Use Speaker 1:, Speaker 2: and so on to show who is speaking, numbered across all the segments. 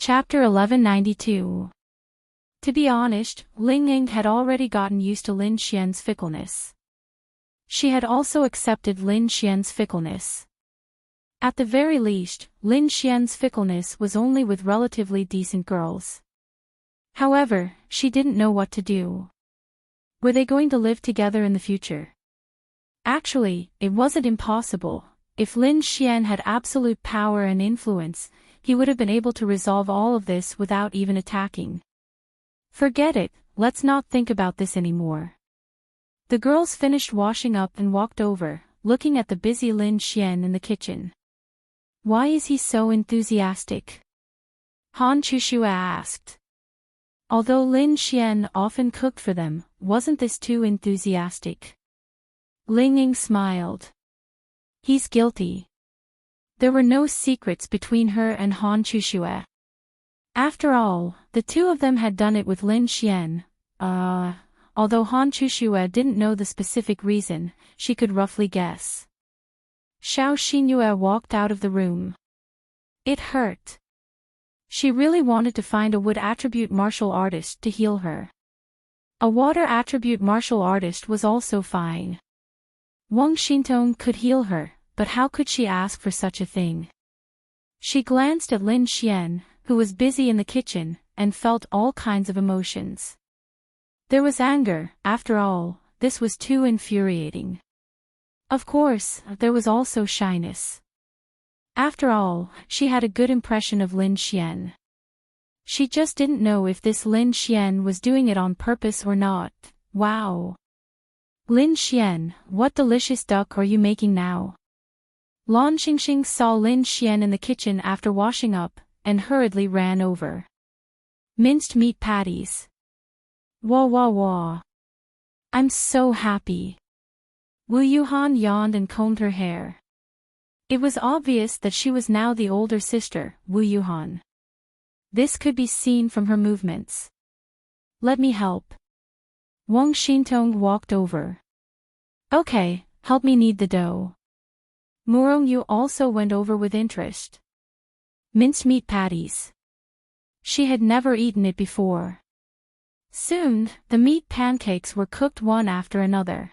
Speaker 1: Chapter 1192. To be honest, Ling Ying had already gotten used to Lin Xian's fickleness. She had also accepted Lin Xian's fickleness. At the very least, Lin Xian's fickleness was only with relatively decent girls. However, she didn't know what to do. Were they going to live together in the future? Actually, it wasn't impossible. If Lin Xian had absolute power and influence, he would have been able to resolve all of this without even attacking. Forget it, let's not think about this anymore. The girls finished washing up and walked over, looking at the busy Lin Xian in the kitchen. Why is he so enthusiastic? Han Chushua asked. Although Lin Xian often cooked for them, wasn't this too enthusiastic? Ling Ying smiled. He's guilty. There were no secrets between her and Han Chushua. After all, the two of them had done it with Lin Xian. Although Han Chushua didn't know the specific reason, she could roughly guess. Xiao Xinyue walked out of the room. It hurt. She really wanted to find a wood attribute martial artist to heal her. A water attribute martial artist was also fine. Wang Xintong could heal her, but how could she ask for such a thing? She glanced at Lin Xian, who was busy in the kitchen, and felt all kinds of emotions. There was anger, after all, this was too infuriating. Of course, there was also shyness. After all, she had a good impression of Lin Xian. She just didn't know if this Lin Xian was doing it on purpose or not. Wow! Lin Xian, what delicious duck are you making now? Lan Xingxing saw Lin Xian in the kitchen after washing up, and hurriedly ran over. Minced meat patties. Wah wah wah. I'm so happy. Wu Yuhan yawned and combed her hair. It was obvious that she was now the older sister, Wu Yuhan. This could be seen from her movements. Let me help. Wang Xintong walked over. Okay, help me knead the dough. Murongyu also went over with interest. Minced meat patties. She had never eaten it before. Soon, the meat pancakes were cooked one after another.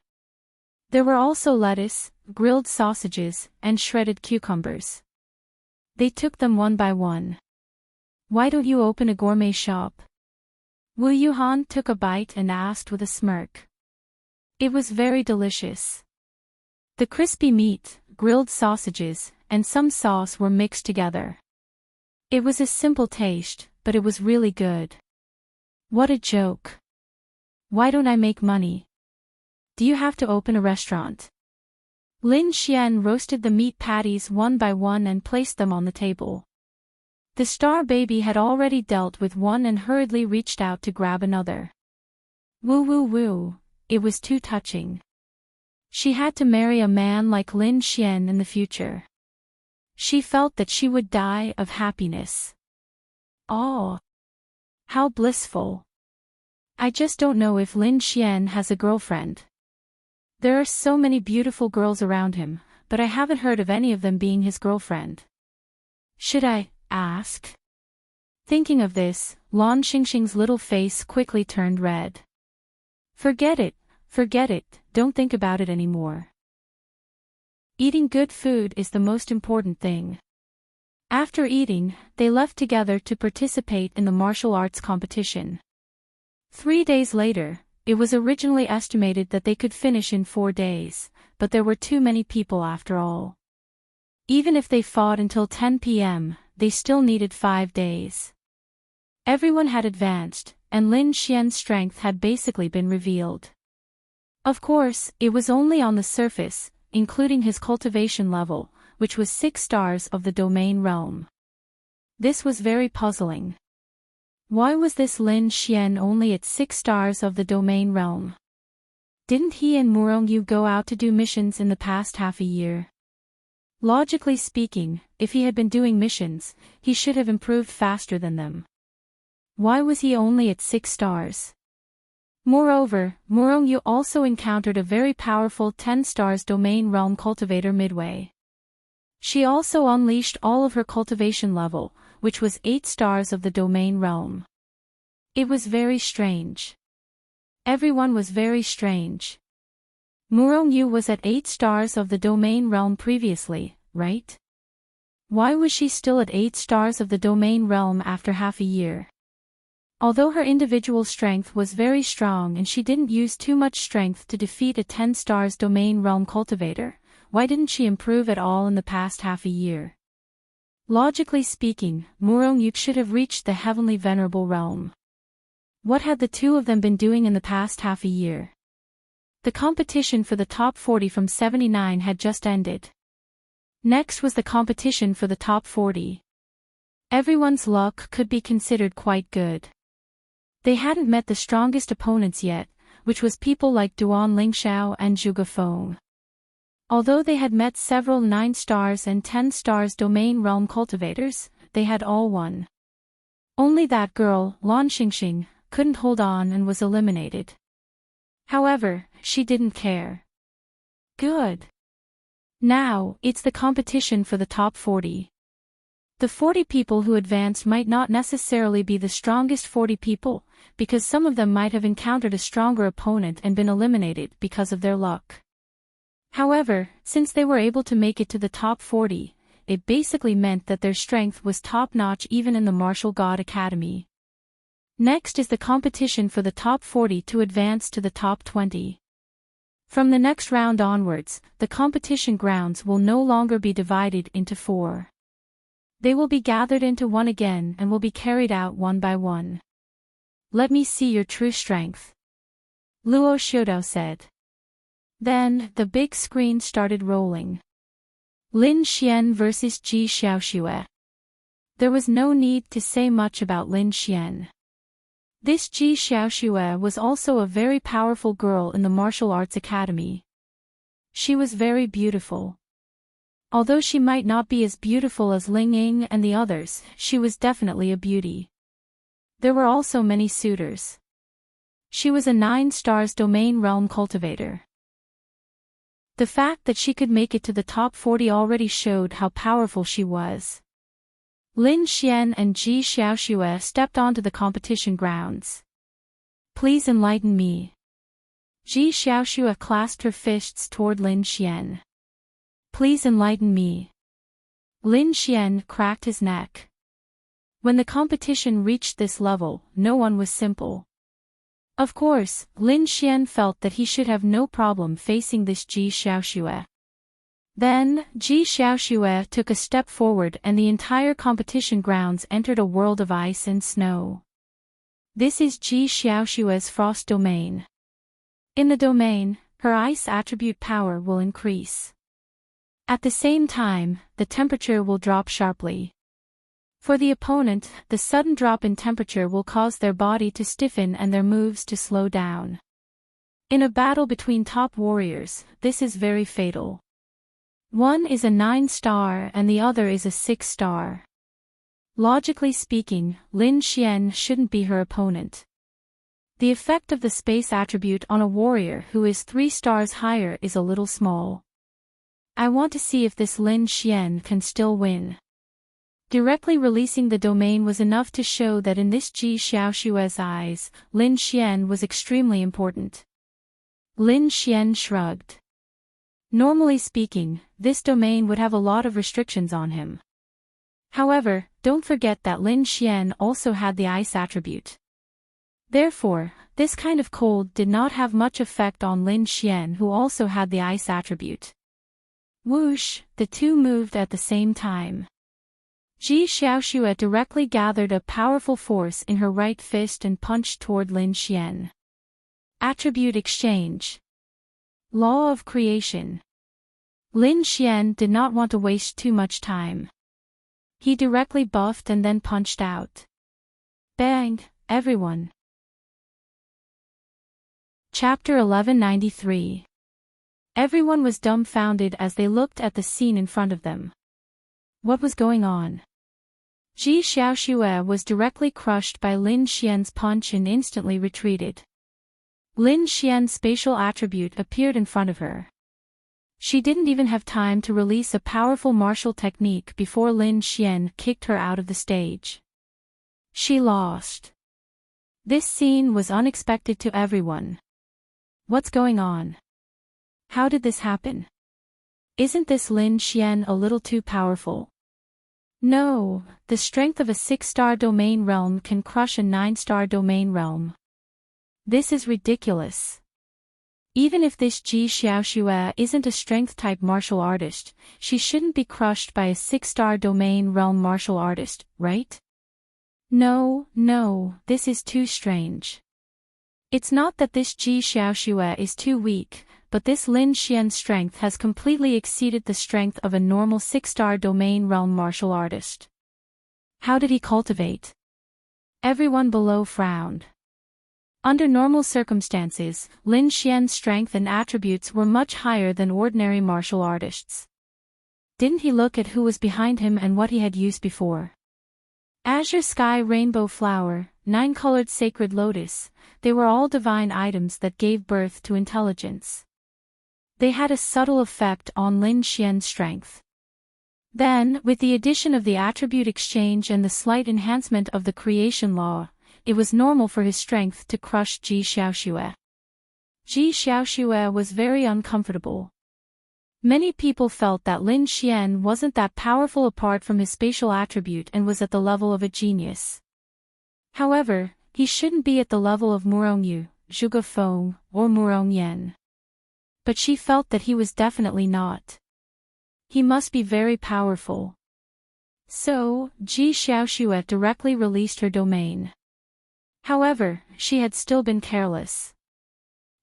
Speaker 1: There were also lettuce, grilled sausages, and shredded cucumbers. They took them one by one. Why don't you open a gourmet shop? Wu Yuhan took a bite and asked with a smirk. It was very delicious. The crispy meat, grilled sausages, and some sauce were mixed together. It was a simple taste, but it was really good. What a joke. Why don't I make money? Do you have to open a restaurant? Lin Xian roasted the meat patties one by one and placed them on the table. The star baby had already dealt with one and hurriedly reached out to grab another. Woo woo woo, it was too touching. She had to marry a man like Lin Xian in the future. She felt that she would die of happiness. Oh! How blissful. I just don't know if Lin Xian has a girlfriend. There are so many beautiful girls around him, but I haven't heard of any of them being his girlfriend. Should I ask? Thinking of this, Lan Xingxing's little face quickly turned red. Forget it, don't think about it anymore. Eating good food is the most important thing. After eating, they left together to participate in the martial arts competition. 3 days later, it was originally estimated that they could finish in 4 days, but there were too many people after all. Even if they fought until 10 p.m., they still needed 5 days. Everyone had advanced, and Lin Xian's strength had basically been revealed. Of course, it was only on the surface, including his cultivation level, which was 6 stars of the domain realm. This was very puzzling. Why was this Lin Xian only at 6 stars of the domain realm? Didn't he and Murongyu go out to do missions in the past half a year? Logically speaking, if he had been doing missions, he should have improved faster than them. Why was he only at 6 stars? Moreover, Murongyu also encountered a very powerful 10 stars domain realm cultivator midway. She also unleashed all of her cultivation level, which was 8 stars of the domain realm. It was very strange. Everyone was very strange. Murongyu was at 8 stars of the domain realm previously, right? Why was she still at 8 stars of the domain realm after half a year? Although her individual strength was very strong and she didn't use too much strength to defeat a 10 stars domain realm cultivator, why didn't she improve at all in the past half a year? Logically speaking, Murongyu should have reached the heavenly venerable realm. What had the two of them been doing in the past half a year? The competition for the top 40 from 79 had just ended. Next was the competition for the top 40. Everyone's luck could be considered quite good. They hadn't met the strongest opponents yet, which was people like Duan Lingxiao and Zhuge Feng. Although they had met several 9 stars and 10 stars domain realm cultivators, they had all won. Only that girl, Lan Xingxing, couldn't hold on and was eliminated. However, she didn't care. Good. Now, it's the competition for the top 40. The 40 people who advanced might not necessarily be the strongest 40 people, because some of them might have encountered a stronger opponent and been eliminated because of their luck. However, since they were able to make it to the top 40, it basically meant that their strength was top-notch even in the Martial God Academy. Next is the competition for the top 40 to advance to the top 20. From the next round onwards, the competition grounds will no longer be divided into 4. They will be gathered into one again and will be carried out one by one. Let me see your true strength, Luo Xiudao said. Then, the big screen started rolling. Lin Xian versus Ji Xiaoxue. There was no need to say much about Lin Xian. This Ji Xiaoxue was also a very powerful girl in the martial arts academy. She was very beautiful. Although she might not be as beautiful as Ling Ying and the others, she was definitely a beauty. There were also many suitors. She was a 9 stars domain realm cultivator. The fact that she could make it to the top 40 already showed how powerful she was. Lin Xian and Ji Xiaoxue stepped onto the competition grounds. Please enlighten me. Ji Xiaoxue clasped her fists toward Lin Xian. Please enlighten me. Lin Xian cracked his neck. When the competition reached this level, no one was simple. Of course, Lin Xian felt that he should have no problem facing this Ji Xiaoxue. Then, Ji Xiaoxue took a step forward and the entire competition grounds entered a world of ice and snow. This is Ji Xiaoxue's frost domain. In the domain, her ice attribute power will increase. At the same time, the temperature will drop sharply. For the opponent, the sudden drop in temperature will cause their body to stiffen and their moves to slow down. In a battle between top warriors, this is very fatal. One is a 9 star and the other is a 6 star. Logically speaking, Lin Xian shouldn't be her opponent. The effect of the space attribute on a warrior who is 3 stars higher is a little small. I want to see if this Lin Xian can still win. Directly releasing the domain was enough to show that in this Ji Xiaoxue's eyes, Lin Xian was extremely important. Lin Xian shrugged. Normally speaking, this domain would have a lot of restrictions on him. However, don't forget that Lin Xian also had the ice attribute. Therefore, this kind of cold did not have much effect on Lin Xian, who also had the ice attribute. Whoosh, the two moved at the same time. Ji Xiaoxue directly gathered a powerful force in her right fist and punched toward Lin Xian. Attribute exchange. Law of creation. Lin Xian did not want to waste too much time. He directly buffed and then punched out. Bang, everyone. Chapter 1193. Everyone was dumbfounded as they looked at the scene in front of them. What was going on? Ji Xiaoxue was directly crushed by Lin Xian's punch and instantly retreated. Lin Xian's spatial attribute appeared in front of her. She didn't even have time to release a powerful martial technique before Lin Xian kicked her out of the stage. She lost. This scene was unexpected to everyone. What's going on? How did this happen? Isn't this Lin Xian a little too powerful? No, the strength of a 6-star domain realm can crush a 9-star domain realm. This is ridiculous. Even if this Ji Xiaoxue isn't a strength-type martial artist, she shouldn't be crushed by a 6-star domain realm martial artist, right? No, this is too strange. It's not that this Ji Xiaoxue is too weak, but this Lin Xian's strength has completely exceeded the strength of a normal 6-star domain realm martial artist. How did he cultivate? Everyone below frowned. Under normal circumstances, Lin Xian's strength and attributes were much higher than ordinary martial artists. Didn't he look at who was behind him and what he had used before? Azure Sky Rainbow Flower, 9-colored Sacred Lotus, they were all divine items that gave birth to intelligence. They had a subtle effect on Lin Xian's strength. Then, with the addition of the attribute exchange and the slight enhancement of the creation law, it was normal for his strength to crush Ji Xiaoxue. Ji Xiaoxue was very uncomfortable. Many people felt that Lin Xian wasn't that powerful apart from his spatial attribute and was at the level of a genius. However, he shouldn't be at the level of Murongyu, Zhuge Feng, or Murongyan. But she felt that he was definitely not. He must be very powerful. So, Ji Xiaoxue directly released her domain. However, she had still been careless.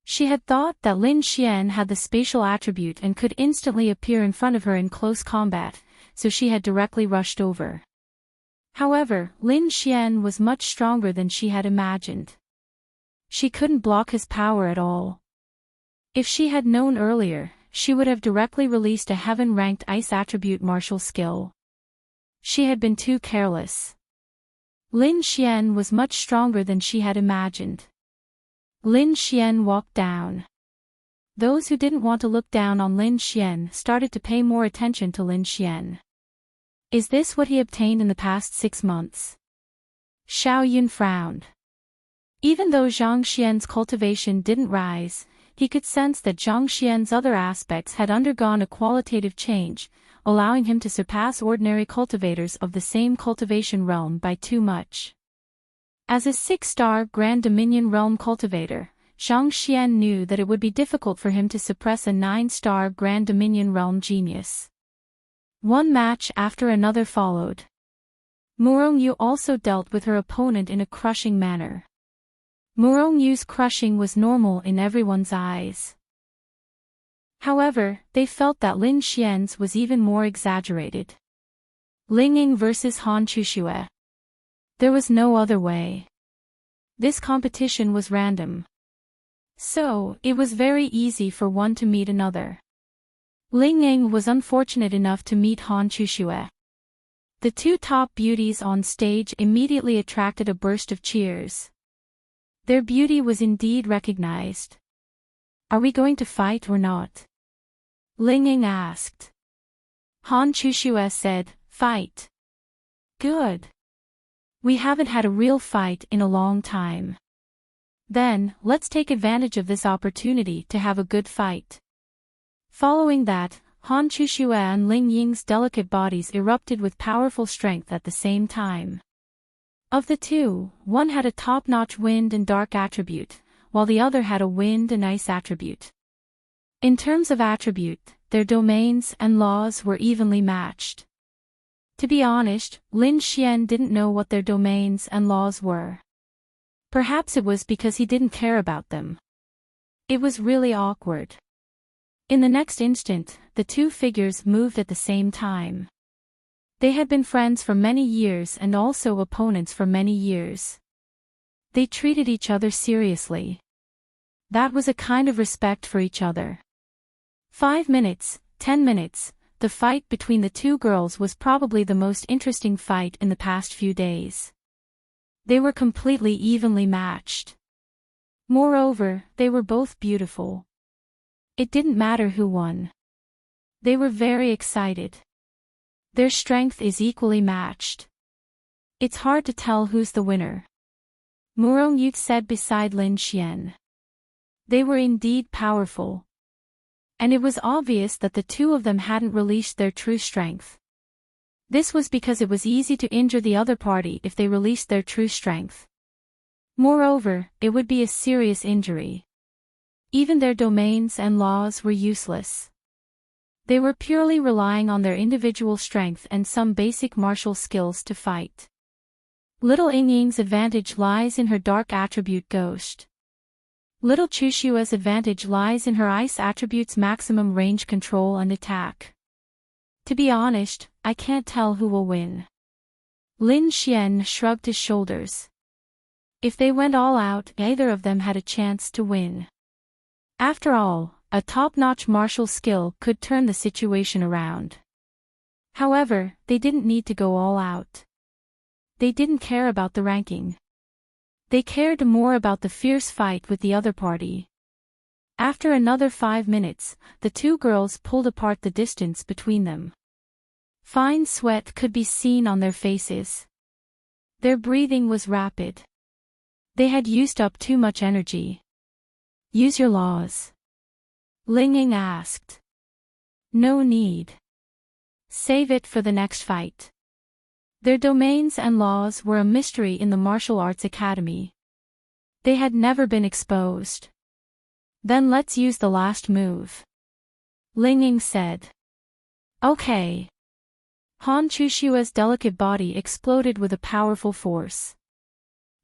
Speaker 1: She had thought that Lin Xian had the spatial attribute and could instantly appear in front of her in close combat, so she had directly rushed over. However, Lin Xian was much stronger than she had imagined. She couldn't block his power at all. If she had known earlier, she would have directly released a heaven-ranked ice attribute martial skill. She had been too careless. Lin Xian was much stronger than she had imagined. Lin Xian walked down. Those who didn't want to look down on Lin Xian started to pay more attention to Lin Xian. Is this what he obtained in the past 6 months? Xiao Yun frowned. Even though Zhang Xian's cultivation didn't rise, he could sense that Zhang Xian's other aspects had undergone a qualitative change, allowing him to surpass ordinary cultivators of the same cultivation realm by too much. As a 6-star Grand Dominion Realm cultivator, Zhang Xian knew that it would be difficult for him to suppress a 9-star Grand Dominion Realm genius. One match after another followed. Murongyu also dealt with her opponent in a crushing manner. Murongyu's crushing was normal in everyone's eyes. However, they felt that Lin Xian's was even more exaggerated. Lingying versus Han Chuxue. There was no other way. This competition was random. So, it was very easy for one to meet another. Lingying was unfortunate enough to meet Han Chuxue. The two top beauties on stage immediately attracted a burst of cheers. Their beauty was indeed recognized. Are we going to fight or not? Lingying asked. Han Chuxue said, fight. Good. We haven't had a real fight in a long time. Then, let's take advantage of this opportunity to have a good fight. Following that, Han Chuxue and Lingying's delicate bodies erupted with powerful strength at the same time. Of the two, one had a top-notch wind and dark attribute, while the other had a wind and ice attribute. In terms of attribute, their domains and laws were evenly matched. To be honest, Lin Xian didn't know what their domains and laws were. Perhaps it was because he didn't care about them. It was really awkward. In the next instant, the two figures moved at the same time. They had been friends for many years and also opponents for many years. They treated each other seriously. That was a kind of respect for each other. 5 minutes, 10 minutes, the fight between the two girls was probably the most interesting fight in the past few days. They were completely evenly matched. Moreover, they were both beautiful. It didn't matter who won. They were very excited. Their strength is equally matched. It's hard to tell who's the winner. Murong Yu said beside Lin Xian. They were indeed powerful. And it was obvious that the two of them hadn't released their true strength. This was because it was easy to injure the other party if they released their true strength. Moreover, it would be a serious injury. Even their domains and laws were useless. They were purely relying on their individual strength and some basic martial skills to fight. Little Yingying's advantage lies in her dark attribute Ghost. Little Chushua's advantage lies in her ice attribute's maximum range control and attack. To be honest, I can't tell who will win. Lin Xian shrugged his shoulders. If they went all out, neither of them had a chance to win. After all, a top-notch martial skill could turn the situation around. However, they didn't need to go all out. They didn't care about the ranking. They cared more about the fierce fight with the other party. After another 5 minutes, the two girls pulled apart the distance between them. Fine sweat could be seen on their faces. Their breathing was rapid. They had used up too much energy. Use your laws. Ling Ying asked. No need. Save it for the next fight. Their domains and laws were a mystery in the martial arts academy. They had never been exposed. Then let's use the last move. Ling Ying said. Okay. Han Chushua's delicate body exploded with a powerful force.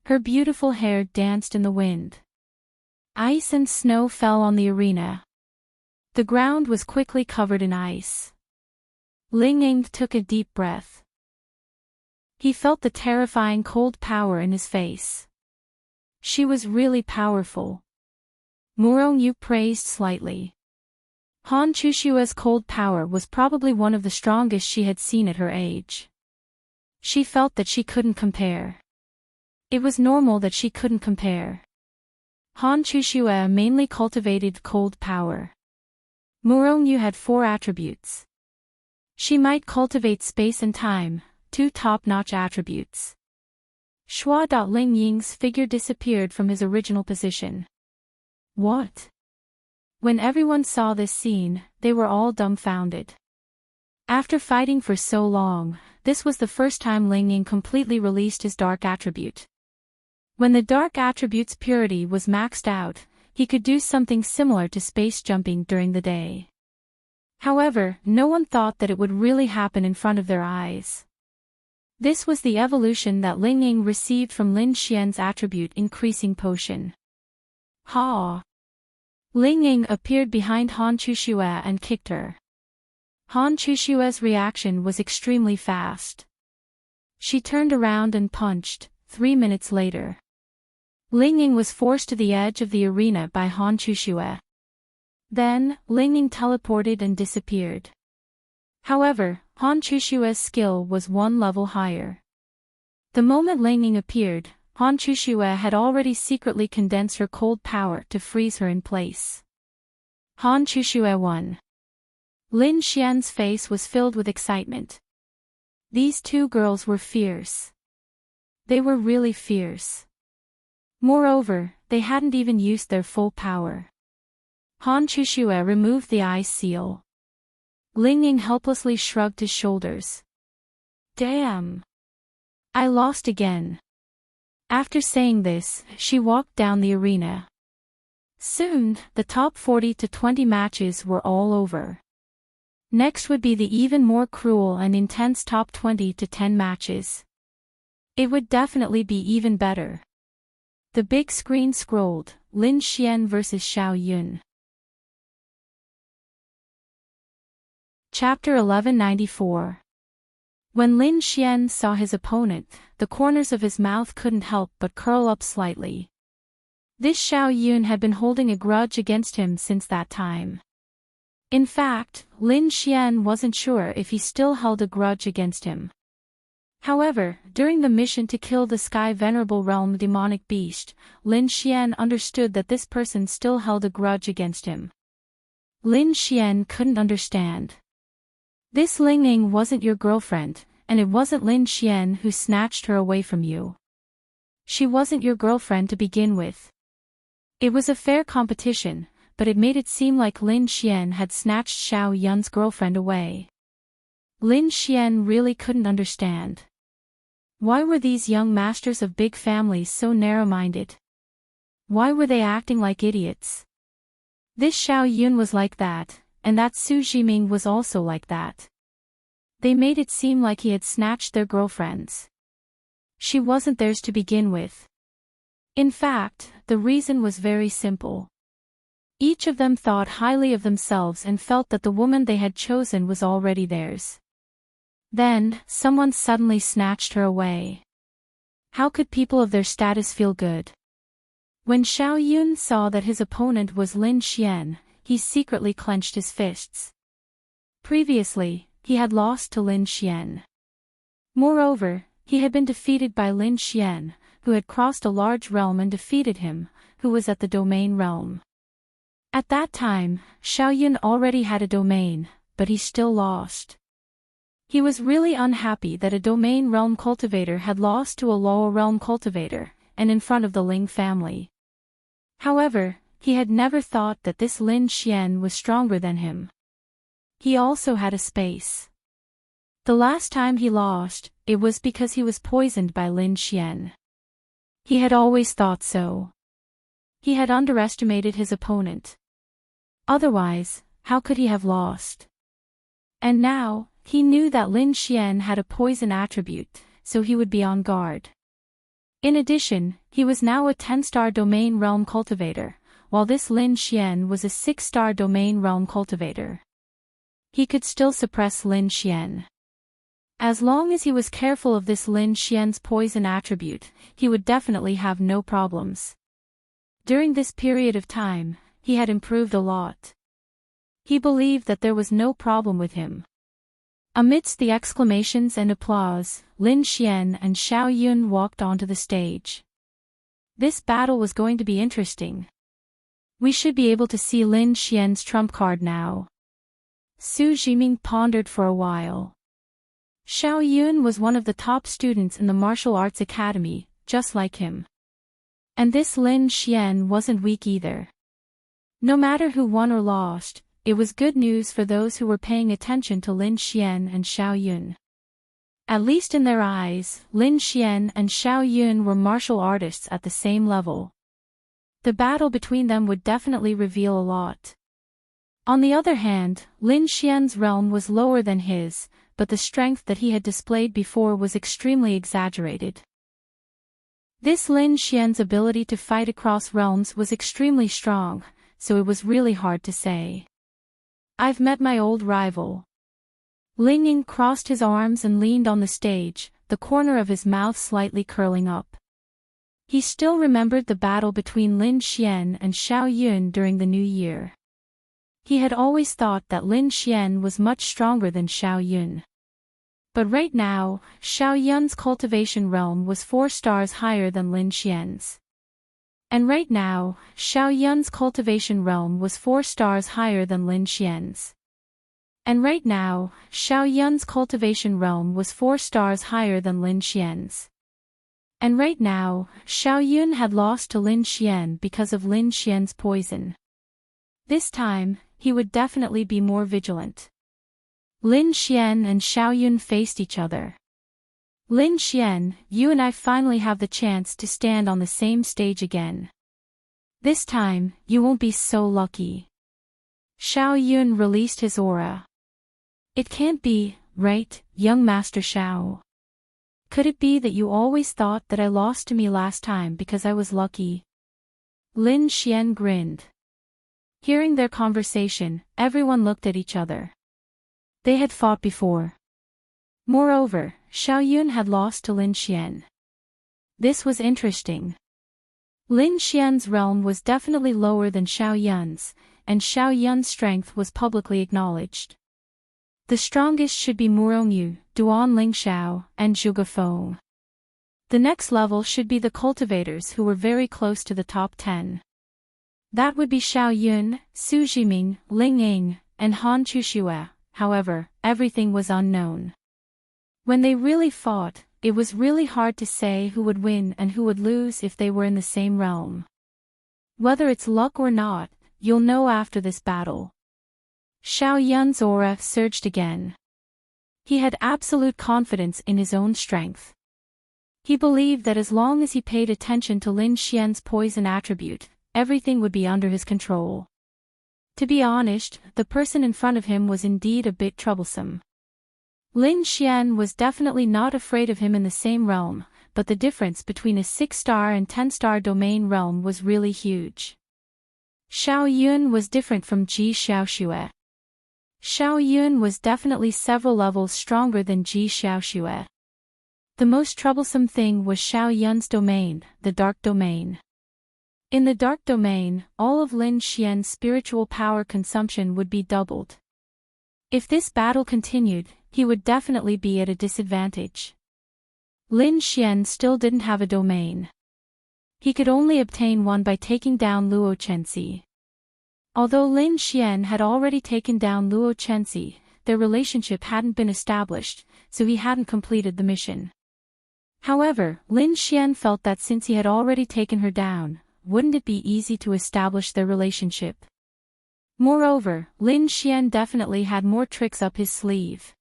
Speaker 1: Her beautiful hair danced in the wind. Ice and snow fell on the arena. The ground was quickly covered in ice. Ling Ying took a deep breath. He felt the terrifying cold power in his face. She was really powerful. Murong Yu praised slightly. Han Chushua's cold power was probably one of the strongest she had seen at her age. She felt that she couldn't compare. It was normal that she couldn't compare. Han Chushua mainly cultivated cold power. Murong Yu had 4 attributes. She might cultivate space and time, 2 top-notch attributes. Shua. Ling Ying's figure disappeared from his original position. What? When everyone saw this scene, they were all dumbfounded. After fighting for so long, this was the first time Ling Ying completely released his dark attribute. When the dark attribute's purity was maxed out, he could do something similar to space jumping during the day. However, no one thought that it would really happen in front of their eyes. This was the evolution that Ling Ying received from Lin Xian's attribute increasing potion. Ha! Ling Ying appeared behind Han Chushua and kicked her. Han Chushua's reaction was extremely fast. She turned around and punched. 3 minutes later, Ling Ying was forced to the edge of the arena by Han Chushua. Then, Ling Ying teleported and disappeared. However, Han Chushua's skill was 1 level higher. The moment Ling Ying appeared, Han Chushua had already secretly condensed her cold power to freeze her in place. Han Chushua won. Lin Xian's face was filled with excitement. These 2 girls were fierce. They were really fierce. Moreover, they hadn't even used their full power. Han Chushua removed the ice seal. Ling Ying helplessly shrugged his shoulders. Damn! I lost again. After saying this, she walked down the arena. Soon, the top 40 to 20 matches were all over. Next would be the even more cruel and intense top 20 to 10 matches. It would definitely be even better. The big screen scrolled, Lin Xian vs Xiao Yun. Chapter 1194. When Lin Xian saw his opponent, the corners of his mouth couldn't help but curl up slightly. This Xiao Yun had been holding a grudge against him since that time. In fact, Lin Xian wasn't sure if he still held a grudge against him. However, during the mission to kill the Sky Venerable Realm demonic beast, Lin Xian understood that this person still held a grudge against him. Lin Xian couldn't understand. This Ling Ying wasn't your girlfriend, and it wasn't Lin Xian who snatched her away from you. She wasn't your girlfriend to begin with. It was a fair competition, but it made it seem like Lin Xian had snatched Xiao Yun's girlfriend away. Lin Xian really couldn't understand. Why were these young masters of big families so narrow-minded? Why were they acting like idiots? This Xiao Yun was like that, and that Su Jiming was also like that. They made it seem like he had snatched their girlfriends. She wasn't theirs to begin with. In fact, the reason was very simple. Each of them thought highly of themselves and felt that the woman they had chosen was already theirs. Then, someone suddenly snatched her away. How could people of their status feel good? When Xiao Yun saw that his opponent was Lin Xian, he secretly clenched his fists. Previously, he had lost to Lin Xian. Moreover, he had been defeated by Lin Xian, who had crossed a large realm and defeated him, who was at the domain realm. At that time, Xiao Yun already had a domain, but he still lost. He was really unhappy that a domain realm cultivator had lost to a lower realm cultivator, and in front of the Ling family. However, he had never thought that this Lin Xian was stronger than him. He also had a space. The last time he lost, it was because he was poisoned by Lin Xian. He had always thought so. He had underestimated his opponent. Otherwise, how could he have lost? And now, he knew that Lin Xian had a poison attribute, so he would be on guard. In addition, he was now a 10-star domain realm cultivator, while this Lin Xian was a 6-star domain realm cultivator. He could still suppress Lin Xian. As long as he was careful of this Lin Xian's poison attribute, he would definitely have no problems. During this period of time, he had improved a lot. He believed that there was no problem with him. Amidst the exclamations and applause, Lin Xian and Xiao Yun walked onto the stage. This battle was going to be interesting. We should be able to see Lin Xian's trump card now. Su Jiming pondered for a while. Xiao Yun was one of the top students in the martial arts academy, just like him. And this Lin Xian wasn't weak either. No matter who won or lost, it was good news for those who were paying attention to Lin Xian and Xiao Yun. At least in their eyes, Lin Xian and Xiao Yun were martial artists at the same level. The battle between them would definitely reveal a lot. On the other hand, Lin Xian's realm was lower than his, but the strength that he had displayed before was extremely exaggerated. This Lin Xian's ability to fight across realms was extremely strong, so it was really hard to say. I've met my old rival. Ling Ying crossed his arms and leaned on the stage, the corner of his mouth slightly curling up. He still remembered the battle between Lin Xian and Xiao Yun during the New Year. He had always thought that Lin Xian was much stronger than Xiao Yun. But right now, Xiao Yun's cultivation realm was 4 stars higher than Lin Xian's. And right now, Xiao Yun's cultivation realm was 4 stars higher than Lin Xian's. And right now, Xiao Yun's cultivation realm was 4 stars higher than Lin Xian's. And right now, Xiao Yun had lost to Lin Xian because of Lin Xian's poison. This time, he would definitely be more vigilant. Lin Xian and Xiao Yun faced each other. Lin Xian, you and I finally have the chance to stand on the same stage again. This time, you won't be so lucky. Xiao Yun released his aura. It can't be, right, young Master Xiao? Could it be that you always thought that I lost to me last time because I was lucky? Lin Xian grinned. Hearing their conversation, everyone looked at each other. They had fought before. Moreover, Xiao Yun had lost to Lin Xian. This was interesting. Lin Xian's realm was definitely lower than Xiao Yun's, and Xiao Yun's strength was publicly acknowledged. The strongest should be Murongyu, Duan Lingxiao, and Zhuge Feng. The next level should be the cultivators who were very close to the top 10. That would be Xiao Yun, Su Jiming, Ling Ying, and Han Chuxue. however, everything was unknown. When they really fought, it was really hard to say who would win and who would lose if they were in the same realm. Whether it's luck or not, you'll know after this battle. Xiao Yun's aura surged again. He had absolute confidence in his own strength. He believed that as long as he paid attention to Lin Xian's poison attribute, everything would be under his control. To be honest, the person in front of him was indeed a bit troublesome. Lin Xian was definitely not afraid of him in the same realm, but the difference between a 6-star and 10-star domain realm was really huge. Xiao Yun was different from Ji Xiaoxue. Xiao Yun was definitely several levels stronger than Ji Xiaoxue. The most troublesome thing was Xiao Yun's domain, the dark domain. In the dark domain, all of Lin Xian's spiritual power consumption would be doubled. If this battle continued, he would definitely be at a disadvantage. Lin Xian still didn't have a domain. He could only obtain one by taking down Luo Chenxi. Although Lin Xian had already taken down Luo Chenxi, their relationship hadn't been established, so he hadn't completed the mission. However, Lin Xian felt that since he had already taken her down, wouldn't it be easy to establish their relationship? Moreover, Lin Xian definitely had more tricks up his sleeve.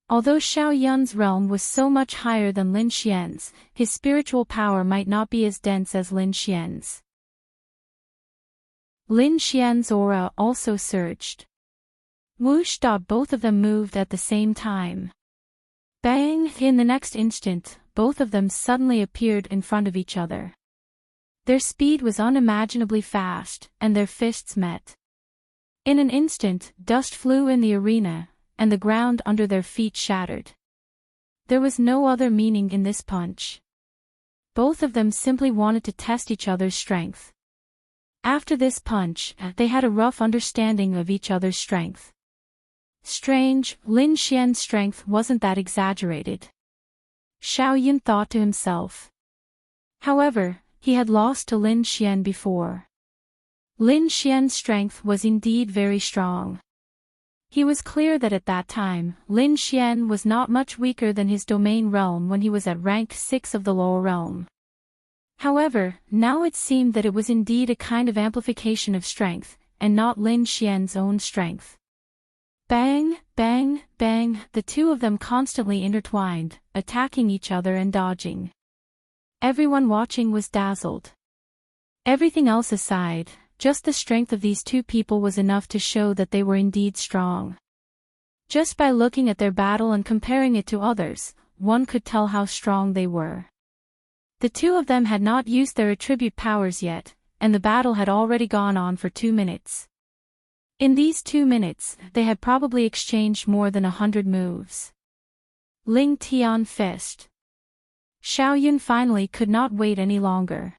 Speaker 1: Although Xiao Yun's realm was so much higher than Lin Xian's, his spiritual power might not be as dense as Lin Xian's. Lin Xian's aura also surged. Whoosh! Both of them moved at the same time. Bang! In the next instant, both of them suddenly appeared in front of each other. Their speed was unimaginably fast, and their fists met. In an instant, dust flew in the arena, and the ground under their feet shattered. There was no other meaning in this punch. Both of them simply wanted to test each other's strength. After this punch, they had a rough understanding of each other's strength. Strange, Lin Xian's strength wasn't that exaggerated. Xiao Yun thought to himself. However, he had lost to Lin Xian before. Lin Xian's strength was indeed very strong. He was clear that at that time, Lin Xian was not much weaker than his domain realm when he was at rank 6 of the lower realm. However, now it seemed that it was indeed a kind of amplification of strength, and not Lin Xian's own strength. Bang, bang, bang, the two of them constantly intertwined, attacking each other and dodging. Everyone watching was dazzled. Everything else aside, just the strength of these two people was enough to show that they were indeed strong. Just by looking at their battle and comparing it to others, one could tell how strong they were. The two of them had not used their attribute powers yet, and the battle had already gone on for 2 minutes. In these 2 minutes, they had probably exchanged more than 100 moves. Ling Tian Fist. Xiao Yun finally could not wait any longer.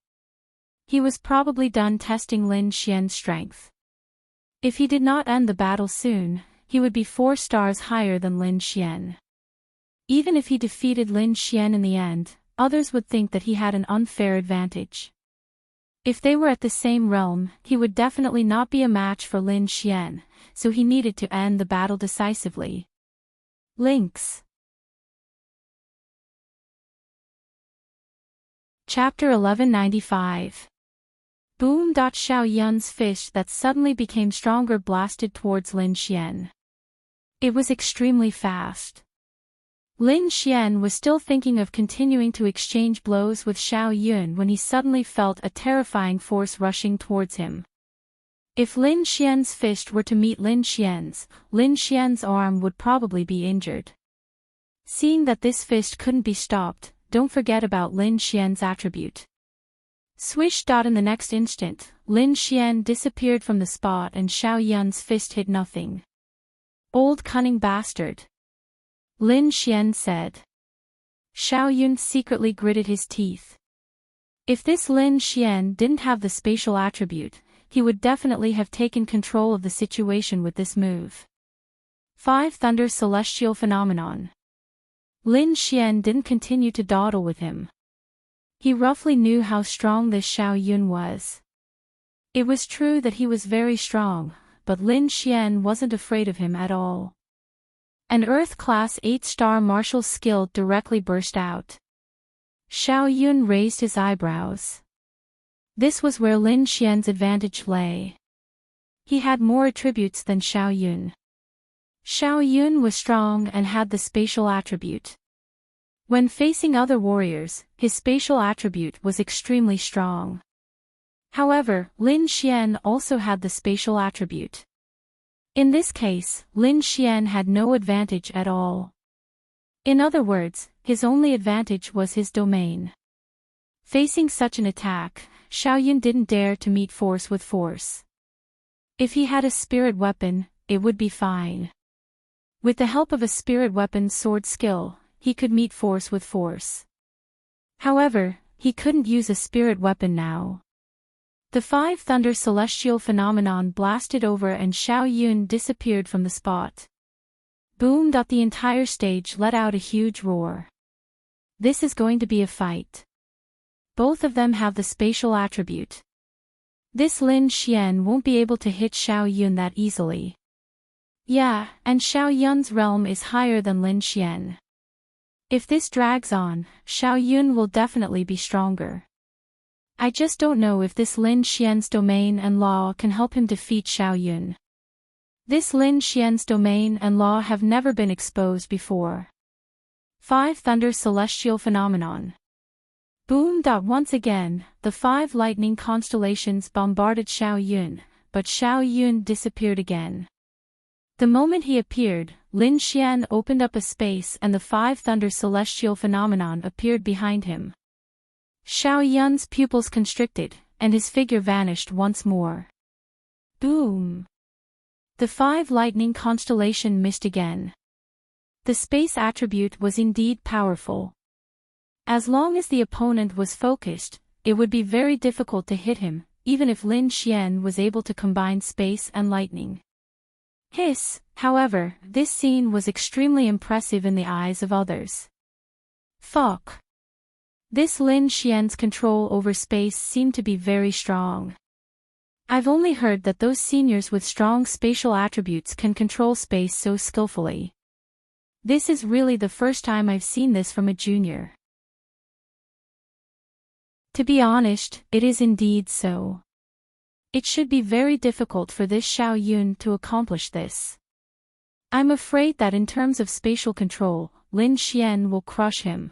Speaker 1: He was probably done testing Lin Xian's strength. If he did not end the battle soon, he would be 4 stars higher than Lin Xian. Even if he defeated Lin Xian in the end, others would think that he had an unfair advantage. If they were at the same realm, he would definitely not be a match for Lin Xian, so he needed to end the battle decisively. Links. Chapter 1195. Boom. Xiao Yun's fist that suddenly became stronger blasted towards Lin Xian. It was extremely fast. Lin Xian was still thinking of continuing to exchange blows with Xiao Yun when he suddenly felt a terrifying force rushing towards him. If Lin Xian's fist were to meet Lin Xian's arm would probably be injured. Seeing that this fist couldn't be stopped, don't forget about Lin Xian's attribute. Swish. In the next instant, Lin Xian disappeared from the spot and Xiao Yun's fist hit nothing. Old cunning bastard. Lin Xian said. Xiao Yun secretly gritted his teeth. If this Lin Xian didn't have the spatial attribute, he would definitely have taken control of the situation with this move. 5 Thunder Celestial Phenomenon. Lin Xian didn't continue to dawdle with him. He roughly knew how strong this Xiao Yun was. It was true that he was very strong, but Lin Xian wasn't afraid of him at all. An Earth-class 8-star martial skill directly burst out. Xiao Yun raised his eyebrows. This was where Lin Xian's advantage lay. He had more attributes than Xiao Yun. Xiao Yun was strong and had the spatial attribute. When facing other warriors, his spatial attribute was extremely strong. However, Lin Xian also had the spatial attribute. In this case, Lin Xian had no advantage at all. In other words, his only advantage was his domain. Facing such an attack, Xiao Yun didn't dare to meet force with force. If he had a spirit weapon, it would be fine. With the help of a spirit weapon's sword skill, he could meet force with force. However, he couldn't use a spirit weapon now. The 5 thunder celestial phenomenon blasted over and Xiao Yun disappeared from the spot. Boom! The entire stage let out a huge roar. This is going to be a fight. Both of them have the spatial attribute. This Lin Xian won't be able to hit Xiao Yun that easily. Yeah, and Xiao Yun's realm is higher than Lin Xian. If this drags on, Xiao Yun will definitely be stronger. I just don't know if this Lin Xian's domain and law can help him defeat Xiao Yun. This Lin Xian's domain and law have never been exposed before. 5 thunder celestial phenomenon. Boom! Once again, the 5 lightning constellations bombarded Xiao Yun, but Xiao Yun disappeared again. The moment he appeared, Lin Xian opened up a space and the 5 thunder celestial phenomenon appeared behind him. Xiao Yun's pupils constricted, and his figure vanished once more. Boom! The 5 lightning constellation missed again. The space attribute was indeed powerful. As long as the opponent was focused, it would be very difficult to hit him, even if Lin Xian was able to combine space and lightning. Hiss, however, this scene was extremely impressive in the eyes of others. Fuck. This Lin Xian's control over space seemed to be very strong. I've only heard that those seniors with strong spatial attributes can control space so skillfully. This is really the first time I've seen this from a junior. To be honest, it is indeed so. It should be very difficult for this Xiao Yun to accomplish this. I'm afraid that in terms of spatial control, Lin Xian will crush him.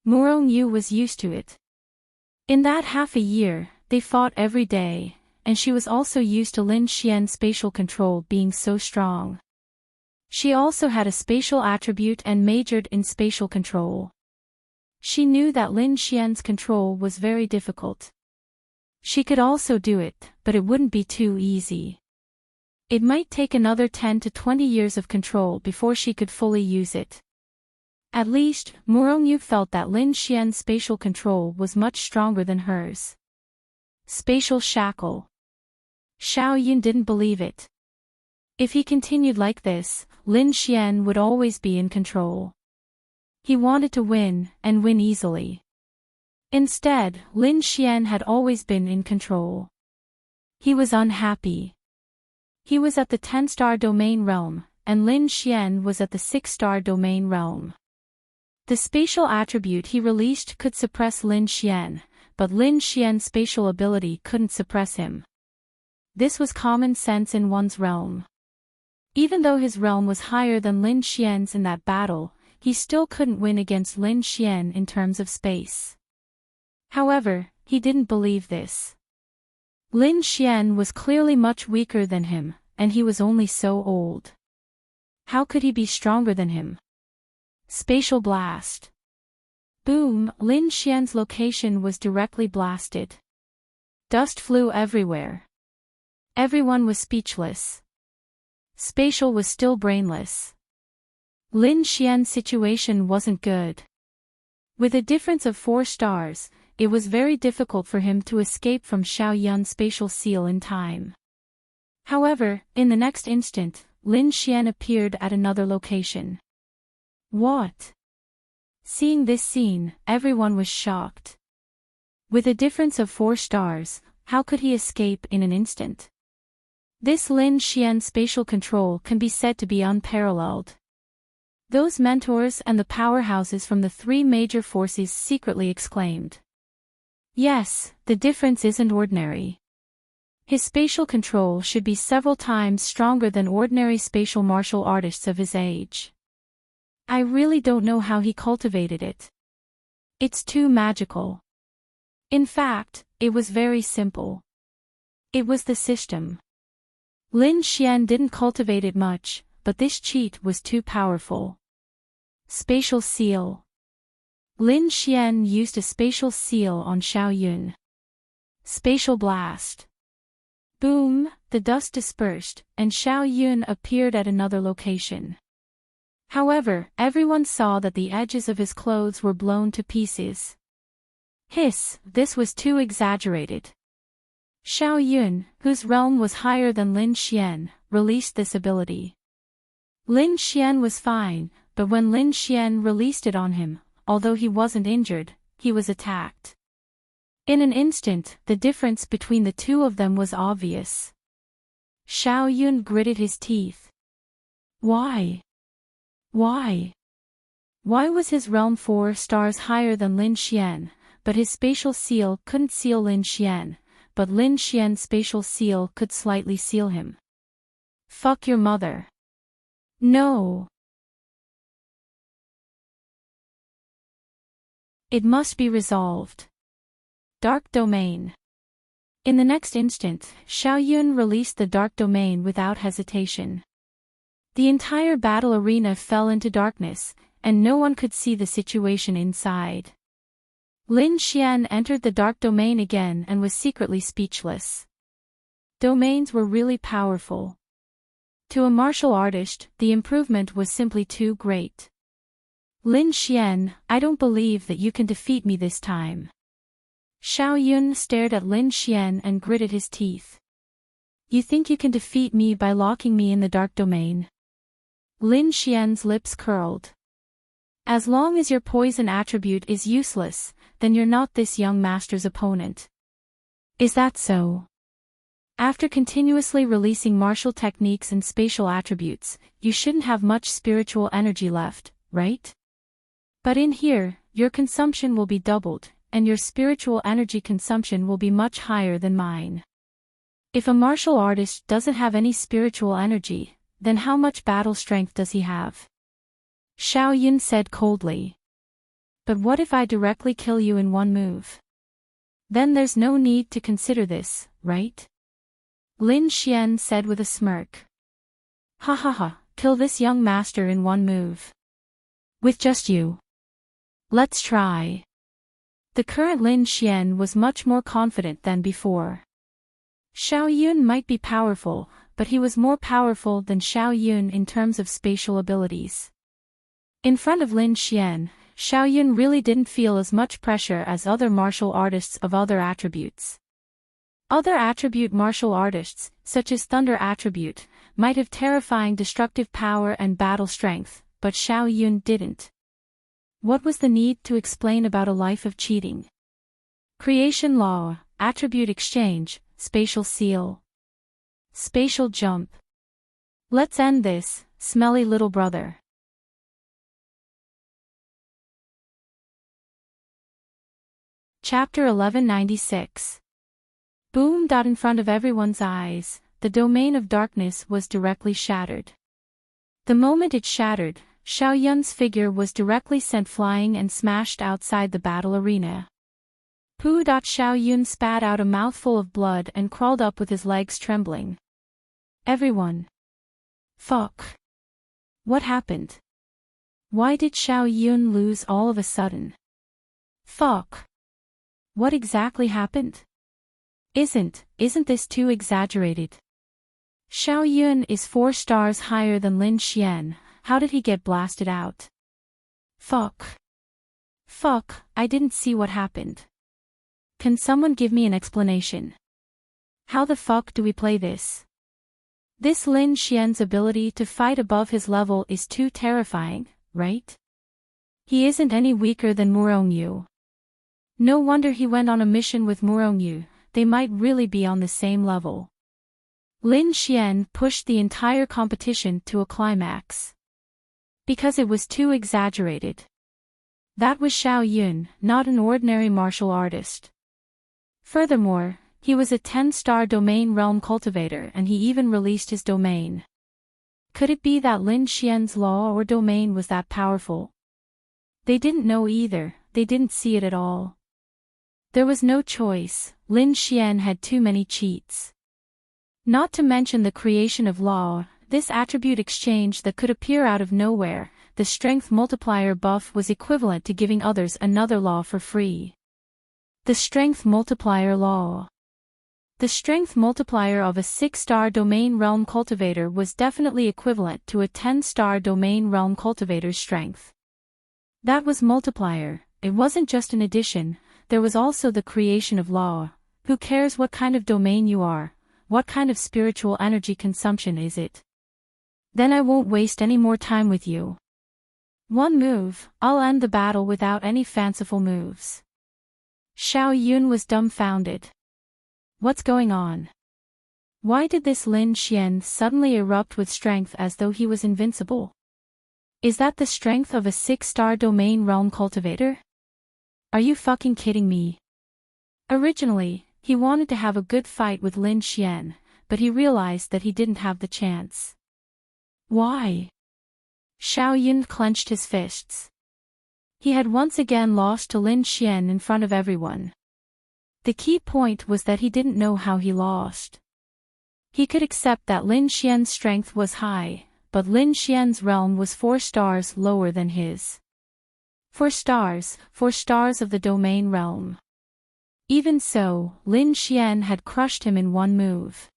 Speaker 1: Murong Yu was used to it. In that half a year, they fought every day, and she was also used to Lin Xian's spatial control being so strong. She also had a spatial attribute and majored in spatial control. She knew that Lin Xian's control was very difficult. She could also do it, but it wouldn't be too easy. It might take another 10 to 20 years of control before she could fully use it. At least, Murong Yu felt that Lin Xian's spatial control was much stronger than hers. Spatial shackle. Xiao Yun didn't believe it. If he continued like this, Lin Xian would always be in control. He wanted to win, and win easily. Instead, Lin Xian had always been in control. He was unhappy. He was at the 10-star domain realm, and Lin Xian was at the 6-star domain realm. The spatial attribute he released could suppress Lin Xian, but Lin Xian's spatial ability couldn't suppress him. This was common sense in one's realm. Even though his realm was higher than Lin Xian's in that battle, he still couldn't win against Lin Xian in terms of space. However, he didn't believe this. Lin Xian was clearly much weaker than him, and he was only so old. How could he be stronger than him? Spatial blast. Boom! Lin Xian's location was directly blasted. Dust flew everywhere. Everyone was speechless. Spatial was still brainless. Lin Xian's situation wasn't good. With a difference of 4 stars, it was very difficult for him to escape from Xiao Yun's spatial seal in time. However, in the next instant, Lin Xian appeared at another location. What? Seeing this scene, everyone was shocked. With a difference of 4 stars, how could he escape in an instant? This Lin Xian's spatial control can be said to be unparalleled. Those mentors and the powerhouses from the three major forces secretly exclaimed. Yes, the difference isn't ordinary. His spatial control should be several times stronger than ordinary spatial martial artists of his age. I really don't know how he cultivated it. It's too magical. In fact, it was very simple. It was the system. Lin Xian didn't cultivate it much, but this cheat was too powerful. Spatial seal. Lin Xian used a spatial seal on Xiao Yun. Spatial blast. Boom, the dust dispersed, and Xiao Yun appeared at another location. However, everyone saw that the edges of his clothes were blown to pieces. Hiss, this was too exaggerated. Xiao Yun, whose realm was higher than Lin Xian, released this ability. Lin Xian was fine, but when Lin Xian released it on him, although he wasn't injured, he was attacked. In an instant, the difference between the two of them was obvious. Xiao Yun gritted his teeth. Why? Why? Why was his realm 4 stars higher than Lin Xian, but his spatial seal couldn't seal Lin Xian, but Lin Xian's spatial seal could slightly seal him? Fuck your mother. No. It must be resolved. Dark Domain. In the next instant, Xiao Yun released the Dark Domain without hesitation. The entire battle arena fell into darkness, and no one could see the situation inside. Lin Xian entered the Dark Domain again and was secretly speechless. Domains were really powerful. To a martial artist, the improvement was simply too great. Lin Xian, I don't believe that you can defeat me this time. Xiao Yun stared at Lin Xian and gritted his teeth. You think you can defeat me by locking me in the Dark Domain? Lin Xian's lips curled. As long as your poison attribute is useless, then you're not this young master's opponent. Is that so? After continuously releasing martial techniques and spatial attributes, you shouldn't have much spiritual energy left, right? But in here, your consumption will be doubled, and your spiritual energy consumption will be much higher than mine. If a martial artist doesn't have any spiritual energy, then how much battle strength does he have? Xiao Yun said coldly. But what if I directly kill you in one move? Then there's no need to consider this, right? Lin Xian said with a smirk. Ha ha ha, kill this young master in one move. With just you. Let's try. The current Lin Xian was much more confident than before. Xiao Yun might be powerful, but he was more powerful than Xiao Yun in terms of spatial abilities. In front of Lin Xian, Xiao Yun really didn't feel as much pressure as other martial artists of other attributes. Other attribute martial artists, such as Thunder attribute, might have terrifying destructive power and battle strength, but Xiao Yun didn't. What was the need to explain about a life of cheating? Creation law, attribute exchange, spatial seal. Spatial jump. Let's end this, smelly little brother. Chapter 1196. Boom! In front of everyone's eyes, the domain of darkness was directly shattered. The moment it shattered, Xiao Yun's figure was directly sent flying and smashed outside the battle arena. Pooh! Xiao Yun spat out a mouthful of blood and crawled up with his legs trembling. Everyone. Fuck. What happened? Why did Xiao Yun lose all of a sudden? Fuck. What exactly happened? Isn't this too exaggerated? Xiao Yun is 4 stars higher than Lin Xian. How did he get blasted out? Fuck. Fuck, I didn't see what happened. Can someone give me an explanation? How the fuck do we play this? This Lin Xian's ability to fight above his level is too terrifying, right? He isn't any weaker than Murongyu. No wonder he went on a mission with Murongyu, they might really be on the same level. Lin Xian pushed the entire competition to a climax. Because it was too exaggerated. That was Xiao Yun, not an ordinary martial artist. Furthermore, he was a 10-star domain realm cultivator and he even released his domain. Could it be that Lin Xian's law or domain was that powerful? They didn't know either, they didn't see it at all. There was no choice, Lin Xian had too many cheats. Not to mention the creation of law, this attribute exchange that could appear out of nowhere, the strength multiplier buff was equivalent to giving others another law for free. The strength multiplier law. The strength multiplier of a 6-star domain realm cultivator was definitely equivalent to a 10-star domain realm cultivator's strength. That was multiplier, it wasn't just an addition, there was also the creation of law. Who cares what kind of domain you are, what kind of spiritual energy consumption is it? Then I won't waste any more time with you. One move, I'll end the battle without any fanciful moves. Xiao Yun was dumbfounded. What's going on? Why did this Lin Xian suddenly erupt with strength as though he was invincible? Is that the strength of a 6-star domain realm cultivator? Are you fucking kidding me? Originally, he wanted to have a good fight with Lin Xian, but he realized that he didn't have the chance. Why? Xiao Yun clenched his fists. He had once again lost to Lin Xian in front of everyone. The key point was that he didn't know how he lost. He could accept that Lin Xian's strength was high, but Lin Xian's realm was 4 stars lower than his. 4 stars of the domain realm. Even so, Lin Xian had crushed him in one move.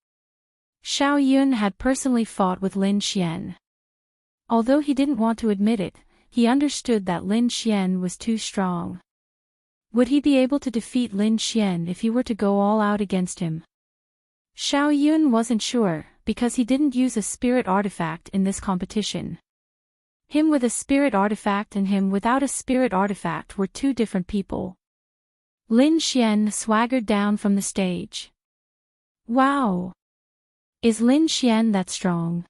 Speaker 1: Xiao Yun had personally fought with Lin Xian. Although he didn't want to admit it, he understood that Lin Xian was too strong. Would he be able to defeat Lin Xian if he were to go all out against him? Xiao Yun wasn't sure, because he didn't use a spirit artifact in this competition. Him with a spirit artifact and him without a spirit artifact were two different people. Lin Xian swaggered down from the stage. Wow! Is Lin Xian that strong?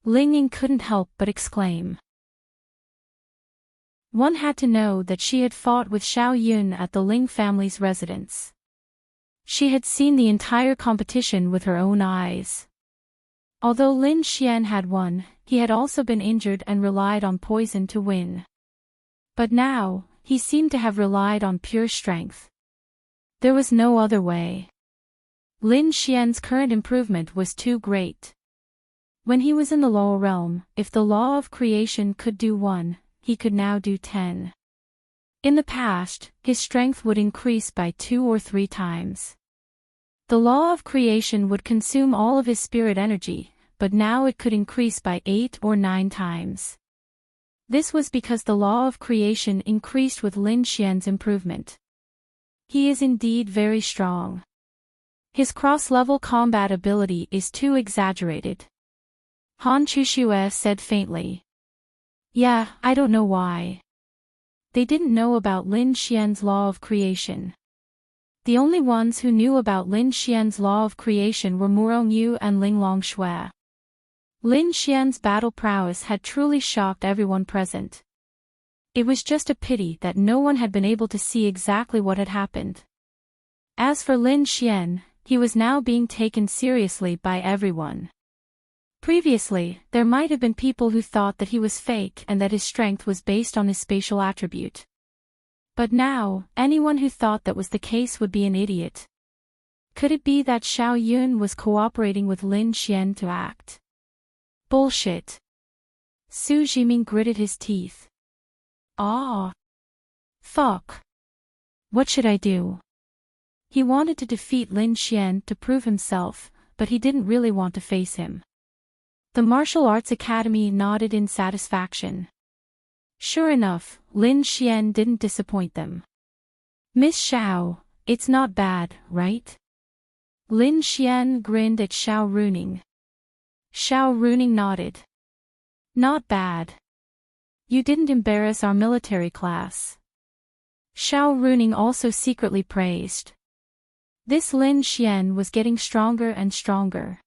Speaker 1: Ling Ying couldn't help but exclaim. One had to know that she had fought with Xiao Yun at the Ling family's residence. She had seen the entire competition with her own eyes. Although Lin Xian had won, he had also been injured and relied on poison to win. But now, he seemed to have relied on pure strength. There was no other way. Lin Xian's current improvement was too great. When he was in the lower realm, if the law of creation could do 1, he could now do 10. In the past, his strength would increase by 2 or 3 times. The law of creation would consume all of his spirit energy, but now it could increase by 8 or 9 times. This was because the law of creation increased with Lin Xian's improvement. He is indeed very strong. His cross-level combat ability is too exaggerated. Han Chuxue said faintly. Yeah, I don't know why. They didn't know about Lin Xian's law of creation. The only ones who knew about Lin Xian's law of creation were Murong Yu and Ling Longshui. Lin Xian's battle prowess had truly shocked everyone present. It was just a pity that no one had been able to see exactly what had happened. As for Lin Xian, he was now being taken seriously by everyone. Previously, there might have been people who thought that he was fake and that his strength was based on his spatial attribute. But now, anyone who thought that was the case would be an idiot. Could it be that Xiao Yun was cooperating with Lin Xian to act? Bullshit. Su Jiming gritted his teeth. Ah. Fuck. What should I do? He wanted to defeat Lin Xian to prove himself, but he didn't really want to face him. The Martial Arts Academy nodded in satisfaction. Sure enough, Lin Xian didn't disappoint them. Miss Xiao, it's not bad, right? Lin Xian grinned at Xiao Runing. Xiao Runing nodded. Not bad. You didn't embarrass our military class. Xiao Runing also secretly praised. This Lin Xian was getting stronger and stronger.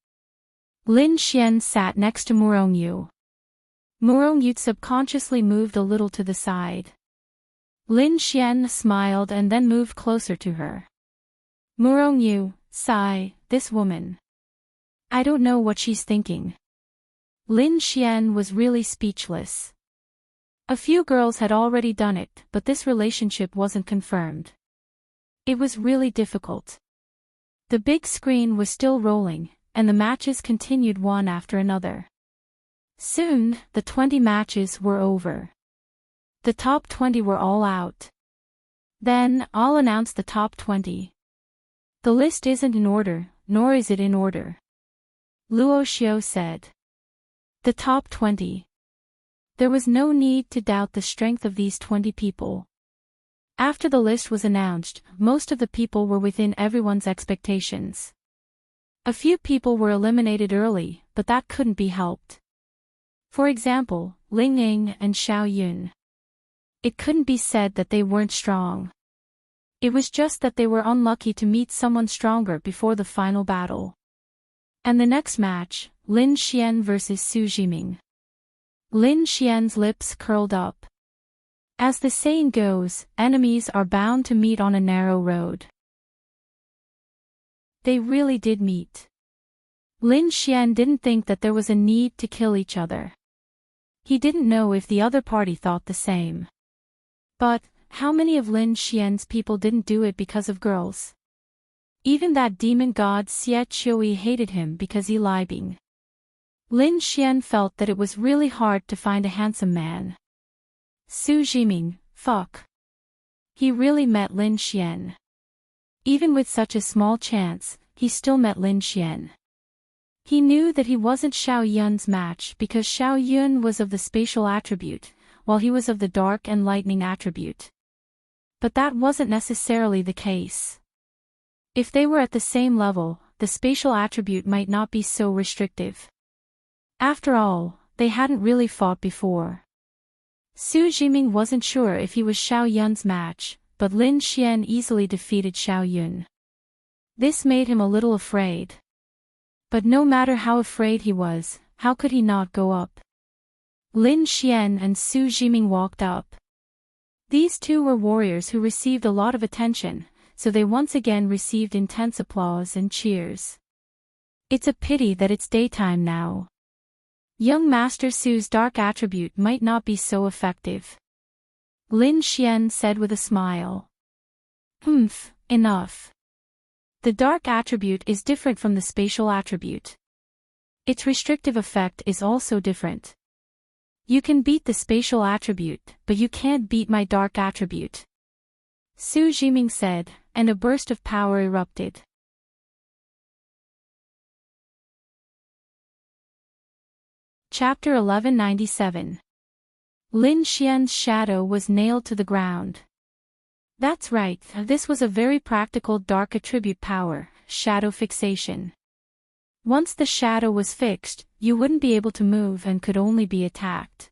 Speaker 1: Lin Xian sat next to Murong Yu. Murong subconsciously moved a little to the side. Lin Xian smiled and then moved closer to her. Murong sigh, this woman. I don't know what she's thinking. Lin Xian was really speechless. A few girls had already done it, but this relationship wasn't confirmed. It was really difficult. The big screen was still rolling, and the matches continued one after another. Soon, the 20 matches were over. The top 20 were all out. Then, I'll announce the top 20. The list isn't in order, nor is it in order. Luo Xiao said. The top 20. There was no need to doubt the strength of these 20 people. After the list was announced, most of the people were within everyone's expectations. A few people were eliminated early, but that couldn't be helped. For example, Ling Ying and Xiao Yun. It couldn't be said that they weren't strong. It was just that they were unlucky to meet someone stronger before the final battle. And the next match, Lin Xian vs Su Jiming. Lin Xian's lips curled up. As the saying goes, enemies are bound to meet on a narrow road. They really did meet. Lin Xian didn't think that there was a need to kill each other. He didn't know if the other party thought the same. But, how many of Lin Xian's people didn't do it because of girls? Even that demon god Xie Qiui hated him because he lied. Lin Xian felt that it was really hard to find a handsome man. Su Jiming, fuck. He really met Lin Xian. Even with such a small chance, he still met Lin Xian. He knew that he wasn't Xiao Yun's match because Xiao Yun was of the spatial attribute, while he was of the dark and lightning attribute. But that wasn't necessarily the case. If they were at the same level, the spatial attribute might not be so restrictive. After all, they hadn't really fought before. Su Jiming wasn't sure if he was Xiao Yun's match, but Lin Xian easily defeated Xiao Yun. This made him a little afraid. But no matter how afraid he was, how could he not go up? Lin Xian and Su Jiming walked up. These two were warriors who received a lot of attention, so they once again received intense applause and cheers. It's a pity that it's daytime now. Young Master Su's dark attribute might not be so effective. Lin Xian said with a smile. Enough. The dark attribute is different from the spatial attribute. Its restrictive effect is also different. You can beat the spatial attribute, but you can't beat my dark attribute. Su Jiming said, and a burst of power erupted. Chapter 1197. Lin Xian's shadow was nailed to the ground. That's right, this was a very practical dark attribute power, shadow fixation. Once the shadow was fixed, you wouldn't be able to move and could only be attacked.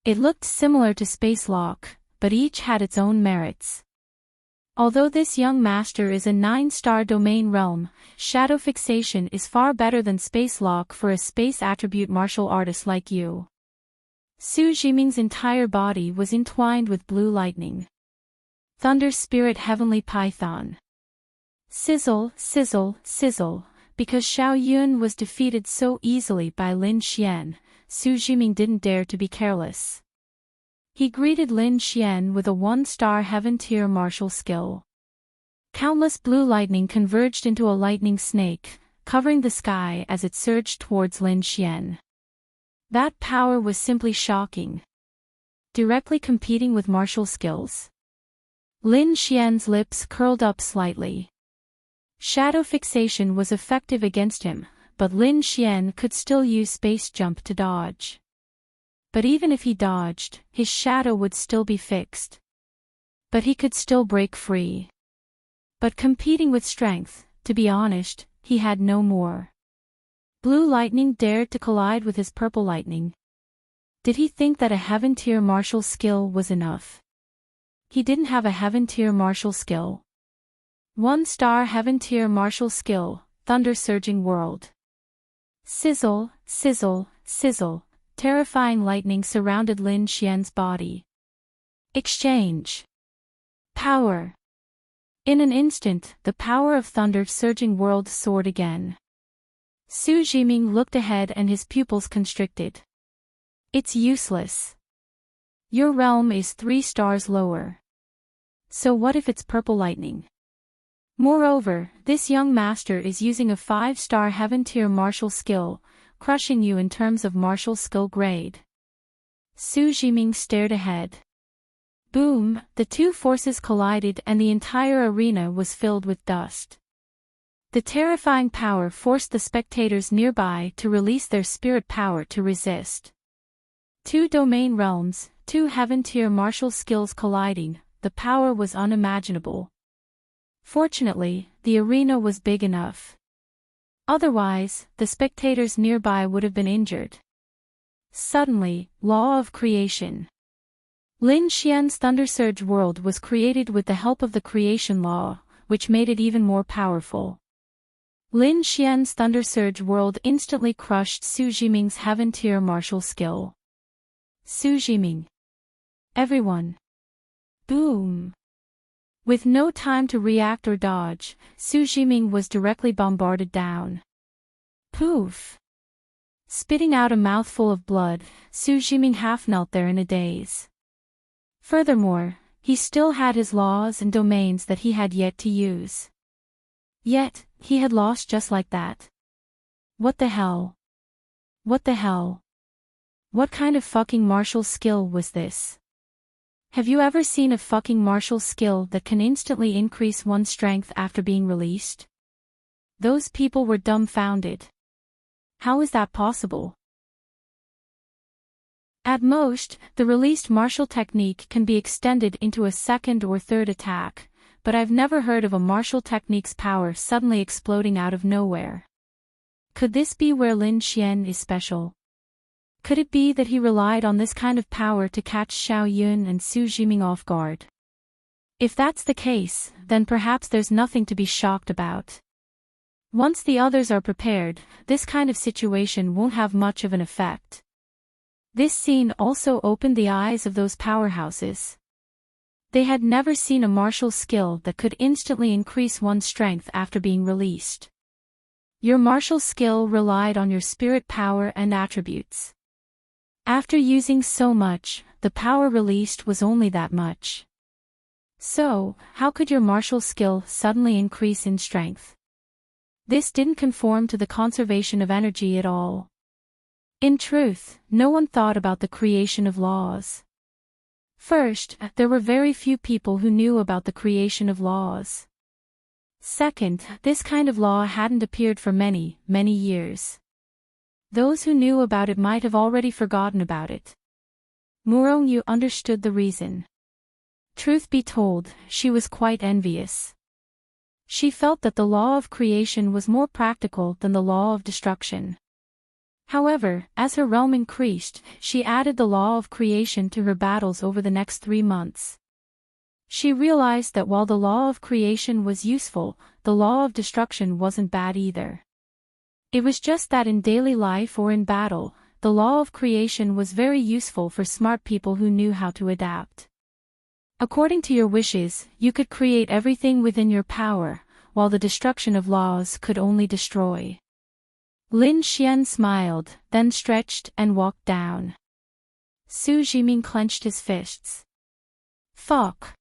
Speaker 1: It looked similar to Space Lock, but each had its own merits. Although this young master is a 9-star domain realm, shadow fixation is far better than Space Lock for a space attribute martial artist like you. Su Jiming's entire body was entwined with blue lightning. Thunder Spirit Heavenly Python. Sizzle, sizzle, sizzle. Because Xiao Yun was defeated so easily by Lin Xian, Su Jiming didn't dare to be careless. He greeted Lin Xian with a 1-star heaven-tier martial skill. Countless blue lightning converged into a lightning snake, covering the sky as it surged towards Lin Xian. That power was simply shocking. Directly competing with martial skills. Lin Xian's lips curled up slightly. Shadow fixation was effective against him, but Lin Xian could still use space jump to dodge. But even if he dodged, his shadow would still be fixed. But he could still break free. But competing with strength, to be honest, he had no more. Blue lightning dared to collide with his purple lightning. Did he think that a heaven-tier martial skill was enough? He didn't have a heaven-tier martial skill. 1-star heaven-tier martial skill, Thunder Surging World. Sizzle, sizzle, sizzle. Terrifying lightning surrounded Lin Xian's body. Exchange. Power. In an instant, the power of Thunder's surging world soared again. Su Jiming looked ahead and his pupils constricted. It's useless. Your realm is 3 stars lower. So what if it's purple lightning? Moreover, this young master is using a 5-star heaven tier martial skill, crushing you in terms of martial skill grade. Su Jiming stared ahead. Boom, the two forces collided and the entire arena was filled with dust. The terrifying power forced the spectators nearby to release their spirit power to resist. 2 domain realms, 2 heaven tier martial skills colliding, the power was unimaginable. Fortunately, the arena was big enough. Otherwise, the spectators nearby would have been injured. Suddenly, Law of Creation. Lin Xian's Thundersurge world was created with the help of the creation law, which made it even more powerful. Lin Xian's Thundersurge world instantly crushed Su Jiming's heaven tier martial skill. Su Jiming. Everyone. Boom. With no time to react or dodge, Su Jiming was directly bombarded down. Poof. Spitting out a mouthful of blood, Su Jiming half knelt there in a daze. Furthermore, he still had his laws and domains that he had yet to use. Yet, he had lost just like that. What the hell? What the hell? What kind of fucking martial skill was this? Have you ever seen a fucking martial skill that can instantly increase one's strength after being released? Those people were dumbfounded. How is that possible? At most, the released martial technique can be extended into a second or third attack, but I've never heard of a martial technique's power suddenly exploding out of nowhere. Could this be where Lin Xian is special? Could it be that he relied on this kind of power to catch Xiao Yun and Su Jiming off guard? If that's the case, then perhaps there's nothing to be shocked about. Once the others are prepared, this kind of situation won't have much of an effect. This scene also opened the eyes of those powerhouses. They had never seen a martial skill that could instantly increase one's strength after being released. Your martial skill relied on your spirit power and attributes. After using so much, the power released was only that much. So, how could your martial skill suddenly increase in strength? This didn't conform to the conservation of energy at all. In truth, no one thought about the creation of laws. First, there were very few people who knew about the creation of laws. Second, this kind of law hadn't appeared for many, many years. Those who knew about it might have already forgotten about it. Murongyu understood the reason. Truth be told, she was quite envious. She felt that the law of creation was more practical than the law of destruction. However, as her realm increased, she added the law of creation to her battles over the next 3 months. She realized that while the law of creation was useful, the law of destruction wasn't bad either. It was just that in daily life or in battle, the law of creation was very useful for smart people who knew how to adapt. According to your wishes, you could create everything within your power, while the destruction of laws could only destroy. Lin Xian smiled, then stretched and walked down. Su Jiming clenched his fists. Fuck.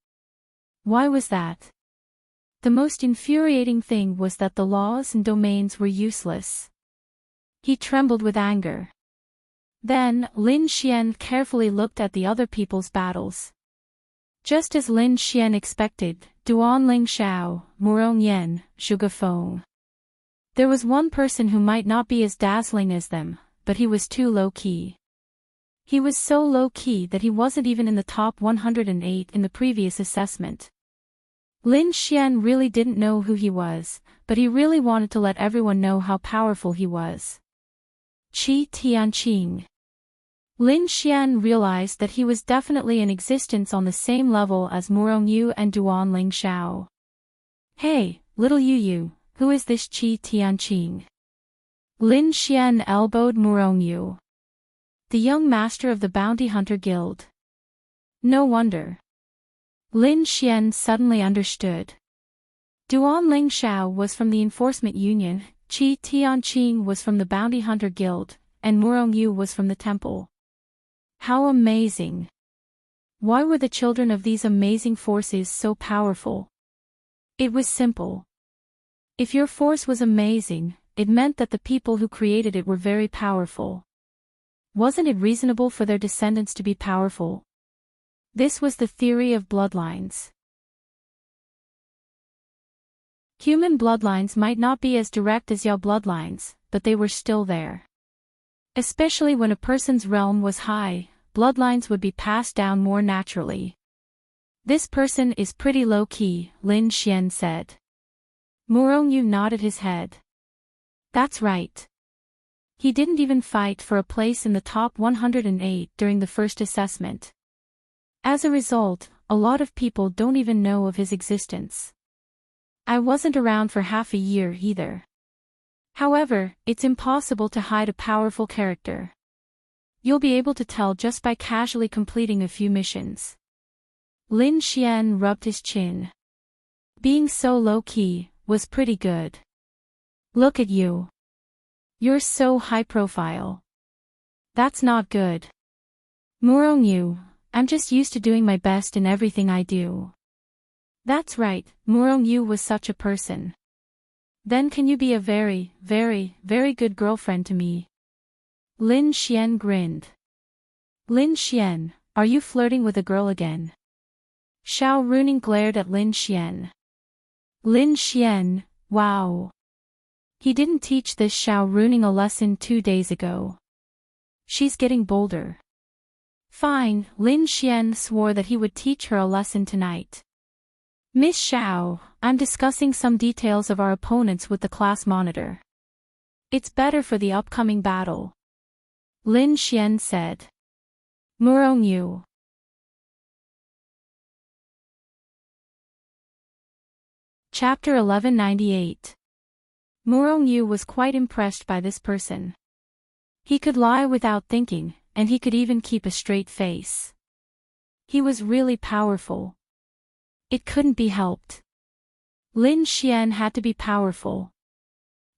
Speaker 1: Why was that? The most infuriating thing was that the laws and domains were useless. He trembled with anger. Then, Lin Xian carefully looked at the other people's battles. Just as Lin Xian expected, Duan Ling Xiao, Murong Yen, Zhuge Feng. There was one person who might not be as dazzling as them, but he was too low-key. He was so low-key that he wasn't even in the top 108 in the previous assessment. Lin Xian really didn't know who he was, but he really wanted to let everyone know how powerful he was. Qi Tianqing. Lin Xian realized that he was definitely in existence on the same level as Murongyu and Duan Ling Xiao. Hey, little Yu, who is this Qi Tianqing? Lin Xian elbowed Murongyu. The young master of the Bounty Hunter Guild. No wonder. Lin Xian suddenly understood. Duan Ling Xiao was from the Enforcement Union, Qi Tianqing was from the Bounty Hunter Guild, and Murong Yu was from the temple. How amazing! Why were the children of these amazing forces so powerful? It was simple. If your force was amazing, it meant that the people who created it were very powerful. Wasn't it reasonable for their descendants to be powerful? This was the theory of bloodlines. Human bloodlines might not be as direct as Yao bloodlines, but they were still there. Especially when a person's realm was high, bloodlines would be passed down more naturally. This person is pretty low-key, Lin Xian said. Murong Yu nodded his head. That's right. He didn't even fight for a place in the top 108 during the first assessment. As a result, a lot of people don't even know of his existence. I wasn't around for half a year either. However, it's impossible to hide a powerful character. You'll be able to tell just by casually completing a few missions. Lin Xian rubbed his chin. Being so low-key was pretty good. Look at you. You're so high-profile. That's not good. Murong Yu, I'm just used to doing my best in everything I do. That's right, Murong Yu was such a person. Then can you be a very, very, very good girlfriend to me? Lin Xian grinned. Lin Xian, are you flirting with a girl again? Xiao Runing glared at Lin Xian. Lin Xian, wow. He didn't teach this Xiao Runing a lesson 2 days ago. She's getting bolder. Fine, Lin Xian swore that he would teach her a lesson tonight. Miss Xiao, I'm discussing some details of our opponents with the class monitor. It's better for the upcoming battle. Lin Xian said. Murong Yu. Chapter 1198. Murong Yu was quite impressed by this person. He could lie without thinking, and he could even keep a straight face. He was really powerful. It couldn't be helped. Lin Xian had to be powerful.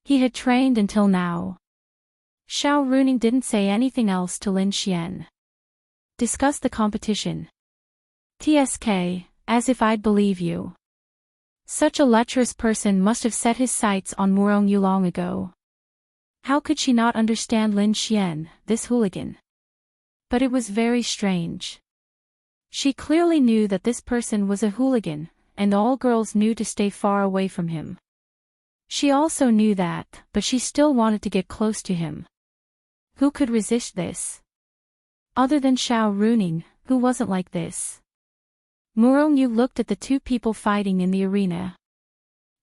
Speaker 1: He had trained until now. Xiao Runing didn't say anything else to Lin Xian. Discuss the competition. TSK, as if I'd believe you. Such a lecherous person must have set his sights on Murong Yu long ago. How could she not understand Lin Xian, this hooligan? But it was very strange. She clearly knew that this person was a hooligan, and all girls knew to stay far away from him. She also knew that, but she still wanted to get close to him. Who could resist this? Other than Xiao Runing, who wasn't like this? Murong Yu looked at the two people fighting in the arena.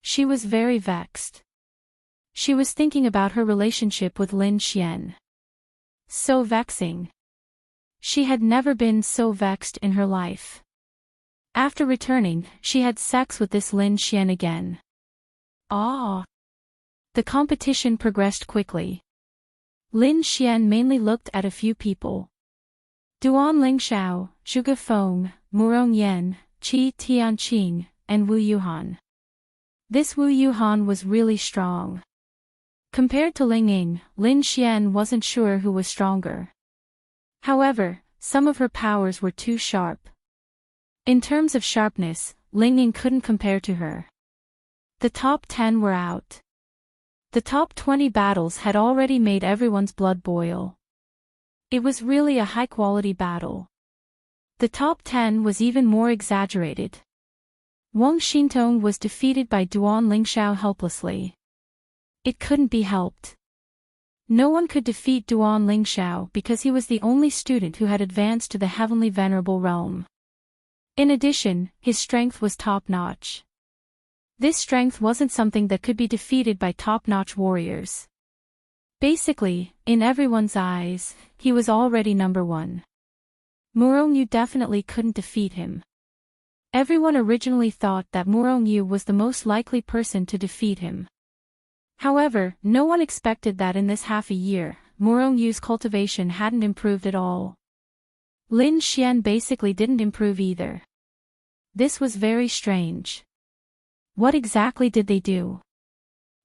Speaker 1: She was very vexed. She was thinking about her relationship with Lin Xian. So vexing. She had never been so vexed in her life. After returning, she had sex with this Lin Xian again. Ah! The competition progressed quickly. Lin Xian mainly looked at a few people. Duan Ling Xiao, Zhuge Feng, Murong Yan, Qi Tianqing, and Wu Yuhan. This Wu Yuhan was really strong. Compared to Ling Ying, Lin Xian wasn't sure who was stronger. However, some of her powers were too sharp. In terms of sharpness, Ling Ying couldn't compare to her. The top 10 were out. The top 20 battles had already made everyone's blood boil. It was really a high-quality battle. The top 10 was even more exaggerated. Wang Xintong was defeated by Duan Lingxiao helplessly. It couldn't be helped. No one could defeat Duan Lingxiao because he was the only student who had advanced to the Heavenly Venerable Realm. In addition, his strength was top-notch. This strength wasn't something that could be defeated by top-notch warriors. Basically, in everyone's eyes, he was already number one. Murong Yu definitely couldn't defeat him. Everyone originally thought that Murong Yu was the most likely person to defeat him. However, no one expected that in this half a year, Murongyu's cultivation hadn't improved at all. Lin Xian basically didn't improve either. This was very strange. What exactly did they do?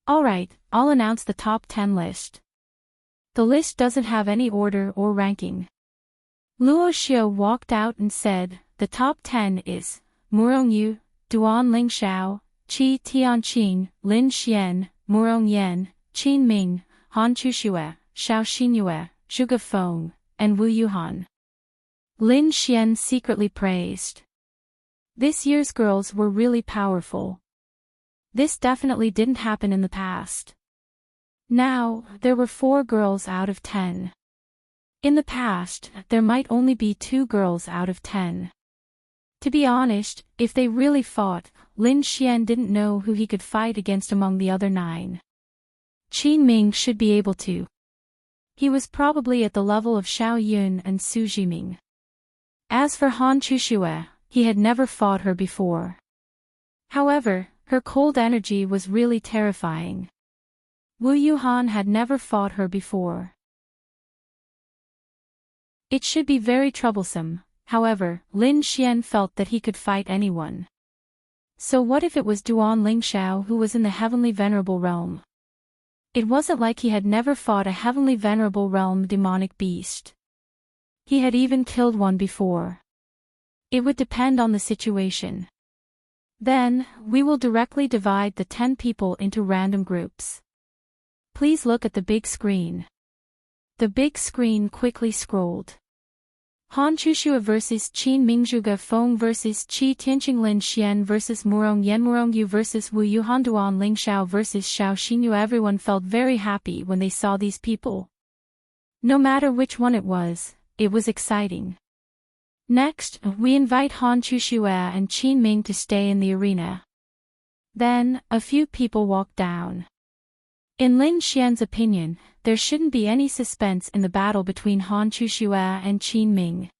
Speaker 1: Alright, I'll announce the top 10 list. The list doesn't have any order or ranking. Luo Xiao walked out and said, the top 10 is Murongyu, Duan Lingxiao, Qi Tianqing, Lin Xian, Murongyan, Qin Ming, Han Chuxue, Xiao Xinyue, Zhuge Feng, and Wu Yuhan. Lin Xian secretly praised. This year's girls were really powerful. This definitely didn't happen in the past. Now, there were 4 girls out of 10. In the past, there might only be 2 girls out of 10. To be honest, if they really fought, Lin Xian didn't know who he could fight against among the other 9. Qin Ming should be able to. He was probably at the level of Xiao Yun and Su Jiming. As for Han Chuxue, he had never fought her before. However, her cold energy was really terrifying. Wu Yuhan had never fought her before. It should be very troublesome. However, Lin Xian felt that he could fight anyone. So what if it was Duan Lingxiao who was in the Heavenly Venerable Realm? It wasn't like he had never fought a Heavenly Venerable Realm demonic beast. He had even killed one before. It would depend on the situation. Then, we will directly divide the 10 people into random groups. Please look at the big screen. The big screen quickly scrolled. Han Chuxue vs Qin Ming, Zhuge Feng vs Qi Tianqing, Lin Xian vs Murongyan, Murongyu vs Wu Yuhan, Duan Lingxiao vs Xiao Xinyu. Everyone felt very happy when they saw these people. No matter which one it was exciting. Next, we invite Han Chuxue and Qin Ming to stay in the arena. Then, a few people walked down. In Lin Xian's opinion, there shouldn't be any suspense in the battle between Han Chuxue and Qin Ming.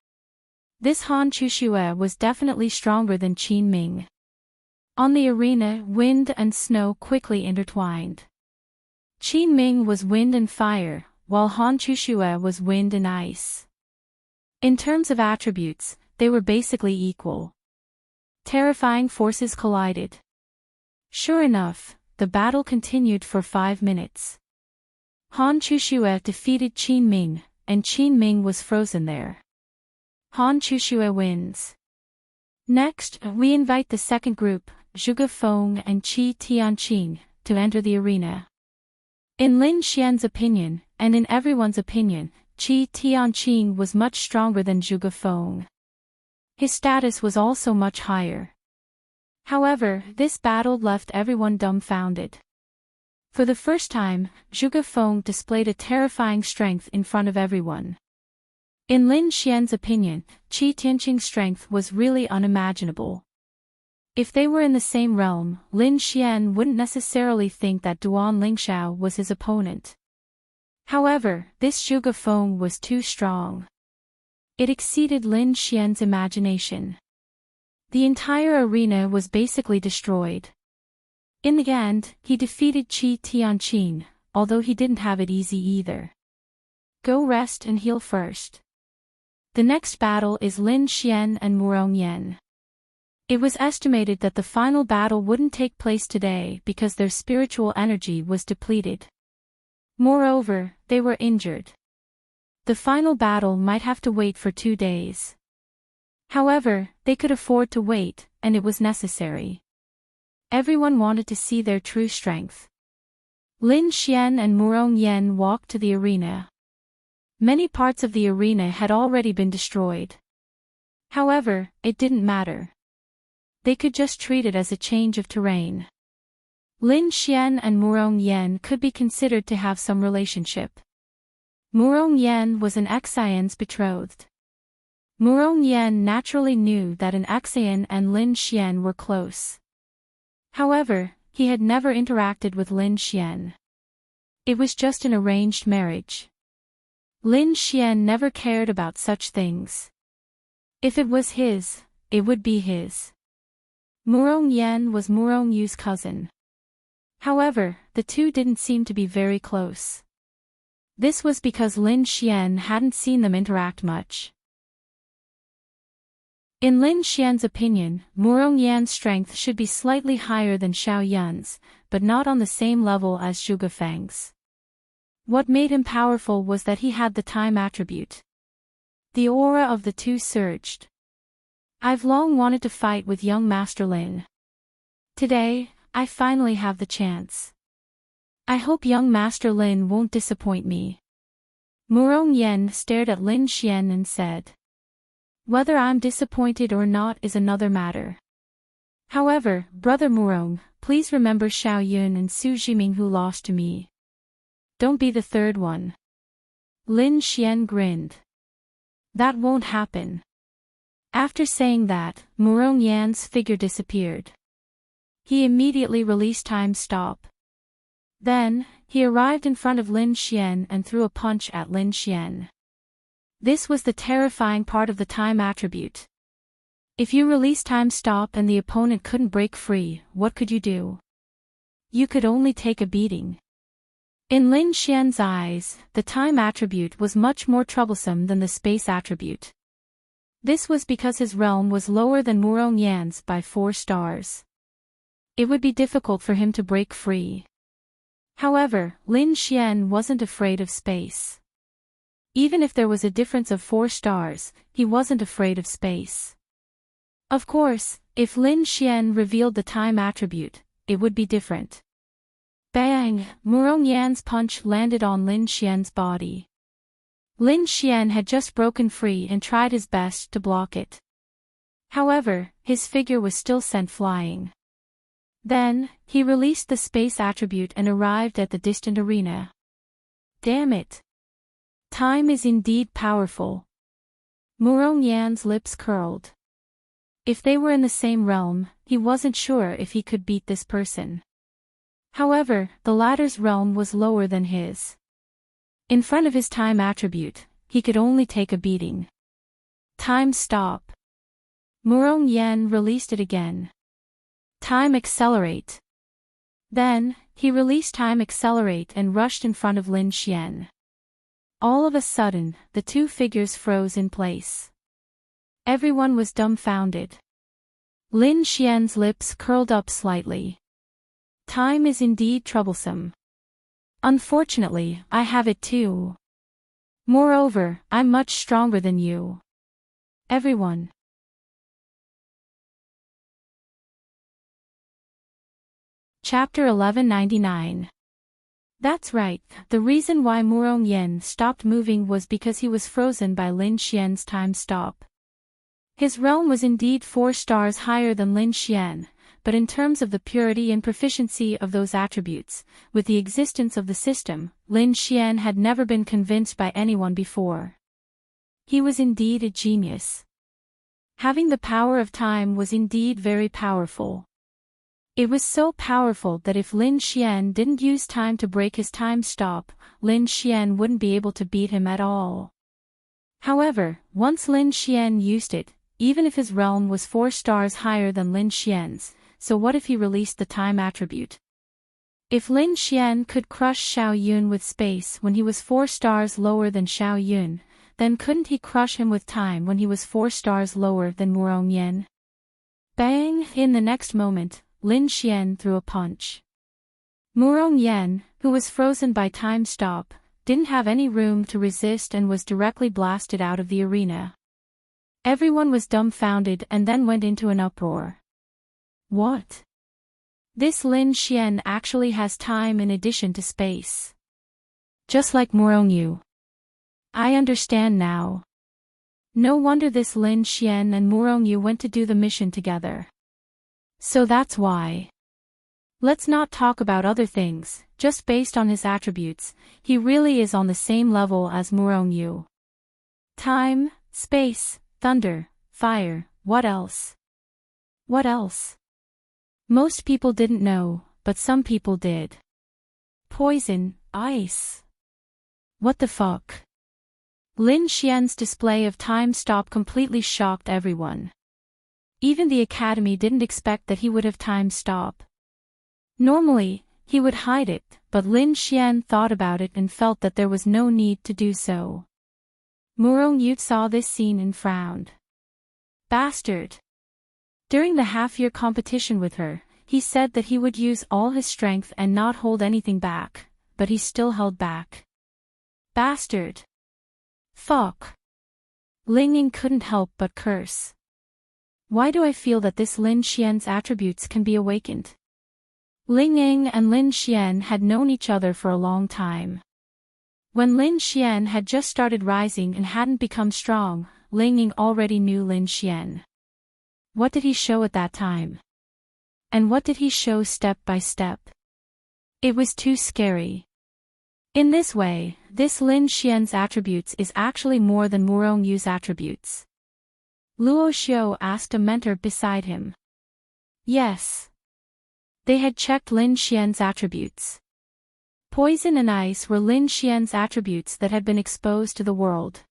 Speaker 1: This Han Chuxue was definitely stronger than Qin Ming. On the arena, wind and snow quickly intertwined. Qin Ming was wind and fire, while Han Chuxue was wind and ice. In terms of attributes, they were basically equal. Terrifying forces collided. Sure enough, the battle continued for 5 minutes. Han Chuxue defeated Qin Ming, and Qin Ming was frozen there. Han Chuxue wins. Next, we invite the second group, Zhuge Feng and Qi Tianqing, to enter the arena. In Lin Xian's opinion, and in everyone's opinion, Qi Tianqing was much stronger than Zhuge Feng. His status was also much higher. However, this battle left everyone dumbfounded. For the first time, Zhuge Feng displayed a terrifying strength in front of everyone. In Lin Xian's opinion, Qi Tianqing's strength was really unimaginable. If they were in the same realm, Lin Xian wouldn't necessarily think that Duan Lingxiao was his opponent. However, this Zhuge Feng was too strong. It exceeded Lin Xian's imagination. The entire arena was basically destroyed. In the end, he defeated Qi Tianqing, although he didn't have it easy either. Go rest and heal first. The next battle is Lin Xian and Murongyan. It was estimated that the final battle wouldn't take place today because their spiritual energy was depleted. Moreover, they were injured. The final battle might have to wait for 2 days. However, they could afford to wait, and it was necessary. Everyone wanted to see their true strength. Lin Xian and Murongyan walked to the arena. Many parts of the arena had already been destroyed. However, it didn't matter. They could just treat it as a change of terrain. Lin Xian and Murongyan could be considered to have some relationship. Murongyan was an Xian's betrothed. Murongyan naturally knew that an Xian and Lin Xian were close. However, he had never interacted with Lin Xian. It was just an arranged marriage. Lin Xian never cared about such things. If it was his, it would be his. Murongyan was Murongyu's cousin. However, the two didn't seem to be very close. This was because Lin Xian hadn't seen them interact much. In Lin Xian's opinion, Murong Yan's strength should be slightly higher than Xiao Yun's, but not on the same level as Zhuge Feng's. What made him powerful was that he had the time attribute. The aura of the two surged. I've long wanted to fight with young Master Lin. Today, I finally have the chance. I hope young Master Lin won't disappoint me. Murong Yan stared at Lin Xian and said. Whether I'm disappointed or not is another matter. However, Brother Murong, please remember Xiao Yun and Su Jiming who lost to me. Don't be the third one. Lin Xian grinned. That won't happen. After saying that, Murong Yan's figure disappeared. He immediately released Time Stop. Then, he arrived in front of Lin Xian and threw a punch at Lin Xian. This was the terrifying part of the time attribute. If you release Time Stop and the opponent couldn't break free, what could you do? You could only take a beating. In Lin Xian's eyes, the time attribute was much more troublesome than the space attribute. This was because his realm was lower than Murong Yan's by 4 stars. It would be difficult for him to break free. However, Lin Xian wasn't afraid of space. Even if there was a difference of 4 stars, he wasn't afraid of space. Of course, if Lin Xian revealed the time attribute, it would be different. Bang! Murong Yan's punch landed on Lin Xian's body. Lin Xian had just broken free and tried his best to block it. However, his figure was still sent flying. Then, he released the space attribute and arrived at the distant arena. Damn it! Time is indeed powerful. Murong Yan's lips curled. If they were in the same realm, he wasn't sure if he could beat this person. However, the latter's realm was lower than his. In front of his time attribute, he could only take a beating. Time Stop. Murong Yan released it again. Time Accelerate. Then, he released Time Accelerate and rushed in front of Lin Xian. All of a sudden, the two figures froze in place. Everyone was dumbfounded. Lin Xian's lips curled up slightly. Time is indeed troublesome. Unfortunately, I have it too. Moreover, I'm much stronger than you. Everyone. Chapter 1199. That's right, the reason why Murong Yan stopped moving was because he was frozen by Lin Xian's time stop. His realm was indeed 4 stars higher than Lin Xian, but in terms of the purity and proficiency of those attributes, with the existence of the system, Lin Xian had never been convinced by anyone before. He was indeed a genius. Having the power of time was indeed very powerful. It was so powerful that if Lin Xian didn't use time to break his time stop, Lin Xian wouldn't be able to beat him at all. However, once Lin Xian used it, even if his realm was 4 stars higher than Lin Xian's, so what if he released the time attribute? If Lin Xian could crush Xiao Yun with space when he was 4 stars lower than Xiao Yun, then couldn't he crush him with time when he was 4 stars lower than Murong Yan? Bang! In the next moment, Lin Xian threw a punch. Murong Yan, who was frozen by time stop, didn't have any room to resist and was directly blasted out of the arena. Everyone was dumbfounded and then went into an uproar. What? This Lin Xian actually has time in addition to space. Just like Murong Yu. I understand now. No wonder this Lin Xian and Murong Yu went to do the mission together. So that's why. Let's not talk about other things, just based on his attributes, he really is on the same level as Murong Yu. Time, space, thunder, fire, what else? What else? Most people didn't know, but some people did. Poison, ice. What the fuck? Lin Xian's display of time stop completely shocked everyone. Even the academy didn't expect that he would have time stop. Normally, he would hide it, but Lin Xian thought about it and felt that there was no need to do so. Murong Yu saw this scene and frowned. Bastard! During the half-year competition with her, he said that he would use all his strength and not hold anything back, but he still held back. Bastard! Fuck! Ling Ying couldn't help but curse. Why do I feel that this Lin Xian's attributes can be awakened? Ling Ying and Lin Xian had known each other for a long time. When Lin Xian had just started rising and hadn't become strong, Ling Ying already knew Lin Xian. What did he show at that time? And what did he show step by step? It was too scary. In this way, this Lin Xian's attributes is actually more than Murong Yu's attributes. Luo Xiao asked a mentor beside him. Yes. They had checked Lin Xian's attributes. Poison and ice were Lin Xian's attributes that had been exposed to the world.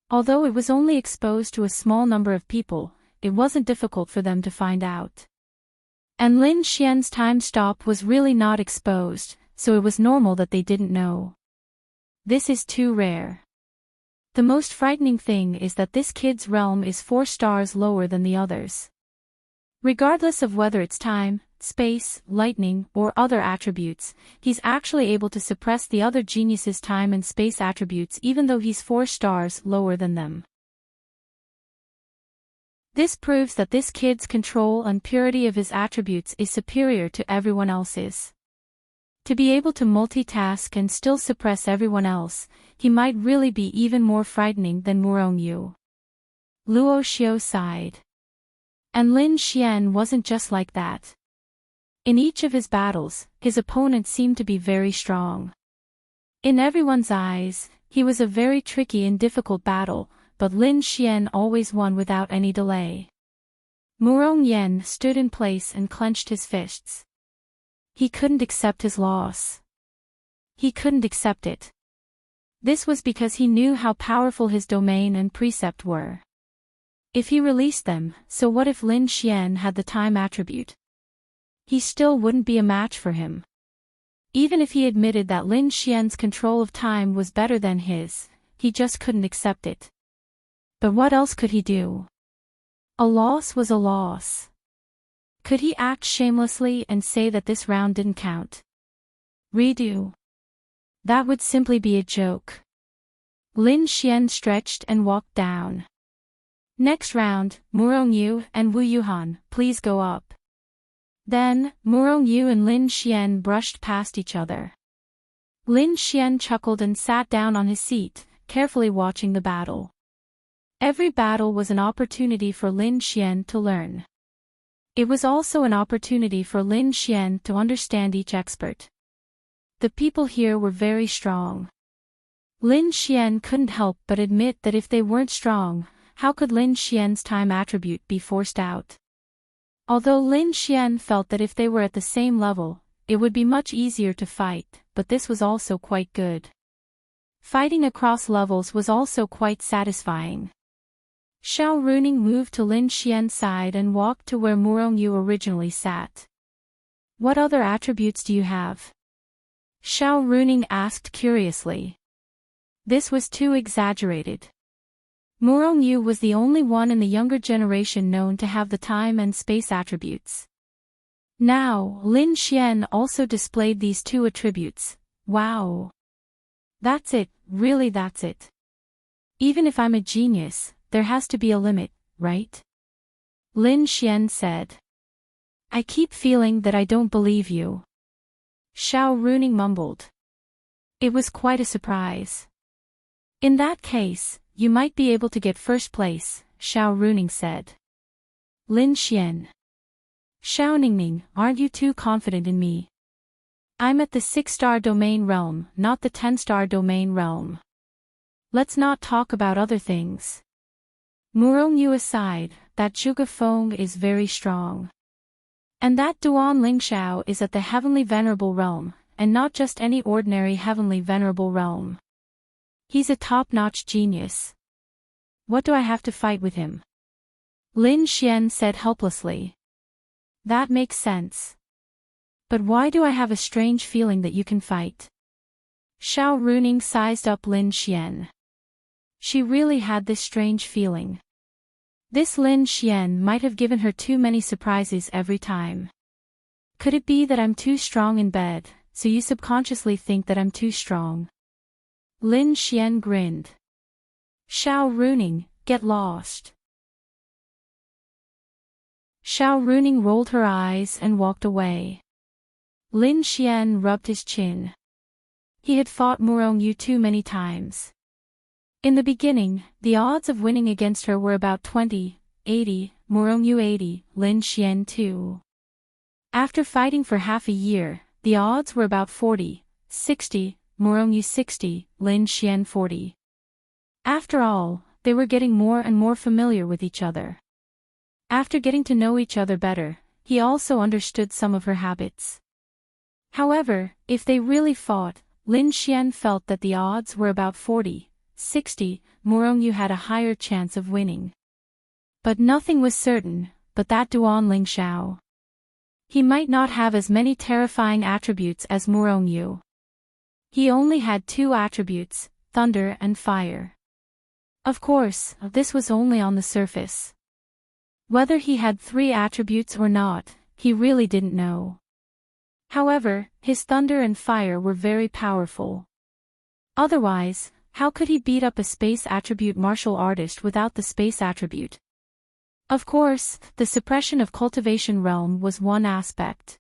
Speaker 1: Although it was only exposed to a small number of people, it wasn't difficult for them to find out. And Lin Xian's time stop was really not exposed, so it was normal that they didn't know. This is too rare. The most frightening thing is that this kid's realm is 4 stars lower than the others. Regardless of whether it's time, space, lightning, or other attributes, he's actually able to suppress the other geniuses' time and space attributes even though he's 4 stars lower than them. This proves that this kid's control and purity of his attributes is superior to everyone else's. To be able to multitask and still suppress everyone else, he might really be even more frightening than Murong Yu. Luo Xiao sighed. And Lin Xian wasn't just like that. In each of his battles, his opponent seemed to be very strong. In everyone's eyes, he was a very tricky and difficult battle, but Lin Xian always won without any delay. Murong Yen stood in place and clenched his fists. He couldn't accept his loss. He couldn't accept it. This was because he knew how powerful his domain and precept were. If he released them, so what if Lin Xian had the time attribute? He still wouldn't be a match for him. Even if he admitted that Lin Xian's control of time was better than his, he just couldn't accept it. But what else could he do? A loss was a loss. Could he act shamelessly and say that this round didn't count? Redo. That would simply be a joke. Lin Xian stretched and walked down. Next round, Murong Yu and Wu Yuhan, please go up. Then, Murong Yu and Lin Xian brushed past each other. Lin Xian chuckled and sat down on his seat, carefully watching the battle. Every battle was an opportunity for Lin Xian to learn. It was also an opportunity for Lin Xian to understand each expert. The people here were very strong. Lin Xian couldn't help but admit that if they weren't strong, how could Lin Xian's time attribute be forced out? Although Lin Xian felt that if they were at the same level, it would be much easier to fight, but this was also quite good. Fighting across levels was also quite satisfying. Xiao Runing moved to Lin Xian's side and walked to where Murong Yu originally sat. What other attributes do you have? Xiao Runing asked curiously. This was too exaggerated. Murong Yu was the only one in the younger generation known to have the time and space attributes. Now, Lin Xian also displayed these 2 attributes. Wow. That's it, really that's it. Even if I'm a genius, there has to be a limit, right? Lin Xian said. I keep feeling that I don't believe you. Xiao Runing mumbled. It was quite a surprise. In that case, you might be able to get first place, Xiao Runing said. Lin Xian. Xiao Ningning, aren't you too confident in me? I'm at the 6-star domain realm, not the 10-star domain realm. Let's not talk about other things. Murong Yu aside, that Zhuge Feng is very strong. And that Duan Lingxiao is at the Heavenly Venerable Realm, and not just any ordinary Heavenly Venerable Realm. He's a top-notch genius. What do I have to fight with him? Lin Xian said helplessly. That makes sense. But why do I have a strange feeling that you can fight? Xiao Runing sized up Lin Xian. She really had this strange feeling. This Lin Xian might have given her too many surprises every time. Could it be that I'm too strong in bed, so you subconsciously think that I'm too strong? Lin Xian grinned. Xiao Runing, get lost. Xiao Runing rolled her eyes and walked away. Lin Xian rubbed his chin. He had fought Murong Yu too many times. In the beginning, the odds of winning against her were about 20-80, Murong Yu 80, Lin Xian 2. After fighting for half a year, the odds were about 40-60, Murong Yu 60, Lin Xian 40. After all, they were getting more and more familiar with each other. After getting to know each other better, he also understood some of her habits. However, if they really fought, Lin Xian felt that the odds were about 40-60, Murong Yu had a higher chance of winning. But nothing was certain, but that Duan Ling Xiao. He might not have as many terrifying attributes as Murong Yu. He only had 2 attributes, thunder and fire. Of course, this was only on the surface. Whether he had 3 attributes or not, he really didn't know. However, his thunder and fire were very powerful. Otherwise, how could he beat up a space attribute martial artist without the space attribute? Of course, the suppression of cultivation realm was one aspect.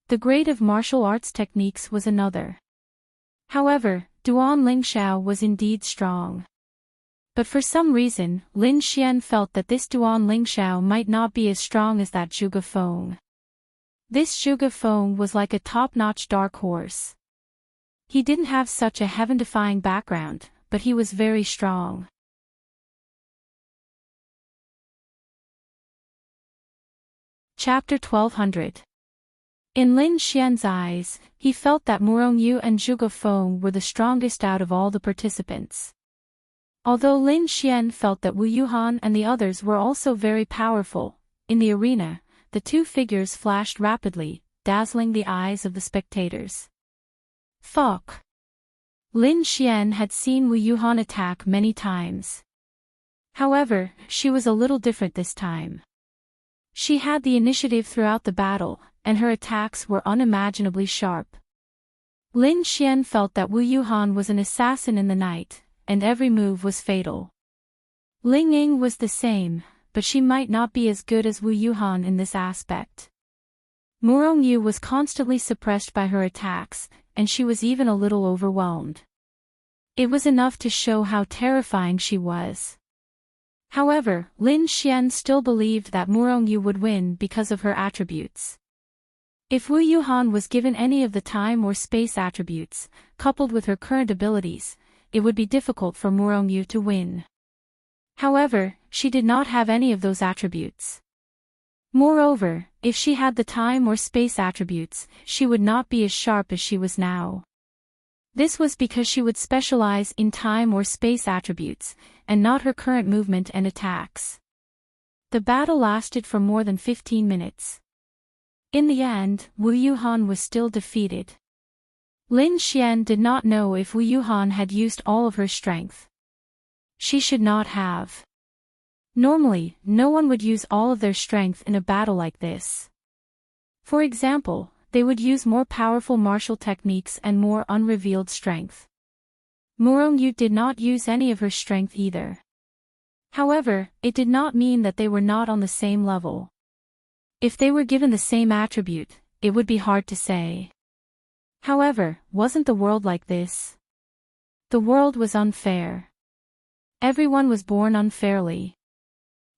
Speaker 1: The grade of martial arts techniques was another. However, Duan Ling Xiao was indeed strong. But for some reason, Lin Xian felt that this Duan Ling Xiao might not be as strong as that Zhuge Feng. This Zhuge Feng was like a top-notch dark horse. He didn't have such a heaven-defying background, but he was very strong. Chapter 1200. In Lin Xian's eyes, he felt that Murong Yu and Zhuge Feng were the strongest out of all the participants. Although Lin Xian felt that Wu Yuhan and the others were also very powerful, in the arena, the 2 figures flashed rapidly, dazzling the eyes of the spectators. Fuck! Lin Xian had seen Wu Yuhan attack many times. However, she was a little different this time. She had the initiative throughout the battle, and her attacks were unimaginably sharp. Lin Xian felt that Wu Yuhan was an assassin in the night, and every move was fatal. Ling Ying was the same, but she might not be as good as Wu Yuhan in this aspect. Murong Yu was constantly suppressed by her attacks, and she was even a little overwhelmed. It was enough to show how terrifying she was. However, Lin Xian still believed that Murong Yu would win because of her attributes. If Wu Yuhan was given any of the time or space attributes, coupled with her current abilities, it would be difficult for Murong Yu to win. However, she did not have any of those attributes. Moreover, if she had the time or space attributes, she would not be as sharp as she was now. This was because she would specialize in time or space attributes, and not her current movement and attacks. The battle lasted for more than 15 minutes. In the end, Wu Yuhan was still defeated. Lin Xian did not know if Wu Yuhan had used all of her strength. She should not have. Normally, no one would use all of their strength in a battle like this. For example, they would use more powerful martial techniques and more unrevealed strength. Murong Yu did not use any of her strength either. However, it did not mean that they were not on the same level. If they were given the same attribute, it would be hard to say. However, wasn't the world like this? The world was unfair. Everyone was born unfairly.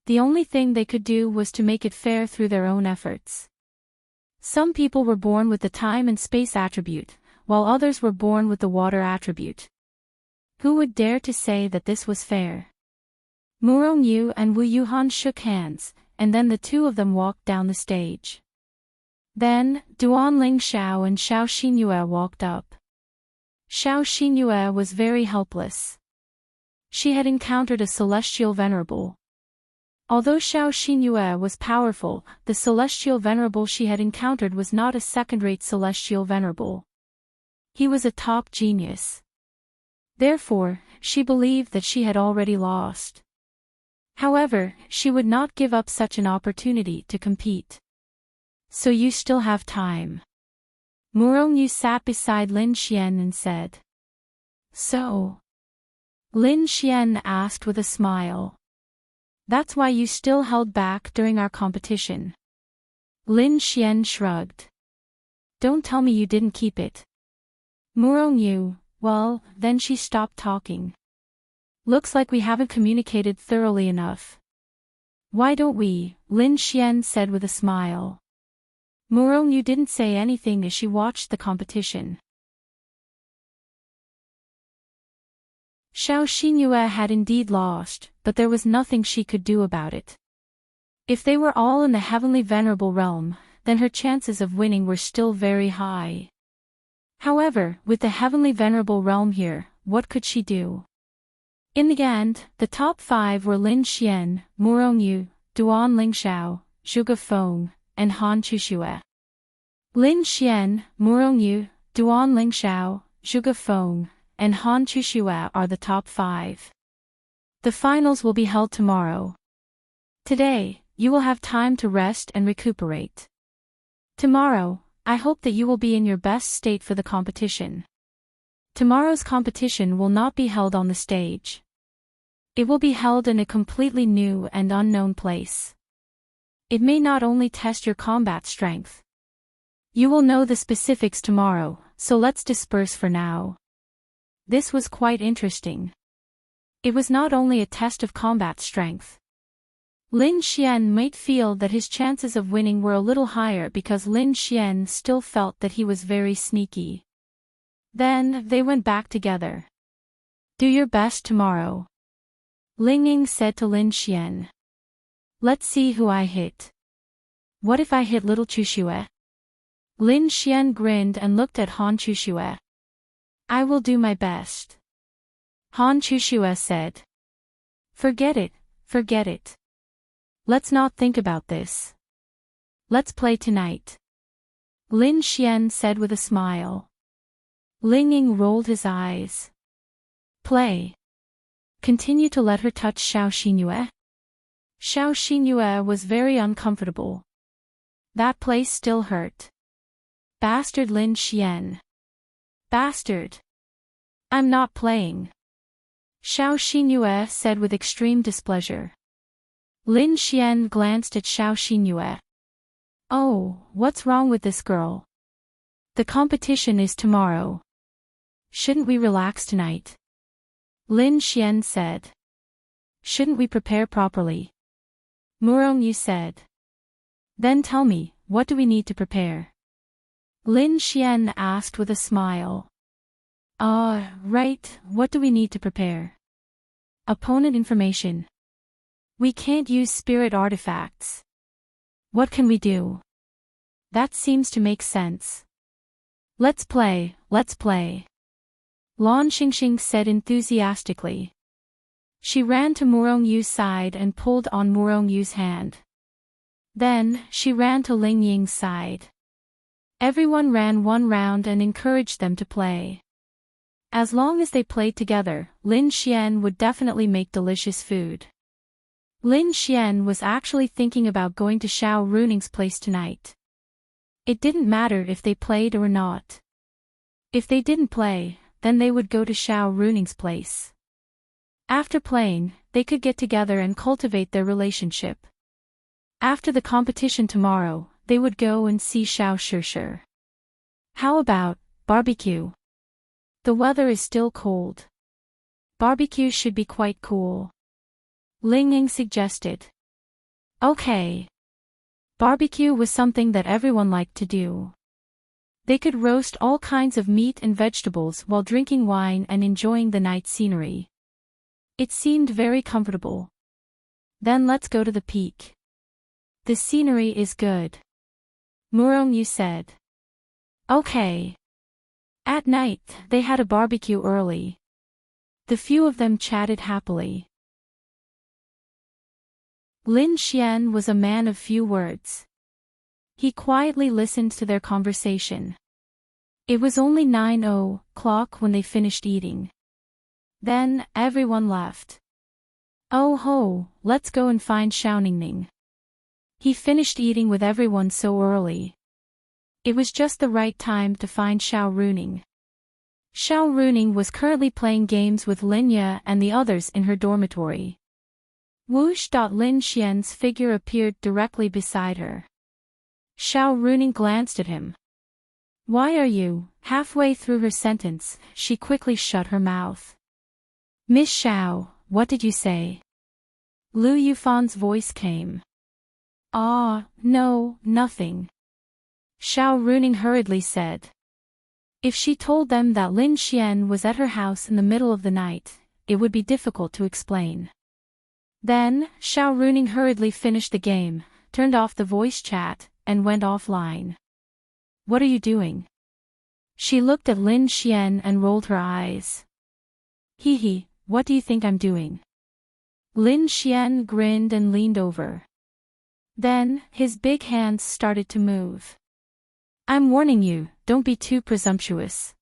Speaker 1: The only thing they could do was to make it fair through their own efforts. Some people were born with the time and space attribute, while others were born with the water attribute. Who would dare to say that this was fair? Murong Yu and Wu Yuhan shook hands, and then the 2 of them walked down the stage. Then, Duan Ling Xiao and Xiao Xinyue walked up. Xiao Xinyue was very helpless. She had encountered a celestial venerable. Although Xiao Xinyue was powerful, the celestial venerable she had encountered was not a second-rate celestial venerable. He was a top genius. Therefore, she believed that she had already lost. However, she would not give up such an opportunity to compete. So you still have time. Murongyu sat beside Lin Xian and said. So? Lin Xian asked with a smile. That's why you still held back during our competition. Lin Xian shrugged. Don't tell me you didn't keep it. Murongyu, well, then she stopped talking. Looks like we haven't communicated thoroughly enough. Why don't we? Lin Xian said with a smile. Murongyu didn't say anything as she watched the competition. Xiao Xinyue had indeed lost, but there was nothing she could do about it. If they were all in the heavenly venerable realm, then her chances of winning were still very high. However, with the heavenly venerable realm here, what could she do? In the end, the top 5 were Lin Xian, Murongyu, Duan Lingxiao, Zhuge Feng, and Han Chuxue. Lin Xian, Murongyu, Duan Lingxiao, Zhuge Feng, and Han Chuxue are the top 5. The finals will be held tomorrow. Today, you will have time to rest and recuperate. Tomorrow, I hope that you will be in your best state for the competition. Tomorrow's competition will not be held on the stage. It will be held in a completely new and unknown place. It may not only test your combat strength. You will know the specifics tomorrow, so let's disperse for now. This was quite interesting. It was not only a test of combat strength. Lin Xian might feel that his chances of winning were a little higher because Lin Xian still felt that he was very sneaky. Then, they went back together. Do your best tomorrow. Ling Ying said to Lin Xian. Let's see who I hit. What if I hit little Chuxue? Lin Xian grinned and looked at Han Chuxue. I will do my best. Han Chuxue said. Forget it, forget it. Let's not think about this. Let's play tonight. Lin Xian said with a smile. Ling Ying rolled his eyes. Play. Continue to let her touch Xiao Xinyue. Xiao Xinyue was very uncomfortable. That place still hurt. Bastard Lin Xian. Bastard. I'm not playing. Xiao Xinyue said with extreme displeasure. Lin Xian glanced at Xiao Xinyue. Oh, what's wrong with this girl? The competition is tomorrow. Shouldn't we relax tonight? Lin Xian said. Shouldn't we prepare properly? Murongyu said. Then tell me, what do we need to prepare? Lin Xian asked with a smile. Right, what do we need to prepare? Opponent information. We can't use spirit artifacts. What can we do? That seems to make sense. Let's play, let's play. Lan Xingxing said enthusiastically. She ran to Murongyu's side and pulled on Murongyu's hand. Then, she ran to Ling Ying's side. Everyone ran one round and encouraged them to play. As long as they played together, Lin Xian would definitely make delicious food. Lin Xian was actually thinking about going to Xiao Runing's place tonight. It didn't matter if they played or not. If they didn't play, then they would go to Xiao Runing's place. After playing, they could get together and cultivate their relationship. After the competition tomorrow, they would go and see Xiao Shishir. How about barbecue? The weather is still cold. Barbecue should be quite cool. Ling Ying suggested. Okay. Barbecue was something that everyone liked to do. They could roast all kinds of meat and vegetables while drinking wine and enjoying the night scenery. It seemed very comfortable. Then let's go to the peak. The scenery is good. Murongyu said. Okay. At night, they had a barbecue early. The few of them chatted happily. Lin Xian was a man of few words. He quietly listened to their conversation. It was only 9 o'clock when they finished eating. Then, everyone left. Oh ho, let's go and find Xiao Ningning. He finished eating with everyone so early. It was just the right time to find Xiao Runing. Xiao Runing was currently playing games with Linya and the others in her dormitory. Whoosh! Lin Xian's figure appeared directly beside her. Xiao Runing glanced at him. Why are you? Halfway through her sentence, she quickly shut her mouth. Miss Xiao, what did you say? Lu Yufan's voice came. Ah, no, nothing. Xiao Runing hurriedly said. If she told them that Lin Xian was at her house in the middle of the night, it would be difficult to explain. Then, Xiao Runing hurriedly finished the game, turned off the voice chat, and went offline. What are you doing? She looked at Lin Xian and rolled her eyes. Hee, what do you think I'm doing? Lin Xian grinned and leaned over. Then, his big hands started to move. I'm warning you, don't be too presumptuous.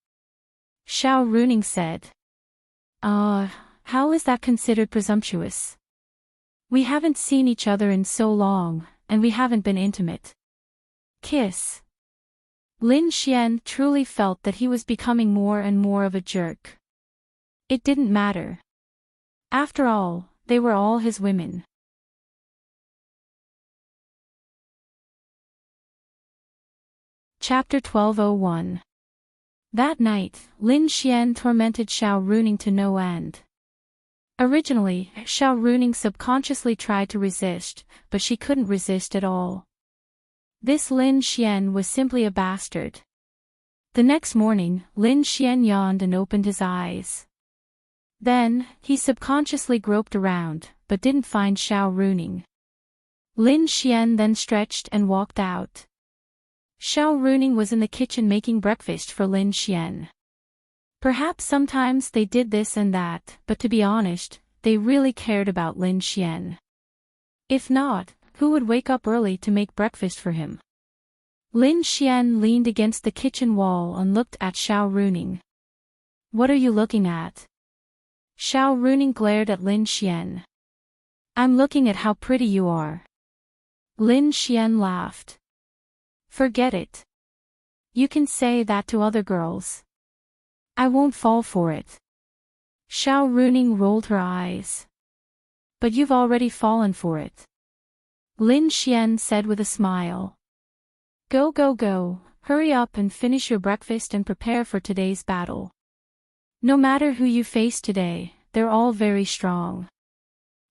Speaker 1: Xiao Runing said. How is that considered presumptuous? We haven't seen each other in so long, and we haven't been intimate. Kiss. Lin Xian truly felt that he was becoming more and more of a jerk. It didn't matter. After all, they were all his women. Chapter 1201. That night, Lin Xian tormented Xiao Runing to no end. Originally, Xiao Runing subconsciously tried to resist, but she couldn't resist at all. This Lin Xian was simply a bastard. The next morning, Lin Xian yawned and opened his eyes. Then, he subconsciously groped around, but didn't find Xiao Runing. Lin Xian then stretched and walked out. Xiao Runing was in the kitchen making breakfast for Lin Xian. Perhaps sometimes they did this and that, but to be honest, they really cared about Lin Xian. If not, who would wake up early to make breakfast for him? Lin Xian leaned against the kitchen wall and looked at Xiao Runing. What are you looking at? Xiao Runing glared at Lin Xian. I'm looking at how pretty you are. Lin Xian laughed. Forget it. You can say that to other girls. I won't fall for it. Xiao Runing rolled her eyes. But you've already fallen for it. Lin Xian said with a smile. Go, hurry up and finish your breakfast and prepare for today's battle. No matter who you face today, they're all very strong.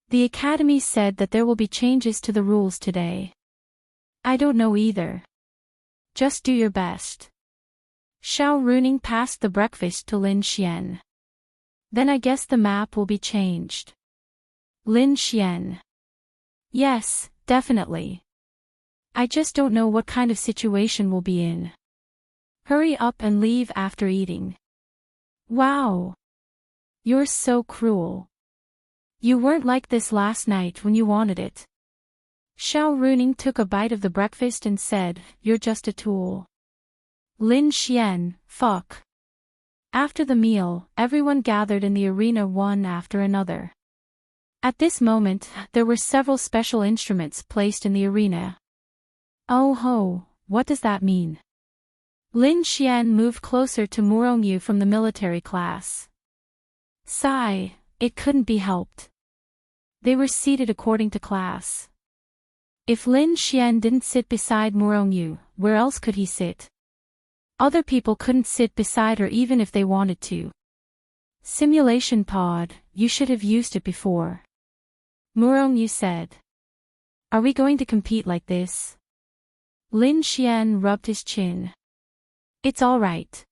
Speaker 1: The academy said that there will be changes to the rules today. I don't know either. Just do your best. Xiao Runing passed the breakfast to Lin Xian. Then I guess the map will be changed. Lin Xian. Yes, definitely. I just don't know what kind of situation we'll be in. Hurry up and leave after eating. Wow. You're so cruel. You weren't like this last night when you wanted it. Xiao Runing took a bite of the breakfast and said, You're just a tool. Lin Xian, fuck. After the meal, everyone gathered in the arena one after another. At this moment, there were several special instruments placed in the arena. Oh ho, what does that mean? Lin Xian moved closer to Murongyu from the military class. Sigh, it couldn't be helped. They were seated according to class. If Lin Xian didn't sit beside Murongyu, where else could he sit? Other people couldn't sit beside her even if they wanted to. Simulation pod, you should have used it before. Murongyu said. Are we going to compete like this? Lin Xian rubbed his chin. It's alright.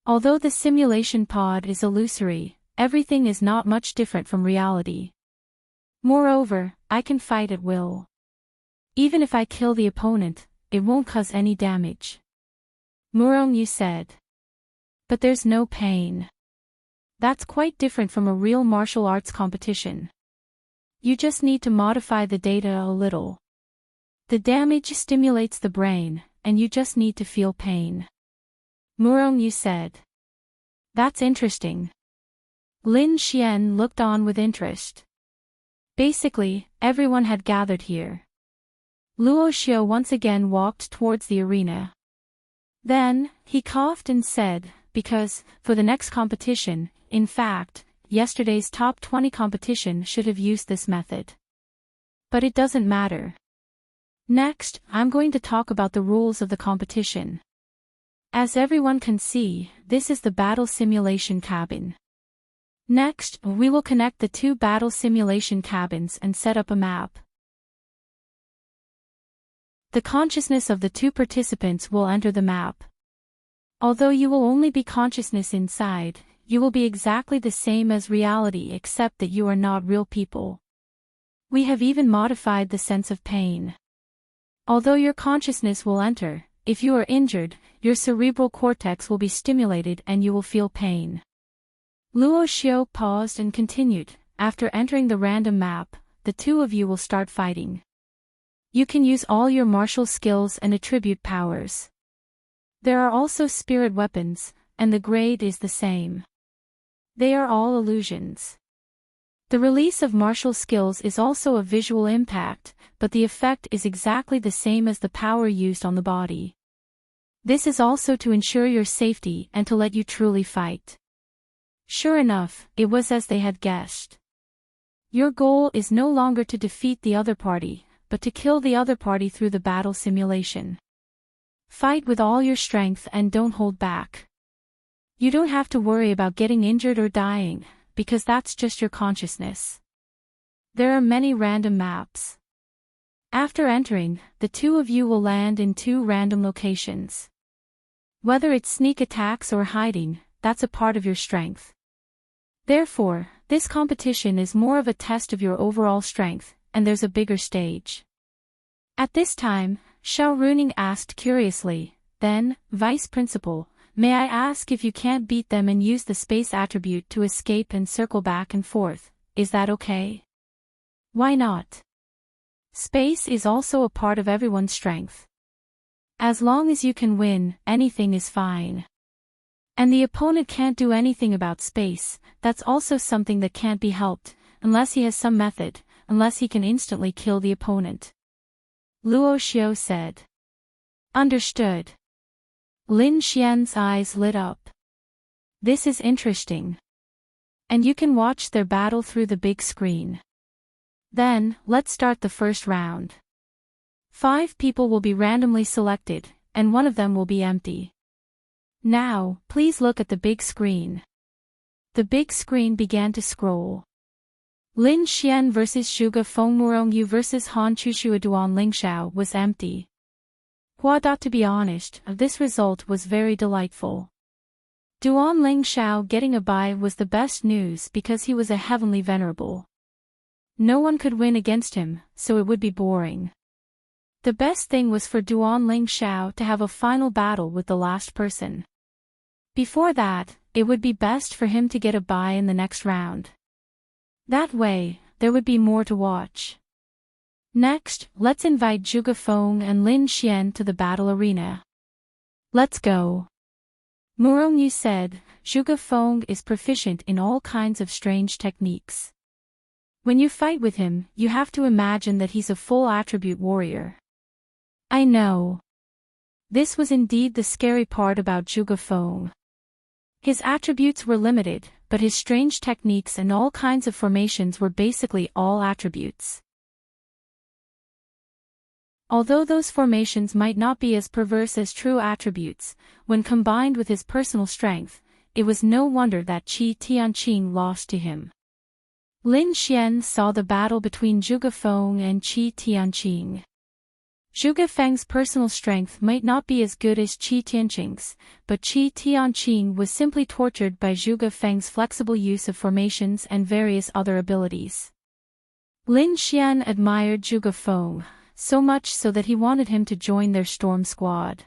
Speaker 1: Although the simulation pod is illusory, everything is not much different from reality. Moreover, I can fight at will. Even if I kill the opponent, it won't cause any damage. Murongyu said. But there's no pain. That's quite different from a real martial arts competition. You just need to modify the data a little. The damage stimulates the brain, and you just need to feel pain. Murong said. That's interesting. Lin Xian looked on with interest. Basically, everyone had gathered here. Luo Xiao once again walked towards the arena. Then, he coughed and said, because, for the next competition, in fact, yesterday's top 20 competition should have used this method. But it doesn't matter. Next, I'm going to talk about the rules of the competition. As everyone can see, this is the battle simulation cabin. Next, we will connect the two battle simulation cabins and set up a map. The consciousness of the two participants will enter the map. Although you will only be consciousness inside, you will be exactly the same as reality except that you are not real people. We have even modified the sense of pain. Although your consciousness will enter, if you are injured, your cerebral cortex will be stimulated and you will feel pain. Luo Xiao paused and continued, after entering the random map, the two of you will start fighting. You can use all your martial skills and attribute powers. There are also spirit weapons, and the grade is the same. They are all illusions. The release of martial skills is also a visual impact, but the effect is exactly the same as the power used on the body. This is also to ensure your safety and to let you truly fight. Sure enough, it was as they had guessed. Your goal is no longer to defeat the other party, but to kill the other party through the battle simulation. Fight with all your strength and don't hold back. You don't have to worry about getting injured or dying, because that's just your consciousness. There are many random maps. After entering, the two of you will land in two random locations. Whether it's sneak attacks or hiding, that's a part of your strength. Therefore, this competition is more of a test of your overall strength, and there's a bigger stage. At this time, Xiao Runing asked curiously, then, Vice Principal, may I ask if you can't beat them and use the space attribute to escape and circle back and forth, is that okay? Why not? Space is also a part of everyone's strength. As long as you can win, anything is fine. And the opponent can't do anything about space, that's also something that can't be helped, unless he has some method, unless he can instantly kill the opponent. Luo Xiao said. Understood. Lin Xian's eyes lit up. This is interesting. And you can watch their battle through the big screen. Then, let's start the first round. 5 people will be randomly selected, and one of them will be empty. Now, please look at the big screen. The big screen began to scroll. Lin Xian vs Zhuge Feng Murongyu vs Han Chushua Duan Lingxiao was empty. To be honest, this result was very delightful. Duan Lingxiao getting a bye was the best news because he was a heavenly venerable. No one could win against him, so it would be boring. The best thing was for Duan Lingxiao to have a final battle with the last person. Before that, it would be best for him to get a bye in the next round. That way, there would be more to watch. Next, let's invite Zhuge Feng and Lin Xian to the battle arena. Let's go. Murongyu said, Zhuge Feng is proficient in all kinds of strange techniques. When you fight with him, you have to imagine that he's a full attribute warrior. I know. This was indeed the scary part about Zhuge Feng. His attributes were limited, but his strange techniques and all kinds of formations were basically all attributes. Although those formations might not be as perverse as true attributes, when combined with his personal strength, it was no wonder that Qi Tianqing lost to him. Lin Xian saw the battle between Zhuge Feng and Qi Tianqing. Zhuge Feng's personal strength might not be as good as Qi Tianqing's, but Qi Tianqing was simply tortured by Zhuge Feng's flexible use of formations and various other abilities. Lin Xian admired Zhuge Feng, so much so that he wanted him to join their storm squad.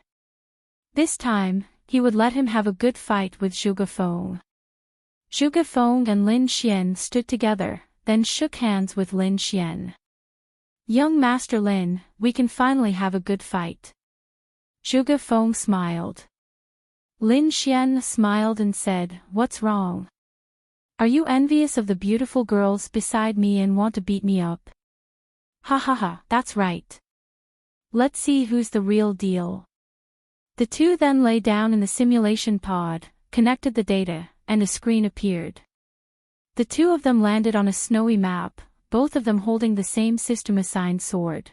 Speaker 1: This time, he would let him have a good fight with Zhuge Feng. Zhuge Feng and Lin Xian stood together, then shook hands with Lin Xian. "Young Master Lin, we can finally have a good fight." Zhuge Feng smiled. Lin Xian smiled and said, "What's wrong? Are you envious of the beautiful girls beside me and want to beat me up?" "Ha ha ha, that's right. Let's see who's the real deal." The two then lay down in the simulation pod, connected the data, and a screen appeared. The two of them landed on a snowy map, both of them holding the same system-assigned sword.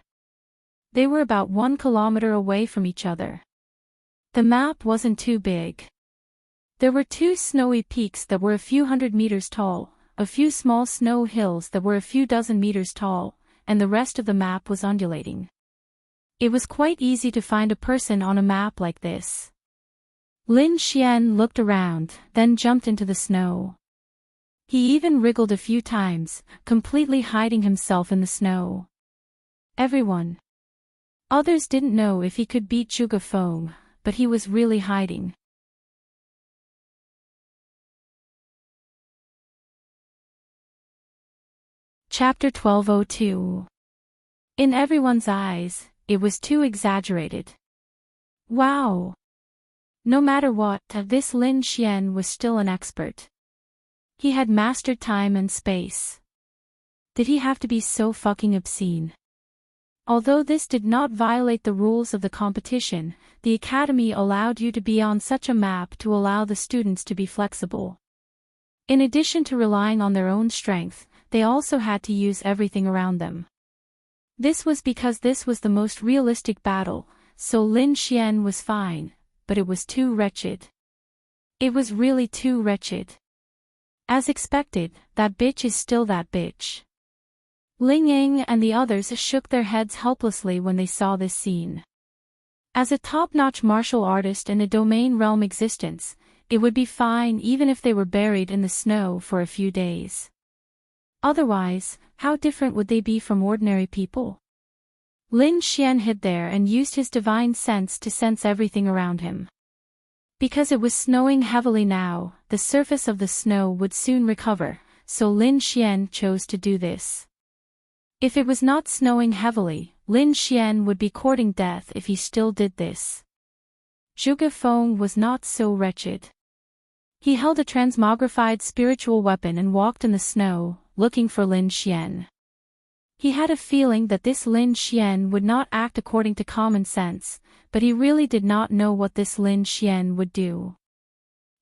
Speaker 1: They were about 1 kilometer away from each other. The map wasn't too big. There were 2 snowy peaks that were a few hundred meters tall, a few small snow hills that were a few dozen meters tall, and the rest of the map was undulating. It was quite easy to find a person on a map like this. Lin Xian looked around, then jumped into the snow. He even wriggled a few times, completely hiding himself in the snow. Others didn't know if he could beat Zhuge Feng, but he was really hiding. Chapter 1202. In everyone's eyes, it was too exaggerated. Wow! No matter what, this Lin Xian was still an expert. He had mastered time and space. Did he have to be so fucking obscene? Although this did not violate the rules of the competition, the academy allowed you to be on such a map to allow the students to be flexible. In addition to relying on their own strength, they also had to use everything around them. This was because this was the most realistic battle, so Lin Xian was fine, but it was too wretched. It was really too wretched. As expected, that bitch is still that bitch. Ling Ying and the others shook their heads helplessly when they saw this scene. As a top-notch martial artist in a domain realm existence, it would be fine even if they were buried in the snow for a few days. Otherwise, how different would they be from ordinary people? Lin Xian hid there and used his divine sense to sense everything around him. Because it was snowing heavily now, the surface of the snow would soon recover, so Lin Xian chose to do this. If it was not snowing heavily, Lin Xian would be courting death if he still did this. Zhuge Feng was not so wretched. He held a transmogrified spiritual weapon and walked in the snow, looking for Lin Xian. He had a feeling that this Lin Xian would not act according to common sense, but he really did not know what this Lin Xian would do.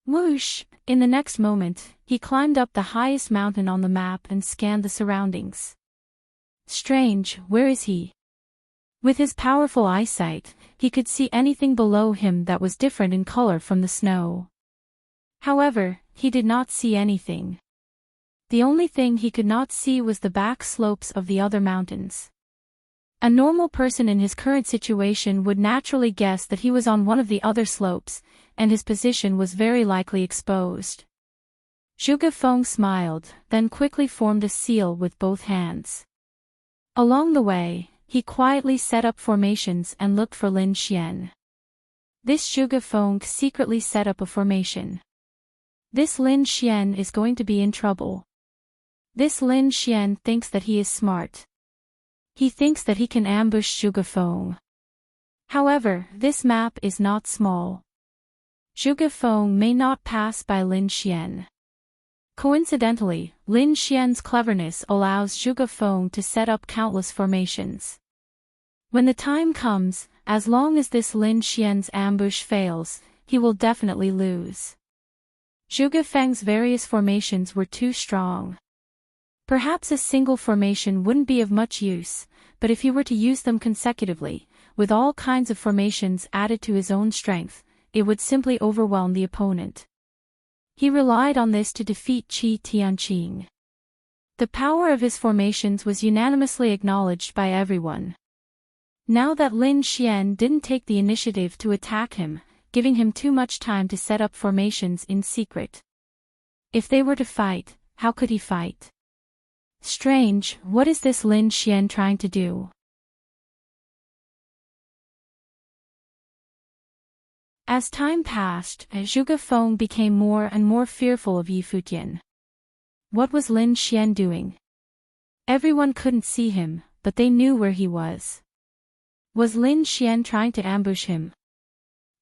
Speaker 1: Whoosh! In the next moment, he climbed up the highest mountain on the map and scanned the surroundings. Strange, where is he? With his powerful eyesight, he could see anything below him that was different in color from the snow. However, he did not see anything. The only thing he could not see was the back slopes of the other mountains. A normal person in his current situation would naturally guess that he was on one of the other slopes, and his position was very likely exposed. Zhuge Feng smiled, then quickly formed a seal with both hands. Along the way, he quietly set up formations and looked for Lin Xian. This Zhuge Feng secretly set up a formation. This Lin Xian is going to be in trouble. This Lin Xian thinks that he is smart. He thinks that he can ambush Zhuge Feng. However, this map is not small. Zhuge Feng may not pass by Lin Xian. Coincidentally, Lin Xian's cleverness allows Zhuge Feng to set up countless formations. When the time comes, as long as this Lin Xian's ambush fails, he will definitely lose. Zhuge Feng's various formations were too strong. Perhaps a single formation wouldn't be of much use, but if he were to use them consecutively, with all kinds of formations added to his own strength, it would simply overwhelm the opponent. He relied on this to defeat Qi Tianqing. The power of his formations was unanimously acknowledged by everyone. Now that Lin Xian didn't take the initiative to attack him, giving him too much time to set up formations in secret. If they were to fight, how could he fight? Strange, what is this Lin Xian trying to do? As time passed, Zhuge Feng became more and more fearful of Yi Futian. What was Lin Xian doing? Everyone couldn't see him, but they knew where he was. Was Lin Xian trying to ambush him?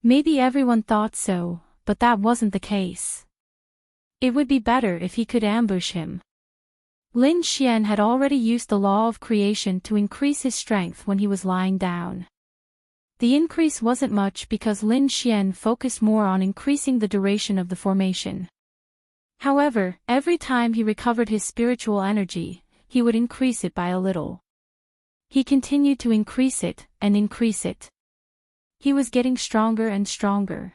Speaker 1: Maybe everyone thought so, but that wasn't the case. It would be better if he could ambush him. Lin Xian had already used the law of creation to increase his strength when he was lying down. The increase wasn't much because Lin Xian focused more on increasing the duration of the formation. However, every time he recovered his spiritual energy, he would increase it by a little. He continued to increase it, and increase it. He was getting stronger and stronger.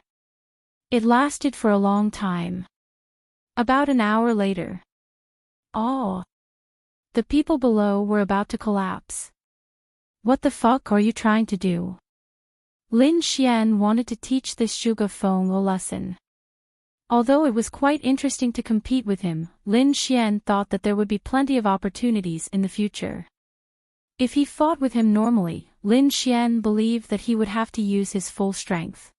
Speaker 1: It lasted for a long time. About an hour later. Oh! The people below were about to collapse. What the fuck are you trying to do? Lin Xian wanted to teach this Zhuge Feng a lesson. Although it was quite interesting to compete with him, Lin Xian thought that there would be plenty of opportunities in the future. If he fought with him normally, Lin Xian believed that he would have to use his full strength.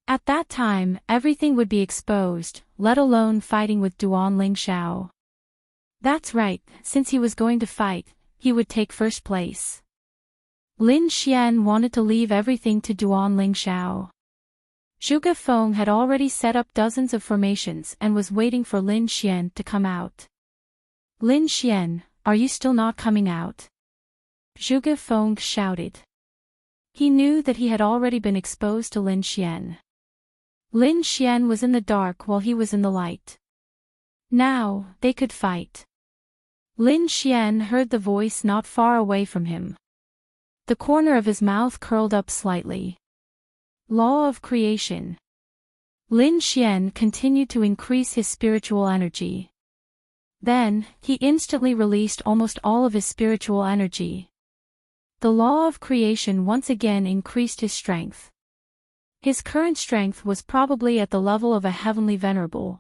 Speaker 1: At that time, everything would be exposed, let alone fighting with Duan Lingxiao. That's right, since he was going to fight, he would take first place. Lin Xian wanted to leave everything to Duan Lingxiao. Zhuge Feng had already set up dozens of formations and was waiting for Lin Xian to come out. Lin Xian, are you still not coming out? Zhuge Feng shouted. He knew that he had already been exposed to Lin Xian. Lin Xian was in the dark while he was in the light. Now, they could fight. Lin Xian heard the voice not far away from him. The corner of his mouth curled up slightly. Law of creation. Lin Xian continued to increase his spiritual energy. Then, he instantly released almost all of his spiritual energy. The law of creation once again increased his strength. His current strength was probably at the level of a heavenly venerable.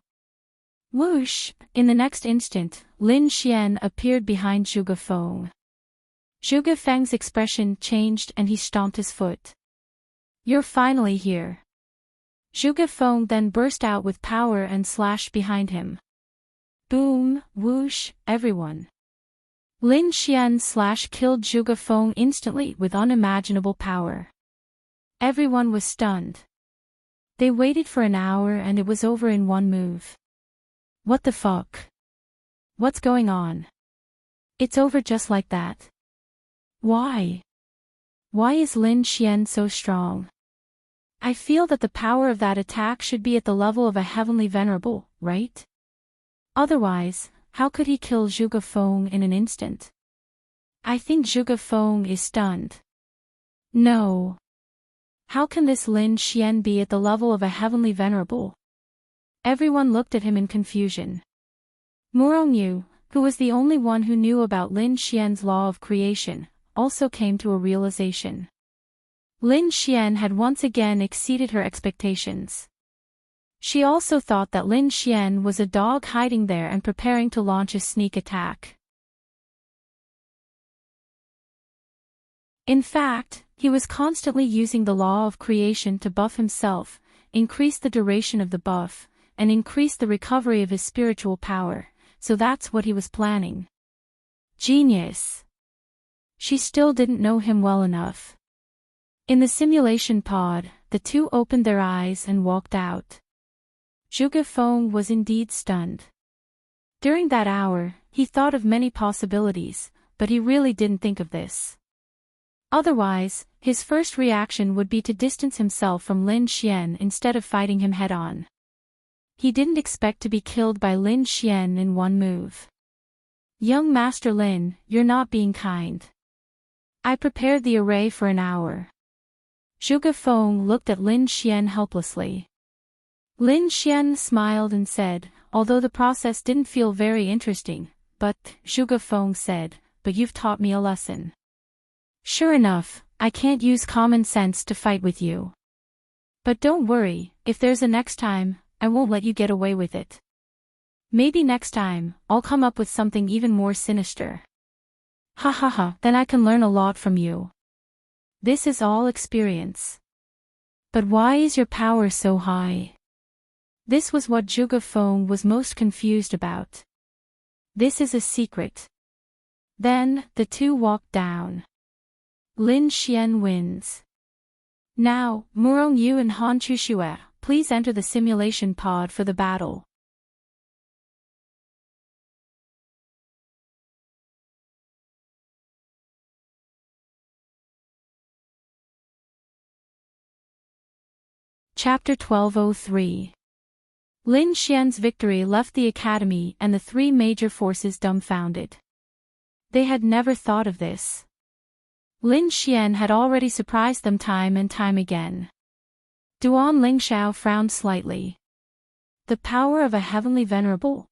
Speaker 1: Whoosh! In the next instant, Lin Xian appeared behind Zhuge Feng. Zhuge Feng's expression changed and he stomped his foot. You're finally here. Zhuge Feng then burst out with power and slashed behind him. Boom, whoosh, everyone. Lin Xian killed Zhuge Feng instantly with unimaginable power. Everyone was stunned. They waited for an hour and it was over in one move. What the fuck? What's going on? It's over just like that. Why? Why is Lin Xian so strong? I feel that the power of that attack should be at the level of a heavenly venerable, right? Otherwise, how could he kill Zhuge Feng in an instant? I think Zhuge Feng is stunned. No. How can this Lin Xian be at the level of a heavenly venerable? Everyone looked at him in confusion. Murongyu, who was the only one who knew about Lin Xian's law of creation, also came to a realization. Lin Xian had once again exceeded her expectations. She also thought that Lin Xian was a dog hiding there and preparing to launch a sneak attack. In fact, he was constantly using the law of creation to buff himself, increase the duration of the buff, and increase the recovery of his spiritual power, so that's what he was planning. Genius. She still didn't know him well enough. In the simulation pod, the two opened their eyes and walked out. Zhuge Feng was indeed stunned. During that hour, he thought of many possibilities, but he really didn't think of this. Otherwise, his first reaction would be to distance himself from Lin Xian instead of fighting him head-on. He didn't expect to be killed by Lin Xian in one move. Young Master Lin, you're not being kind. I prepared the array for an hour. Zhuge Feng looked at Lin Xian helplessly. Lin Xian smiled and said, although the process didn't feel very interesting, but, Zhuge Feng said, but you've taught me a lesson. Sure enough, I can't use common sense to fight with you. But don't worry, if there's a next time, I won't let you get away with it. Maybe next time, I'll come up with something even more sinister. Ha ha ha, then I can learn a lot from you. This is all experience. But why is your power so high? This was what Zhuge Feng was most confused about. This is a secret. Then, the two walked down. Lin Xian wins. Now, Murong Yu and Han Chushue, please enter the simulation pod for the battle. Chapter 1203. Lin Xian's victory left the academy and the three major forces dumbfounded. They had never thought of this. Lin Xian had already surprised them time and time again. Duan Lingxiao frowned slightly. The power of a heavenly venerable?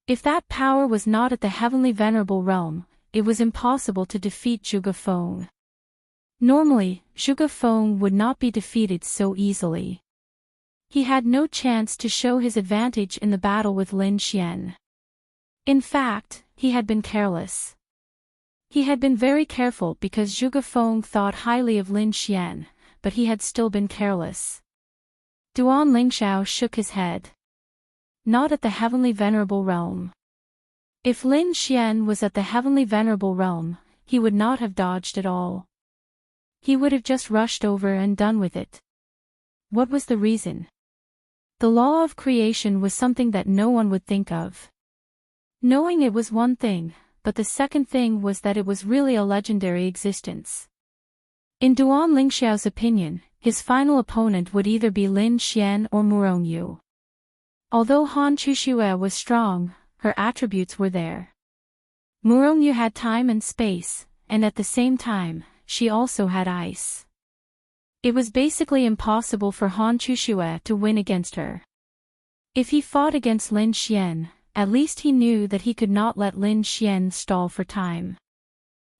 Speaker 1: If that power was not at the heavenly venerable realm, it was impossible to defeat Zhuge Feng. Normally, Zhuge Feng would not be defeated so easily. He had no chance to show his advantage in the battle with Lin Xian. In fact, he had been careless. He had been very careful because Zhuge Feng thought highly of Lin Xian, but he had still been careless. Duan Lingxiao shook his head. Not at the heavenly venerable realm. If Lin Xian was at the heavenly venerable realm, he would not have dodged at all. He would have just rushed over and done with it. What was the reason? The law of creation was something that no one would think of. Knowing it was one thing, but the second thing was that it was really a legendary existence. In Duan Lingxiao's opinion, his final opponent would either be Lin Xian or Murong Yu. Although Han Chushue was strong, her attributes were there. Murong Yu had time and space, and at the same time, she also had ice. It was basically impossible for Han Chushue to win against her. If he fought against Lin Xian, at least he knew that he could not let Lin Xian stall for time.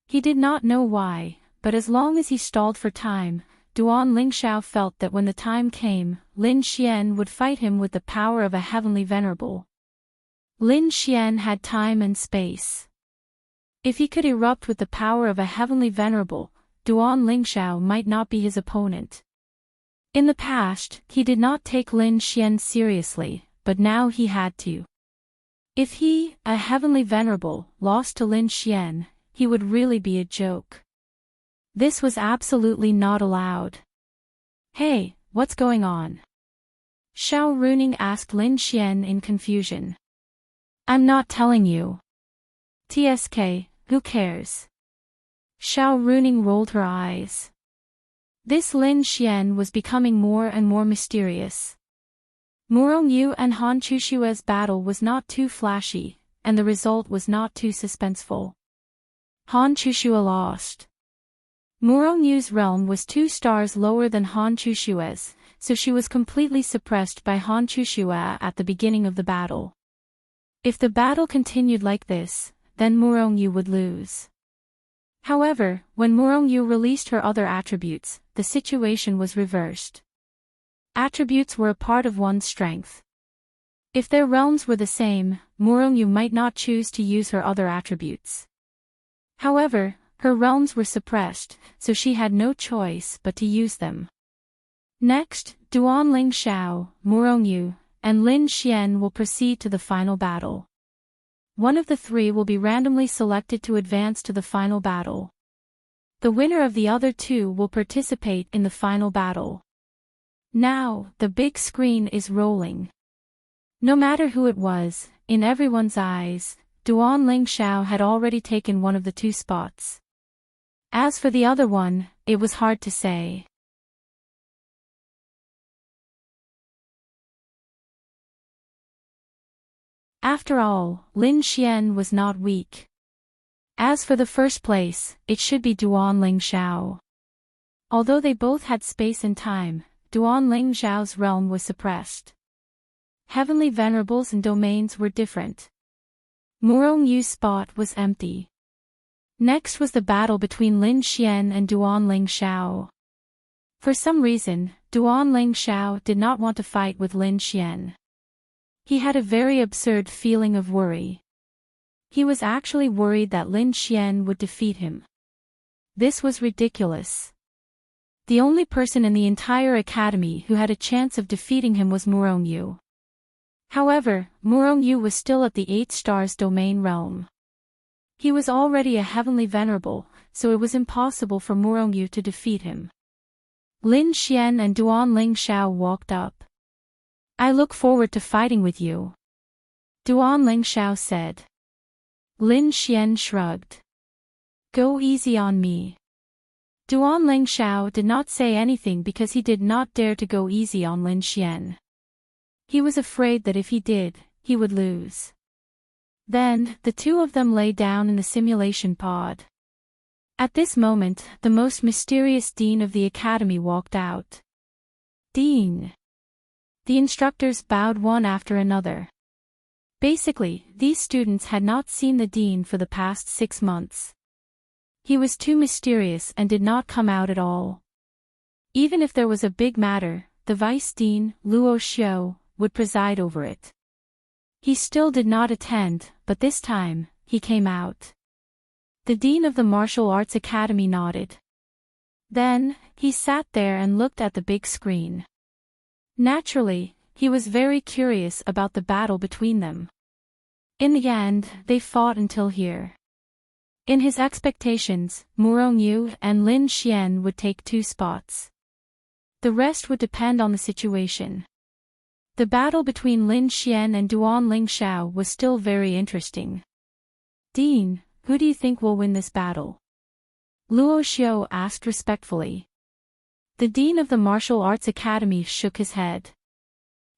Speaker 1: He did not know why, but as long as he stalled for time, Duan Lingxiao felt that when the time came, Lin Xian would fight him with the power of a heavenly venerable. Lin Xian had time and space. If he could erupt with the power of a heavenly venerable, Duan Lingxiao might not be his opponent. In the past, he did not take Lin Xian seriously, but now he had to. If he, a heavenly venerable, lost to Lin Xian, he would really be a joke. This was absolutely not allowed. Hey, what's going on? Xiao Runing asked Lin Xian in confusion. I'm not telling you. TSK, who cares? Xiao Runing rolled her eyes. This Lin Xian was becoming more and more mysterious. Murong Yu and Han Chushue's battle was not too flashy, and the result was not too suspenseful. Han Chushue lost. Murong Yu's realm was 2 stars lower than Han Chushue's, so she was completely suppressed by Han Chushue at the beginning of the battle. If the battle continued like this, then Murong Yu would lose. However, when Murong Yu released her other attributes, the situation was reversed. Attributes were a part of one's strength. If their realms were the same, Murong Yu might not choose to use her other attributes. However, her realms were suppressed, so she had no choice but to use them. Next, Duan Lingxiao, Murong Yu, and Lin Xian will proceed to the final battle. One of the 3 will be randomly selected to advance to the final battle. The winner of the other 2 will participate in the final battle. Now, the big screen is rolling. No matter who it was, in everyone's eyes, Duan Lingxiao had already taken one of the 2 spots. As for the other one, it was hard to say. After all, Lin Xian was not weak. As for the first place, it should be Duan Lingxiao. Although they both had space and time, Duan Lingxiao's realm was suppressed. Heavenly venerables and domains were different. Murong Yu's spot was empty. Next was the battle between Lin Xian and Duan Lingxiao. For some reason, Duan Lingxiao did not want to fight with Lin Xian. He had a very absurd feeling of worry. He was actually worried that Lin Xian would defeat him. This was ridiculous. The only person in the entire academy who had a chance of defeating him was Murong Yu. However, Murong Yu was still at the 8 stars domain realm. He was already a heavenly venerable, so it was impossible for Murongyu to defeat him. Lin Xian and Duan Ling Xiao walked up. I look forward to fighting with you, Duan Ling Xiao said. Lin Xian shrugged. Go easy on me. Duan Ling Xiao did not say anything because he did not dare to go easy on Lin Xian. He was afraid that if he did, he would lose. Then, the two of them lay down in the simulation pod. At this moment, the most mysterious dean of the academy walked out. Dean. The instructors bowed one after another. Basically, these students had not seen the dean for the past 6 months. He was too mysterious and did not come out at all. Even if there was a big matter, the vice dean, Luo Xiao, would preside over it. He still did not attend, but this time, he came out. The dean of the martial arts academy nodded. Then, he sat there and looked at the big screen. Naturally, he was very curious about the battle between them. In the end, they fought until here. In his expectations, Murongyu and Lin Xian would take 2 spots. The rest would depend on the situation. The battle between Lin Xian and Duan Ling Xiao was still very interesting. Dean, who do you think will win this battle? Luo Xiao asked respectfully. The dean of the martial arts academy shook his head.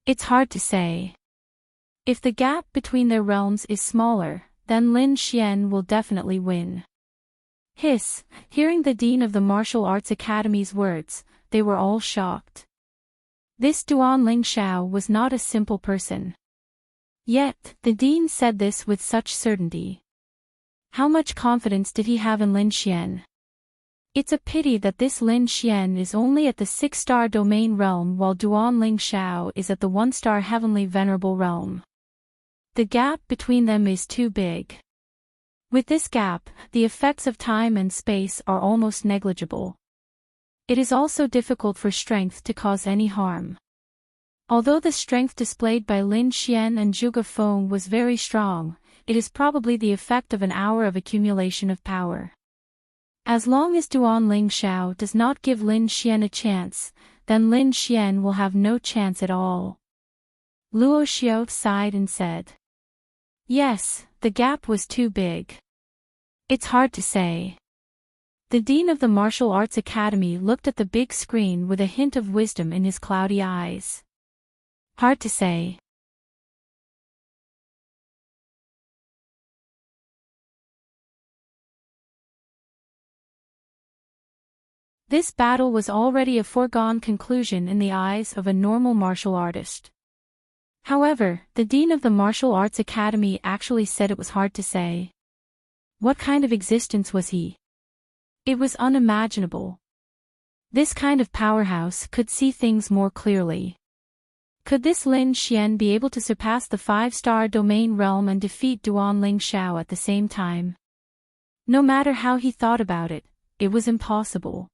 Speaker 1: It's hard to say. If the gap between their realms is smaller, then Lin Xian will definitely win. Hiss, hearing the dean of the martial arts academy's words, they were all shocked. This Duan Ling Xiao was not a simple person. Yet, the dean said this with such certainty. How much confidence did he have in Lin Xian? It's a pity that this Lin Xian is only at the 6-star domain realm while Duan Ling Xiao is at the 1-star heavenly venerable realm. The gap between them is too big. With this gap, the effects of time and space are almost negligible. It is also difficult for strength to cause any harm. Although the strength displayed by Lin Xian and Zhuge Feng was very strong, it is probably the effect of an hour of accumulation of power. As long as Duan Ling Xiao does not give Lin Xian a chance, then Lin Xian will have no chance at all. Luo Xiao sighed and said. Yes, the gap was too big. It's hard to say. The dean of the martial arts academy looked at the big screen with a hint of wisdom in his cloudy eyes. Hard to say. This battle was already a foregone conclusion in the eyes of a normal martial artist. However, the dean of the martial arts academy actually said it was hard to say. What kind of existence was he? It was unimaginable. This kind of powerhouse could see things more clearly. Could this Lin Xian be able to surpass the 5-star domain realm and defeat Duan Ling Xiao at the same time? No matter how he thought about it, it was impossible.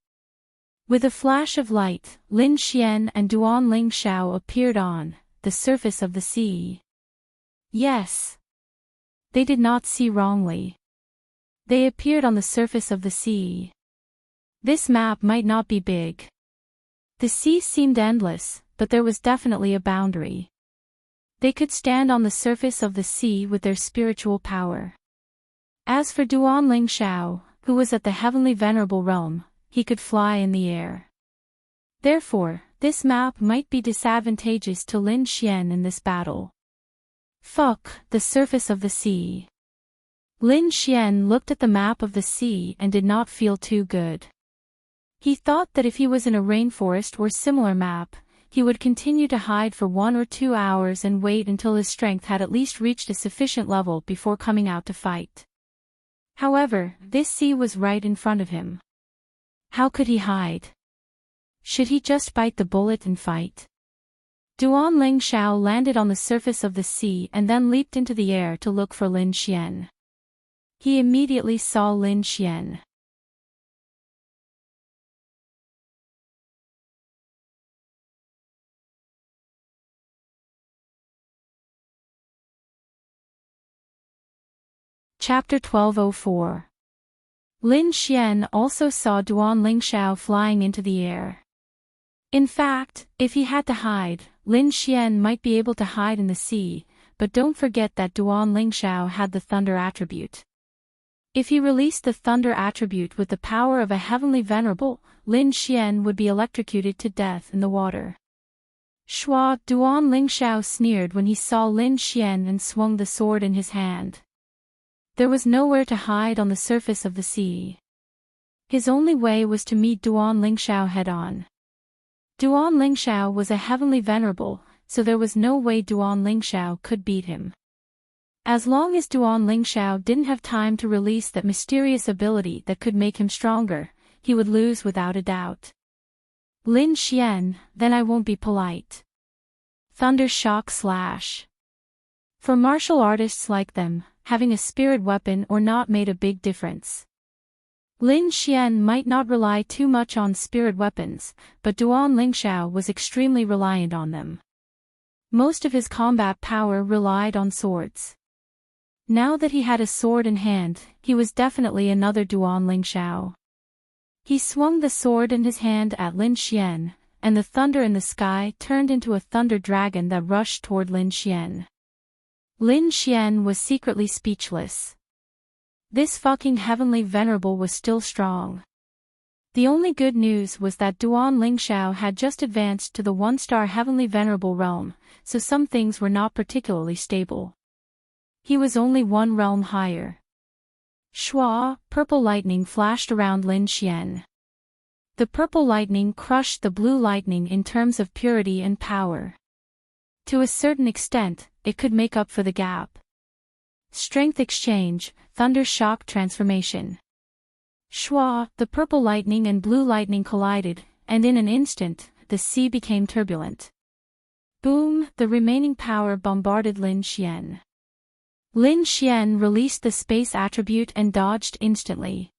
Speaker 1: With a flash of light, Lin Xian and Duan Ling Xiao appeared on the surface of the sea. Yes. They did not see wrongly. They appeared on the surface of the sea. This map might not be big. The sea seemed endless, but there was definitely a boundary. They could stand on the surface of the sea with their spiritual power. As for Duan Ling Xiao, who was at the heavenly venerable realm, he could fly in the air. Therefore, this map might be disadvantageous to Lin Xian in this battle. Fuck, the surface of the sea. Lin Xian looked at the map of the sea and did not feel too good. He thought that if he was in a rainforest or similar map, he would continue to hide for 1 or 2 hours and wait until his strength had at least reached a sufficient level before coming out to fight. However, this sea was right in front of him. How could he hide? Should he just bite the bullet and fight? Duan Ling Xiao landed on the surface of the sea and then leaped into the air to look for Lin Xian. He immediately saw Lin Xian. Chapter 1204. Lin Xian also saw Duan Lingxiao flying into the air. In fact, if he had to hide, Lin Xian might be able to hide in the sea, but don't forget that Duan Lingxiao had the thunder attribute. If he released the thunder attribute with the power of a heavenly venerable, Lin Xian would be electrocuted to death in the water. Shua, Duan Lingxiao sneered when he saw Lin Xian and swung the sword in his hand. There was nowhere to hide on the surface of the sea. His only way was to meet Duan Lingxiao head-on. Duan Lingxiao was a heavenly venerable, so there was no way Duan Lingxiao could beat him. As long as Duan Lingxiao didn't have time to release that mysterious ability that could make him stronger, he would lose without a doubt. Lin Xian, then I won't be polite. Thunder shock slash. For martial artists like them, having a spirit weapon or not made a big difference. Lin Xian might not rely too much on spirit weapons, but Duan Lingxiao was extremely reliant on them. Most of his combat power relied on swords. Now that he had a sword in hand, he was definitely another Duan Lingxiao. He swung the sword in his hand at Lin Xian, and the thunder in the sky turned into a thunder dragon that rushed toward Lin Xian. Lin Xian was secretly speechless. This fucking heavenly venerable was still strong. The only good news was that Duan Lingxiao had just advanced to the one-star heavenly venerable realm, so some things were not particularly stable. He was only one realm higher. Shua, purple lightning flashed around Lin Xian. The purple lightning crushed the blue lightning in terms of purity and power. To a certain extent, it could make up for the gap. Strength exchange, thunder shock transformation. Shua, the purple lightning and blue lightning collided, and in an instant, the sea became turbulent. Boom, the remaining power bombarded Lin Xian. Lin Xian released the space attribute and dodged instantly.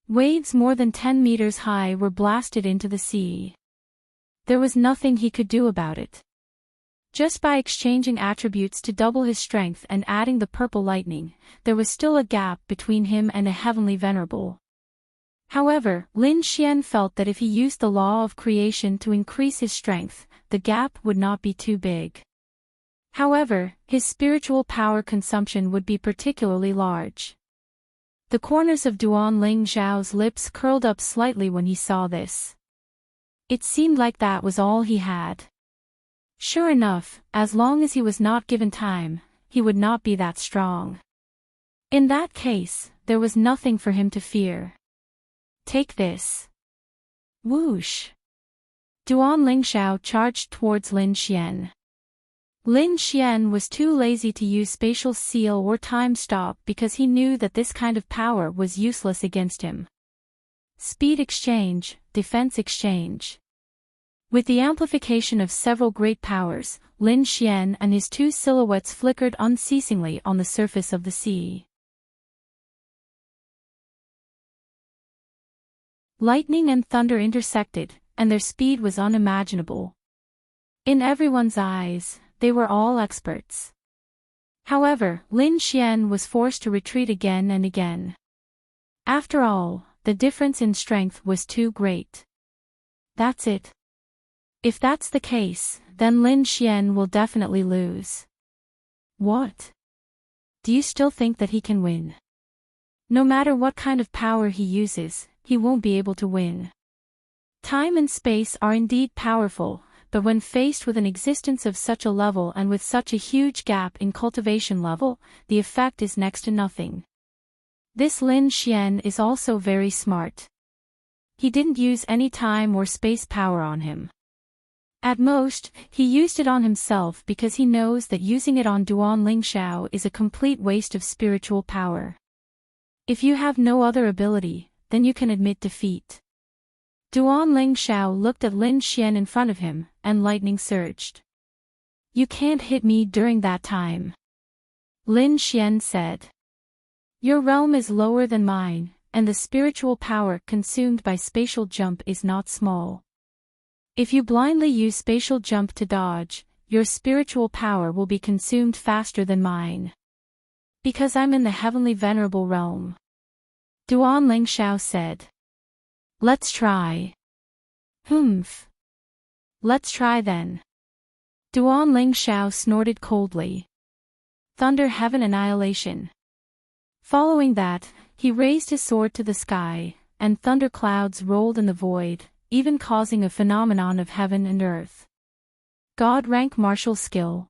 Speaker 1: Waves more than 10 meters high were blasted into the sea. There was nothing he could do about it. Just by exchanging attributes to double his strength and adding the purple lightning, there was still a gap between him and a heavenly venerable. However, Lin Xian felt that if he used the law of creation to increase his strength, the gap would not be too big. However, his spiritual power consumption would be particularly large. The corners of Duan Lingxiao's lips curled up slightly when he saw this. It seemed like that was all he had. Sure enough, as long as he was not given time, he would not be that strong. In that case, there was nothing for him to fear. Take this. Whoosh. Duan Lingxiao charged towards Lin Xian. Lin Xian was too lazy to use spatial seal or time stop because he knew that this kind of power was useless against him. Speed exchange, defense exchange. With the amplification of several great powers, Lin Xian and his two silhouettes flickered unceasingly on the surface of the sea. Lightning and thunder intersected, and their speed was unimaginable. In everyone's eyes, they were all experts. However, Lin Xian was forced to retreat again and again. After all, the difference in strength was too great. That's it. If that's the case, then Lin Xian will definitely lose. What? Do you still think that he can win? No matter what kind of power he uses, he won't be able to win. Time and space are indeed powerful, but when faced with an existence of such a level and with such a huge gap in cultivation level, the effect is next to nothing. This Lin Xian is also very smart. He didn't use any time or space power on him. At most, he used it on himself because he knows that using it on Duan Lingxiao is a complete waste of spiritual power. If you have no other ability, then you can admit defeat. Duan Lingxiao looked at Lin Xian in front of him, and lightning surged. You can't hit me during that time. Lin Xian said. Your realm is lower than mine, and the spiritual power consumed by spatial jump is not small. If you blindly use spatial jump to dodge, your spiritual power will be consumed faster than mine. Because I'm in the heavenly venerable realm. Duan Ling Shao said. Let's try. Humph. Let's try then. Duan Ling Shao snorted coldly. Thunder Heaven Annihilation. Following that, he raised his sword to the sky, and thunder clouds rolled in the void, even causing a phenomenon of heaven and earth. God rank martial skill.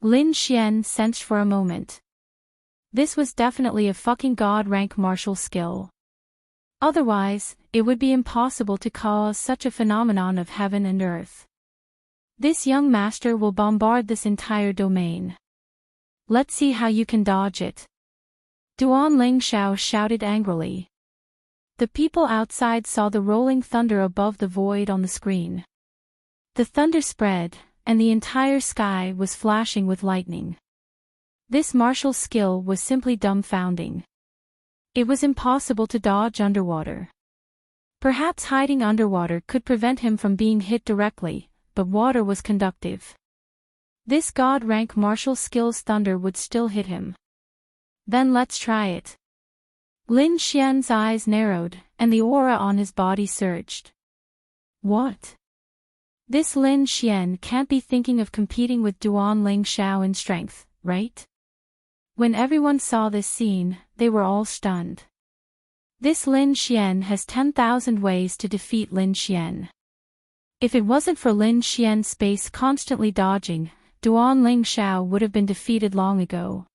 Speaker 1: Lin Xian sensed for a moment. This was definitely a fucking god rank martial skill. Otherwise, it would be impossible to cause such a phenomenon of heaven and earth. This young master will bombard this entire domain. Let's see how you can dodge it. Duan Ling Shao shouted angrily. The people outside saw the rolling thunder above the void on the screen. The thunder spread, and the entire sky was flashing with lightning. This martial skill was simply dumbfounding. It was impossible to dodge underwater. Perhaps hiding underwater could prevent him from being hit directly, but water was conductive. This god-rank martial skill's thunder would still hit him. Then let's try it. Lin Xian's eyes narrowed, and the aura on his body surged. What? This Lin Xian can't be thinking of competing with Duan Ling Shao in strength, right? When everyone saw this scene, they were all stunned. This Lin Xian has 10,000 ways to defeat Lin Xian. If it wasn't for Lin Xian's space constantly dodging, Duan Ling Shao would have been defeated long ago.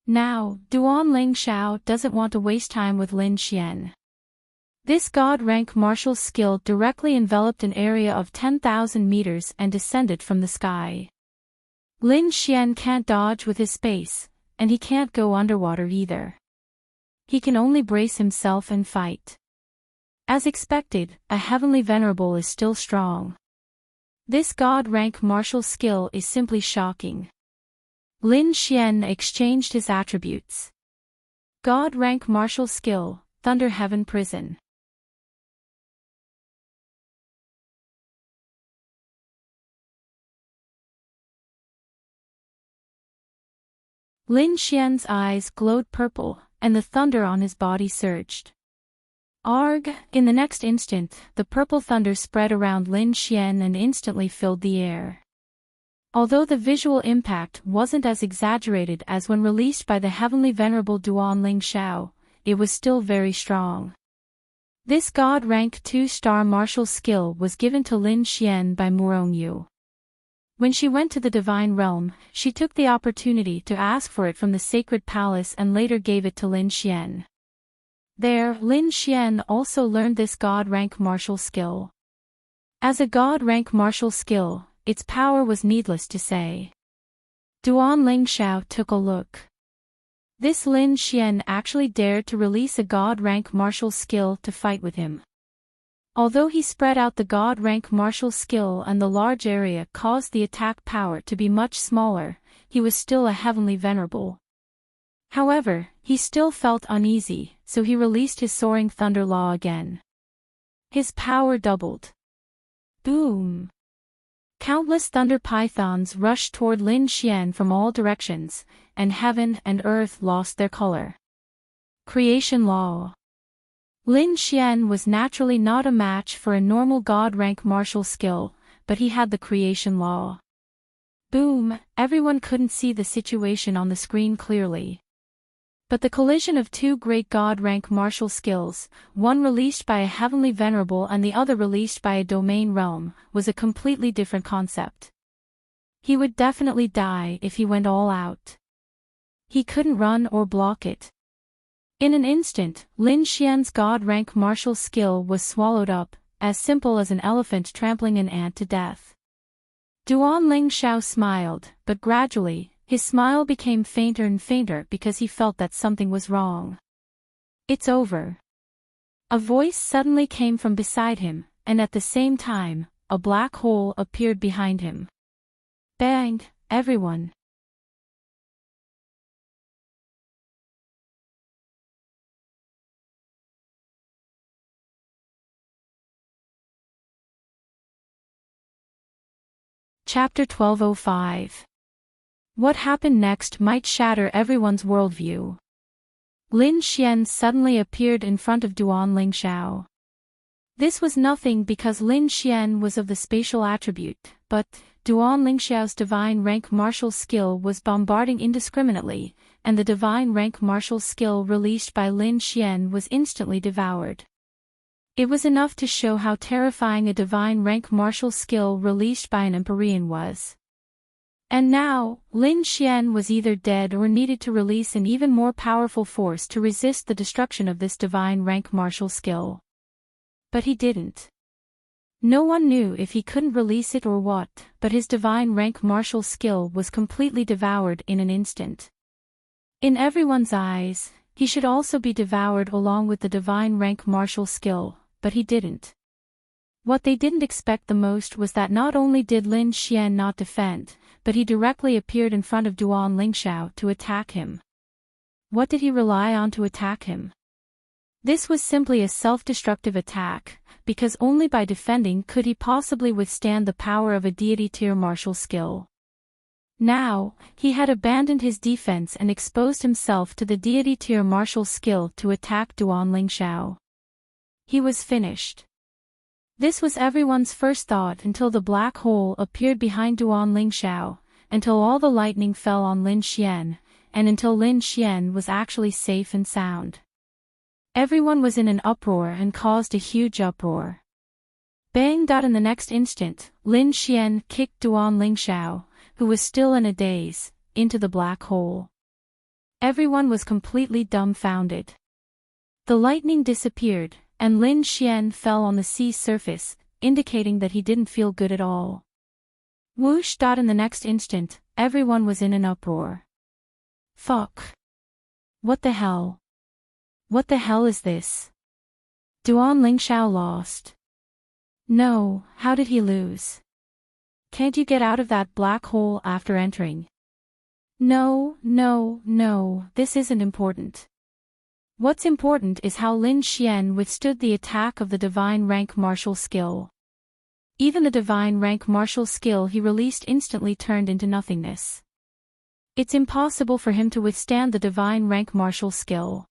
Speaker 1: Now, Duan Ling Shao doesn't want to waste time with Lin Xian. This god-rank martial skill directly enveloped an area of 10,000 meters and descended from the sky. Lin Xian can't dodge with his space, and he can't go underwater either. He can only brace himself and fight. As expected, a heavenly venerable is still strong. This god-rank martial skill is simply shocking. Lin Xian exchanged his attributes. God-rank martial skill, Thunder Heaven Prison. Lin Xian's eyes glowed purple, and the thunder on his body surged. Arg! In the next instant, the purple thunder spread around Lin Xian and instantly filled the air. Although the visual impact wasn't as exaggerated as when released by the heavenly venerable Duan Ling Shao, it was still very strong. This god rank 2-star martial skill was given to Lin Xian by Murong Yu. When she went to the divine realm, she took the opportunity to ask for it from the sacred palace and later gave it to Lin Xian. There, Lin Xian also learned this god-rank martial skill. As a god-rank martial skill, its power was needless to say. Duan Ling Shao took a look. This Lin Xian actually dared to release a god-rank martial skill to fight with him. Although he spread out the god-rank martial skill and the large area caused the attack power to be much smaller, he was still a heavenly venerable. However, he still felt uneasy, so he released his soaring thunder law again. His power doubled. Boom! Countless thunder pythons rushed toward Lin Xian from all directions, and heaven and earth lost their color. Creation law. Lin Xian was naturally not a match for a normal god-rank martial skill, but he had the creation law. Boom! Everyone couldn't see the situation on the screen clearly. But the collision of two great god-rank martial skills, one released by a heavenly venerable and the other released by a domain realm, was a completely different concept. He would definitely die if he went all out. He couldn't run or block it. In an instant, Lin Xian's god-rank martial skill was swallowed up, as simple as an elephant trampling an ant to death. Duan Ling Shao smiled, but gradually, his smile became fainter and fainter because he felt that something was wrong. It's over. A voice suddenly came from beside him, and at the same time, a black hole appeared behind him. Bang, everyone. Chapter 1205. What happened next might shatter everyone's worldview. Lin Xian suddenly appeared in front of Duan Lingxiao. This was nothing because Lin Xian was of the spatial attribute, but Duan Lingxiao's divine rank martial skill was bombarding indiscriminately, and the divine rank martial skill released by Lin Xian was instantly devoured. It was enough to show how terrifying a divine rank martial skill released by an Empyrean was. And now, Lin Xian was either dead or needed to release an even more powerful force to resist the destruction of this divine rank martial skill. But he didn't. No one knew if he couldn't release it or what, but his divine rank martial skill was completely devoured in an instant. In everyone's eyes, he should also be devoured along with the divine rank martial skill, but he didn't. What they didn't expect the most was that not only did Lin Xian not defend, but he directly appeared in front of Duan Lingxiao to attack him. What did he rely on to attack him? This was simply a self-destructive attack, because only by defending could he possibly withstand the power of a deity-tier martial skill. Now, he had abandoned his defense and exposed himself to the deity-tier martial skill to attack Duan Lingxiao. He was finished. This was everyone's first thought until the black hole appeared behind Duan Lingxiao, until all the lightning fell on Lin Xian, and until Lin Xian was actually safe and sound. Everyone was in an uproar and caused a huge uproar. Bang! In the next instant, Lin Xian kicked Duan Lingxiao, who was still in a daze, into the black hole. Everyone was completely dumbfounded. The lightning disappeared, and Lin Xian fell on the sea surface, indicating that he didn't feel good at all. Whoosh! In the next instant, everyone was in an uproar. Fuck. What the hell? What the hell is this? Duan Lingxiao lost. No, how did he lose? Can't you get out of that black hole after entering? No, this isn't important. What's important is how Lin Xian withstood the attack of the divine rank martial skill. Even the divine rank martial skill he released instantly turned into nothingness. It's impossible for him to withstand the divine rank martial skill.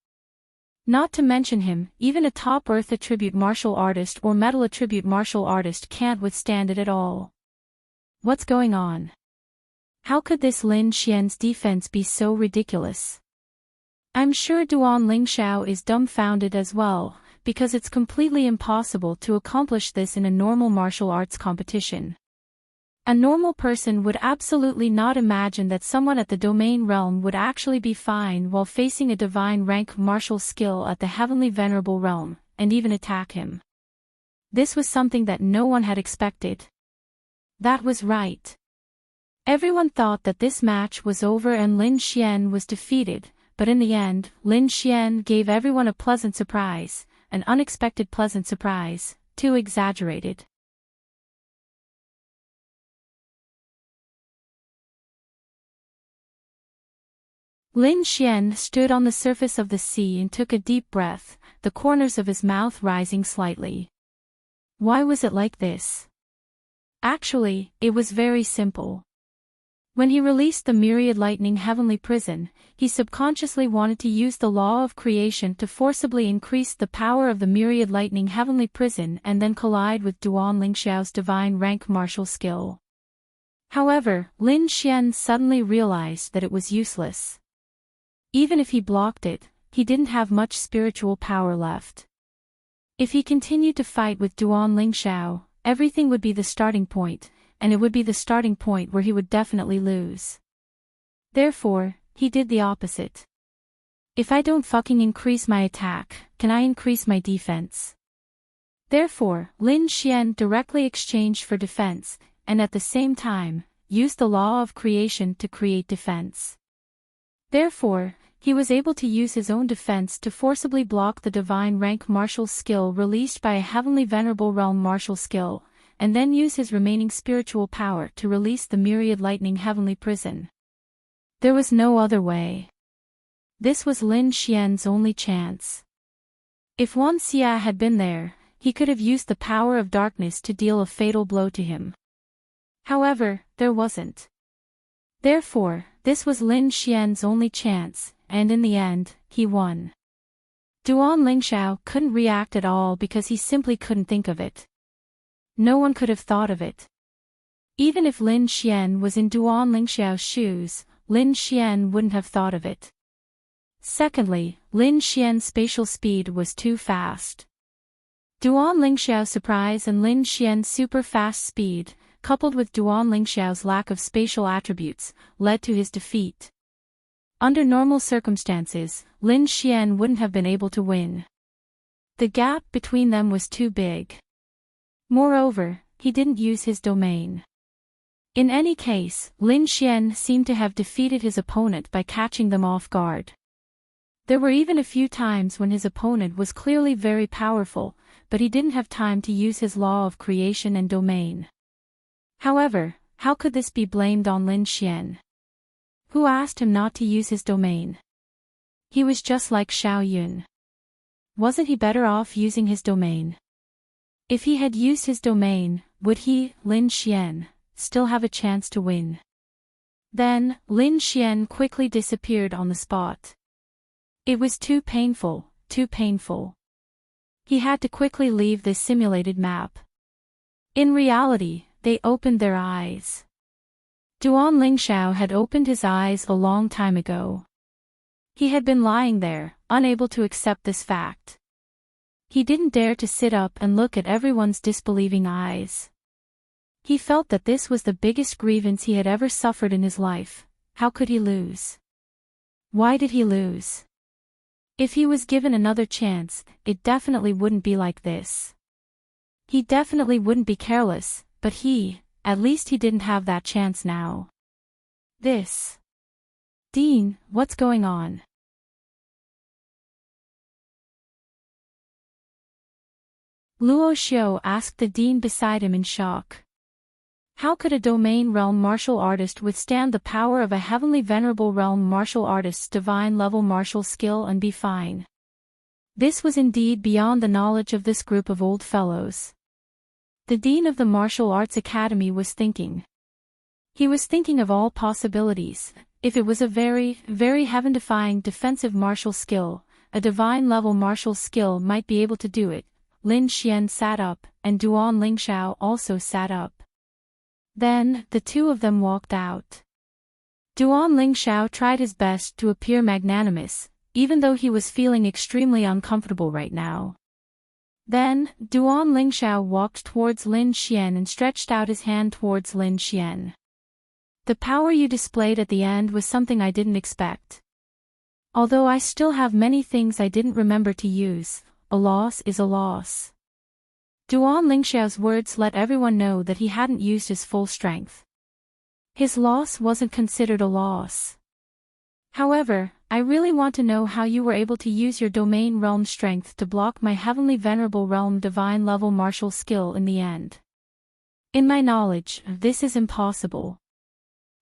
Speaker 1: Not to mention him, even a top earth attribute martial artist or metal attribute martial artist can't withstand it at all. What's going on? How could this Lin Xian's defense be so ridiculous? I'm sure Duan Lingxiao is dumbfounded as well, because it's completely impossible to accomplish this in a normal martial arts competition. A normal person would absolutely not imagine that someone at the domain realm would actually be fine while facing a divine rank martial skill at the heavenly venerable realm, and even attack him. This was something that no one had expected. That was right. Everyone thought that this match was over and Lin Xian was defeated, but in the end, Lin Xian gave everyone a pleasant surprise, an unexpected pleasant surprise, too exaggerated. Lin Xian stood on the surface of the sea and took a deep breath, the corners of his mouth rising slightly. Why was it like this? Actually, it was very simple. When he released the myriad lightning heavenly prison, he subconsciously wanted to use the law of creation to forcibly increase the power of the myriad lightning heavenly prison and then collide with Duan Lingxiao's divine rank martial skill. However, Lin Xian suddenly realized that it was useless. Even if he blocked it, he didn't have much spiritual power left. If he continued to fight with Duan Lingxiao, everything would be the starting point, and it would be the starting point where he would definitely lose. Therefore, he did the opposite. If I don't fucking increase my attack, can I increase my defense? Therefore, Lin Xian directly exchanged for defense, and at the same time, used the law of creation to create defense. Therefore, he was able to use his own defense to forcibly block the divine rank martial skill released by a heavenly venerable realm martial skill, and then use his remaining spiritual power to release the myriad lightning heavenly prison. There was no other way. This was Lin Xian's only chance. If Wan Xia had been there, he could have used the power of darkness to deal a fatal blow to him. However, there wasn't. Therefore, This was Lin Xian's only chance, and in the end, he won. Duan Lingxiao couldn't react at all because he simply couldn't think of it. No one could have thought of it. Even if Lin Xian was in Duan Lingxiao's shoes, Lin Xian wouldn't have thought of it. Secondly, Lin Xian's spatial speed was too fast. Duan Lingxiao's surprise and Lin Xian's super-fast speed, coupled with Duan Lingxiao's lack of spatial attributes, led to his defeat. Under normal circumstances, Lin Xian wouldn't have been able to win. The gap between them was too big. Moreover, he didn't use his domain. In any case, Lin Xian seemed to have defeated his opponent by catching them off guard. There were even a few times when his opponent was clearly very powerful, but he didn't have time to use his law of creation and domain. However, how could this be blamed on Lin Xian? Who asked him not to use his domain? He was just like Xiao Yun. Wasn't he better off using his domain? If he had used his domain, would he, Lin Xian, still have a chance to win? Then, Lin Xian quickly disappeared on the spot. It was too painful, too painful. He had to quickly leave this simulated map. In reality, they opened their eyes. Duan Lingxiao had opened his eyes a long time ago. He had been lying there, unable to accept this fact. He didn't dare to sit up and look at everyone's disbelieving eyes. He felt that this was the biggest grievance he had ever suffered in his life. How could he lose? Why did he lose? If he was given another chance, it definitely wouldn't be like this. He definitely wouldn't be careless, but at least he didn't have that chance now. Dean, what's going on? Luo Xiu asked the dean beside him in shock. How could a domain realm martial artist withstand the power of a heavenly venerable realm martial artist's divine level martial skill and be fine? This was indeed beyond the knowledge of this group of old fellows. The dean of the martial arts academy was thinking. He was thinking of all possibilities. If it was a very, very heaven-defying defensive martial skill, a divine level martial skill might be able to do it. Lin Xian sat up, and Duan Lingxiao also sat up. Then, the two of them walked out. Duan Lingxiao tried his best to appear magnanimous, even though he was feeling extremely uncomfortable right now. Then, Duan Lingxiao walked towards Lin Xian and stretched out his hand towards Lin Xian. The power you displayed at the end was something I didn't expect. Although I still have many things I didn't remember to use, a loss is a loss. Duan Lingxiao's words let everyone know that he hadn't used his full strength. His loss wasn't considered a loss. However, I really want to know how you were able to use your domain realm strength to block my heavenly venerable realm divine level martial skill in the end. In my knowledge, this is impossible.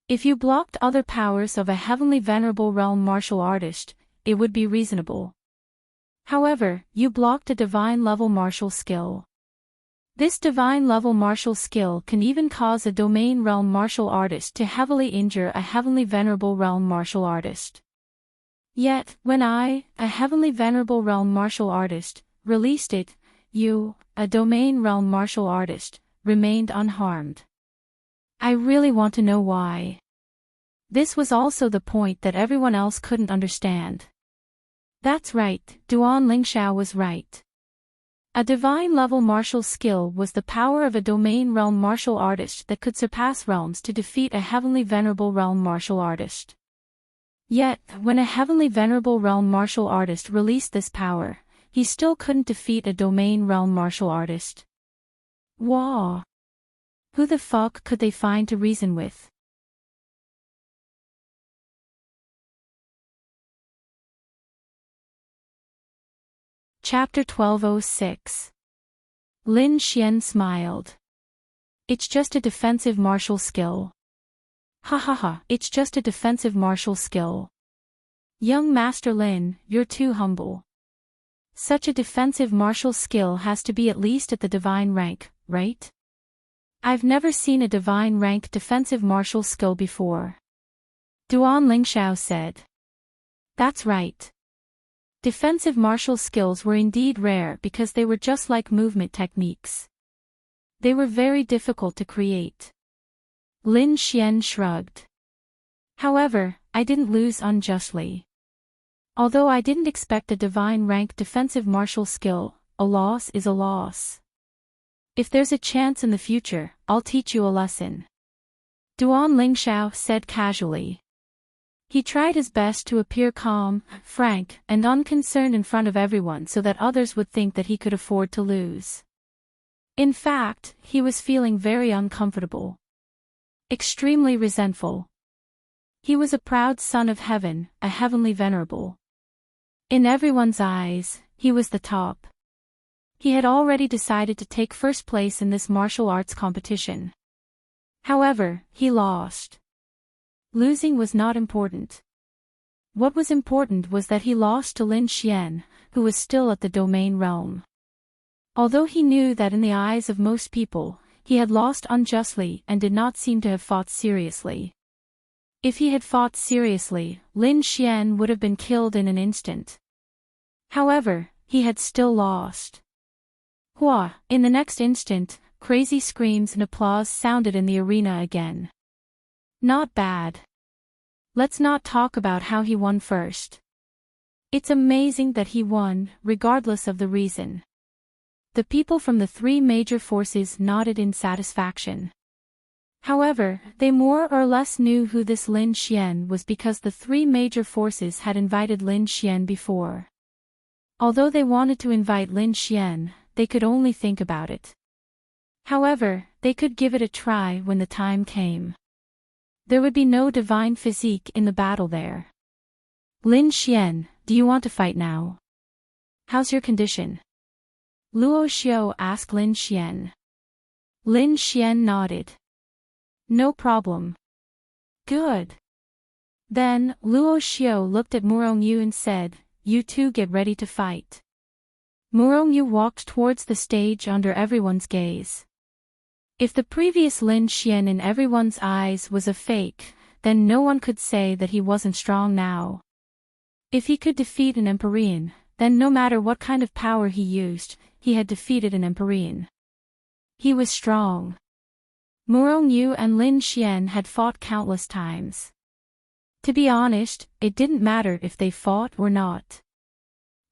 Speaker 1: If you blocked other powers of a heavenly venerable realm martial artist, it would be reasonable. However, you blocked a divine level martial skill. This divine level martial skill can even cause a domain realm martial artist to heavily injure a heavenly venerable realm martial artist. Yet, when I, a heavenly venerable realm martial artist, released it, you, a domain realm martial artist, remained unharmed. I really want to know why. This was also the point that everyone else couldn't understand. That's right, Duan Lingxiao was right. A divine level martial skill was the power of a domain realm martial artist that could surpass realms to defeat a heavenly venerable realm martial artist. Yet, when a heavenly venerable realm martial artist released this power, he still couldn't defeat a domain realm martial artist. Wow! Who the fuck could they find to reason with? Chapter 1206. Lin Xian smiled. It's just a defensive martial skill. Ha ha ha, it's just a defensive martial skill. Young Master Lin, you're too humble. Such a defensive martial skill has to be at least at the divine rank, right? I've never seen a divine rank defensive martial skill before. Duan Lingxiao said. That's right. Defensive martial skills were indeed rare because they were just like movement techniques. They were very difficult to create. Lin Xian shrugged. However, I didn't lose unjustly. Although I didn't expect a divine rank defensive martial skill, a loss is a loss. If there's a chance in the future, I'll teach you a lesson. Duan Lingxiao said casually. He tried his best to appear calm, frank, and unconcerned in front of everyone so that others would think that he could afford to lose. In fact, he was feeling very uncomfortable. Extremely resentful. He was a proud son of heaven, a heavenly venerable. In everyone's eyes, he was the top. He had already decided to take first place in this martial arts competition. However, he lost. Losing was not important. What was important was that he lost to Lin Xian, who was still at the domain realm. Although he knew that in the eyes of most people, he had lost unjustly and did not seem to have fought seriously. If he had fought seriously, Lin Xian would have been killed in an instant. However, he had still lost. Hua! In the next instant, crazy screams and applause sounded in the arena again. Not bad. Let's not talk about how he won first. It's amazing that he won, regardless of the reason. The people from the three major forces nodded in satisfaction. However, they more or less knew who this Lin Xian was because the three major forces had invited Lin Xian before. Although they wanted to invite Lin Xian, they could only think about it. However, they could give it a try when the time came. There would be no divine physique in the battle there. Lin Xian, do you want to fight now? How's your condition? Luo Xiao asked Lin Xian. Lin Xian nodded. No problem. Good. Then, Luo Xiao looked at Murongyu and said, you two get ready to fight. Murongyu walked towards the stage under everyone's gaze. If the previous Lin Xian in everyone's eyes was a fake, then no one could say that he wasn't strong now. If he could defeat an Empyrean, then no matter what kind of power he used, he had defeated an Empyrean. He was strong. Murongyu and Lin Xian had fought countless times. To be honest, it didn't matter if they fought or not.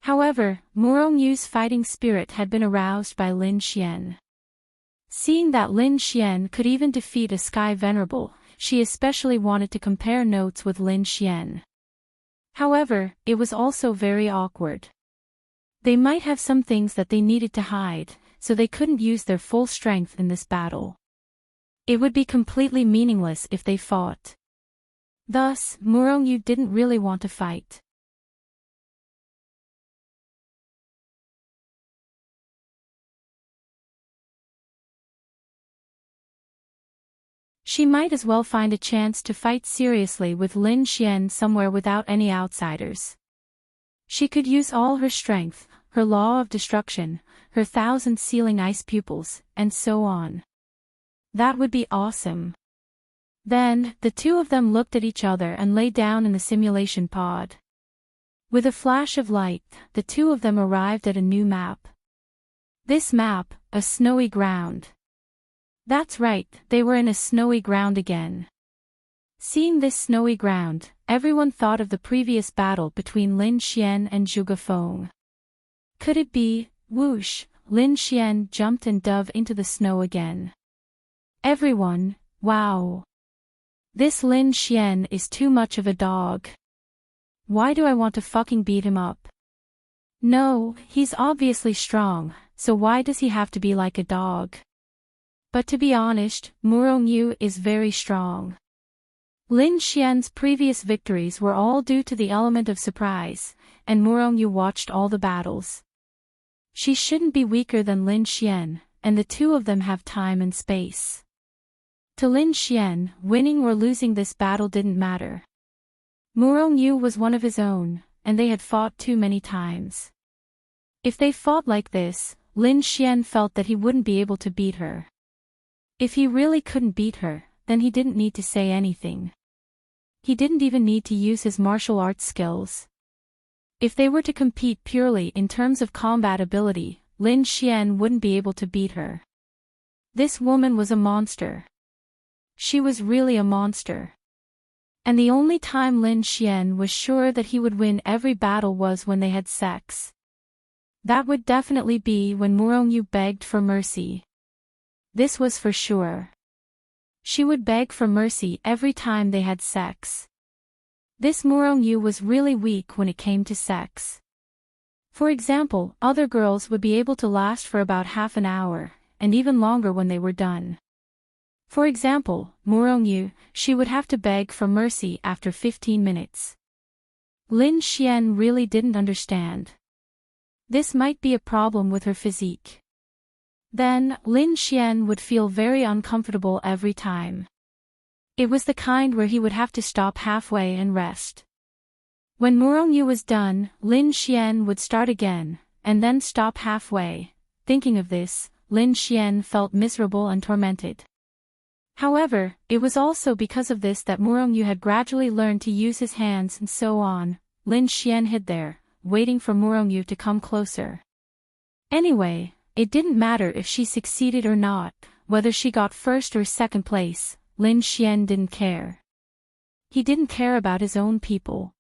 Speaker 1: However, Murongyu's fighting spirit had been aroused by Lin Xian. Seeing that Lin Xian could even defeat a Sky Venerable, she especially wanted to compare notes with Lin Xian. However, it was also very awkward. They might have some things that they needed to hide, so they couldn't use their full strength in this battle. It would be completely meaningless if they fought. Thus, Murongyu didn't really want to fight. She might as well find a chance to fight seriously with Lin Xian somewhere without any outsiders. She could use all her strength, her law of destruction, her 1,000 sealing ice pupils, and so on. That would be awesome. Then, the two of them looked at each other and lay down in the simulation pod. With a flash of light, the two of them arrived at a new map. This map, a snowy ground. That's right, they were in a snowy ground again. Seeing this snowy ground, everyone thought of the previous battle between Lin Xian and Zhuge Feng. Could it be, whoosh, Lin Xian jumped and dove into the snow again. Everyone, wow. This Lin Xian is too much of a dog. Why do I want to fucking beat him up? No, he's obviously strong, so why does he have to be like a dog? But to be honest, Murongyu is very strong. Lin Xian's previous victories were all due to the element of surprise, and Murongyu watched all the battles. She shouldn't be weaker than Lin Xian, and the two of them have time and space. To Lin Xian, winning or losing this battle didn't matter. Murongyu was one of his own, and they had fought too many times. If they fought like this, Lin Xian felt that he wouldn't be able to beat her. If he really couldn't beat her, then he didn't need to say anything. he didn't even need to use his martial arts skills. If they were to compete purely in terms of combat ability, Lin Xian wouldn't be able to beat her. This woman was a monster. She was really a monster. And the only time Lin Xian was sure that he would win every battle was when they had sex. That would definitely be when Murongyu begged for mercy. This was for sure. She would beg for mercy every time they had sex. This Murongyu was really weak when it came to sex. For example, other girls would be able to last for about half an hour, and even longer when they were done. For example, Murongyu, she would have to beg for mercy after 15 minutes. Lin Xian really didn't understand. This might be a problem with her physique. Then, Lin Xian would feel very uncomfortable every time. It was the kind where he would have to stop halfway and rest. When Murongyu was done, Lin Xian would start again, and then stop halfway. Thinking of this, Lin Xian felt miserable and tormented. However, it was also because of this that Murongyu had gradually learned to use his hands and so on. Lin Xian hid there, waiting for Murongyu to come closer. Anyway, it didn't matter if she succeeded or not, whether she got first or second place, Lin Xian didn't care. He didn't care about his own people.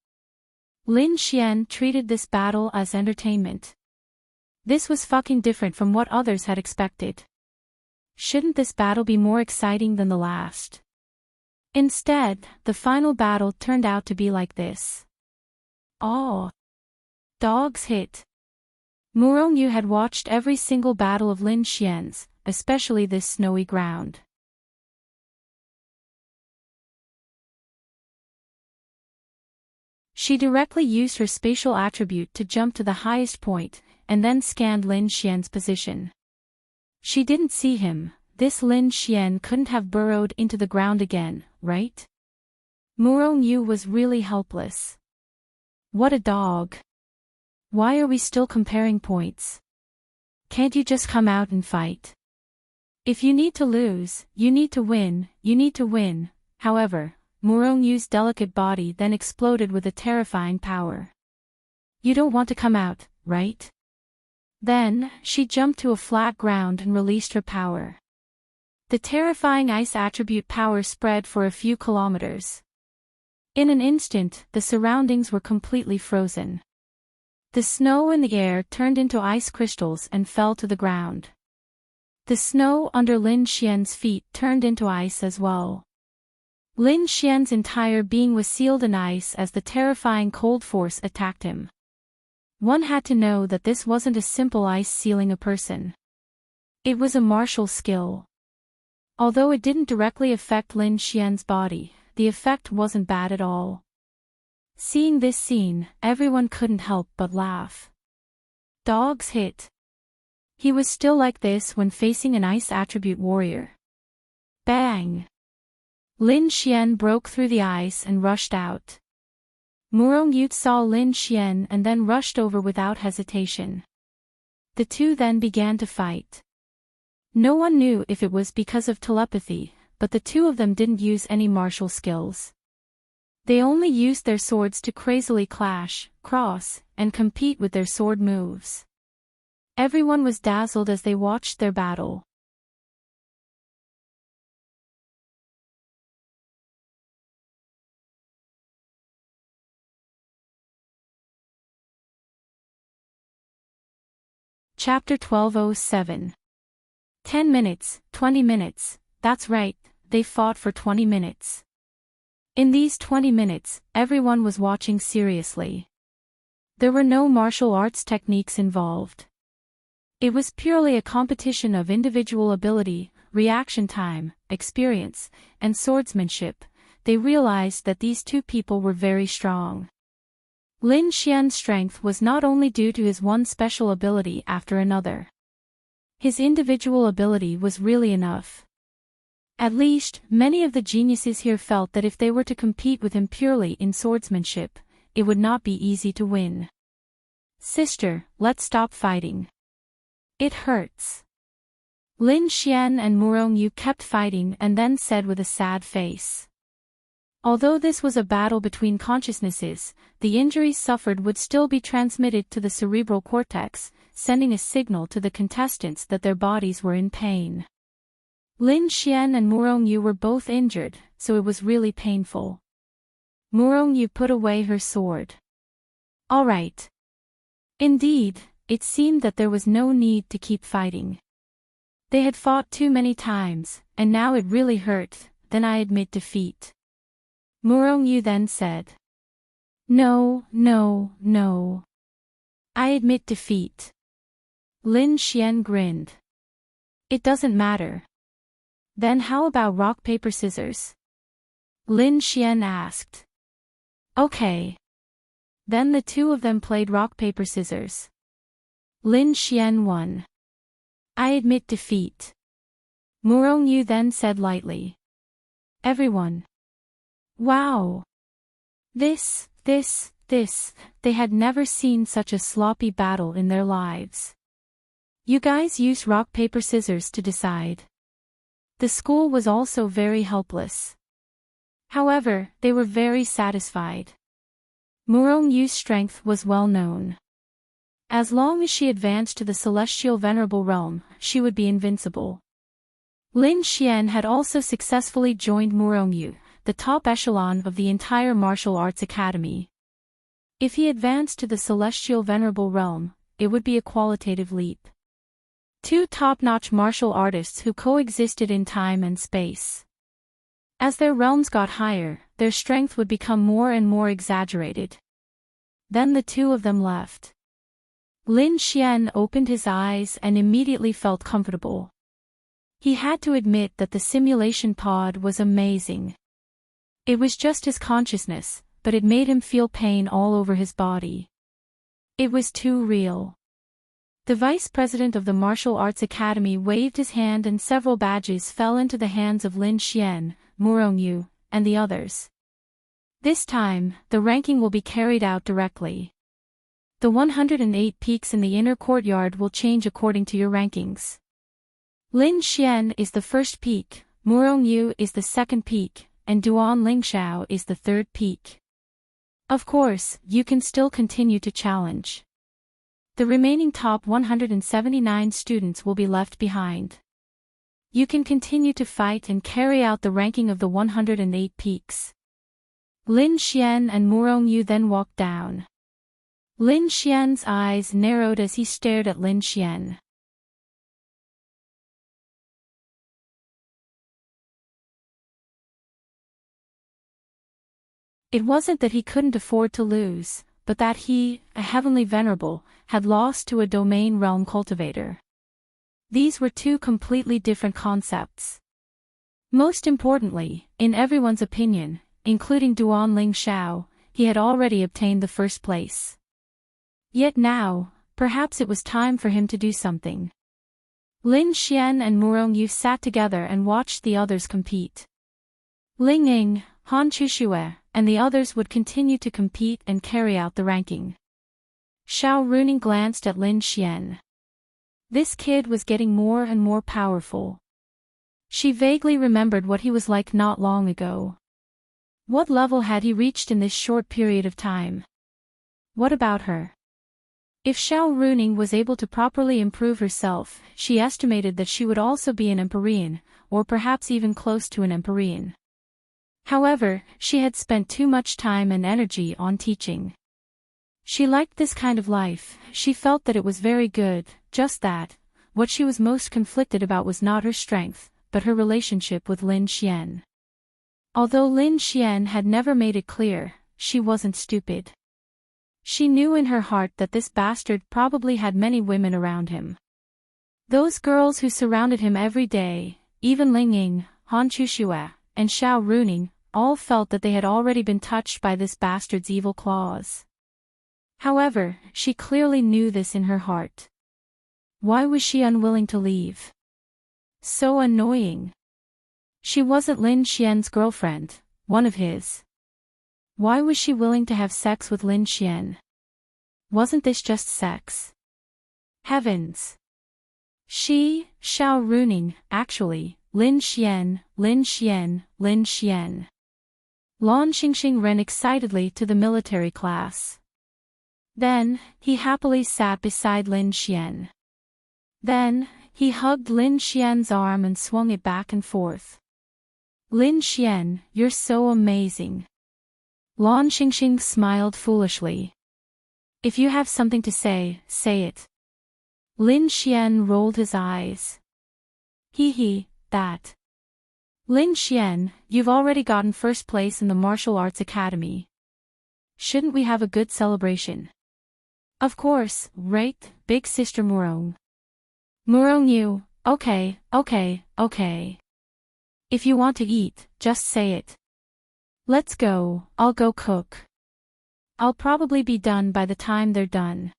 Speaker 1: Lin Xian treated this battle as entertainment. This was fucking different from what others had expected. Shouldn't this battle be more exciting than the last? Instead, the final battle turned out to be like this. Oh. Dogs hit. Murongyu had watched every single battle of Lin Xian's, especially this snowy ground. She directly used her spatial attribute to jump to the highest point, and then scanned Lin Xian's position. She didn't see him. This Lin Xian couldn't have burrowed into the ground again, right? Murongyu was really helpless. What a dog. Why are we still comparing points? Can't you just come out and fight? If you need to lose, you need to win, you need to win. However, Murongyu's delicate body then exploded with a terrifying power. You don't want to come out, right? Then, she jumped to a flat ground and released her power. The terrifying ice attribute power spread for a few kilometers. In an instant, the surroundings were completely frozen. The snow in the air turned into ice crystals and fell to the ground. The snow under Lin Xian's feet turned into ice as well. Lin Xian's entire being was sealed in ice as the terrifying cold force attacked him. One had to know that this wasn't a simple ice sealing a person. It was a martial skill. Although it didn't directly affect Lin Xian's body, the effect wasn't bad at all. Seeing this scene, everyone couldn't help but laugh. Dogs hit. He was still like this when facing an ice attribute warrior. Bang! Lin Xian broke through the ice and rushed out. Murongyu saw Lin Xian and then rushed over without hesitation. The two then began to fight. No one knew if it was because of telepathy, but the two of them didn't use any martial skills. They only used their swords to crazily clash, cross, and compete with their sword moves. Everyone was dazzled as they watched their battle. Chapter 1207. 10 minutes, 20 minutes, that's right, they fought for 20 minutes. In these 20 minutes, everyone was watching seriously. There were no martial arts techniques involved. It was purely a competition of individual ability, reaction time, experience, and swordsmanship. They realized that these two people were very strong. Lin Xian's strength was not only due to his one special ability after another. His individual ability was really enough. At least, many of the geniuses here felt that if they were to compete with him purely in swordsmanship, it would not be easy to win. Sister, let's stop fighting. It hurts. Lin Xian and Murongyu kept fighting and then said with a sad face. Although this was a battle between consciousnesses, the injuries suffered would still be transmitted to the cerebral cortex, sending a signal to the contestants that their bodies were in pain. Lin Xian and Murongyu were both injured, so it was really painful. Murongyu put away her sword. All right. Indeed, it seemed that there was no need to keep fighting. They had fought too many times, and now it really hurt. Then I admit defeat. Murongyu then said. No, no, no. I admit defeat. Lin Xian grinned. It doesn't matter. Then how about rock paper scissors? Lin Xian asked. Okay. Then the two of them played rock paper scissors. Lin Xian won. I admit defeat. Murongyu then said lightly. Everyone. Wow. This, they had never seen such a sloppy battle in their lives. You guys used rock paper scissors to decide. The school was also very helpless. However, they were very satisfied. Murongyu's strength was well known. As long as she advanced to the celestial venerable realm, she would be invincible. Lin Xian had also successfully joined Murongyu, the top echelon of the entire martial arts academy. If he advanced to the celestial venerable realm, it would be a qualitative leap. Two top-notch martial artists who coexisted in time and space. As their realms got higher, their strength would become more and more exaggerated. Then the two of them left. Lin Xian opened his eyes and immediately felt comfortable. He had to admit that the simulation pod was amazing. It was just his consciousness, but it made him feel pain all over his body. It was too real. The vice president of the Martial Arts Academy waved his hand and several badges fell into the hands of Lin Xian, Murongyu, and the others. This time, the ranking will be carried out directly. The 108 peaks in the inner courtyard will change according to your rankings. Lin Xian is the first peak, Murongyu is the second peak, and Duan Lingshao is the third peak. Of course, you can still continue to challenge. The remaining top 179 students will be left behind. You can continue to fight and carry out the ranking of the 108 peaks. Lin Xian and Murongyu then walked down. Lin Xian's eyes narrowed as he stared at Lin Xian. It wasn't that he couldn't afford to lose, but that he, a heavenly venerable, had lost to a domain realm cultivator. These were two completely different concepts. Most importantly, in everyone's opinion, including Duan Lingshao, he had already obtained the first place. Yet now, perhaps it was time for him to do something. Lin Xian and Murongyu sat together and watched the others compete. Ling Ying, Han Chushue, and the others would continue to compete and carry out the ranking. Xiao Runing glanced at Lin Xian. This kid was getting more and more powerful. She vaguely remembered what he was like not long ago. What level had he reached in this short period of time? What about her? If Xiao Runing was able to properly improve herself, she estimated that she would also be an Empyrean, or perhaps even close to an Empyrean. However, she had spent too much time and energy on teaching. She liked this kind of life, she felt that it was very good, just that. What she was most conflicted about was not her strength, but her relationship with Lin Xian. Although Lin Xian had never made it clear, she wasn't stupid. She knew in her heart that this bastard probably had many women around him. Those girls who surrounded him every day, even Ling Ying, Han Chushue, and Xiao Runing, all felt that they had already been touched by this bastard's evil claws. However, she clearly knew this in her heart. Why was she unwilling to leave? So annoying. She wasn't Lin Xian's girlfriend, one of his. Why was she willing to have sex with Lin Xian? Wasn't this just sex? Heavens! She, Xiao Runing, actually, Lin Xian, Lin Xian, Lin Xian. Lan Xingxing ran excitedly to the military class. Then, he happily sat beside Lin Xian. Then, he hugged Lin Xian's arm and swung it back and forth. Lin Xian, you're so amazing. Lan Xingxing smiled foolishly. If you have something to say, say it. Lin Xian rolled his eyes. That. Lin Xian, you've already gotten first place in the martial arts academy. Shouldn't we have a good celebration? Of course, right, big sister Murong. Murong you, okay. If you want to eat, just say it. Let's go, I'll go cook. I'll probably be done by the time they're done.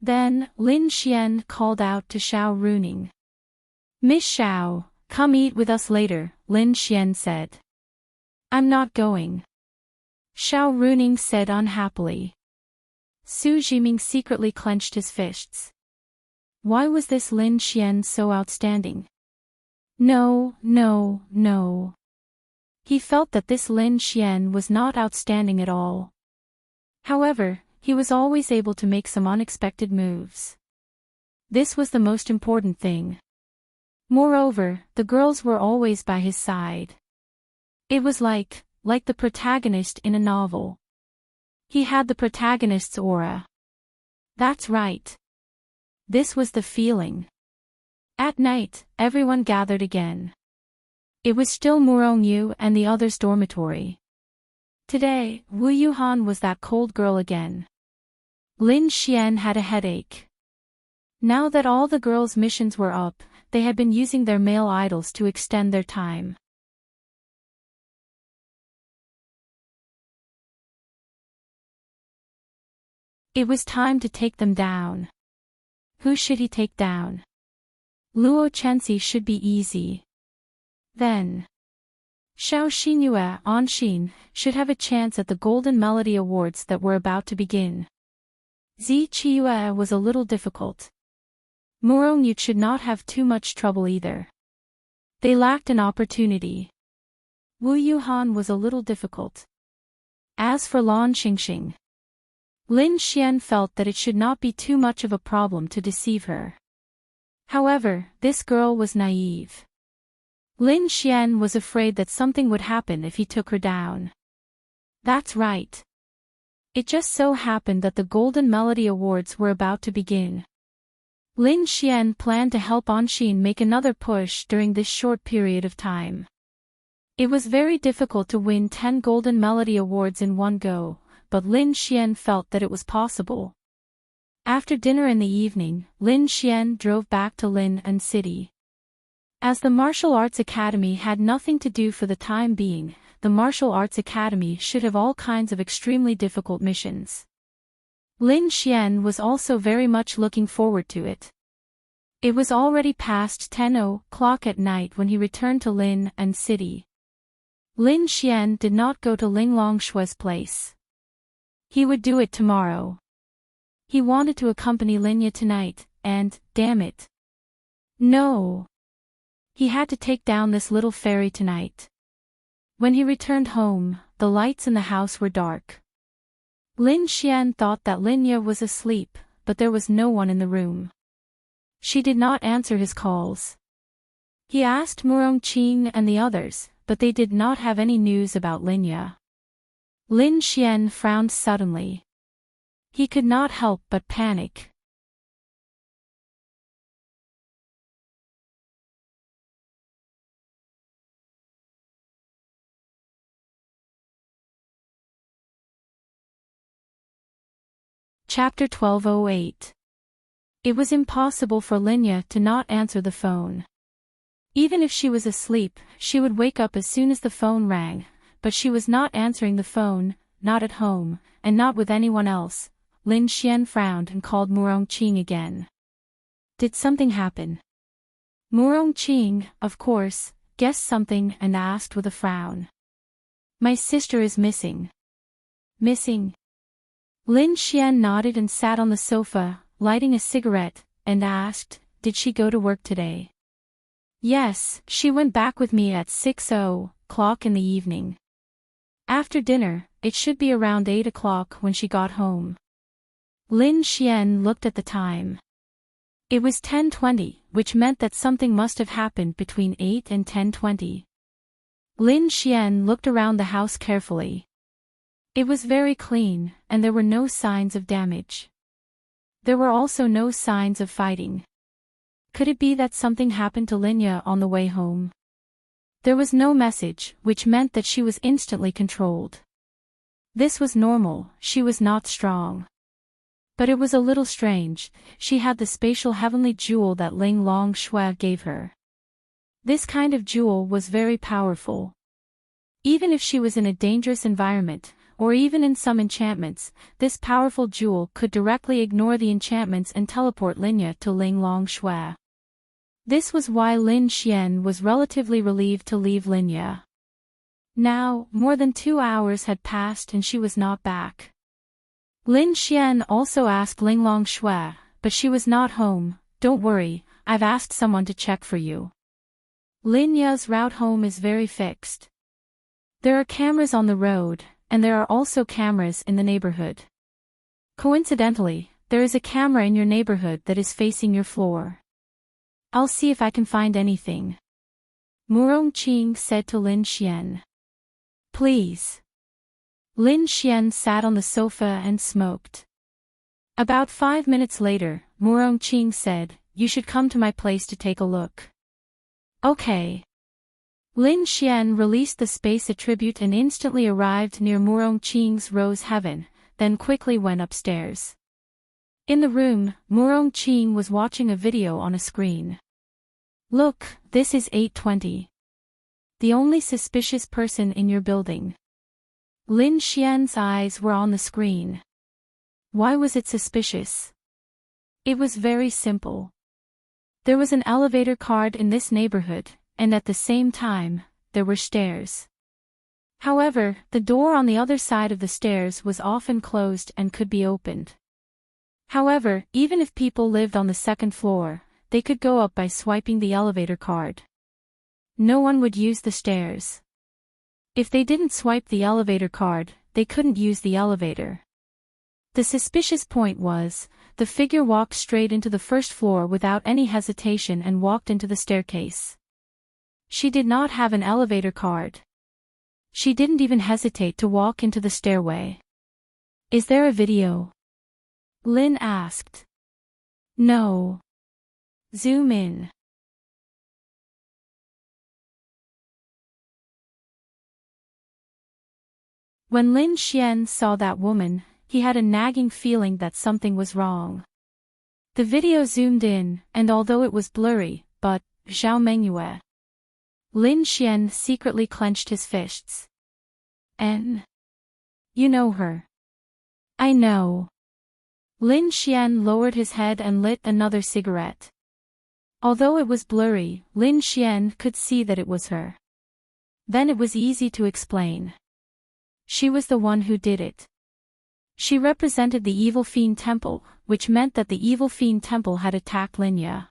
Speaker 1: Then, Lin Xian called out to Xiao Runing. Miss Xiao, come eat with us later, Lin Xian said. I'm not going. Xiao Runing said unhappily. Su Jiming secretly clenched his fists. Why was this Lin Xian so outstanding? No. He felt that this Lin Xian was not outstanding at all. However, he was always able to make some unexpected moves. This was the most important thing. Moreover, the girls were always by his side. It was like the protagonist in a novel. He had the protagonist's aura. That's right. This was the feeling. At night, everyone gathered again. It was still Murong Yu and the others' dormitory. Today, Wu Yuhan was that cold girl again. Lin Xian had a headache. Now that all the girls' missions were up, they had been using their male idols to extend their time. It was time to take them down. Who should he take down? Luo Chenxi should be easy. Then, Xiao Xinyue Anshin should have a chance at the Golden Melody Awards that were about to begin. Zi Qiue was a little difficult. Murong Yu should not have too much trouble either. They lacked an opportunity. Wu Yuhan was a little difficult. As for Lan Xingxing, Lin Xian felt that it should not be too much of a problem to deceive her. However, this girl was naive. Lin Xian was afraid that something would happen if he took her down. That's right. It just so happened that the Golden Melody Awards were about to begin. Lin Xian planned to help Anshin make another push during this short period of time. It was very difficult to win 10 Golden Melody Awards in one go, but Lin Xian felt that it was possible. After dinner in the evening, Lin Xian drove back to Lin An City. As the Martial Arts Academy had nothing to do for the time being, the Martial Arts Academy should have all kinds of extremely difficult missions. Lin Xian was also very much looking forward to it. It was already past 10 o'clock at night when he returned to Lin An City. Lin Xian did not go to Ling Longshue's place. He would do it tomorrow. He wanted to accompany Linya tonight, and, damn it. No. He had to take down this little fairy tonight. When he returned home, the lights in the house were dark. Lin Xian thought that Linya was asleep, but there was no one in the room. She did not answer his calls. He asked Murong Qing and the others, but they did not have any news about Linya. Lin Xian frowned suddenly. He could not help but panic. Chapter 1208. It was impossible for Linya to not answer the phone. Even if she was asleep, she would wake up as soon as the phone rang, but she was not answering the phone, not at home, and not with anyone else. Lin Xian frowned and called Murong Qing again. Did something happen? Murong Qing, of course, guessed something and asked with a frown. My sister is missing. Missing? Lin Xian nodded and sat on the sofa, lighting a cigarette, and asked, did she go to work today? Yes, she went back with me at 6 o'clock in the evening. After dinner, it should be around 8 o'clock when she got home. Lin Xian looked at the time. It was 10:20, which meant that something must have happened between 8 and 10:20. Lin Xian looked around the house carefully. It was very clean, and there were no signs of damage. There were also no signs of fighting. Could it be that something happened to Linya on the way home? There was no message, which meant that she was instantly controlled. This was normal, she was not strong. But it was a little strange, she had the spatial heavenly jewel that Ling Long Shui gave her. This kind of jewel was very powerful. Even if she was in a dangerous environment, or even in some enchantments, this powerful jewel could directly ignore the enchantments and teleport Linya to Ling Long Shui. This was why Lin Xian was relatively relieved to leave Linya. Now, more than 2 hours had passed and she was not back. Lin Xian also asked Ling Long Shui, but she was not home. Don't worry, I've asked someone to check for you. Linya's route home is very fixed. There are cameras on the road, and there are also cameras in the neighborhood. Coincidentally, there is a camera in your neighborhood that is facing your floor. I'll see if I can find anything. Murong Qing said to Lin Xian. Please. Lin Xian sat on the sofa and smoked. About 5 minutes later, Murong Qing said, you should come to my place to take a look. Okay. Lin Xian released the space attribute and instantly arrived near Murong Qing's rose heaven, then quickly went upstairs. In the room, Murong Qing was watching a video on a screen. Look, this is 8:20. The only suspicious person in your building. Lin Xian's eyes were on the screen. Why was it suspicious? It was very simple. There was an elevator card in this neighborhood, and at the same time, there were stairs. However, the door on the other side of the stairs was often closed and could be opened. However, even if people lived on the second floor, they could go up by swiping the elevator card. No one would use the stairs. If they didn't swipe the elevator card, they couldn't use the elevator. The suspicious point was, the figure walked straight into the first floor without any hesitation and walked into the staircase. She did not have an elevator card. She didn't even hesitate to walk into the stairway. Is there a video? Lin asked. No. Zoom in. When Lin Xian saw that woman, he had a nagging feeling that something was wrong. The video zoomed in, and although it was blurry, but, Zhao Mengyue. Lin Xian secretly clenched his fists. You know her. I know. Lin Xian lowered his head and lit another cigarette. Although it was blurry, Lin Xian could see that it was her. Then it was easy to explain. She was the one who did it. She represented the Evil Fiend Temple, which meant that the Evil Fiend Temple had attacked Linya.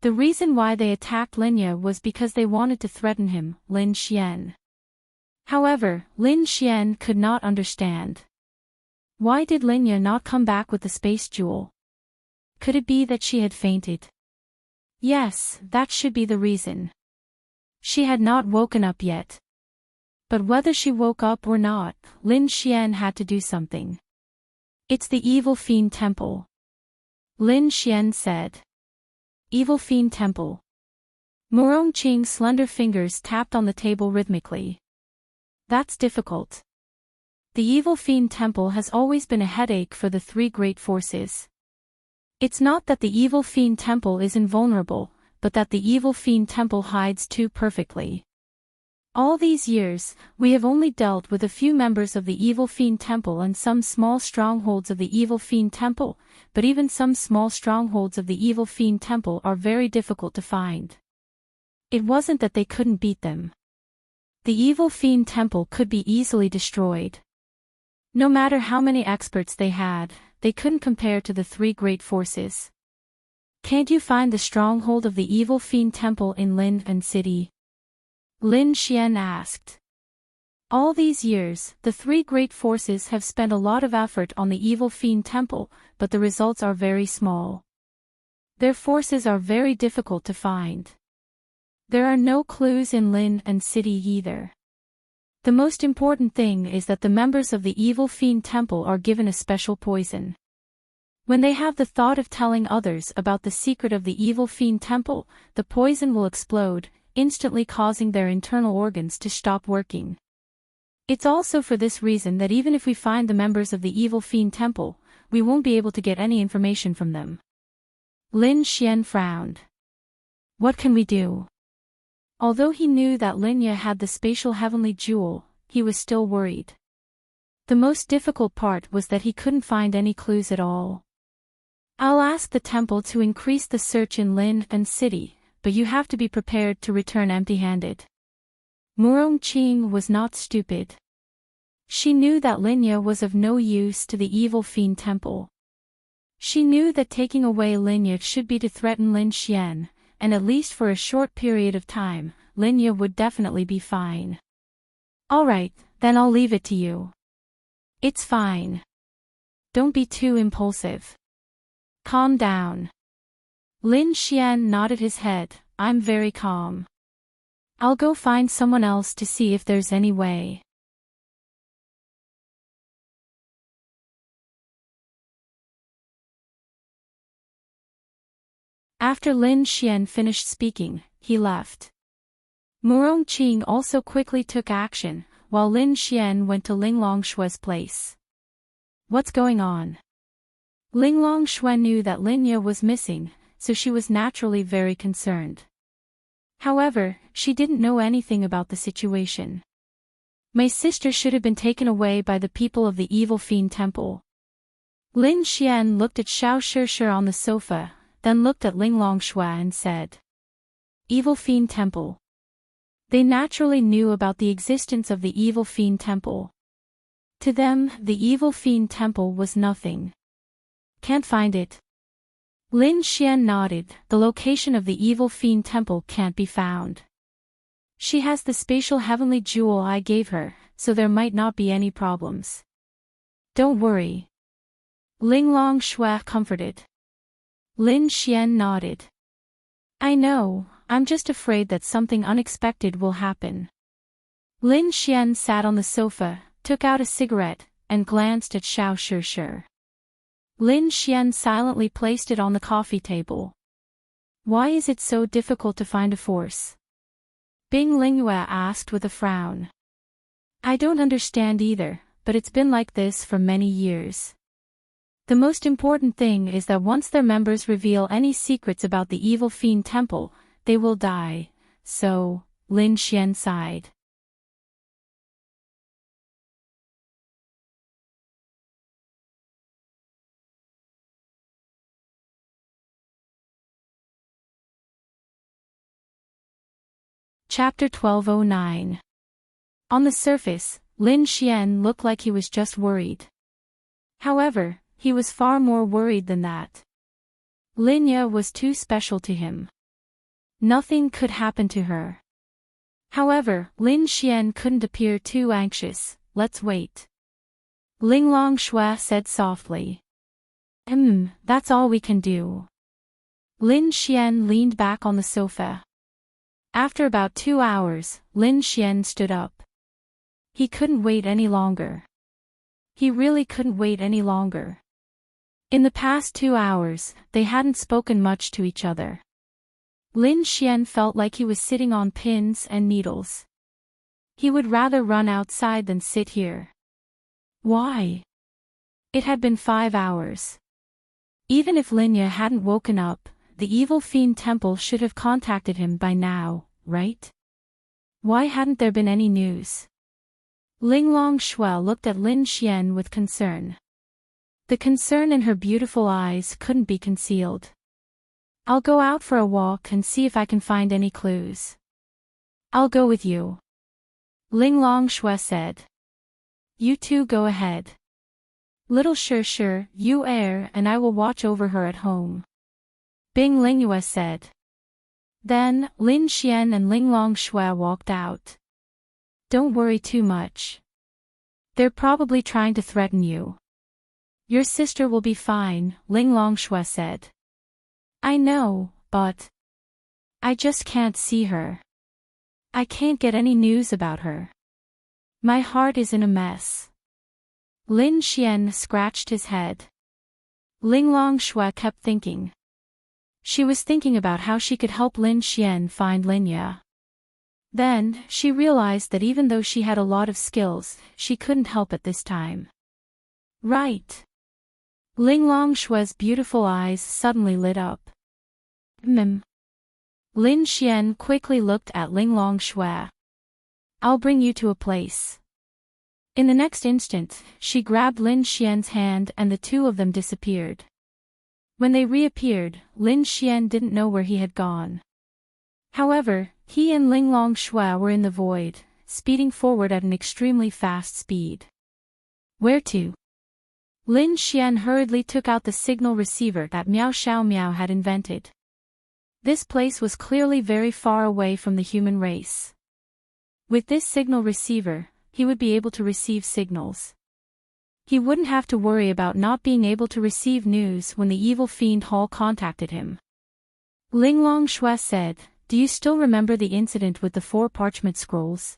Speaker 1: The reason why they attacked Linya was because they wanted to threaten him, Lin Xian. However, Lin Xian could not understand. Why did Linya not come back with the space jewel? Could it be that she had fainted? Yes, that should be the reason. She had not woken up yet. But whether she woke up or not, Lin Xian had to do something. It's the Evil Fiend Temple. Lin Xian said. Evil Fiend Temple. Murong Qing's slender fingers tapped on the table rhythmically. That's difficult. The Evil Fiend Temple has always been a headache for the three great forces. It's not that the Evil Fiend Temple is invulnerable, but that the Evil Fiend Temple hides too perfectly. All these years, we have only dealt with a few members of the Evil Fiend Temple and some small strongholds of the Evil Fiend Temple, but even some small strongholds of the Evil Fiend Temple are very difficult to find. It wasn't that they couldn't beat them. The Evil Fiend Temple could be easily destroyed. No matter how many experts they had, they couldn't compare to the three great forces. Can't you find the stronghold of the Evil Fiend Temple in Lin City? Lin Xian asked. All these years, the three great forces have spent a lot of effort on the evil fiend temple, but the results are very small. Their forces are very difficult to find. There are no clues in Lin and City either. The most important thing is that the members of the evil fiend temple are given a special poison. When they have the thought of telling others about the secret of the evil fiend temple, the poison will explode, instantly causing their internal organs to stop working. It's also for this reason that even if we find the members of the evil fiend temple, we won't be able to get any information from them. Lin Xian frowned. What can we do? Although he knew that Linya had the spatial heavenly jewel, he was still worried. The most difficult part was that he couldn't find any clues at all. I'll ask the temple to increase the search in Lin and City, but you have to be prepared to return empty-handed. Murong Qing was not stupid. She knew that Linya was of no use to the evil fiend temple. She knew that taking away Linya should be to threaten Lin Xian, and at least for a short period of time, Linya would definitely be fine. Alright, then I'll leave it to you. It's fine. Don't be too impulsive. Calm down. Lin Xian nodded his head. I'm very calm. I'll go find someone else to see if there's any way. After Lin Xian finished speaking, he left. Murong Qing also quickly took action, while Lin Xian went to Ling Longshue's place. What's going on? Ling Longshue knew that Linya was missing, so she was naturally very concerned. However, she didn't know anything about the situation. My sister should have been taken away by the people of the evil fiend temple. Lin Xian looked at Xiao Shishir on the sofa, then looked at Ling Longshue and said, Evil Fiend Temple. They naturally knew about the existence of the Evil Fiend Temple. To them, the Evil Fiend Temple was nothing. Can't find it. Lin Xian nodded. The location of the Evil Fiend Temple can't be found. She has the spatial heavenly jewel I gave her, so there might not be any problems. Don't worry. Ling Longshue comforted. Lin Xian nodded. I know, I'm just afraid that something unexpected will happen. Lin Xian sat on the sofa, took out a cigarette, and glanced at Xiao Shishir. Lin Xian silently placed it on the coffee table. Why is it so difficult to find a force? Bing Lingyue asked with a frown. I don't understand either, but it's been like this for many years. The most important thing is that once their members reveal any secrets about the evil fiend temple, they will die, so, Lin Xian sighed. Chapter 1209. On the surface, Lin Xian looked like he was just worried. However, he was far more worried than that. Linya was too special to him. Nothing could happen to her. However, Lin Xian couldn't appear too anxious. Let's wait. Ling Longshue said softly. That's all we can do. Lin Xian leaned back on the sofa. After about 2 hours, Lin Xian stood up. He couldn't wait any longer. He really couldn't wait any longer. In the past 2 hours, they hadn't spoken much to each other. Lin Xian felt like he was sitting on pins and needles. He would rather run outside than sit here. Why? It had been 5 hours. Even if Linya hadn't woken up, the evil fiend temple should have contacted him by now, right? Why hadn't there been any news? Ling Longshue looked at Lin Xian with concern. The concern in her beautiful eyes couldn't be concealed. I'll go out for a walk and see if I can find any clues. I'll go with you. Ling Longshue said. You two go ahead. Little Shishir, you err and I will watch over her at home. Bing Lingyue said. Then, Lin Xian and Ling Longshue walked out. Don't worry too much. They're probably trying to threaten you. Your sister will be fine, Ling Longshui said. I know, but I just can't see her. I can't get any news about her. My heart is in a mess. Lin Xian scratched his head. Ling Longshui kept thinking. She was thinking about how she could help Lin Xian find Linya. Then, she realized that even though she had a lot of skills, she couldn't help at this time. Right. Ling Longshui's beautiful eyes suddenly lit up. Lin Xian quickly looked at Ling Longshui. I'll bring you to a place. In the next instant, she grabbed Lin Xian's hand and the two of them disappeared. When they reappeared, Lin Xian didn't know where he had gone. However, he and Ling Longshui were in the void, speeding forward at an extremely fast speed. Where to? Lin Xian hurriedly took out the signal receiver that Miao Xiaomiao had invented. This place was clearly very far away from the human race. With this signal receiver, he would be able to receive signals. He wouldn't have to worry about not being able to receive news when the evil fiend Hall contacted him. Ling Longshui said, "Do you still remember the incident with the 4 parchment scrolls?"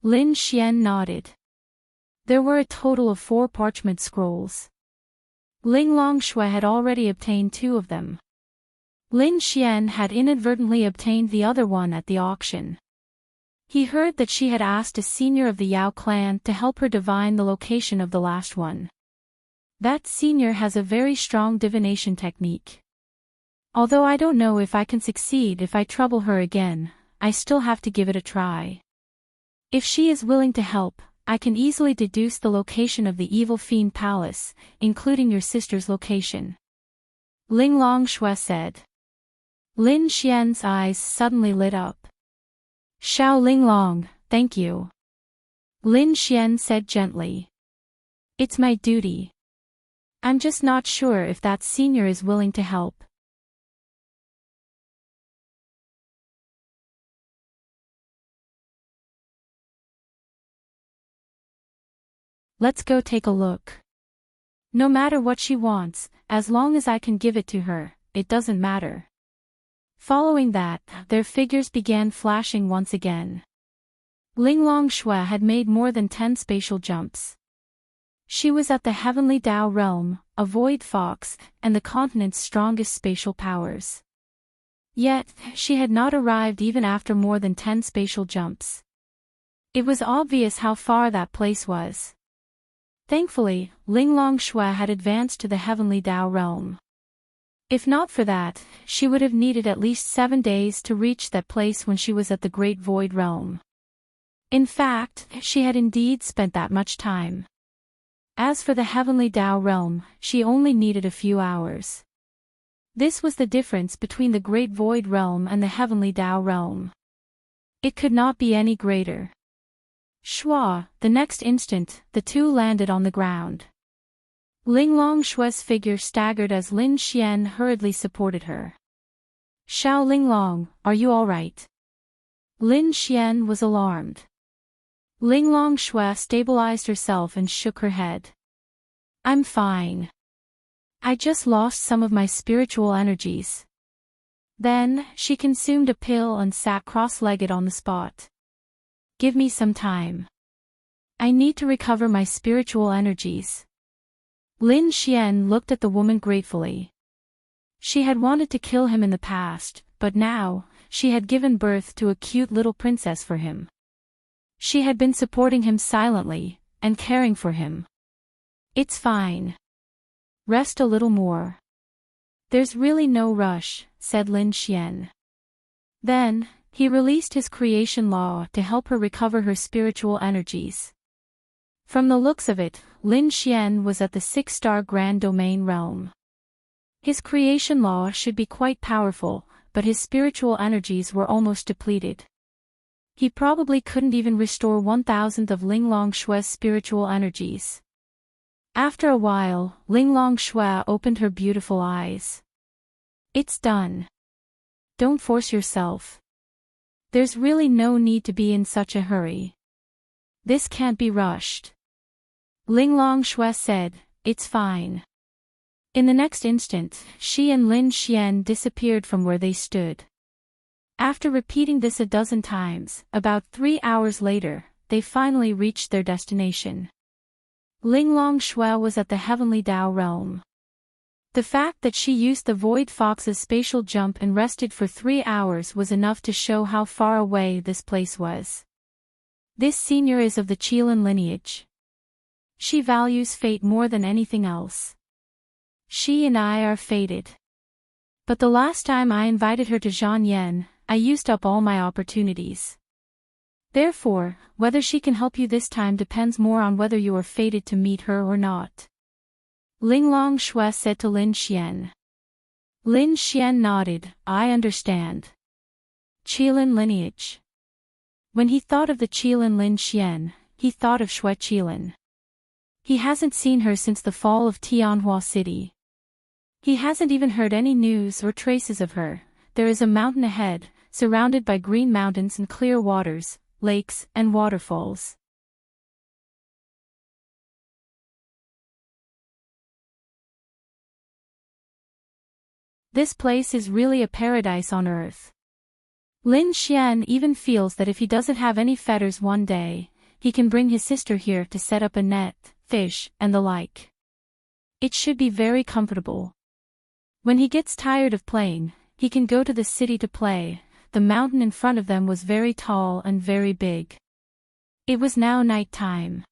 Speaker 1: Lin Xian nodded. There were a total of 4 parchment scrolls. Ling Longshui had already obtained 2 of them. Lin Xian had inadvertently obtained the other one at the auction. He heard that she had asked a senior of the Yao clan to help her divine the location of the last one. That senior has a very strong divination technique. Although I don't know if I can succeed if I trouble her again, I still have to give it a try. If she is willing to help, I can easily deduce the location of the evil fiend palace, including your sister's location. Ling Longshui said. Lin Xian's eyes suddenly lit up. Xiao Linglong, thank you. Lin Xian said gently. It's my duty. I'm just not sure if that senior is willing to help. Let's go take a look. No matter what she wants, as long as I can give it to her, it doesn't matter. Following that, their figures began flashing once again. Ling Longshui had made more than 10 spatial jumps. She was at the heavenly Dao realm, a void fox, and the continent's strongest spatial powers. Yet, she had not arrived even after more than 10 spatial jumps. It was obvious how far that place was. Thankfully, Ling Longshui had advanced to the heavenly Dao realm. If not for that, she would have needed at least 7 days to reach that place when she was at the Great Void Realm. In fact, she had indeed spent that much time. As for the heavenly Dao realm, she only needed a few hours. This was the difference between the Great Void Realm and the heavenly Dao realm. It could not be any greater. Shua, the next instant, the two landed on the ground. Ling Longshui's figure staggered as Lin Xian hurriedly supported her. Xiao Linglong, are you all right? Lin Xian was alarmed. Ling Longshui stabilized herself and shook her head. I'm fine. I just lost some of my spiritual energies. Then, she consumed a pill and sat cross-legged on the spot. Give me some time. I need to recover my spiritual energies. Lin Xian looked at the woman gratefully. She had wanted to kill him in the past, but now, she had given birth to a cute little princess for him. She had been supporting him silently, and caring for him. It's fine. Rest a little more. There's really no rush, said Lin Xian. Then, he released his creation law to help her recover her spiritual energies. From the looks of it, Lin Xian was at the 6-star Grand Domain realm. His creation law should be quite powerful, but his spiritual energies were almost depleted. He probably couldn't even restore 1,000th of Ling Longshui's spiritual energies. After a while, Ling Longshui opened her beautiful eyes. It's done. Don't force yourself. There's really no need to be in such a hurry. This can't be rushed. Ling Longshui said, it's fine. In the next instant, she and Lin Xian disappeared from where they stood. After repeating this a dozen times, about 3 hours later, they finally reached their destination. Ling Longshui was at the Heavenly Dao realm. The fact that she used the Void Fox's spatial jump and rested for 3 hours was enough to show how far away this place was. This senior is of the Qilin lineage. She values fate more than anything else. She and I are fated. But the last time I invited her to Zhangyan, I used up all my opportunities. Therefore, whether she can help you this time depends more on whether you are fated to meet her or not. Ling Longshui said to Lin Xian. Lin Xian nodded, I understand. Qilin lineage. When he thought of the Qilin Lin Xian, he thought of Shui Qilin. He hasn't seen her since the fall of Tianhua City. He hasn't even heard any news or traces of her. There is a mountain ahead, surrounded by green mountains and clear waters, lakes, and waterfalls. This place is really a paradise on earth. Lin Xian even feels that if he doesn't have any fetters one day, he can bring his sister here to set up a net, fish, and the like. It should be very comfortable. When he gets tired of playing, he can go to the city to play. The mountain in front of them was very tall and very big. It was now night time.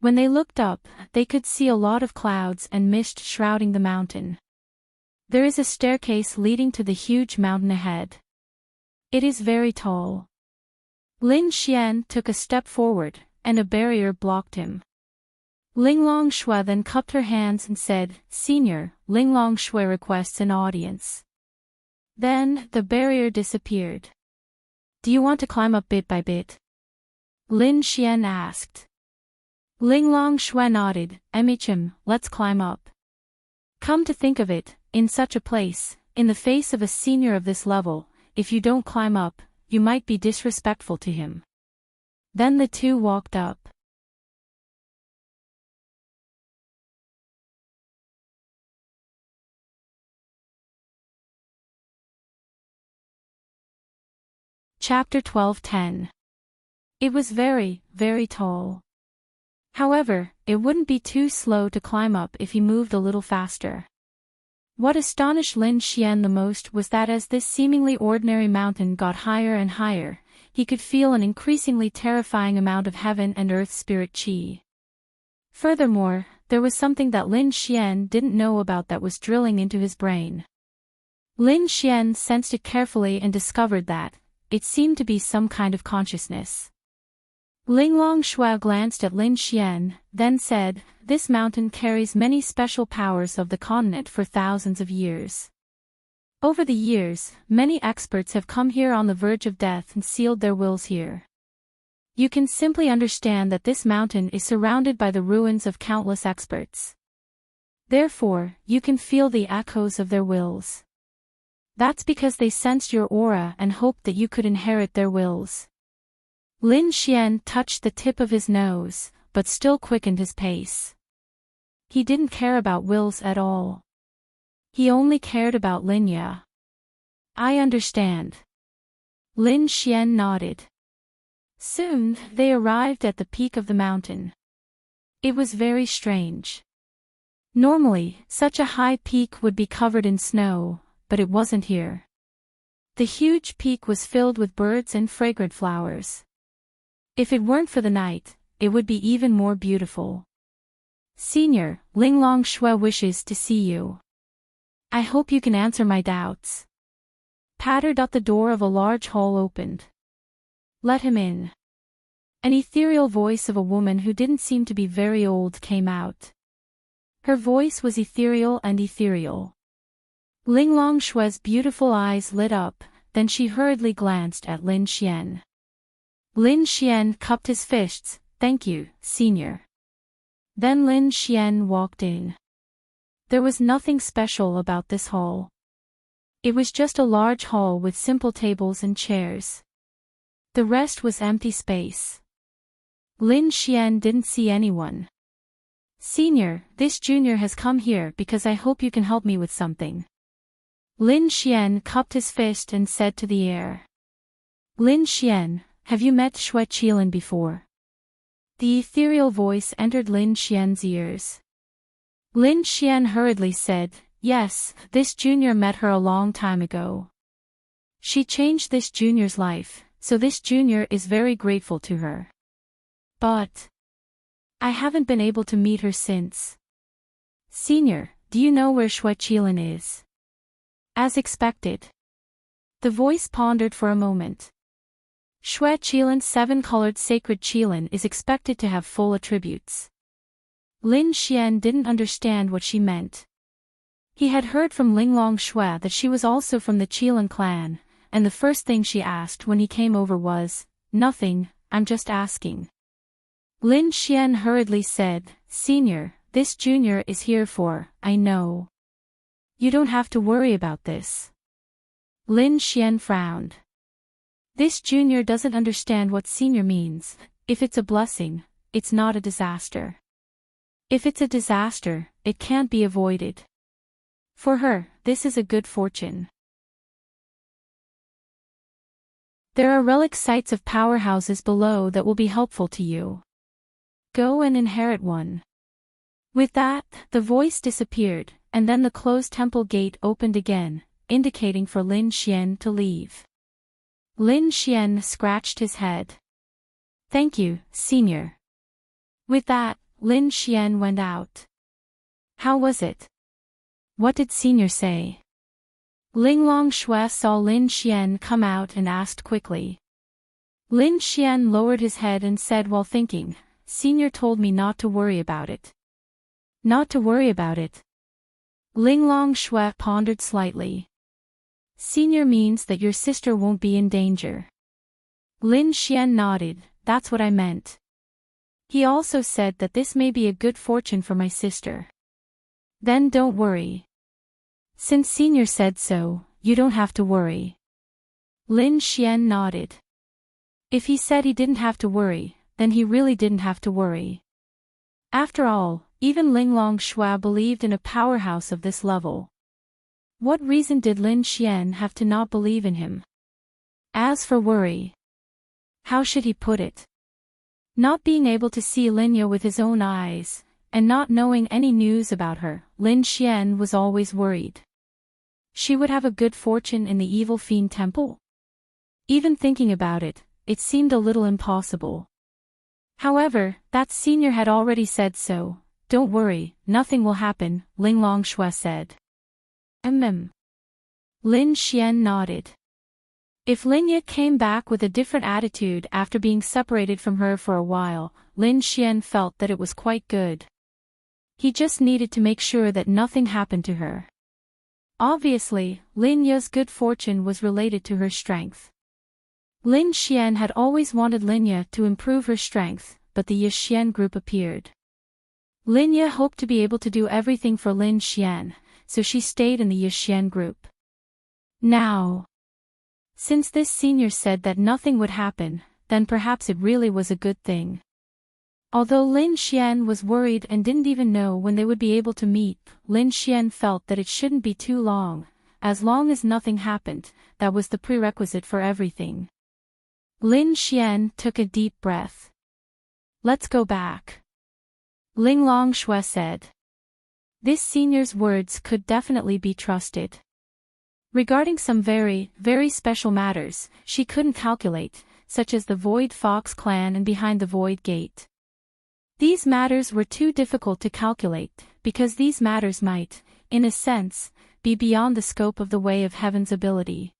Speaker 1: When they looked up, they could see a lot of clouds and mist shrouding the mountain. There is a staircase leading to the huge mountain ahead. It is very tall. Lin Xian took a step forward, and a barrier blocked him. Ling Longshui then cupped her hands and said, Senior, Ling Longshui requests an audience. Then, the barrier disappeared. Do you want to climb up bit by bit? Lin Xian asked. Ling Longshui nodded, Emichim, let's climb up. Come to think of it, in such a place, in the face of a senior of this level, if you don't climb up, you might be disrespectful to him. Then the two walked up. Chapter 12:10. It was very, very tall. However, it wouldn't be too slow to climb up if he moved a little faster. What astonished Lin Xian the most was that as this seemingly ordinary mountain got higher and higher, he could feel an increasingly terrifying amount of heaven and earth spirit qi. Furthermore, there was something that Lin Xian didn't know about that was drilling into his brain. Lin Xian sensed it carefully and discovered that it seemed to be some kind of consciousness. Ling Longshui glanced at Lin Xian, then said, This mountain carries many special powers of the continent for thousands of years. Over the years, many experts have come here on the verge of death and sealed their wills here. You can simply understand that this mountain is surrounded by the ruins of countless experts. Therefore, you can feel the echoes of their wills. That's because they sensed your aura and hoped that you could inherit their wills. Lin Xian touched the tip of his nose, but still quickened his pace. He didn't care about wills at all. He only cared about Linya. I understand. Lin Xian nodded. Soon, they arrived at the peak of the mountain. It was very strange. Normally, such a high peak would be covered in snow, but it wasn't here. The huge peak was filled with birds and fragrant flowers. If it weren't for the night, it would be even more beautiful. Senior, Ling Longshui wishes to see you. I hope you can answer my doubts. Pattered up the door of a large hall opened. Let him in. An ethereal voice of a woman who didn't seem to be very old came out. Her voice was ethereal and ethereal. Ling Longshui's beautiful eyes lit up, then she hurriedly glanced at Lin Xian. Lin Xian cupped his fists, Thank you, Senior. Then Lin Xian walked in. There was nothing special about this hall. It was just a large hall with simple tables and chairs. The rest was empty space. Lin Xian didn't see anyone. Senior, this junior has come here because I hope you can help me with something. Lin Xian cupped his fist and said to the air. Lin Xian, have you met Xue Qilin before? The ethereal voice entered Lin Xian's ears. Lin Xian hurriedly said, yes, this junior met her a long time ago. She changed this junior's life, so this junior is very grateful to her. But I haven't been able to meet her since. Senior, do you know where Xue Qilin is? As expected. The voice pondered for a moment. Xue Qilin's 7-colored sacred Qilin is expected to have full attributes. Lin Xian didn't understand what she meant. He had heard from Linglong Xue that she was also from the Qilin clan, and the first thing she asked when he came over was, nothing, I'm just asking. Lin Xian hurriedly said, Senior, this junior is here for, I know. You don't have to worry about this. Lin Xian frowned. This junior doesn't understand what senior means. If it's a blessing, it's not a disaster. If it's a disaster, it can't be avoided. For her, this is a good fortune. There are relic sites of powerhouses below that will be helpful to you. Go and inherit one. With that, the voice disappeared, and then the closed temple gate opened again, indicating for Lin Xian to leave. Lin Xian scratched his head. Thank you, Senior. With that, Lin Xian went out. How was it? What did Senior say? Linglong Xue saw Lin Xian come out and asked quickly. Lin Xian lowered his head and said while thinking, Senior told me not to worry about it. Not to worry about it. Linglong Xue pondered slightly. Senior means that your sister won't be in danger. Lin Xian nodded, that's what I meant. He also said that this may be a good fortune for my sister. Then don't worry. Since Senior said so, you don't have to worry. Lin Xian nodded. If he said he didn't have to worry, then he really didn't have to worry. After all, even Linglong Xue believed in a powerhouse of this level. What reason did Lin Xian have to not believe in him? As for worry, how should he put it? Not being able to see Linya with his own eyes, and not knowing any news about her, Lin Xian was always worried. She would have a good fortune in the evil fiend temple? Even thinking about it, it seemed a little impossible. However, that senior had already said so. Don't worry, nothing will happen, Linglong Xue said. Lin Xian nodded. If Linya came back with a different attitude after being separated from her for a while, Lin Xian felt that it was quite good. He just needed to make sure that nothing happened to her. Obviously, Linya's good fortune was related to her strength. Lin Xian had always wanted Linya to improve her strength, but the Yixian group appeared. Linya hoped to be able to do everything for Lin Xian, so she stayed in the Yixian group. Now, since this senior said that nothing would happen, then perhaps it really was a good thing. Although Lin Xian was worried and didn't even know when they would be able to meet, Lin Xian felt that it shouldn't be too long. As long as nothing happened, that was the prerequisite for everything. Lin Xian took a deep breath. Let's go back. Linglong Xue said. This senior's words could definitely be trusted. Regarding some very, very special matters, she couldn't calculate, such as the Void Fox clan and behind the Void Gate. These matters were too difficult to calculate, because these matters might, in a sense, be beyond the scope of the Way of Heaven's ability.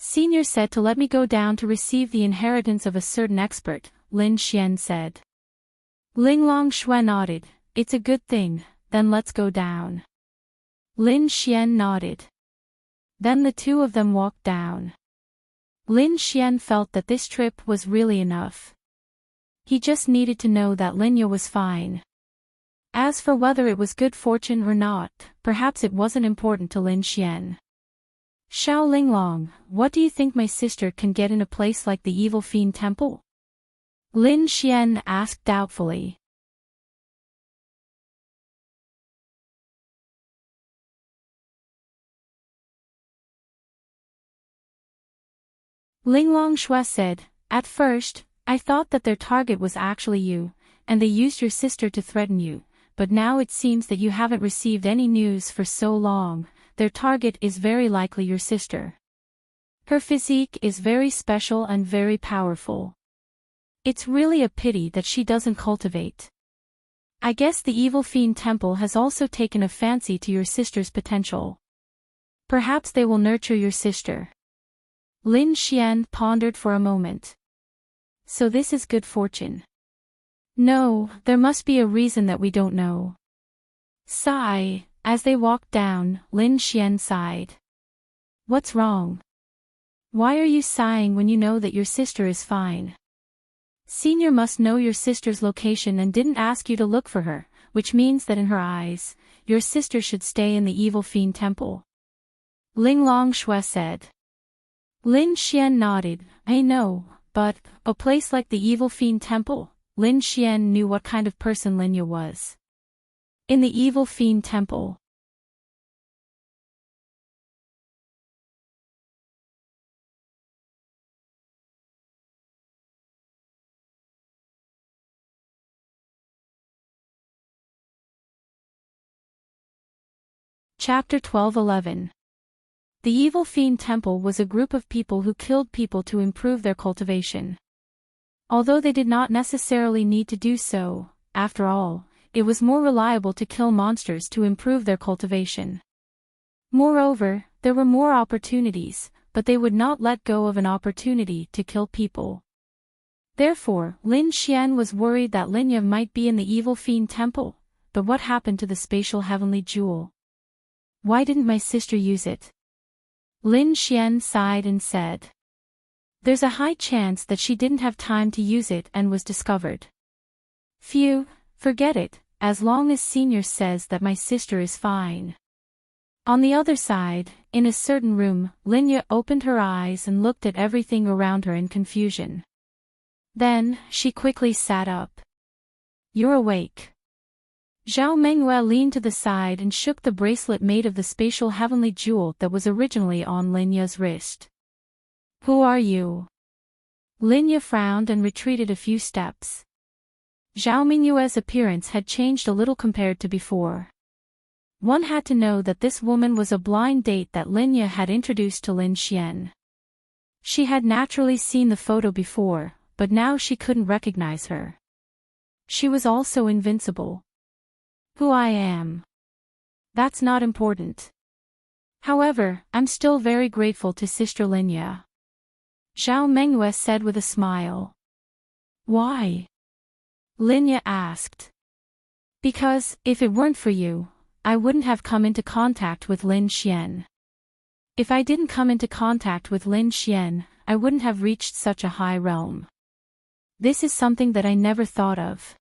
Speaker 1: Senior said to let me go down to receive the inheritance of a certain expert, Lin Xian said. Linglong Xue nodded, it's a good thing, then let's go down. Lin Xian nodded. Then the two of them walked down. Lin Xian felt that this trip was really enough. He just needed to know that Linya was fine. As for whether it was good fortune or not, perhaps it wasn't important to Lin Xian. Xiao Linglong, what do you think my sister can get in a place like the Evil Fiend Temple? Lin Xian asked doubtfully. Ling Longshui said, "At first, I thought that their target was actually you, and they used your sister to threaten you, but now it seems that you haven't received any news for so long. Their target is very likely your sister. Her physique is very special and very powerful. It's really a pity that she doesn't cultivate. I guess the evil fiend temple has also taken a fancy to your sister's potential. Perhaps they will nurture your sister." Lin Xian pondered for a moment. So this is good fortune. No, there must be a reason that we don't know. Sigh. As they walked down, Lin Xian sighed. What's wrong? Why are you sighing when you know that your sister is fine? Senior must know your sister's location and didn't ask you to look for her, which means that in her eyes, your sister should stay in the evil fiend temple. Ling Longshui said. Lin Xian nodded. I know, but a place like the evil fiend temple. Lin Xian knew what kind of person Linya was. In the evil fiend temple. Chapter 12:11. The evil fiend temple was a group of people who killed people to improve their cultivation. Although they did not necessarily need to do so, after all, it was more reliable to kill monsters to improve their cultivation. Moreover, there were more opportunities, but they would not let go of an opportunity to kill people. Therefore, Lin Xian was worried that Linya might be in the evil fiend temple, but what happened to the spatial heavenly jewel? Why didn't my sister use it? Lin Xian sighed and said. There's a high chance that she didn't have time to use it and was discovered. Phew, forget it, as long as Senior says that my sister is fine. On the other side, in a certain room, Linya opened her eyes and looked at everything around her in confusion. Then, she quickly sat up. You're awake. Zhao Mengyue leaned to the side and shook the bracelet made of the spatial heavenly jewel that was originally on Linya's wrist. Who are you? Linya frowned and retreated a few steps. Zhao Mengyue's appearance had changed a little compared to before. One had to know that this woman was a blind date that Linya had introduced to Lin Xian. She had naturally seen the photo before, but now she couldn't recognize her. She was also invincible. Who I am. That's not important. However, I'm still very grateful to Sister Linya. Zhao Mengyue said with a smile. Why? Linya asked. Because, if it weren't for you, I wouldn't have come into contact with Lin Xian. If I didn't come into contact with Lin Xian, I wouldn't have reached such a high realm. This is something that I never thought of.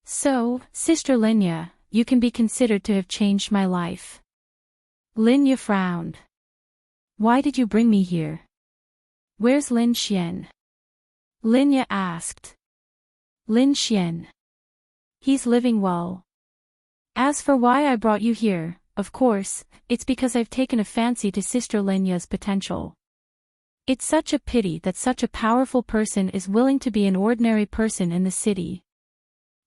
Speaker 1: So, Sister Linya, you can be considered to have changed my life. Linya frowned. Why did you bring me here? Where's Lin Xian? Linya asked. Lin Xian. He's living well. As for why I brought you here, of course, it's because I've taken a fancy to Sister Linya's potential. It's such a pity that such a powerful person is willing to be an ordinary person in the city.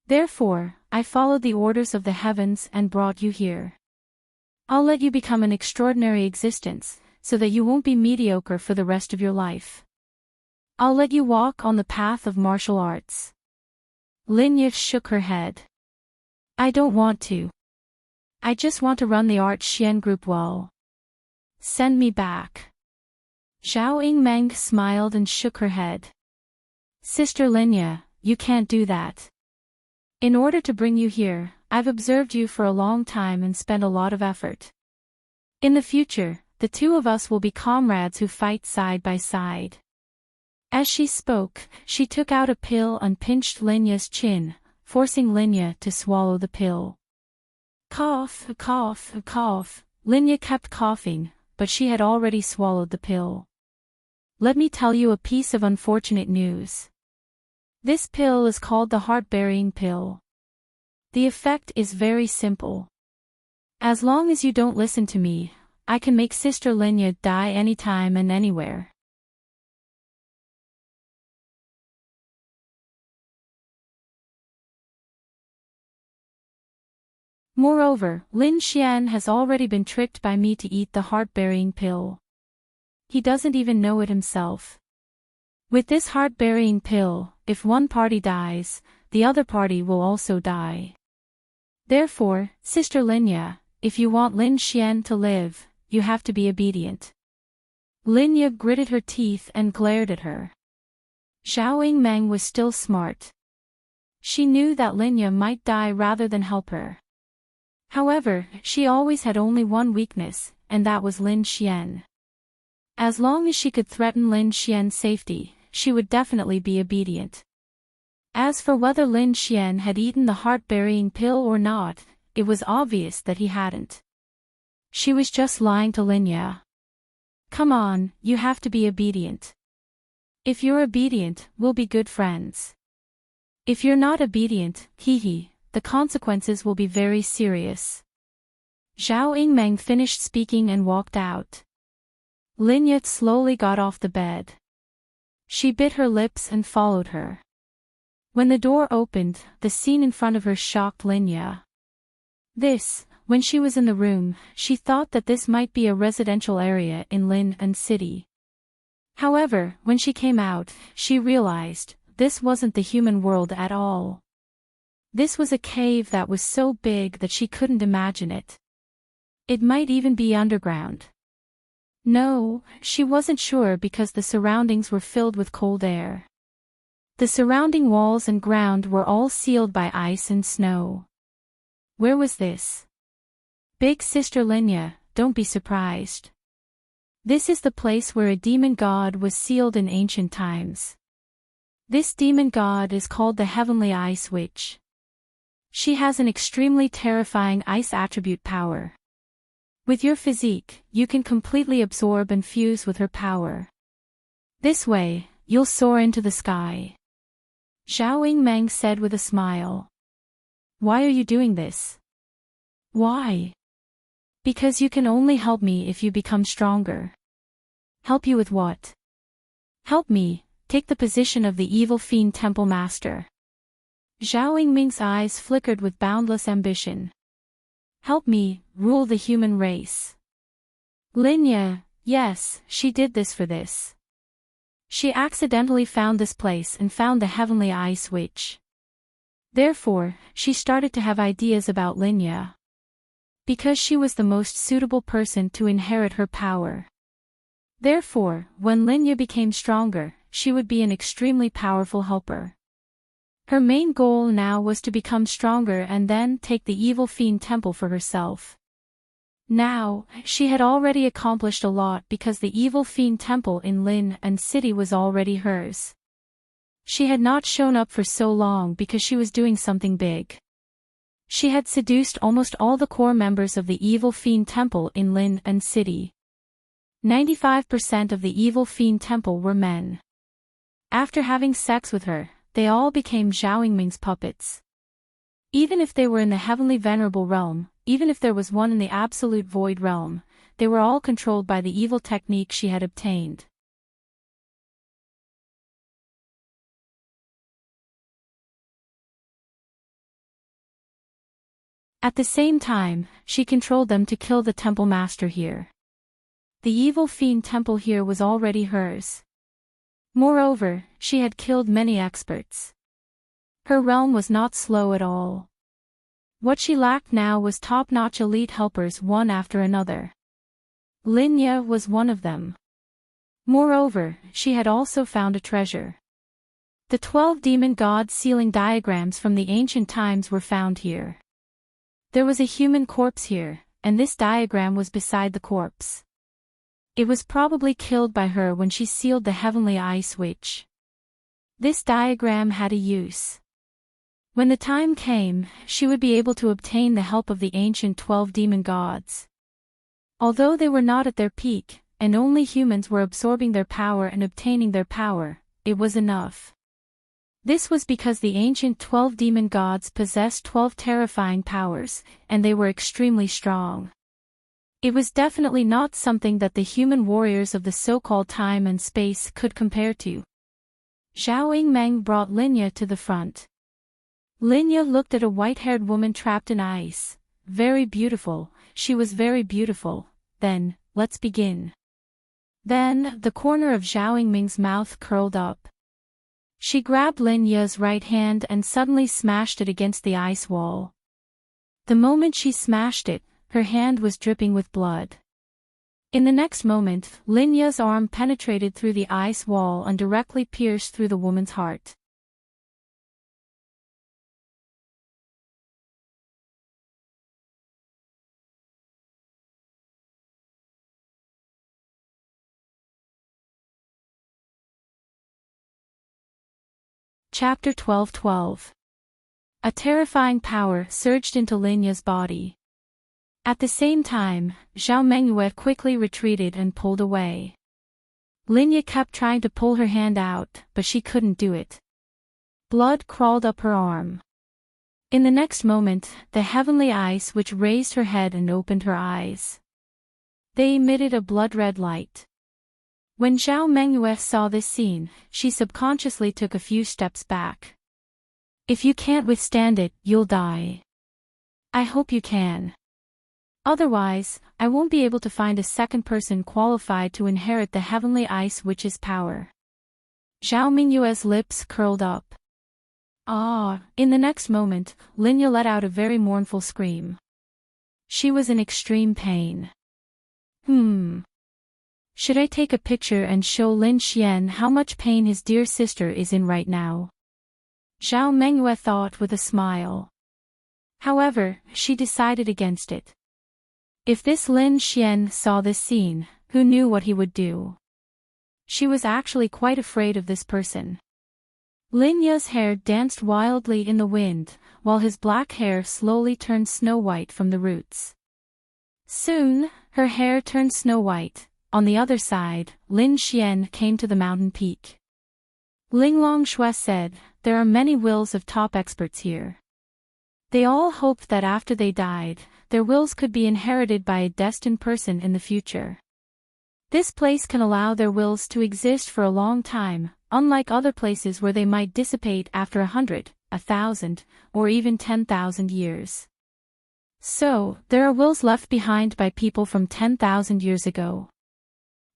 Speaker 1: Therefore, I followed the orders of the heavens and brought you here. I'll let you become an extraordinary existence, so that you won't be mediocre for the rest of your life. I'll let you walk on the path of martial arts. Linya shook her head. I don't want to. I just want to run the Art Xian group well. Send me back. Zhao Yingmeng smiled and shook her head. Sister Linya, you can't do that. In order to bring you here, I've observed you for a long time and spent a lot of effort. In the future, the two of us will be comrades who fight side by side. As she spoke, she took out a pill and pinched Linya's chin, forcing Linya to swallow the pill. Cough, cough, cough. Linya kept coughing, but she had already swallowed the pill. Let me tell you a piece of unfortunate news. This pill is called the heart-burying pill. The effect is very simple. As long as you don't listen to me, I can make Sister Linya die anytime and anywhere. Moreover, Lin Xian has already been tricked by me to eat the heart-burying pill. He doesn't even know it himself. With this heart-burying pill, if one party dies, the other party will also die. Therefore, Sister Linya, if you want Lin Xian to live, you have to be obedient. Linya gritted her teeth and glared at her. Zhao Yingmeng was still smart. She knew that Linya might die rather than help her. However, she always had only one weakness, and that was Lin Xian. As long as she could threaten Lin Xian's safety, she would definitely be obedient. As for whether Lin Xian had eaten the heart-burying pill or not, it was obvious that he hadn't. She was just lying to Linya. Come on, you have to be obedient. If you're obedient, we'll be good friends. If you're not obedient, the consequences will be very serious. Zhao Yingmeng finished speaking and walked out. Linya slowly got off the bed. She bit her lips and followed her. When the door opened, the scene in front of her shocked Linya. When she was in the room, she thought that this might be a residential area in Lin and City. However, when she came out, she realized, this wasn't the human world at all. This was a cave that was so big that she couldn't imagine it. It might even be underground. No, she wasn't sure because the surroundings were filled with cold air. The surrounding walls and ground were all sealed by ice and snow. Where was this? Big Sister Linya, don't be surprised. This is the place where a demon god was sealed in ancient times. This demon god is called the Heavenly Ice Witch. She has an extremely terrifying ice attribute power. With your physique, you can completely absorb and fuse with her power. This way, you'll soar into the sky. Zhao Yingmeng said with a smile. Why are you doing this? Why? Because you can only help me if you become stronger. Help you with what? Help me, take the position of the evil fiend temple master. Zhao Yingmeng's eyes flickered with boundless ambition. Help me, rule the human race. Linya, yes, she did this for this. She accidentally found this place and found the Heavenly Ice Witch. Therefore, she started to have ideas about Linya. Because she was the most suitable person to inherit her power. Therefore, when Linya became stronger, she would be an extremely powerful helper. Her main goal now was to become stronger and then take the evil fiend temple for herself. Now, she had already accomplished a lot because the evil fiend temple in Lin and City was already hers. She had not shown up for so long because she was doing something big. She had seduced almost all the core members of the evil fiend temple in Lin and City. 95% of the evil fiend temple were men. After having sex with her, they all became Zhao Yingmeng's puppets. Even if they were in the heavenly venerable realm, even if there was one in the absolute void realm, they were all controlled by the evil technique she had obtained. At the same time, she controlled them to kill the temple master here. The evil fiend temple here was already hers. Moreover, she had killed many experts. Her realm was not slow at all. What she lacked now was top-notch elite helpers one after another. Linya was one of them. Moreover, she had also found a treasure. The 12 demon god sealing diagrams from the ancient times were found here. There was a human corpse here, and this diagram was beside the corpse. It was probably killed by her when she sealed the Heavenly Ice Witch. This diagram had a use. When the time came, she would be able to obtain the help of the ancient 12 demon gods. Although they were not at their peak, and only humans were absorbing their power and obtaining their power, it was enough. This was because the ancient 12 demon gods possessed 12 terrifying powers, and they were extremely strong. It was definitely not something that the human warriors of the so-called time and space could compare to. Zhao Yingmeng brought Linya to the front. Linya looked at a white-haired woman trapped in ice. Very beautiful, she was very beautiful. Then, let's begin. Then, the corner of Zhao Yingmeng's mouth curled up. She grabbed Linya's right hand and suddenly smashed it against the ice wall. The moment she smashed it, her hand was dripping with blood. In the next moment, Linya's arm penetrated through the ice wall and directly pierced through the woman's heart. Chapter 12:12. A terrifying power surged into Linya's body. At the same time, Zhao Mengyue quickly retreated and pulled away. Linya kept trying to pull her hand out, but she couldn't do it. Blood crawled up her arm. In the next moment, the heavenly ice which raised her head and opened her eyes. They emitted a blood-red light. When Zhao Mengyue saw this scene, she subconsciously took a few steps back. If you can't withstand it, you'll die. I hope you can. Otherwise, I won't be able to find a second person qualified to inherit the heavenly ice witch's power. Zhao Mengyue's lips curled up. Ah! In the next moment, Linya let out a very mournful scream. She was in extreme pain. Should I take a picture and show Lin Xian how much pain his dear sister is in right now? Zhao Mengyue thought with a smile. However, she decided against it. If this Lin Xian saw this scene, who knew what he would do? She was actually quite afraid of this person. Linya's hair danced wildly in the wind, while his black hair slowly turned snow white from the roots. Soon, her hair turned snow white. On the other side, Lin Xian came to the mountain peak. Linglong Shui said, "There are many wills of top experts here." They all hoped that after they died, their wills could be inherited by a destined person in the future. This place can allow their wills to exist for a long time, unlike other places where they might dissipate after 100, 1,000, or even 10,000 years. So, there are wills left behind by people from 10,000 years ago?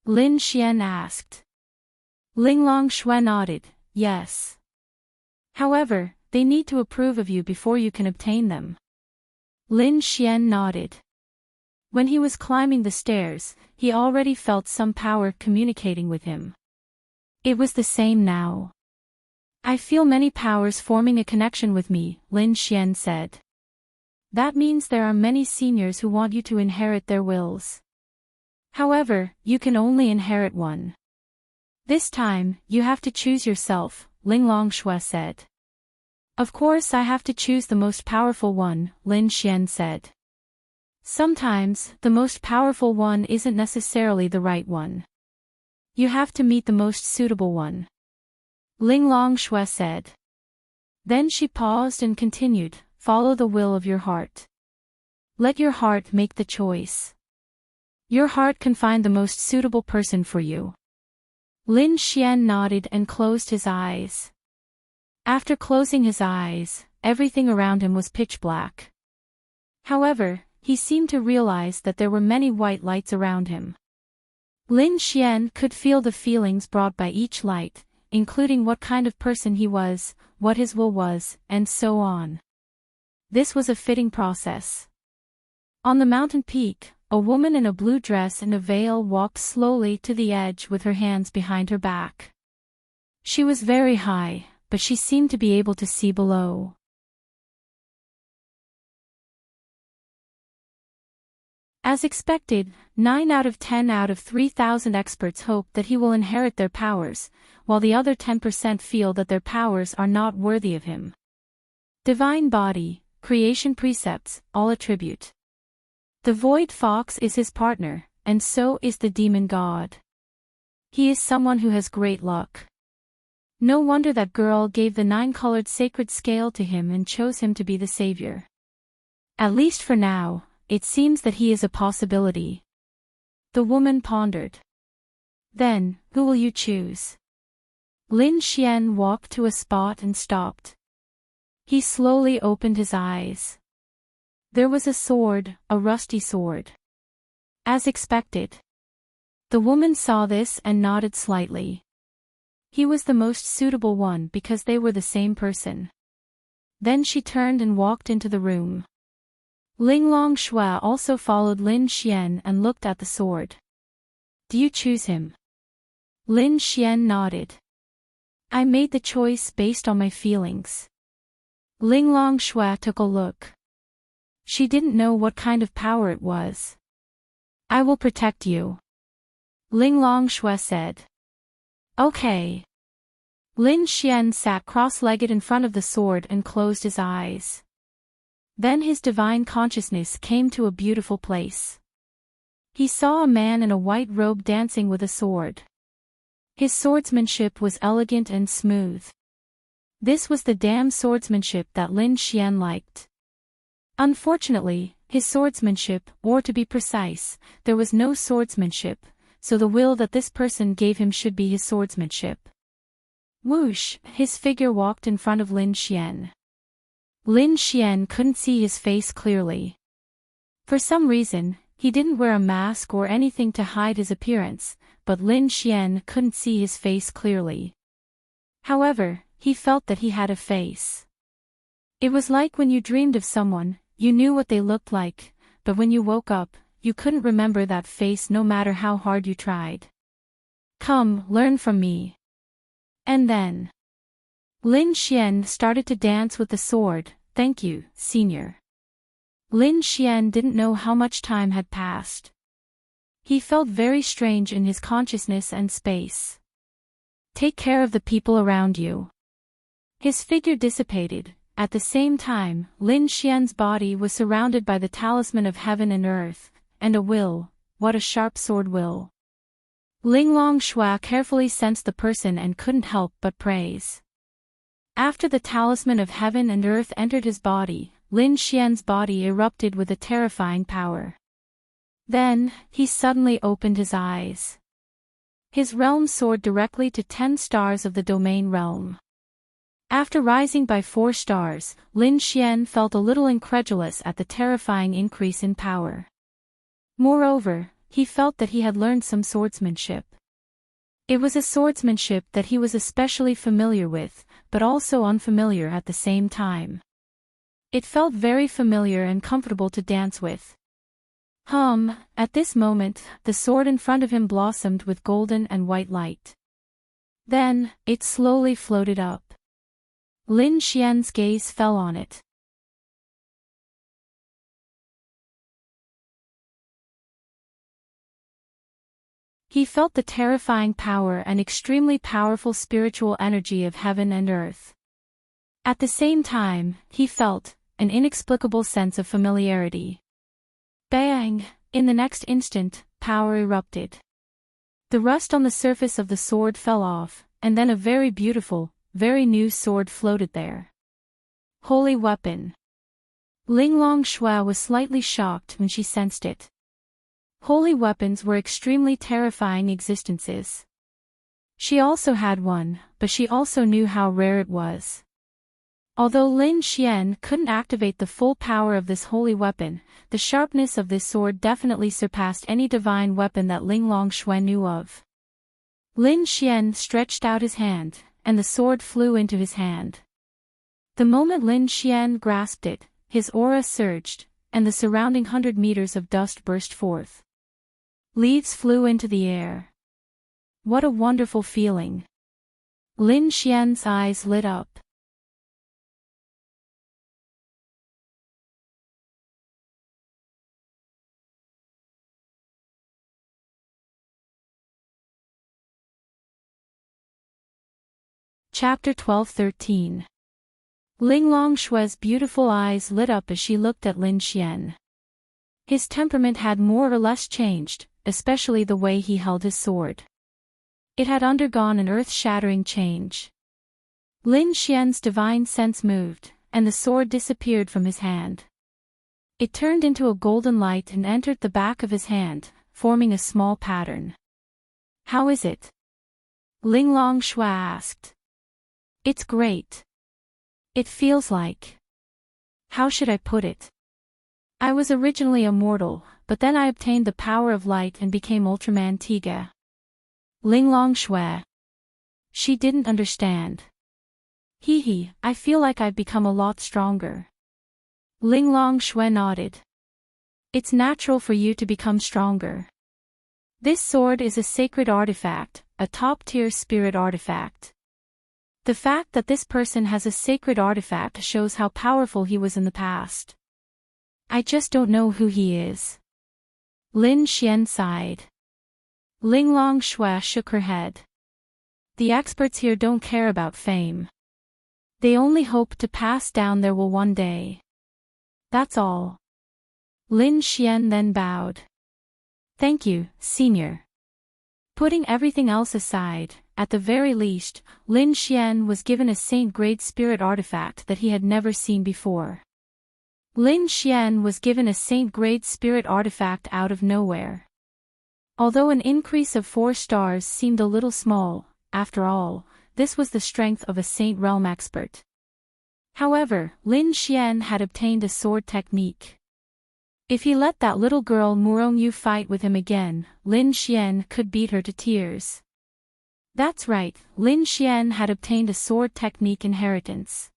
Speaker 1: Lin Xian asked. Linglong Shui nodded, yes. However, they need to approve of you before you can obtain them. Lin Xian nodded. When he was climbing the stairs, he already felt some power communicating with him. It was the same now. I feel many powers forming a connection with me, Lin Xian said. That means there are many seniors who want you to inherit their wills. However, you can only inherit one. This time, you have to choose yourself, Linglong Shui said. Of course I have to choose the most powerful one, Lin Xian said. Sometimes, the most powerful one isn't necessarily the right one. You have to meet the most suitable one. Linglong Shui said. Then she paused and continued, follow the will of your heart. Let your heart make the choice. Your heart can find the most suitable person for you. Lin Xian nodded and closed his eyes. After closing his eyes, everything around him was pitch black. However, he seemed to realize that there were many white lights around him. Lin Xian could feel the feelings brought by each light, including what kind of person he was, what his will was, and so on. This was a fitting process. On the mountain peak, a woman in a blue dress and a veil walked slowly to the edge with her hands behind her back. She was very high, but she seemed to be able to see below. As expected, 9 out of 10 out of 3,000 experts hope that he will inherit their powers, while the other 10% feel that their powers are not worthy of him. Divine body, creation precepts, all attribute. The void fox is his partner, and so is the demon god. He is someone who has great luck. No wonder that girl gave the 9-colored sacred scale to him and chose him to be the savior. At least for now, it seems that he is a possibility. The woman pondered. Then, who will you choose? Lin Xian walked to a spot and stopped. He slowly opened his eyes. There was a sword, a rusty sword. As expected. The woman saw this and nodded slightly. He was the most suitable one because they were the same person. Then she turned and walked into the room. Ling Longshui also followed Lin Xian and looked at the sword. Do you choose him? Lin Xian nodded. I made the choice based on my feelings. Ling Longshui took a look. She didn't know what kind of power it was. I will protect you. Ling Longshui said. Okay. Lin Xian sat cross-legged in front of the sword and closed his eyes. Then his divine consciousness came to a beautiful place. He saw a man in a white robe dancing with a sword. His swordsmanship was elegant and smooth. This was the damn swordsmanship that Lin Xian liked. Unfortunately, his swordsmanship, or to be precise, there was no swordsmanship, so the will that this person gave him should be his swordsmanship. Whoosh, his figure walked in front of Lin Xian. Lin Xian couldn't see his face clearly. For some reason, he didn't wear a mask or anything to hide his appearance, but Lin Xian couldn't see his face clearly. However, he felt that he had a face. It was like when you dreamed of someone, you knew what they looked like, but when you woke up, you couldn't remember that face no matter how hard you tried. Come, learn from me. And then Lin Xian started to dance with the sword. Thank you, senior. Lin Xian didn't know how much time had passed. He felt very strange in his consciousness and space. Take care of the people around you. His figure dissipated. At the same time, Lin Xian's body was surrounded by the talisman of heaven and earth, and a will. What a sharp sword will. Ling Longshui carefully sensed the person and couldn't help but praise. After the talisman of heaven and earth entered his body, Lin Xian's body erupted with a terrifying power. Then, he suddenly opened his eyes. His realm soared directly to 10 stars of the domain realm. After rising by 4 stars, Lin Xian felt a little incredulous at the terrifying increase in power. Moreover, he felt that he had learned some swordsmanship. It was a swordsmanship that he was especially familiar with, but also unfamiliar at the same time. It felt very familiar and comfortable to dance with. At this moment, the sword in front of him blossomed with golden and white light. Then, it slowly floated up. Lin Xian's gaze fell on it. He felt the terrifying power and extremely powerful spiritual energy of heaven and earth. At the same time, he felt an inexplicable sense of familiarity. Bang! In the next instant, power erupted. The rust on the surface of the sword fell off, and then a very beautiful, very new sword floated there. Holy weapon. Ling Longshui was slightly shocked when she sensed it. Holy weapons were extremely terrifying existences. She also had one, but she also knew how rare it was. Although Lin Xian couldn't activate the full power of this holy weapon, the sharpness of this sword definitely surpassed any divine weapon that Ling Longshui knew of. Lin Xian stretched out his hand, and the sword flew into his hand. The moment Lin Xian grasped it, his aura surged, and the surrounding 100 meters of dust burst forth. Leaves flew into the air. What a wonderful feeling. Lin Xian's eyes lit up. Chapter 12-13. Ling Longshui's beautiful eyes lit up as she looked at Lin Xian. His temperament had more or less changed, especially the way he held his sword. It had undergone an earth-shattering change. Lin Xian's divine sense moved, and the sword disappeared from his hand. It turned into a golden light and entered the back of his hand, forming a small pattern. How is it? Ling Longshui asked. It's great. It feels like. How should I put it? I was originally a mortal, but then I obtained the power of light and became Ultraman Tiga. Ling Longshui. She didn't understand. Hee, I feel like I've become a lot stronger. Ling Longshui nodded. It's natural for you to become stronger. This sword is a sacred artifact, a top-tier spirit artifact. The fact that this person has a sacred artifact shows how powerful he was in the past. I just don't know who he is. Lin Xian sighed. Ling Longshui shook her head. The experts here don't care about fame. They only hope to pass down their will one day. That's all. Lin Xian then bowed. Thank you, Senior. Putting everything else aside, at the very least, Lin Xian was given a saint-grade spirit artifact that he had never seen before. Lin Xian was given a saint-grade spirit artifact out of nowhere. Although an increase of 4 stars seemed a little small, after all, this was the strength of a Saint Realm expert. However, Lin Xian had obtained a sword technique. If he let that little girl Murongyu fight with him again, Lin Xian could beat her to tears. That's right, Lin Xian had obtained a sword technique inheritance.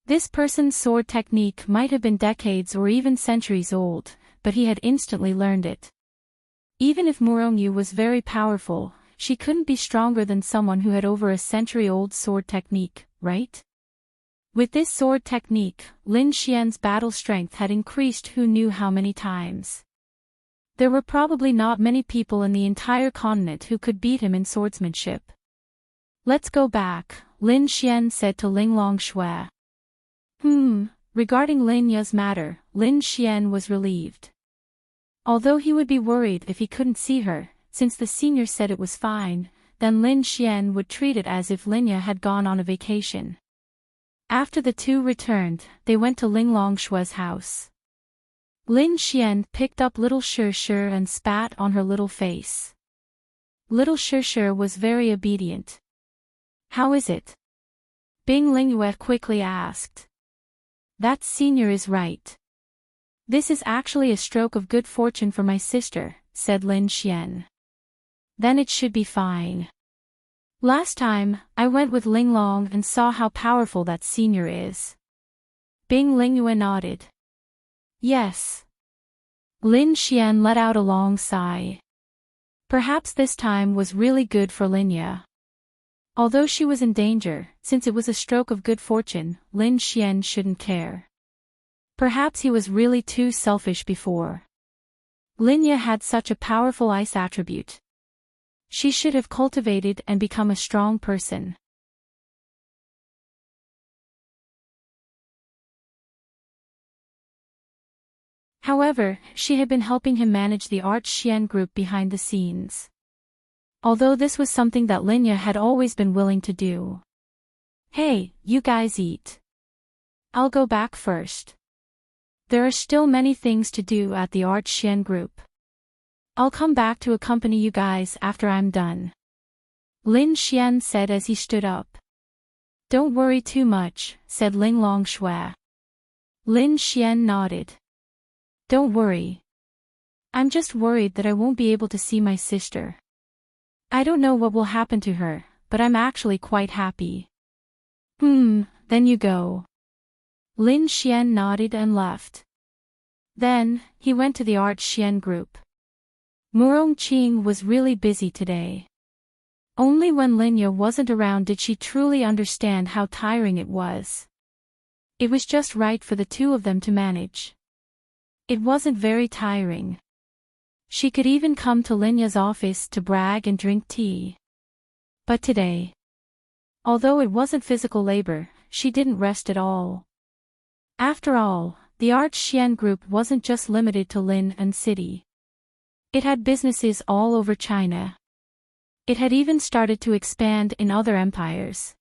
Speaker 1: This person's sword technique might have been decades or even centuries old, but he had instantly learned it. Even if Murongyu was very powerful, she couldn't be stronger than someone who had over a century-old sword technique, right? With this sword technique, Lin Xian's battle strength had increased who knew how many times. There were probably not many people in the entire continent who could beat him in swordsmanship. Let's go back, Lin Xian said to Ling Longshui. Regarding Lin Ya's matter, Lin Xian was relieved. Although he would be worried if he couldn't see her, since the senior said it was fine, then Lin Xian would treat it as if Lin Ya had gone on a vacation. After the two returned, they went to Ling Longshui's house. Lin Xian picked up little Shir and spat on her little face. Little Shir was very obedient. How is it? Bing Lingyue quickly asked. That senior is right. This is actually a stroke of good fortune for my sister, said Lin Xian. Then it should be fine. Last time, I went with Ling Long and saw how powerful that senior is. Bing Lingyue nodded. Yes. Lin Xian let out a long sigh. Perhaps this time was really good for Lin Ya. Although she was in danger, since it was a stroke of good fortune, Lin Xian shouldn't care. Perhaps he was really too selfish before. Lin Ya had such a powerful ice attribute. She should have cultivated and become a strong person. However, she had been helping him manage the Arch Xian group behind the scenes. Although this was something that Lin Ya had always been willing to do. Hey, you guys eat. I'll go back first. There are still many things to do at the Arch Xian group. I'll come back to accompany you guys after I'm done. Lin Xian said as he stood up. Don't worry too much, said Ling Longshui. Lin Xian nodded. Don't worry. I'm just worried that I won't be able to see my sister. I don't know what will happen to her, but I'm actually quite happy. Then you go. Lin Xian nodded and left. Then, he went to the Arch Xian group. Murong Qing was really busy today. Only when Lin Ya wasn't around did she truly understand how tiring it was. It was just right for the two of them to manage. It wasn't very tiring. She could even come to Lin Ya's office to brag and drink tea. But today, although it wasn't physical labor, she didn't rest at all. After all, the Arch Xian group wasn't just limited to Lin and City. It had businesses all over China. It had even started to expand in other empires.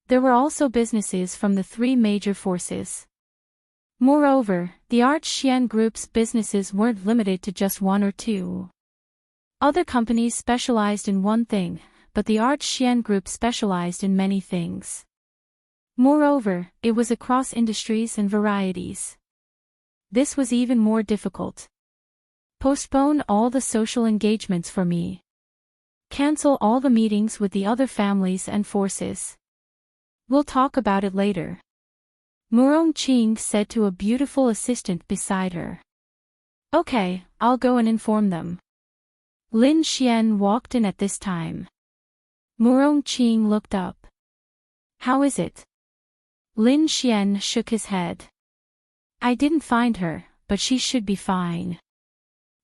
Speaker 1: There were also businesses from the three major forces. Moreover, the Arch-Xian Group's businesses weren't limited to just one or two. Other companies specialized in one thing, but the Arch-Xian Group specialized in many things. Moreover, it was across industries and varieties. This was even more difficult. Postpone all the social engagements for me. Cancel all the meetings with the other families and forces. We'll talk about it later. Murong-Qing said to a beautiful assistant beside her. Okay, I'll go and inform them. Lin Xian walked in at this time. Murong-Qing looked up. How is it? Lin Xian shook his head. I didn't find her, but she should be fine.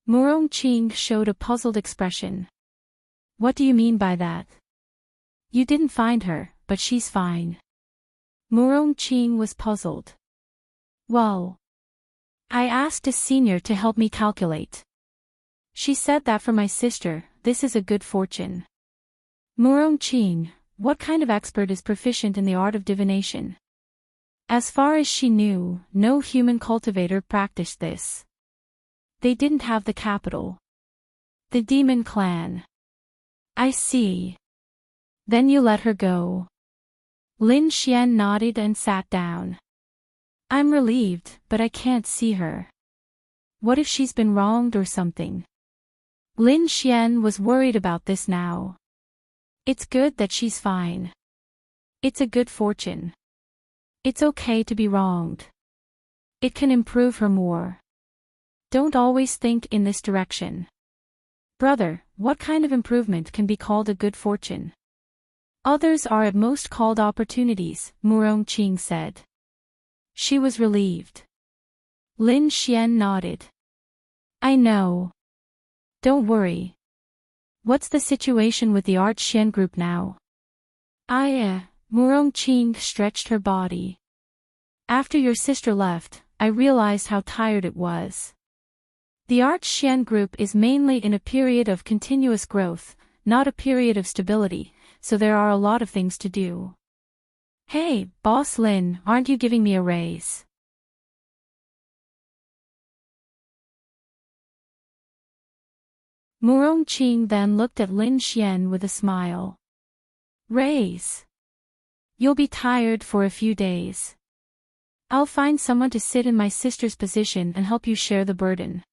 Speaker 1: Murong-Qing showed a puzzled expression. What do you mean by that? You didn't find her, but she's fine. Murong-Qing was puzzled. Well, I asked a senior to help me calculate. She said that for my sister, this is a good fortune. Murong-Qing, what kind of expert is proficient in the art of divination? As far as she knew, no human cultivator practiced this. They didn't have the capital. The demon clan. I see. Then you let her go. Lin Xian nodded and sat down. I'm relieved, but I can't see her. What if she's been wronged or something? Lin Xian was worried about this now. It's good that she's fine. It's a good fortune. It's okay to be wronged. It can improve her more. Don't always think in this direction. Brother, what kind of improvement can be called a good fortune? Others are at most called opportunities, Murong-Qing said. She was relieved. Lin Xian nodded. I know. Don't worry. What's the situation with the Arch-Xian Group now? Murong-Qing stretched her body. After your sister left, I realized how tired it was. The Arch-Xian Group is mainly in a period of continuous growth, not a period of stability, so there are a lot of things to do. Hey, Boss Lin, aren't you giving me a raise? Murong-Qing then looked at Lin Xian with a smile. Raise. You'll be tired for a few days. I'll find someone to sit in my sister's position and help you share the burden.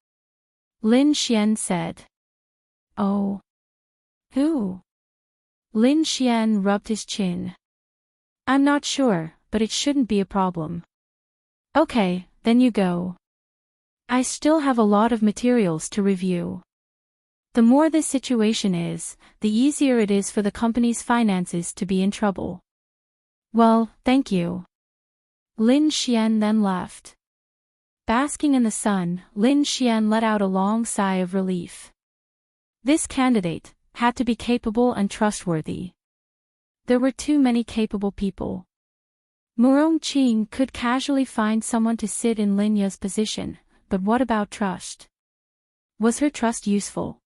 Speaker 1: Lin Xian said. Oh. Who? Lin Xian rubbed his chin. I'm not sure, but it shouldn't be a problem. Okay, then you go. I still have a lot of materials to review. The more this situation is, the easier it is for the company's finances to be in trouble. Well, thank you. Lin Xian then left. Basking in the sun, Lin Xian let out a long sigh of relief. This candidate had to be capable and trustworthy. There were too many capable people. Murong-Qing could casually find someone to sit in Lin Ya's position, but what about trust? Was her trust useful?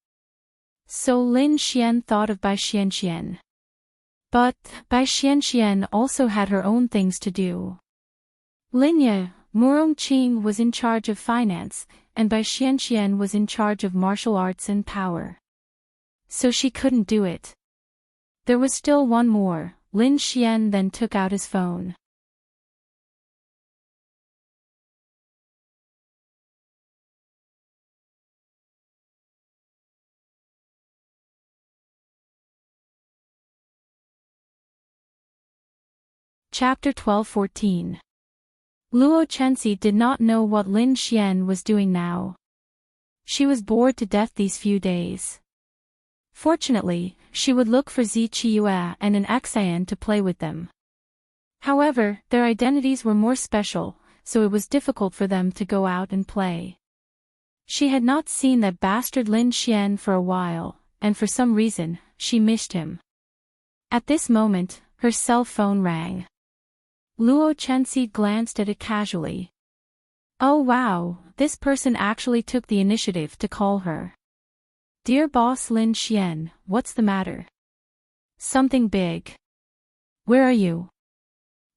Speaker 1: So Lin Xian thought of Bai Xianxian. But Bai Xianxian also had her own things to do. Lin Ya, Murong-Qing was in charge of finance, and Bai Xianxian was in charge of martial arts and power. So she couldn't do it. There was still one more. Lin Xian then took out his phone. Chapter 12-14. Luo Chenxi did not know what Lin Xian was doing now. She was bored to death these few days. Fortunately, she would look for Zi Qiyue and an Xian to play with them. However, their identities were more special, so it was difficult for them to go out and play. She had not seen that bastard Lin Xian for a while, and for some reason, she missed him. At this moment, her cell phone rang. Luo Chenxi glanced at it casually. Oh wow, this person actually took the initiative to call her. Dear boss Lin Xian, what's the matter? Something big. Where are you?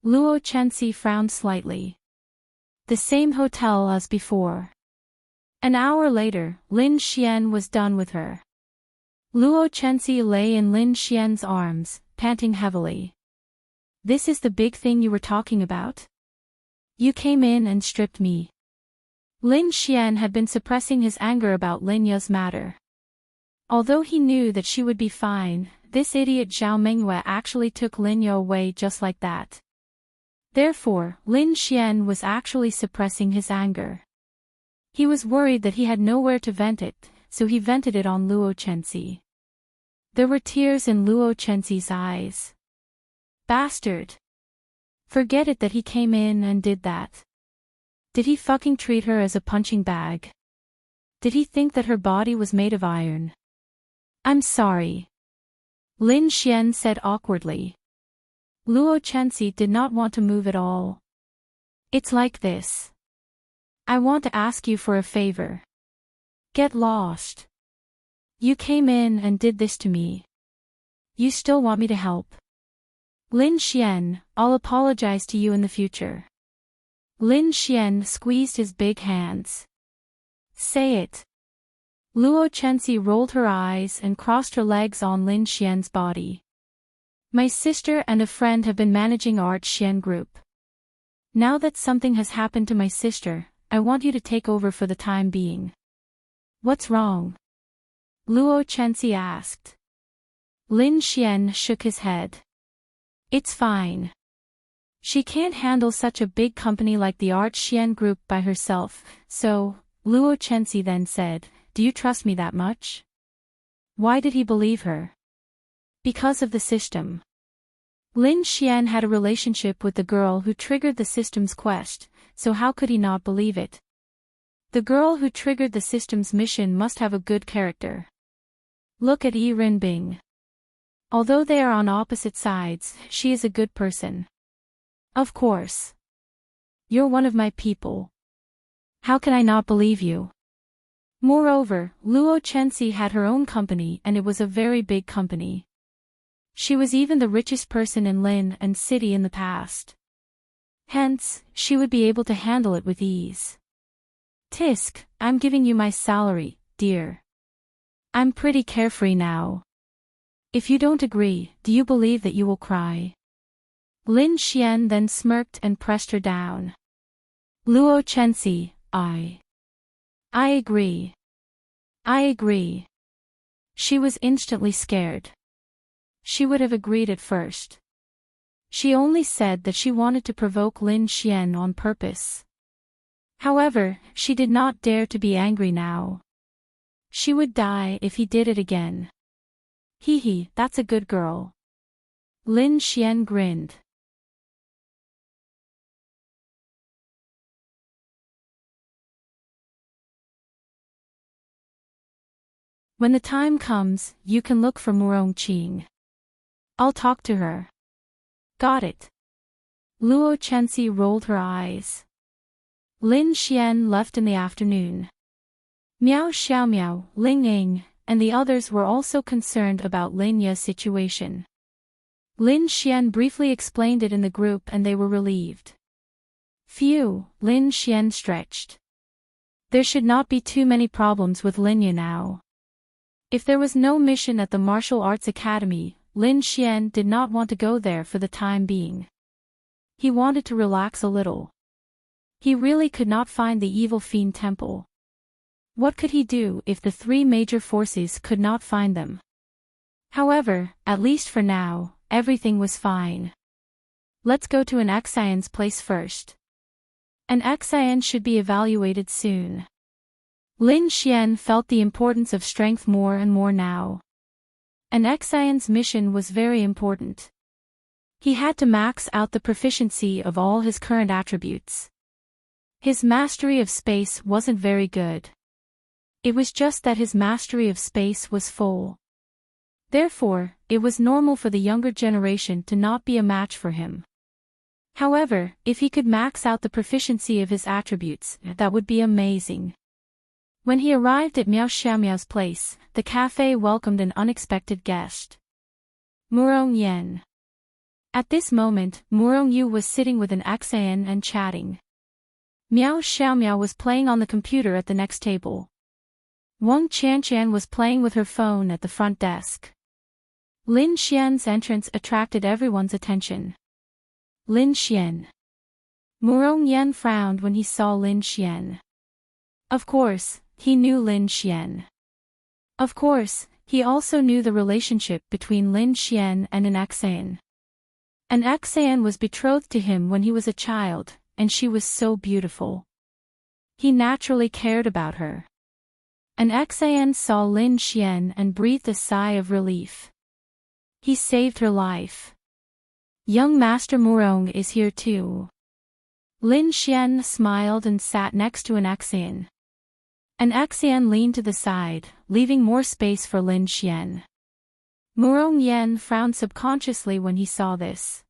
Speaker 1: Luo Chenxi frowned slightly. The same hotel as before. An hour later, Lin Xian was done with her. Luo Chenxi lay in Lin Xian's arms, panting heavily. This is the big thing you were talking about? You came in and stripped me. Lin Xian had been suppressing his anger about Lin Ya's matter. Although he knew that she would be fine, this idiot Zhao Mengyue actually took Lin Ya away just like that. Therefore, Lin Xian was actually suppressing his anger. He was worried that he had nowhere to vent it, so he vented it on Luo Chenxi. There were tears in Luo Chenxi's eyes. Bastard! Forget it that he came in and did that. Did he fucking treat her as a punching bag? Did he think that her body was made of iron? I'm sorry. Lin Xian said awkwardly. Luo Chenxi did not want to move at all. It's like this. I want to ask you for a favor. Get lost. You came in and did this to me. You still want me to help? Lin Xian, I'll apologize to you in the future. Lin Xian squeezed his big hands. Say it. Luo Chenxi rolled her eyes and crossed her legs on Lin Xian's body. My sister and a friend have been managing Art Xian Group. Now that something has happened to my sister, I want you to take over for the time being. What's wrong? Luo Chenxi asked. Lin Xian shook his head. It's fine. She can't handle such a big company like the Art Xian Group by herself, so, Luo Chenxi then said, do you trust me that much? Why did he believe her? Because of the system. Lin Xian had a relationship with the girl who triggered the system's quest, so how could he not believe it? The girl who triggered the system's mission must have a good character. Look at Yi Rinbing. Although they are on opposite sides, she is a good person. Of course. You're one of my people. How can I not believe you? Moreover, Luo Chenxi had her own company and it was a very big company. She was even the richest person in Lin and City in the past. Hence, she would be able to handle it with ease. Tisk, I'm giving you my salary, dear. I'm pretty carefree now. If you don't agree, do you believe that you will cry? Lin Xian then smirked and pressed her down. Luo Chenxi, I agree. I agree. She was instantly scared. She would have agreed at first. She only said that she wanted to provoke Lin Xian on purpose. However, she did not dare to be angry now. She would die if he did it again. Hee, that's a good girl. Lin Xian grinned. When the time comes, you can look for Murong Qing. I'll talk to her. Got it. Luo Chenxi rolled her eyes. Lin Xian left in the afternoon. Miao Xiaomiao, Ling Ying, and the others were also concerned about Lin Ya's situation. Lin Xian briefly explained it in the group and they were relieved. Phew, Lin Xian stretched. There should not be too many problems with Lin Ya now. If there was no mission at the Martial Arts Academy, Lin Xian did not want to go there for the time being. He wanted to relax a little. He really could not find the evil fiend temple. What could he do if the three major forces could not find them? However, at least for now, everything was fine. Let's go to an Xian's place first. An Xian should be evaluated soon. Lin Xian felt the importance of strength more and more now. An Xian's mission was very important. He had to max out the proficiency of all his current attributes. His mastery of space wasn't very good. It was just that his mastery of space was full. Therefore, it was normal for the younger generation to not be a match for him. However, if he could max out the proficiency of his attributes, that would be amazing. When he arrived at Miao Xiaomiao's place, the cafe welcomed an unexpected guest. Murong Yen. At this moment, Murong Yu was sitting with an Xan and chatting. Miao Xiaomiao was playing on the computer at the next table. Wang Qianshan was playing with her phone at the front desk. Lin Xian's entrance attracted everyone's attention. Lin Xian. Murong Yan frowned when he saw Lin Xian. Of course, he knew Lin Xian. Of course, he also knew the relationship between Lin Xian and an Xan. An Xan was betrothed to him when he was a child, and she was so beautiful. He naturally cared about her. An Xan saw Lin Xian and breathed a sigh of relief. He saved her life. Young Master Murong is here too. Lin Xian smiled and sat next to an Xan. An Xan leaned to the side, leaving more space for Lin Xian. Murong Yan frowned subconsciously when he saw this.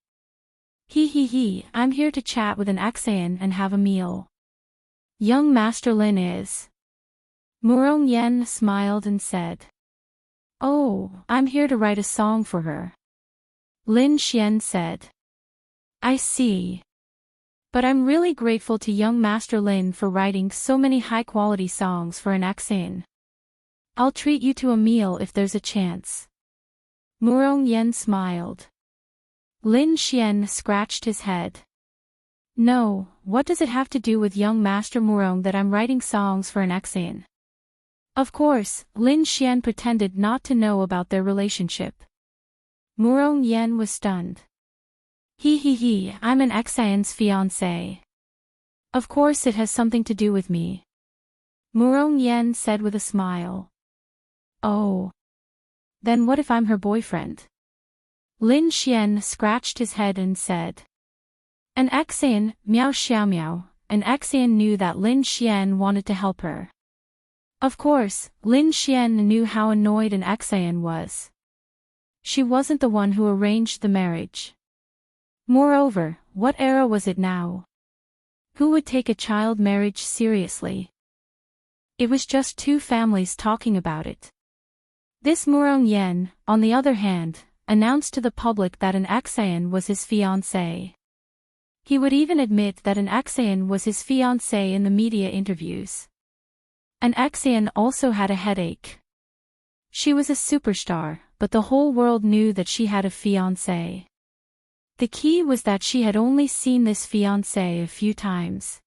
Speaker 1: He, I'm here to chat with an Xan and have a meal. Young Master Lin is. Murong Yan smiled and said. Oh, I'm here to write a song for her. Lin Xian said. I see. But I'm really grateful to young Master Lin for writing so many high-quality songs for an Xan. I'll treat you to a meal if there's a chance. Murong Yan smiled. Lin Xian scratched his head. No, what does it have to do with young Master Murong that I'm writing songs for an Xan? Of course, Lin Xian pretended not to know about their relationship. Murong Yan was stunned. I'm an Xan's fiancé. Of course it has something to do with me. Murong Yan said with a smile. Oh. Then what if I'm her boyfriend? Lin Xian scratched his head and said. An Xan, Miao Xiaomiao, an Xan knew that Lin Xian wanted to help her. Of course, Lin Xian knew how annoyed an Xan was. She wasn't the one who arranged the marriage. Moreover, what era was it now? Who would take a child marriage seriously? It was just two families talking about it. This Murong Yan, on the other hand, announced to the public that an Xan was his fiancé. He would even admit that an Xan was his fiancé in the media interviews. An Xan also had a headache. She was a superstar, but the whole world knew that she had a fiancé. The key was that she had only seen this fiancé a few times.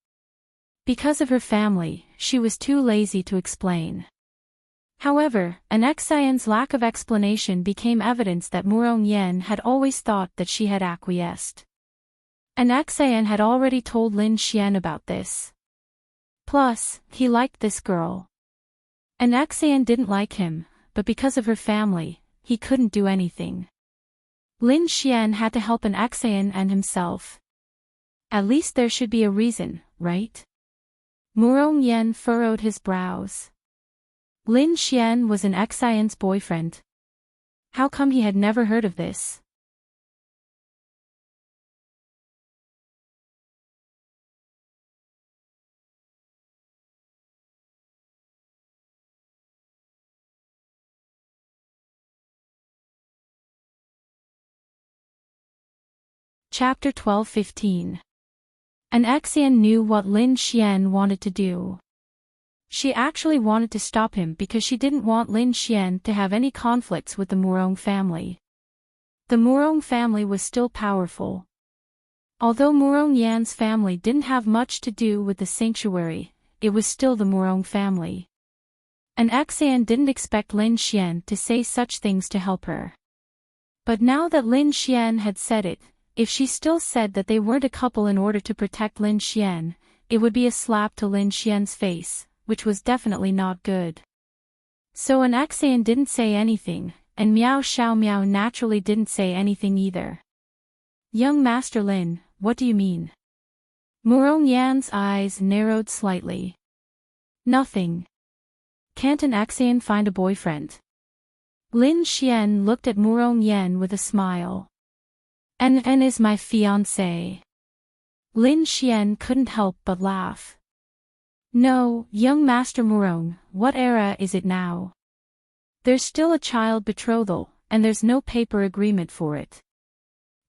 Speaker 1: Because of her family, she was too lazy to explain. However, an Xan's lack of explanation became evidence that Murong Yan had always thought that she had acquiesced. An Xan had already told Lin Xian about this. Plus, he liked this girl. An Xan didn't like him, but because of her family, he couldn't do anything. Lin Xian had to help an Xan and himself. At least there should be a reason, right? Murong Yan furrowed his brows. Lin Xian was an Xan's boyfriend. How come he had never heard of this? Chapter 12-15. An Xan knew what Lin Xian wanted to do. She actually wanted to stop him because she didn't want Lin Xian to have any conflicts with the Murong family. The Murong family was still powerful. Although Murong Yan's family didn't have much to do with the sanctuary, it was still the Murong family. An Xan didn't expect Lin Xian to say such things to help her. But now that Lin Xian had said it, if she still said that they weren't a couple in order to protect Lin Xian, it would be a slap to Lin Xian's face, which was definitely not good. So an Xan didn't say anything, and Miao Xiaomiao naturally didn't say anything either. Young Master Lin, what do you mean? Murong Yan's eyes narrowed slightly. Nothing. Can't an Xan find a boyfriend? Lin Xian looked at Murong Yan with a smile. N is my fiancé. Lin Xian couldn't help but laugh. No, young Master Murong, what era is it now? There's still a child betrothal, and there's no paper agreement for it.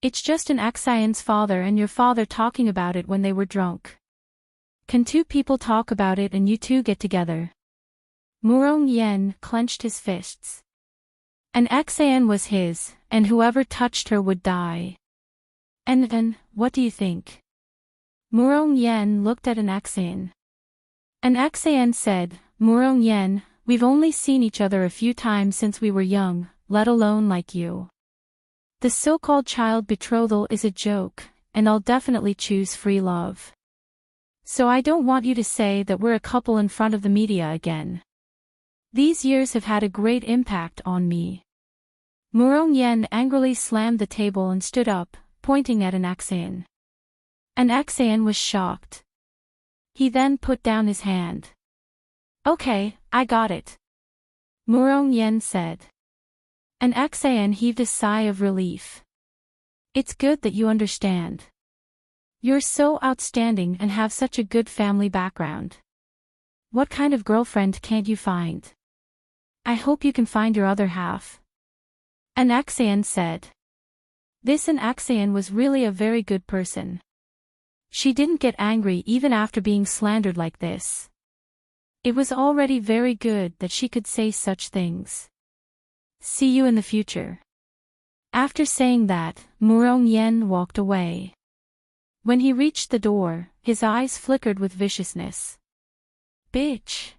Speaker 1: It's just an Xian's father and your father talking about it when they were drunk. Can two people talk about it and you two get together? Murong Yen clenched his fists. An Xian was his, and whoever touched her would die. And then, what do you think? Murong Yen looked at an Xian. An Xian said, Murong Yen, we've only seen each other a few times since we were young, let alone like you. The so-called child betrothal is a joke, and I'll definitely choose free love. So I don't want you to say that we're a couple in front of the media again. These years have had a great impact on me. Murong Yen angrily slammed the table and stood up, pointing at an Xian. An Xian was shocked. He then put down his hand. Okay, I got it. Murong Yen said. An Xian heaved a sigh of relief. It's good that you understand. You're so outstanding and have such a good family background. What kind of girlfriend can't you find? I hope you can find your other half. An Xian said. This an Xian was really a very good person. She didn't get angry even after being slandered like this. It was already very good that she could say such things. See you in the future. After saying that, Murong Yen walked away. When he reached the door, his eyes flickered with viciousness. Bitch!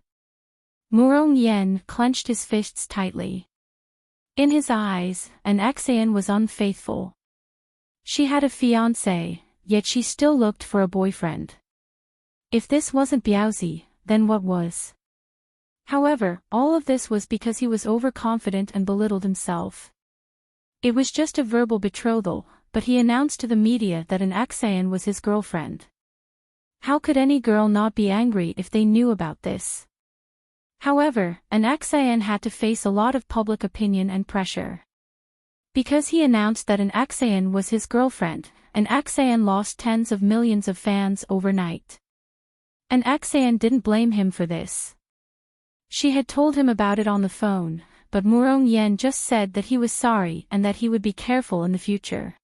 Speaker 1: Murong Yen clenched his fists tightly. In his eyes, an Xian was unfaithful. She had a fiancé, yet she still looked for a boyfriend. If this wasn't Biaozi, then what was? However, all of this was because he was overconfident and belittled himself. It was just a verbal betrothal, but he announced to the media that an Xian was his girlfriend. How could any girl not be angry if they knew about this? However, an Xian had to face a lot of public opinion and pressure. Because he announced that an Xian was his girlfriend, an Xian lost tens of millions of fans overnight. An Xian didn't blame him for this. She had told him about it on the phone, but Murong Yen just said that he was sorry and that he would be careful in the future.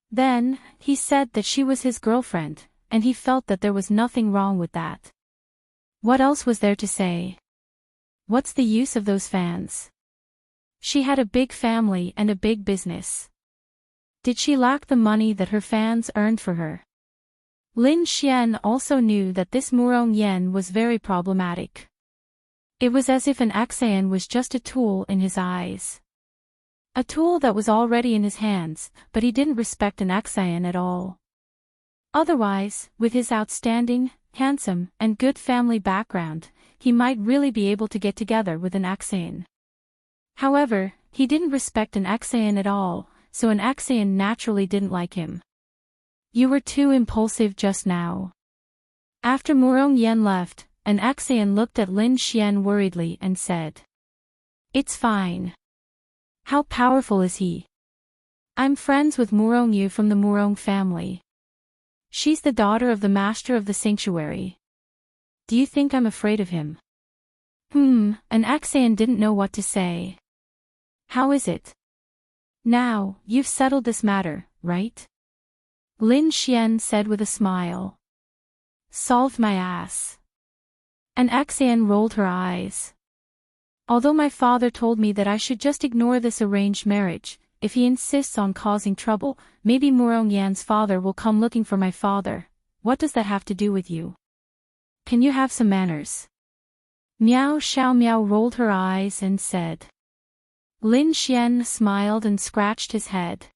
Speaker 1: Then, he said that she was his girlfriend, and he felt that there was nothing wrong with that. What else was there to say? What's the use of those fans? She had a big family and a big business. Did she lack the money that her fans earned for her? Lin Xian also knew that this Murong Yen was very problematic. It was as if an Xian was just a tool in his eyes. A tool that was already in his hands, but he didn't respect an Xian at all. Otherwise, with his outstanding, handsome, and good family background, he might really be able to get together with an Xian. However, he didn't respect an Xian at all, so an Xian naturally didn't like him. You were too impulsive just now. After Murong Yen left, an Xian looked at Lin Xian worriedly and said. It's fine. How powerful is he? I'm friends with Murong Yu from the Murong family. She's the daughter of the master of the sanctuary. Do you think I'm afraid of him? An Xian didn't know what to say. How is it? Now, you've settled this matter, right? Lin Xian said with a smile. Solved my ass. An Xian rolled her eyes. Although my father told me that I should just ignore this arranged marriage, if he insists on causing trouble, maybe Murong Yan's father will come looking for my father. What does that have to do with you? Can you have some manners? Miao Xiao Miao rolled her eyes and said. Lin Xian smiled and scratched his head.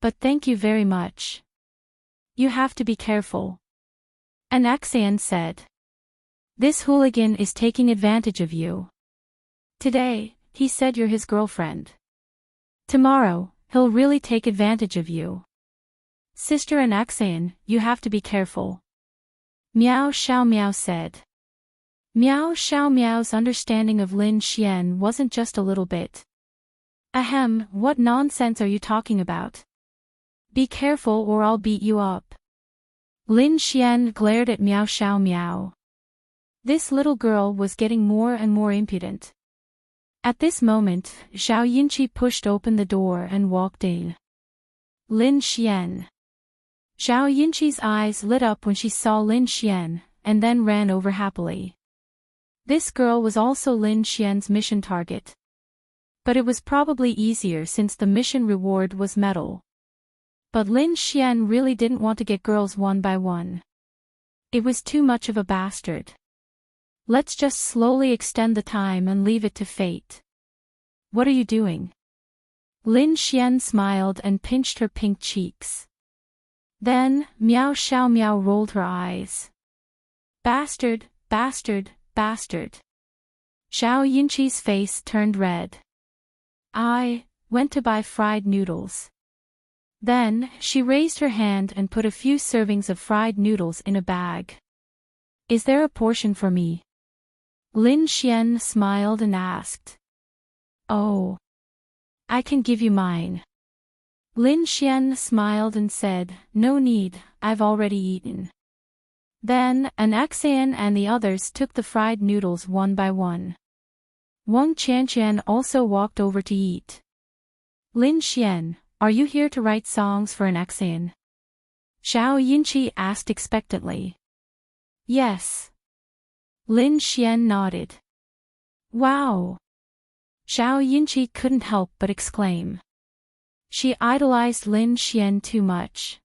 Speaker 1: But thank you very much. You have to be careful. An Xian said. This hooligan is taking advantage of you. Today, he said you're his girlfriend. Tomorrow, he'll really take advantage of you. Sister and Xian, you have to be careful. Miao Xiao Miao said. Miao Xiao Miao's understanding of Lin Xian wasn't just a little bit. Ahem, what nonsense are you talking about? Be careful or I'll beat you up. Lin Xian glared at Miao Xiao Miao. This little girl was getting more and more impudent. At this moment, Zhao Yinqi pushed open the door and walked in. Lin Xian. Zhao Yinqi's eyes lit up when she saw Lin Xian, and then ran over happily. This girl was also Lin Xian's mission target. But it was probably easier since the mission reward was medal. But Lin Xian really didn't want to get girls one by one. It was too much of a bastard. Let's just slowly extend the time and leave it to fate. What are you doing? Lin Xian smiled and pinched her pink cheeks. Then, Miao Xiao Miao rolled her eyes. Bastard, bastard, bastard. Zhao Yinqi's face turned red. I went to buy fried noodles. Then, she raised her hand and put a few servings of fried noodles in a bag. Is there a portion for me? Lin Xian smiled and asked. Oh. I can give you mine. Lin Xian smiled and said, no need, I've already eaten. Then, an Xian and the others took the fried noodles one by one. Wang Qianqian also walked over to eat. Lin Xian, are you here to write songs for an Xian? Zhao Yinqi asked expectantly. Yes. Lin Xian nodded. Wow! Zhao Yinqi couldn't help but exclaim. She idolized Lin Xian too much.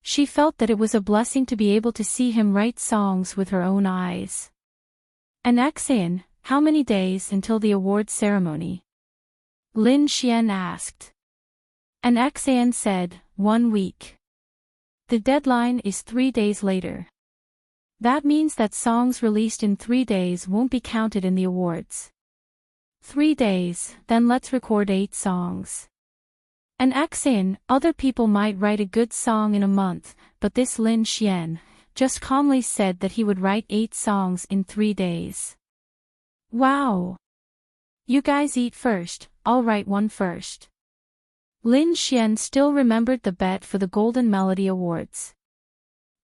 Speaker 1: She felt that it was a blessing to be able to see him write songs with her own eyes. An Xian, how many days until the award ceremony? Lin Xian asked. An Xian said, 1 week. The deadline is 3 days later. That means that songs released in 3 days won't be counted in the awards. 3 days, then let's record 8 songs. An Xian, other people might write a good song in a month, but this Lin Xian just calmly said that he would write 8 songs in 3 days. Wow! You guys eat first, I'll write one first. Lin Xian still remembered the bet for the Golden Melody Awards.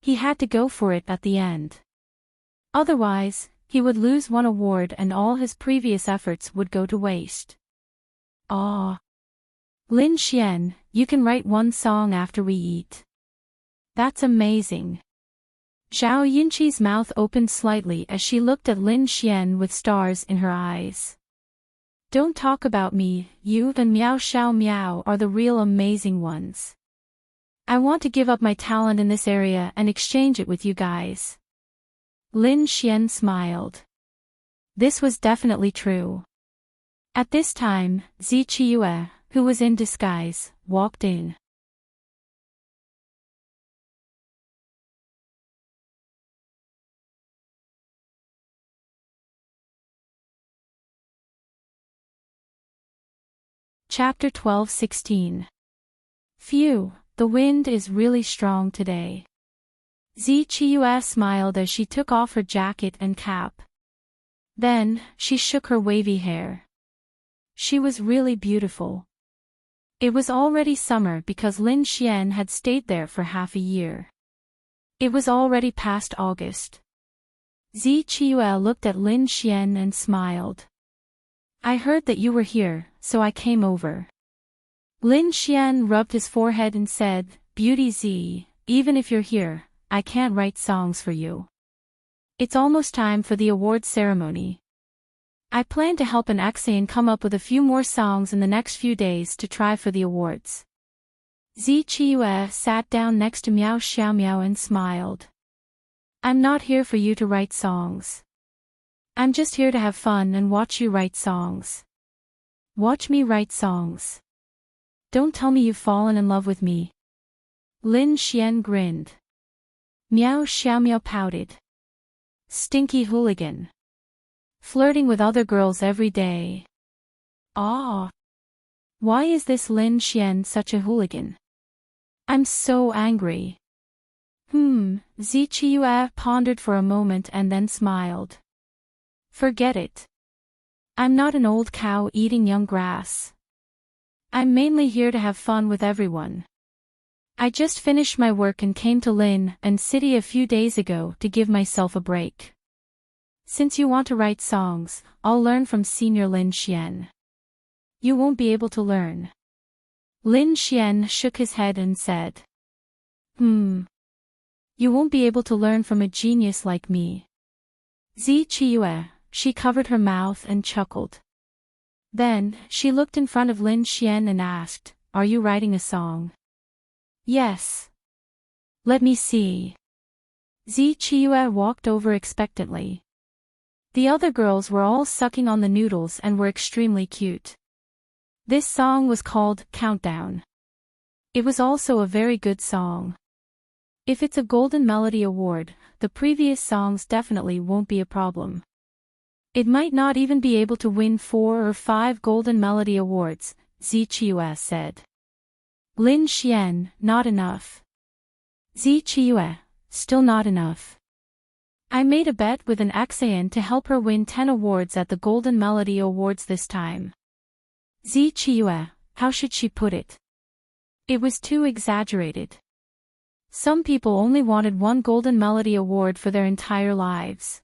Speaker 1: He had to go for it at the end. Otherwise, he would lose one award and all his previous efforts would go to waste. Ah. Lin Xian, you can write one song after we eat. That's amazing. Zhao Yinqi's mouth opened slightly as she looked at Lin Xian with stars in her eyes. Don't talk about me, you and Miao Xiao Miao are the real amazing ones. I want to give up my talent in this area and exchange it with you guys. Lin Xian smiled. This was definitely true. At this time, Zi Qiue, who was in disguise, walked in. Chapter 12:16. Phew, the wind is really strong today. Zi Qiue smiled as she took off her jacket and cap. Then, she shook her wavy hair. She was really beautiful. It was already summer because Lin Xian had stayed there for half a year. It was already past August. Zi Qiue looked at Lin Xian and smiled. I heard that you were here, so I came over. Lin Xian rubbed his forehead and said, Beauty Zi, even if you're here, I can't write songs for you. It's almost time for the award ceremony. I plan to help an Xian come up with a few more songs in the next few days to try for the awards. Zi Qiue sat down next to Miao Xiao Miao and smiled. I'm not here for you to write songs. I'm just here to have fun and watch you write songs. Watch me write songs. Don't tell me you've fallen in love with me. Lin Xian grinned. Miao Xiao Miao pouted. Stinky hooligan. Flirting with other girls every day. Ah. Why is this Lin Xian such a hooligan? I'm so angry. Zi Qiue pondered for a moment and then smiled. Forget it. I'm not an old cow eating young grass. I'm mainly here to have fun with everyone. I just finished my work and came to Lin and City a few days ago to give myself a break. Since you want to write songs, I'll learn from Senior Lin Xian. You won't be able to learn. Lin Xian shook his head and said. You won't be able to learn from a genius like me. Zi Qiue, she covered her mouth and chuckled. Then, she looked in front of Lin Xian and asked, Are you writing a song? Yes. Let me see. Zi Qiue walked over expectantly. The other girls were all sucking on the noodles and were extremely cute. This song was called Countdown. It was also a very good song. If it's a Golden Melody Award, the previous songs definitely won't be a problem. It might not even be able to win 4 or 5 Golden Melody Awards, Zi Qiue said. Lin Xian, not enough. Zi Qiue, still not enough. I made a bet with an Xian to help her win 10 awards at the Golden Melody Awards this time. Zi Qiue, how should she put it? It was too exaggerated. Some people only wanted 1 Golden Melody Award for their entire lives.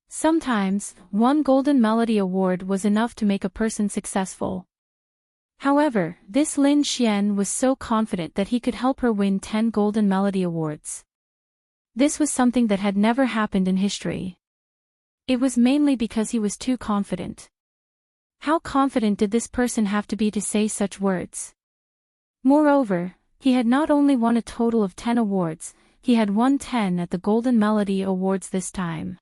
Speaker 1: Sometimes, 1 Golden Melody Award was enough to make a person successful. However, this Lin Xian was so confident that he could help her win 10 Golden Melody Awards. This was something that had never happened in history. It was mainly because he was too confident. How confident did this person have to be to say such words? Moreover, he had not only won a total of 10 awards, he had won 10 at the Golden Melody Awards this time.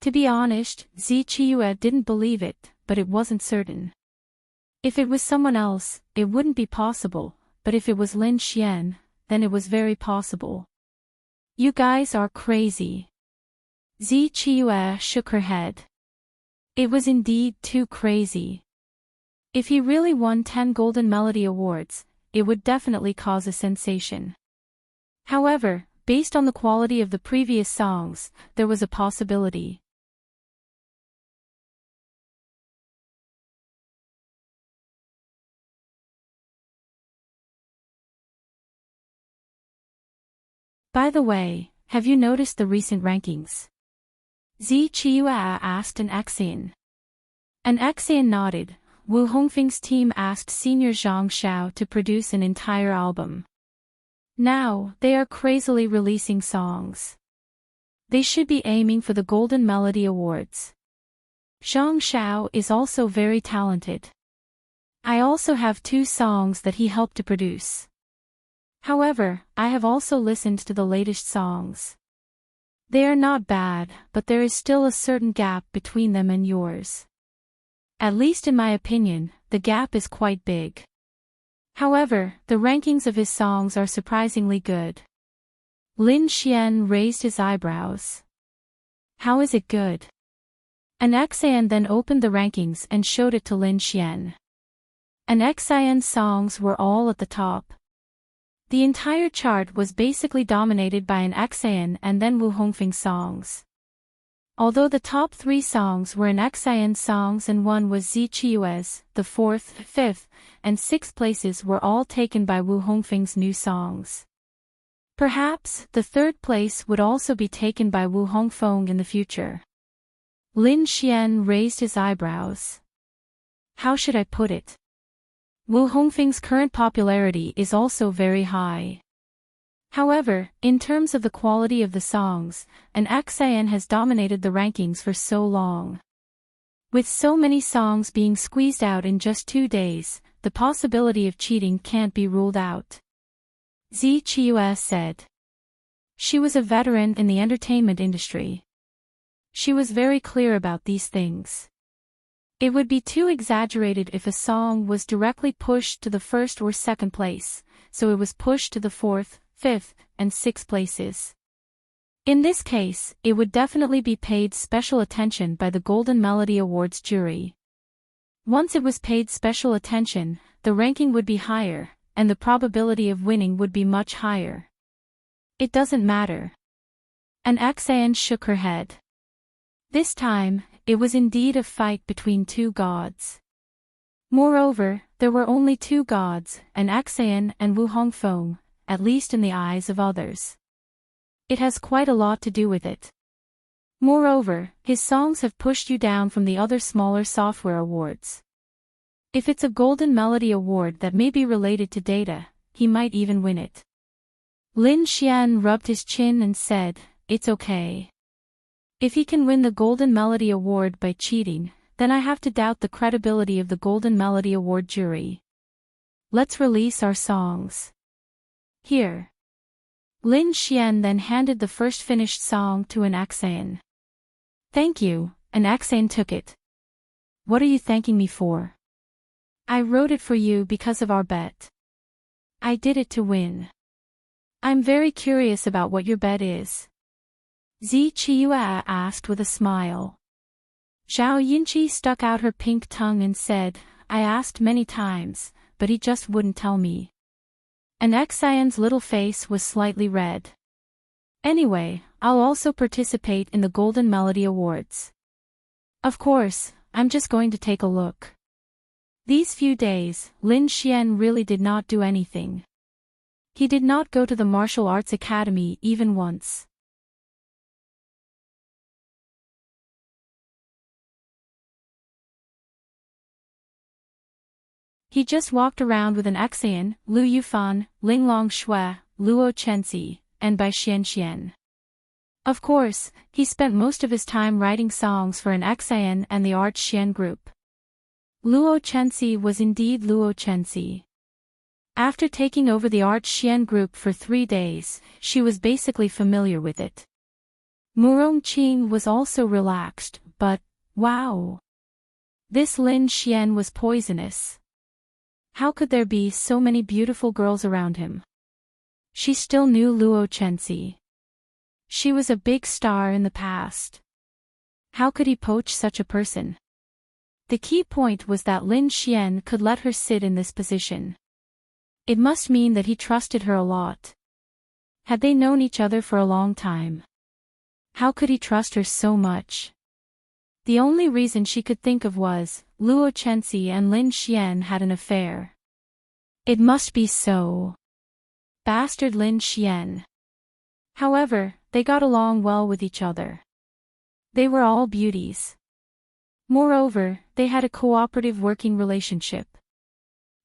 Speaker 1: To be honest, Zi Qiue didn't believe it, but it wasn't certain. If it was someone else, it wouldn't be possible, but if it was Lin Xian, then it was very possible. You guys are crazy. Zi Qiue shook her head. It was indeed too crazy. If he really won 10 Golden Melody Awards, it would definitely cause a sensation. However, based on the quality of the previous songs, there was a possibility. By the way, have you noticed the recent rankings? Zi Qiue asked an Xian. An Xian nodded. Wu Hongfeng's team asked Senior Zhang Xiao to produce an entire album. Now, they are crazily releasing songs. They should be aiming for the Golden Melody Awards. Zhang Xiao is also very talented. I also have 2 songs that he helped to produce. However, I have also listened to the latest songs. They are not bad, but there is still a certain gap between them and yours. At least in my opinion, the gap is quite big. However, the rankings of his songs are surprisingly good. Lin Xian raised his eyebrows. How is it good? An Xian then opened the rankings and showed it to Lin Xian. An Xian's songs were all at the top. The entire chart was basically dominated by an Xian and then Wu Hongfeng songs. Although the top 3 songs were an Xian songs and one was Zi Qiue's, the 4th, 5th, and 6th places were all taken by Wu Hongfeng's new songs. Perhaps, the 3rd place would also be taken by Wu Hongfeng in the future. Lin Xian raised his eyebrows. How should I put it? Wu Hongfeng's current popularity is also very high. However, in terms of the quality of the songs, an Xian has dominated the rankings for so long. With so many songs being squeezed out in just 2 days, the possibility of cheating can't be ruled out. Zi Qiue said. She was a veteran in the entertainment industry. She was very clear about these things. It would be too exaggerated if a song was directly pushed to the 1st or 2nd place, so it was pushed to the 4th, 5th, and 6th places. In this case, it would definitely be paid special attention by the Golden Melody Awards jury. Once it was paid special attention, the ranking would be higher, and the probability of winning would be much higher. It doesn't matter. An Xian shook her head. This time, it was indeed a fight between 2 gods. Moreover, there were only two gods, an Xan and Wu Hongfeng, at least in the eyes of others. It has quite a lot to do with it. Moreover, his songs have pushed you down from the other smaller software awards. If it's a Golden Melody Award that may be related to data, he might even win it. Lin Xian rubbed his chin and said, "It's okay. If he can win the Golden Melody Award by cheating, then I have to doubt the credibility of the Golden Melody Award jury. Let's release our songs. Here." Lin Xian then handed the first finished song to an Xan. "Thank you," an Xan took it. "What are you thanking me for?" "I wrote it for you because of our bet. I did it to win." "I'm very curious about what your bet is." Zi Qiua asked with a smile. Zhao Yinqi stuck out her pink tongue and said, "I asked many times, but he just wouldn't tell me." An Xian's little face was slightly red. "Anyway, I'll also participate in the Golden Melody Awards." "Of course, I'm just going to take a look." These few days, Lin Xian really did not do anything. He did not go to the martial arts academy even once. He just walked around with an Xan, Lu Yufan, Linglong Shui, Luo Chenxi, and Bai Xianxian. Of course, he spent most of his time writing songs for an Xan and the Art Xian group. Luo Chenxi was indeed Luo Chenxi. After taking over the Art Xian group for 3 days, she was basically familiar with it. Murong Qing was also relaxed, but, wow! This Lin Xian was poisonous. How could there be so many beautiful girls around him? She still knew Luo Chenxi. She was a big star in the past. How could he poach such a person? The key point was that Lin Xian could let her sit in this position. It must mean that he trusted her a lot. Had they known each other for a long time? How could he trust her so much? The only reason she could think of was, Luo Chenxi and Lin Xian had an affair. It must be so. Bastard Lin Xian. However, they got along well with each other. They were all beauties. Moreover, they had a cooperative working relationship.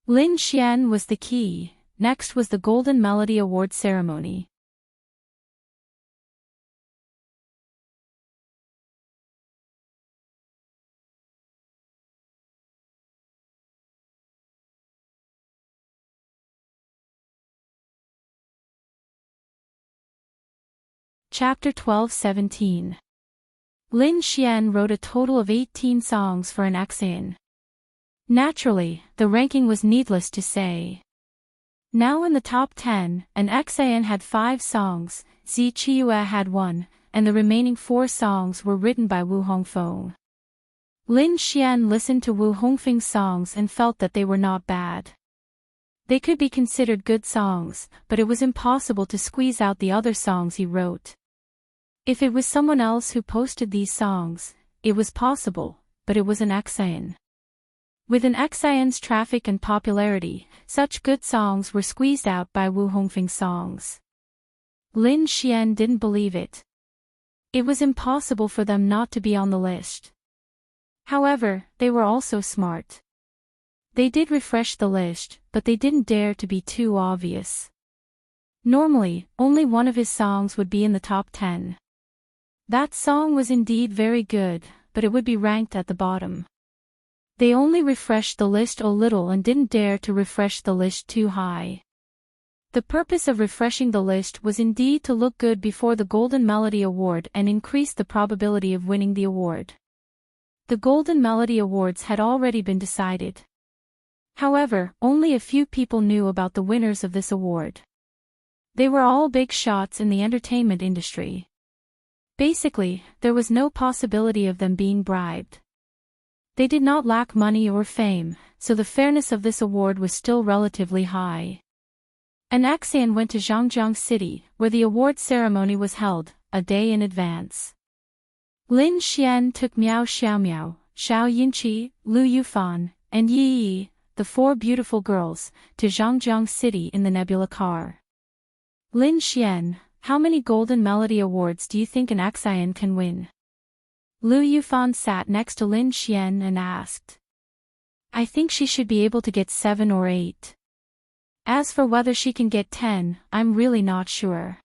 Speaker 1: Lin Xian was the key. Next was the Golden Melody Award ceremony. Chapter 12-17. Lin Xian wrote a total of 18 songs for an Xan. Naturally, the ranking was needless to say. Now in the top 10, an Xan had 5 songs, Zi Qiua had 1, and the remaining 4 songs were written by Wu Hongfeng. Lin Xian listened to Wu Hongfeng's songs and felt that they were not bad. They could be considered good songs, but it was impossible to squeeze out the other songs he wrote. If it was someone else who posted these songs, it was possible, but it was an Xan. With an Xan's traffic and popularity, such good songs were squeezed out by Wu Hongfeng's songs. Lin Xian didn't believe it. It was impossible for them not to be on the list. However, they were also smart. They did refresh the list, but they didn't dare to be too obvious. Normally, only one of his songs would be in the top 10. That song was indeed very good, but it would be ranked at the bottom. They only refreshed the list a little and didn't dare to refresh the list too high. The purpose of refreshing the list was indeed to look good before the Golden Melody Award and increase the probability of winning the award. The Golden Melody Awards had already been decided. However, only a few people knew about the winners of this award. They were all big shots in the entertainment industry. Basically, there was no possibility of them being bribed. They did not lack money or fame, so the fairness of this award was still relatively high. An Xan went to Zhangjiang City, where the award ceremony was held, a day in advance. Lin Xian took Miao Xiaomiao, Zhao Yinqi, Lu Yufan, and Yi, the four beautiful girls, to Zhangjiang City in the Nebula car. Lin Xian, how many Golden Melody Awards do you think an Xian can win? Lu Yufan sat next to Lin Xian and asked. I think she should be able to get 7 or 8. As for whether she can get 10, I'm really not sure.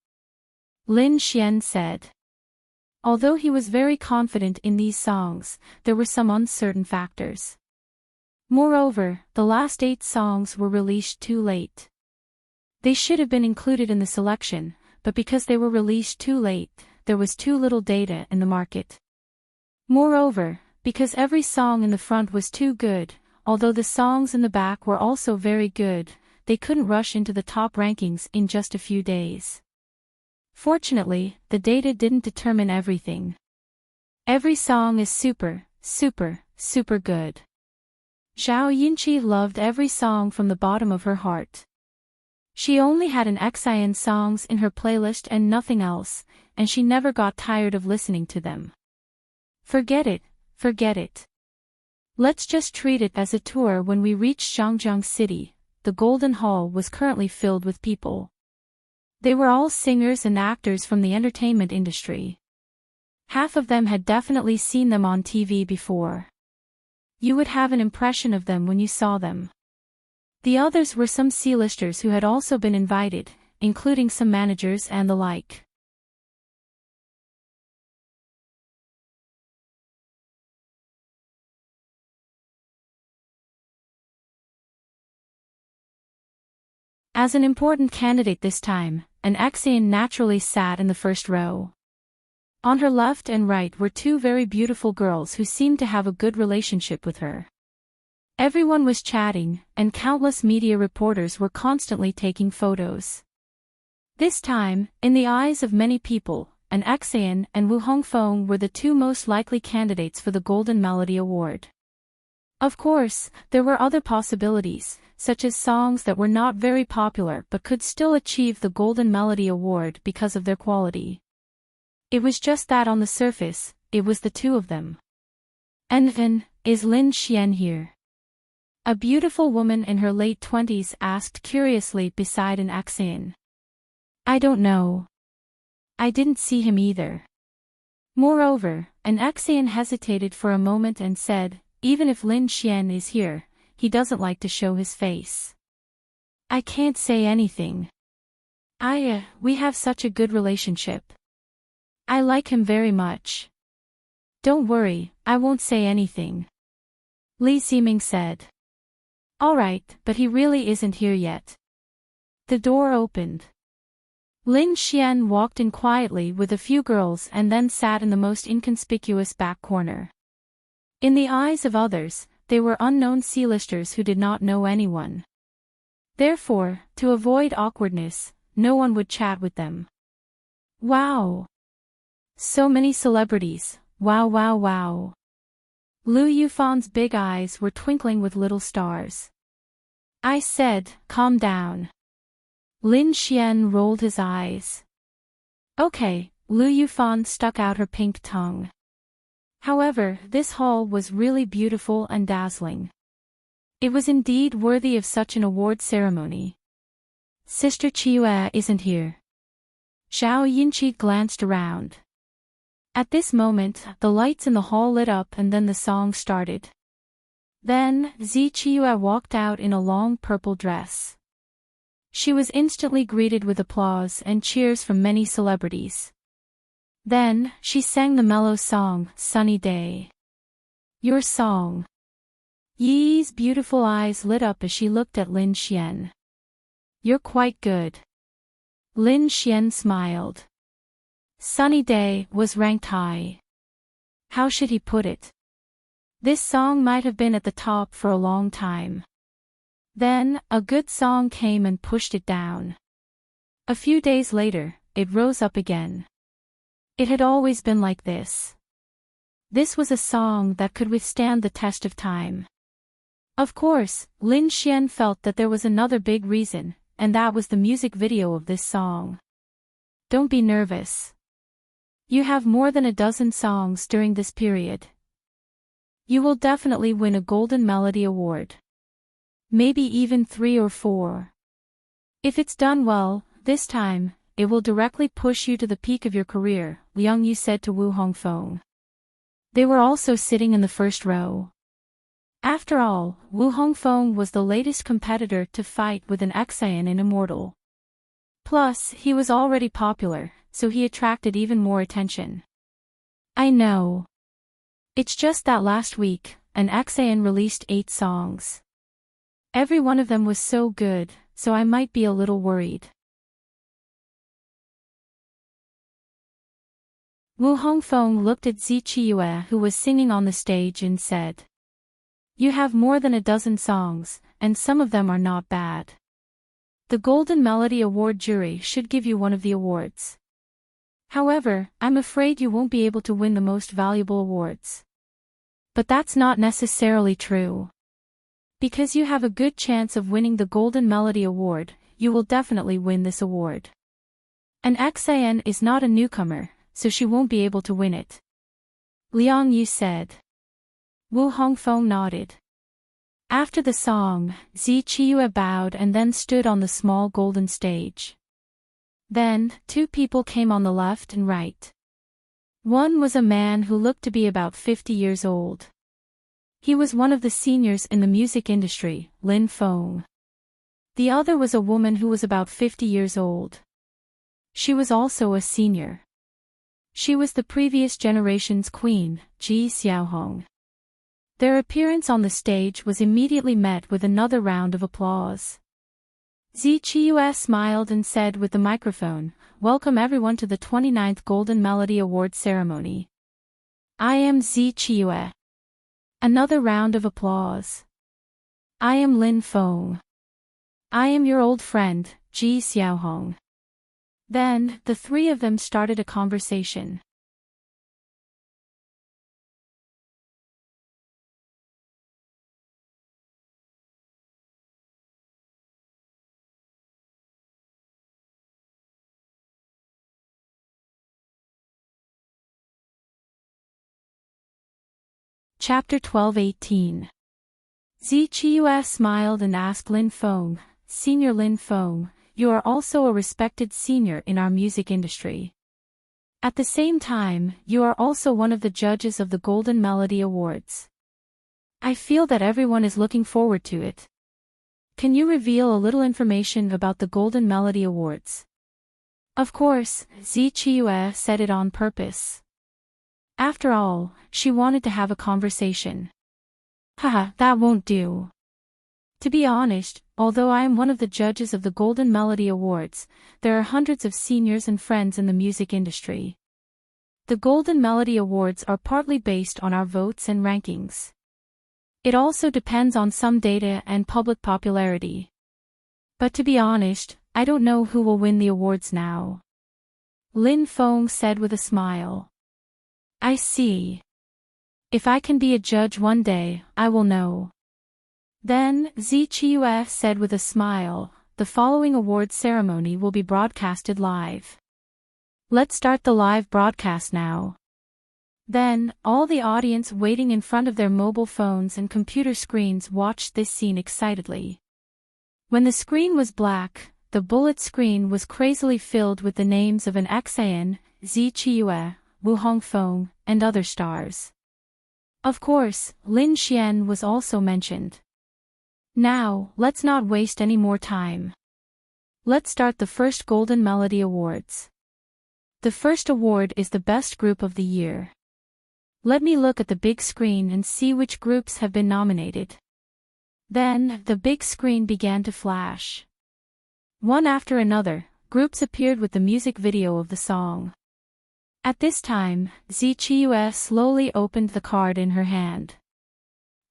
Speaker 1: Lin Xian said. Although he was very confident in these songs, there were some uncertain factors. Moreover, the last 8 songs were released too late. They should have been included in the selection, but because they were released too late, there was too little data in the market. Moreover, because every song in the front was too good, although the songs in the back were also very good, they couldn't rush into the top rankings in just a few days. Fortunately, the data didn't determine everything. Every song is super, super, super good. Zhao Yinqi loved every song from the bottom of her heart. She only had an Xian songs in her playlist and nothing else, and she never got tired of listening to them. Forget it, forget it. Let's just treat it as a tour. When we reached Zhangjiang City, the Golden Hall was currently filled with people. They were all singers and actors from the entertainment industry. Half of them had definitely seen them on TV before. You would have an impression of them when you saw them. The others were some C-listers who had also been invited, including some managers and the like. As an important candidate this time, an Xian naturally sat in the first row. On her left and right were 2 very beautiful girls who seemed to have a good relationship with her. Everyone was chatting, and countless media reporters were constantly taking photos. This time, in the eyes of many people, an Xian and Wu Hongfeng were the 2 most likely candidates for the Golden Melody Award. Of course, there were other possibilities, such as songs that were not very popular but could still achieve the Golden Melody Award because of their quality. It was just that on the surface, it was the 2 of them. And is Lin Xian here? A beautiful woman in her late 20s asked curiously beside an Xian. I don't know. I didn't see him either. Moreover, an Xian hesitated for a moment and said, even if Lin Xian is here, he doesn't like to show his face. I can't say anything. We have such a good relationship. I like him very much. Don't worry, I won't say anything. Li Ximing said. Alright, but he really isn't here yet. The door opened. Lin Xian walked in quietly with a few girls and then sat in the most inconspicuous back corner. In the eyes of others, they were unknown C-listers who did not know anyone. Therefore, to avoid awkwardness, no one would chat with them. Wow! So many celebrities, wow wow wow. Lu Yufan's big eyes were twinkling with little stars. I said, calm down. Lin Xian rolled his eyes. Okay, Lu Yufan stuck out her pink tongue. However, this hall was really beautiful and dazzling. It was indeed worthy of such an award ceremony. Sister Chiyu isn't here. Zhao Yinqi glanced around. At this moment, the lights in the hall lit up and then the song started. Then, Zi Chiyu walked out in a long purple dress. She was instantly greeted with applause and cheers from many celebrities. Then, she sang the mellow song, Sunny Day. Your song. Yi's beautiful eyes lit up as she looked at Lin Xian. You're quite good. Lin Xian smiled. Sunny Day was ranked high. How should he put it? This song might have been at the top for a long time. Then, a good song came and pushed it down. A few days later, it rose up again. It had always been like this. This was a song that could withstand the test of time. Of course, Lin Xian felt that there was another big reason, and that was the music video of this song. Don't be nervous. You have more than a dozen songs during this period. You will definitely win a Golden Melody Award. Maybe even 3 or 4. If it's done well, this time, it will directly push you to the peak of your career, Liang Yu said to Wu Hongfeng. They were also sitting in the first row. After all, Wu Hongfeng was the latest competitor to fight with an Exayan in Immortal. Plus, he was already popular, so he attracted even more attention. I know. It's just that last week, an Exayan released 8 songs. Every one of them was so good, so I might be a little worried. Wu Hongfeng looked at Zi Qiue, who was singing on the stage, and said, "You have more than a dozen songs, and some of them are not bad. The Golden Melody Award jury should give you one of the awards. However, I'm afraid you won't be able to win the most valuable awards." But that's not necessarily true. Because you have a good chance of winning the Golden Melody Award, you will definitely win this award. An Exayan is not a newcomer, so she won't be able to win it. Liang Yu said. Wu Hongfeng nodded. After the song, Zi Qiue bowed and then stood on the small golden stage. Then, 2 people came on the left and right. One was a man who looked to be about 50 years old. He was one of the seniors in the music industry, Lin Feng. The other was a woman who was about 50 years old. She was also a senior. She was the previous generation's queen, Ji Xiaohong. Their appearance on the stage was immediately met with another round of applause. Zi Qiue smiled and said with the microphone, "Welcome everyone to the 29th Golden Melody Award ceremony. I am Zi Qiue." Another round of applause. "I am Lin Feng. I am your old friend, Ji Xiaohong." Then, the 3 of them started a conversation. Chapter 12:18. Zi Qiue smiled and asked Lin Feng, "Senior Lin Feng, you are also a respected senior in our music industry. At the same time, you are also one of the judges of the Golden Melody Awards. I feel that everyone is looking forward to it. Can you reveal a little information about the Golden Melody Awards?" Of course, Zi Qiue said it on purpose. After all, she wanted to have a conversation. Haha, that won't do. To be honest, although I am one of the judges of the Golden Melody Awards, there are hundreds of seniors and friends in the music industry. The Golden Melody Awards are partly based on our votes and rankings. It also depends on some data and public popularity. But to be honest, I don't know who will win the awards now. Lin Feng said with a smile. I see. If I can be a judge one day, I will know. Then, Zi Qiue said with a smile, the following award ceremony will be broadcasted live. Let's start the live broadcast now. Then, all the audience waiting in front of their mobile phones and computer screens watched this scene excitedly. When the screen was black, the bullet screen was crazily filled with the names of an Exayan, Zi Qiue, Wu Hongfeng, and other stars. Of course, Lin Xian was also mentioned. Now, let's not waste any more time. Let's start the first Golden Melody Awards. The first award is the Best Group of the Year. Let me look at the big screen and see which groups have been nominated. Then, the big screen began to flash. One after another, groups appeared with the music video of the song. At this time, Zi Qiue slowly opened the card in her hand.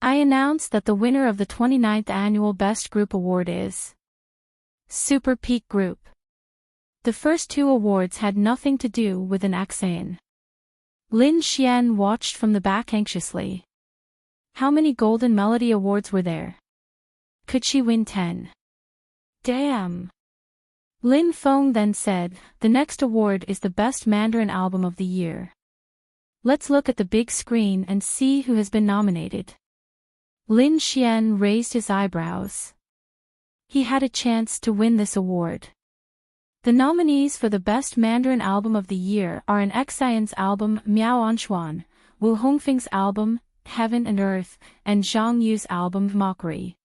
Speaker 1: I announce that the winner of the 29th Annual Best Group Award is Super Peak Group. The first 2 awards had nothing to do with an Exayan. Lin Xian watched from the back anxiously. How many Golden Melody Awards were there? Could she win 10? Damn! Lin Feng then said, the next award is the Best Mandarin Album of the Year. Let's look at the big screen and see who has been nominated. Lin Xian raised his eyebrows. He had a chance to win this award. The nominees for the Best Mandarin Album of the Year are Enric's album Miao Anshuan, Wu Hongfeng's album Heaven and Earth, and Zhang Yu's album Mockery.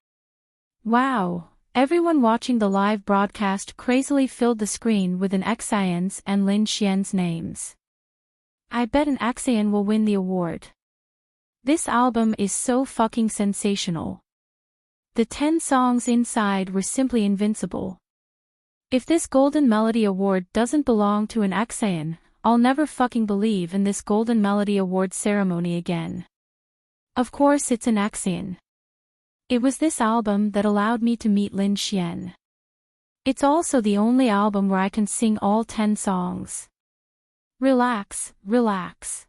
Speaker 1: Wow! Everyone watching the live broadcast crazily filled the screen with Enric's and Lin Xian's names. I bet Enric's will win the award. This album is so fucking sensational. The 10 songs inside were simply invincible. If this Golden Melody Award doesn't belong to Enric's, I'll never fucking believe in this Golden Melody Award ceremony again. Of course it's Enric's. It was this album that allowed me to meet Lin Xian. It's also the only album where I can sing all 10 songs. Relax, relax.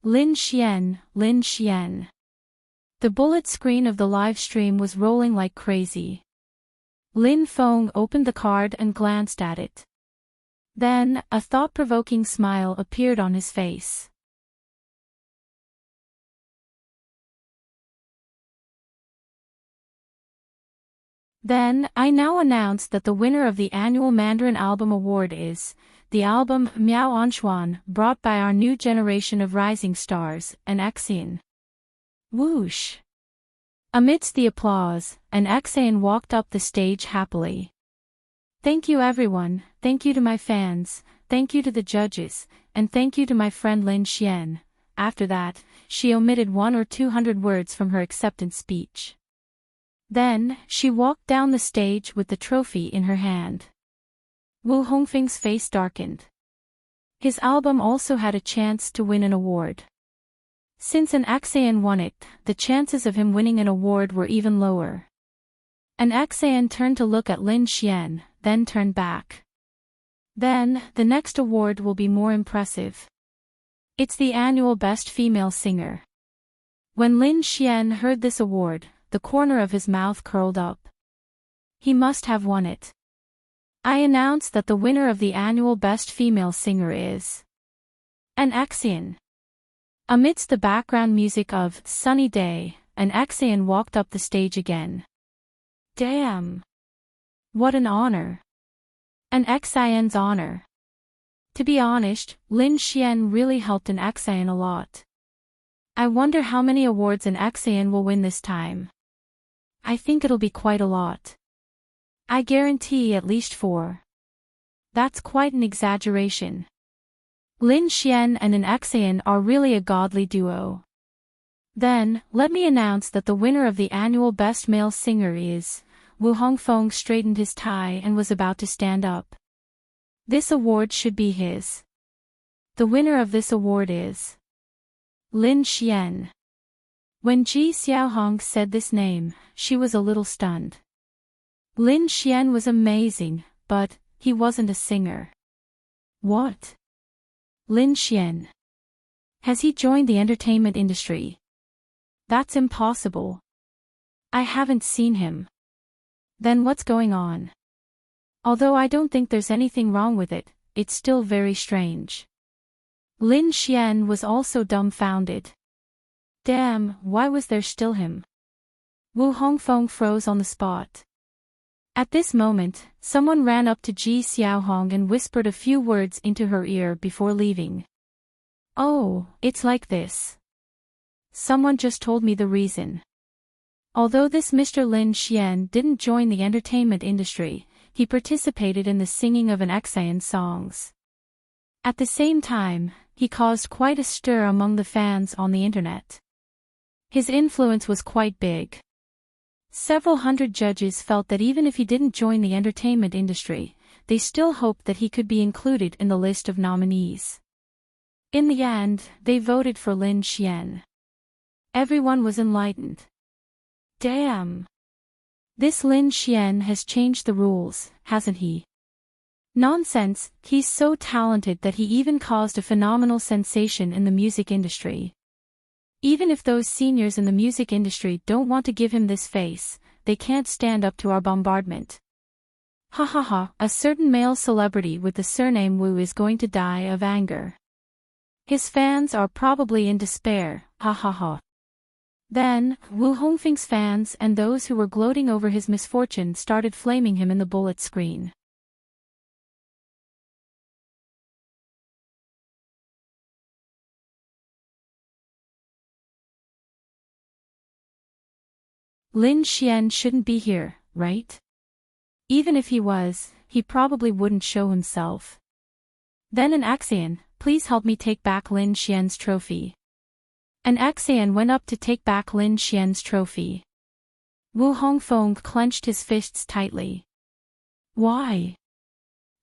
Speaker 1: Lin Xian, Lin Xian. The bullet screen of the live stream was rolling like crazy. Lin Feng opened the card and glanced at it. Then, a thought-provoking smile appeared on his face. Then, I now announce that the winner of the annual Mandarin Album Award is the album Miao Anshuan, brought by our new generation of rising stars, Enric's. Whoosh! Amidst the applause, Enric's walked up the stage happily. Thank you everyone, thank you to my fans, thank you to the judges, and thank you to my friend Lin Xian. After that, she omitted 100 or 200 words from her acceptance speech. Then, she walked down the stage with the trophy in her hand. Wu Hongfeng's face darkened. His album also had a chance to win an award. Since Enric's won it, the chances of him winning an award were even lower. Enric's turned to look at Lin Xian, then turned back. Then, the next award will be more impressive. It's the annual Best Female Singer. When Lin Xian heard this award, the corner of his mouth curled up. He must have won it. I announce that the winner of the annual Best Female Singer is Enric's. Amidst the background music of Sunny Day, Enric's walked up the stage again. Damn! What an honor! Enric's honor. To be honest, Lin Xian really helped Enric's a lot. I wonder how many awards Enric's will win this time. I think it'll be quite a lot. I guarantee at least 4. That's quite an exaggeration. Lin Xian and Enric's are really a godly duo. Then, let me announce that the winner of the annual Best Male Singer is Wu Hongfeng straightened his tie and was about to stand up. This award should be his. The winner of this award is Lin Xian. When Ji Xiaohong said this name, she was a little stunned. Lin Xian was amazing, but he wasn't a singer. What? Lin Xian. Has he joined the entertainment industry? That's impossible. I haven't seen him. Then what's going on? Although I don't think there's anything wrong with it, it's still very strange. Lin Xian was also dumbfounded. Damn, why was there still him? Wu Hongfeng froze on the spot. At this moment, someone ran up to Ji Xiaohong and whispered a few words into her ear before leaving. Oh, it's like this. Someone just told me the reason. Although this Mr. Lin Xian didn't join the entertainment industry, he participated in the singing of Enric's songs. At the same time, he caused quite a stir among the fans on the internet. His influence was quite big. Several hundred judges felt that even if he didn't join the entertainment industry, they still hoped that he could be included in the list of nominees. In the end, they voted for Lin Xian. Everyone was enlightened. Damn! This Lin Xian has changed the rules, hasn't he? Nonsense, he's so talented that he even caused a phenomenal sensation in the music industry. Even if those seniors in the music industry don't want to give him this face, they can't stand up to our bombardment. Ha ha ha, a certain male celebrity with the surname Wu is going to die of anger. His fans are probably in despair, ha ha ha. Then, Wu Hongfeng's fans and those who were gloating over his misfortune started flaming him in the bullet screen. Lin Xian shouldn't be here, right? Even if he was, he probably wouldn't show himself. Then an Axian, please help me take back Lin Xian's trophy. An Axian went up to take back Lin Xian's trophy. Wu Hongfeng clenched his fists tightly. Why?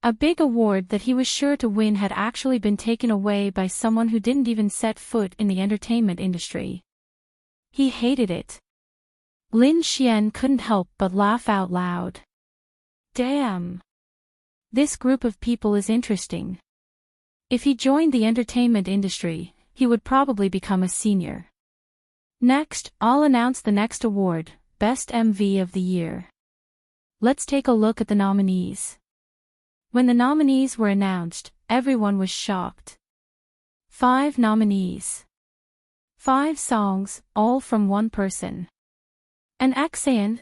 Speaker 1: A big award that he was sure to win had actually been taken away by someone who didn't even set foot in the entertainment industry. He hated it. Lin Xian couldn't help but laugh out loud. Damn. This group of people is interesting. If he joined the entertainment industry, he would probably become a senior. Next, I'll announce the next award, Best MV of the Year. Let's take a look at the nominees. When the nominees were announced, everyone was shocked. 5 nominees. 5 songs, all from one person. An Axian,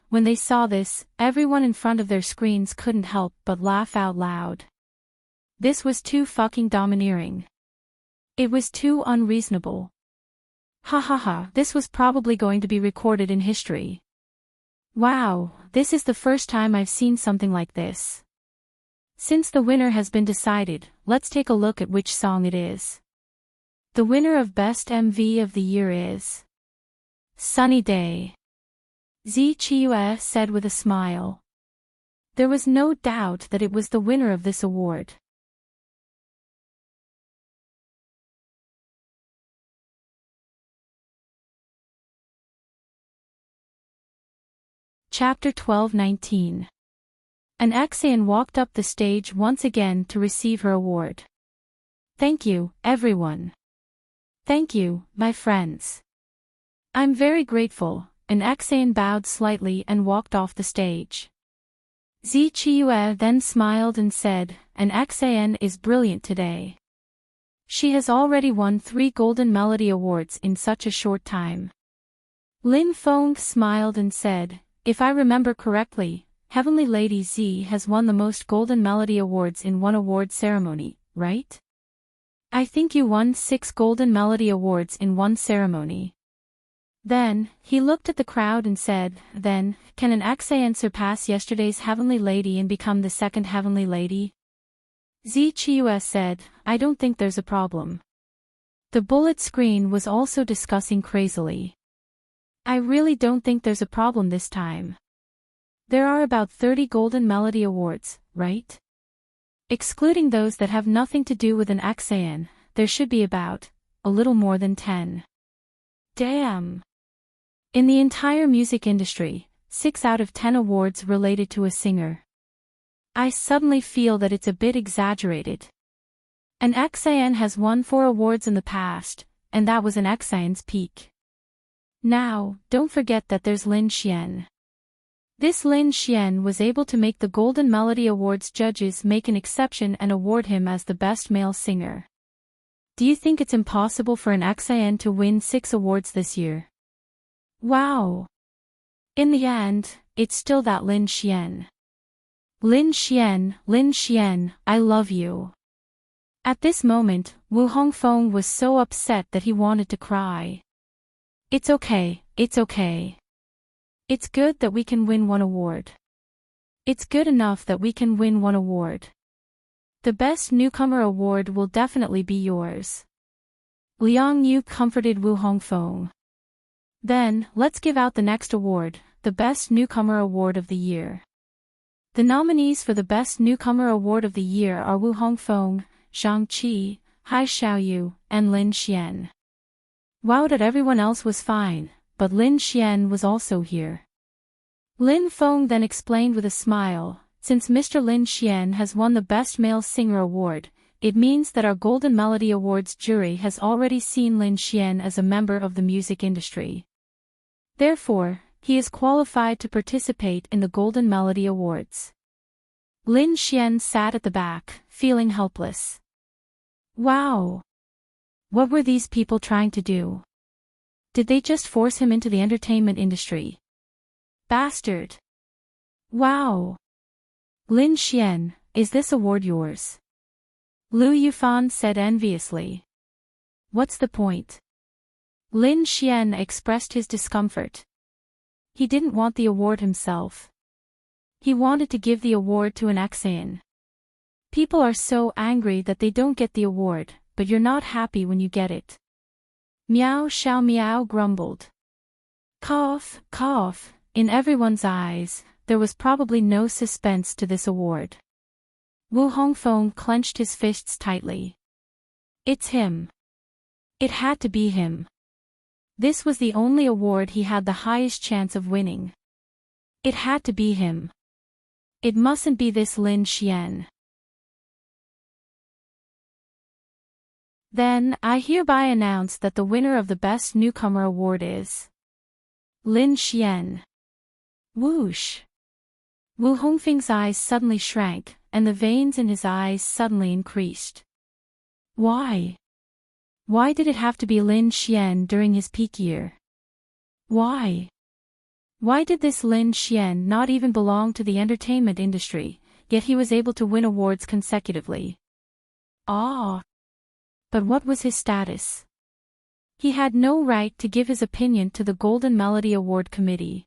Speaker 1: when they saw this, everyone in front of their screens couldn't help but laugh out loud. This was too fucking domineering. It was too unreasonable. Ha ha ha, this was probably going to be recorded in history. Wow, this is the first time I've seen something like this. Since the winner has been decided, let's take a look at which song it is. The winner of Best MV of the Year is Sunny Day. Zi Qiue said with a smile. There was no doubt that it was the winner of this award. Chapter 12:19. An Axian walked up the stage once again to receive her award. Thank you, everyone. Thank you, my friends. I'm very grateful. An Axian bowed slightly and walked off the stage. Zi Qiue then smiled and said, An Axian is brilliant today. She has already won 3 Golden Melody Awards in such a short time. Lin Feng smiled and said, if I remember correctly, Heavenly Lady Zi has won the most Golden Melody Awards in one award ceremony, right? I think you won 6 Golden Melody Awards in one ceremony. Then, he looked at the crowd and said, then, can an Axian surpass yesterday's Heavenly Lady and become the second Heavenly Lady? Zi Qiue said, I don't think there's a problem. The bullet screen was also discussing crazily. I really don't think there's a problem this time. There are about 30 Golden Melody Awards, right? Excluding those that have nothing to do with an Axian, there should be about, a little more than 10. Damn. In the entire music industry, 6 out of 10 awards related to a singer. I suddenly feel that it's a bit exaggerated. An Axian has won 4 awards in the past, and that was an Axian's peak. Now, don't forget that there's Lin Xian. This Lin Xian was able to make the Golden Melody Awards judges make an exception and award him as the best male singer. Do you think it's impossible for an Axian to win 6 awards this year? Wow! In the end, it's still that Lin Xian. Lin Xian, I love you. At this moment, Wu Hongfeng was so upset that he wanted to cry. It's okay, it's okay. It's good that we can win 1 award. It's good enough that we can win 1 award. The Best Newcomer Award will definitely be yours. Liang Yu comforted Wu Hongfeng. Then, let's give out the next award, the Best Newcomer Award of the Year. The nominees for the Best Newcomer Award of the Year are Wu Hongfeng, Zhang Qi, Hai Xiaoyu, and Lin Xian. Wow, that everyone else was fine, but Lin Xian was also here. Lin Feng then explained with a smile, since Mr. Lin Xian has won the Best Male Singer Award, it means that our Golden Melody Awards jury has already seen Lin Xian as a member of the music industry. Therefore, he is qualified to participate in the Golden Melody Awards. Lin Xian sat at the back, feeling helpless. Wow! What were these people trying to do? Did they just force him into the entertainment industry? Bastard. Wow. Lin Xian, is this award yours? Lu Yufan said enviously. What's the point? Lin Xian expressed his discomfort. He didn't want the award himself. He wanted to give the award to an Xan. People are so angry that they don't get the award, but you're not happy when you get it. Miao Xiao Miao grumbled. Cough, cough, in everyone's eyes, there was probably no suspense to this award. Wu Hongfeng clenched his fists tightly. It's him. It had to be him. This was the only award he had the highest chance of winning. It had to be him. It mustn't be this Lin Xian. Then, I hereby announce that the winner of the Best Newcomer Award is Lin Xian. Whoosh. Wu Hongfeng's eyes suddenly shrank, and the veins in his eyes suddenly increased. Why? Why did it have to be Lin Xian during his peak year? Why? Why did this Lin Xian not even belong to the entertainment industry, yet he was able to win awards consecutively? Ah! But what was his status? He had no right to give his opinion to the Golden Melody Award Committee.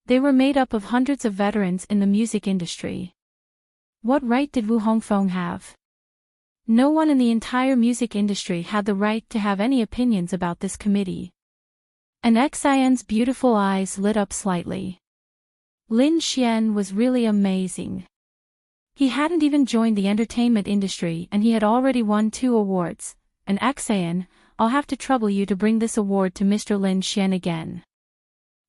Speaker 1: They were made up of hundreds of veterans in the music industry. What right did Wu Hongfeng have? No one in the entire music industry had the right to have any opinions about this committee. An Xian's beautiful eyes lit up slightly. Lin Xian was really amazing. He hadn't even joined the entertainment industry and he had already won 2 awards. An Xian, I'll have to trouble you to bring this award to Mr. Lin Xian again.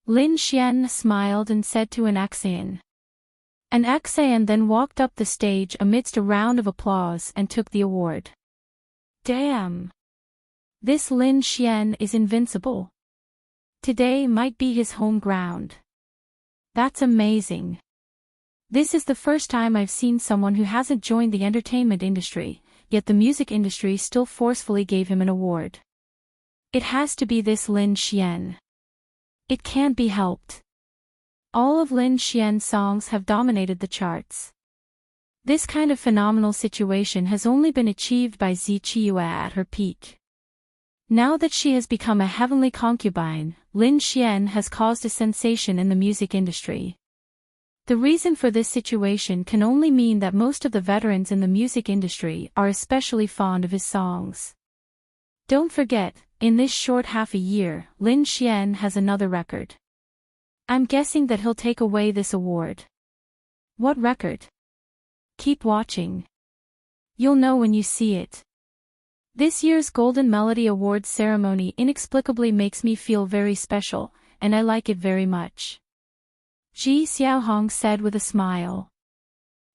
Speaker 1: Lin Xian smiled and said to an Xian. An Xian then walked up the stage amidst a round of applause and took the award. Damn! This Lin Xian is invincible. Today might be his home ground. That's amazing. This is the first time I've seen someone who hasn't joined the entertainment industry, yet the music industry still forcefully gave him an award. It has to be this Lin Xian. It can't be helped. All of Lin Xian's songs have dominated the charts. This kind of phenomenal situation has only been achieved by Zi Qiyu at her peak. Now that she has become a heavenly concubine, Lin Xian has caused a sensation in the music industry. The reason for this situation can only mean that most of the veterans in the music industry are especially fond of his songs. Don't forget, in this short half a year, Lin Xian has another record. I'm guessing that he'll take away this award. What record? Keep watching. You'll know when you see it. This year's Golden Melody Awards ceremony inexplicably makes me feel very special, and I like it very much. Ji Xiaohong said with a smile.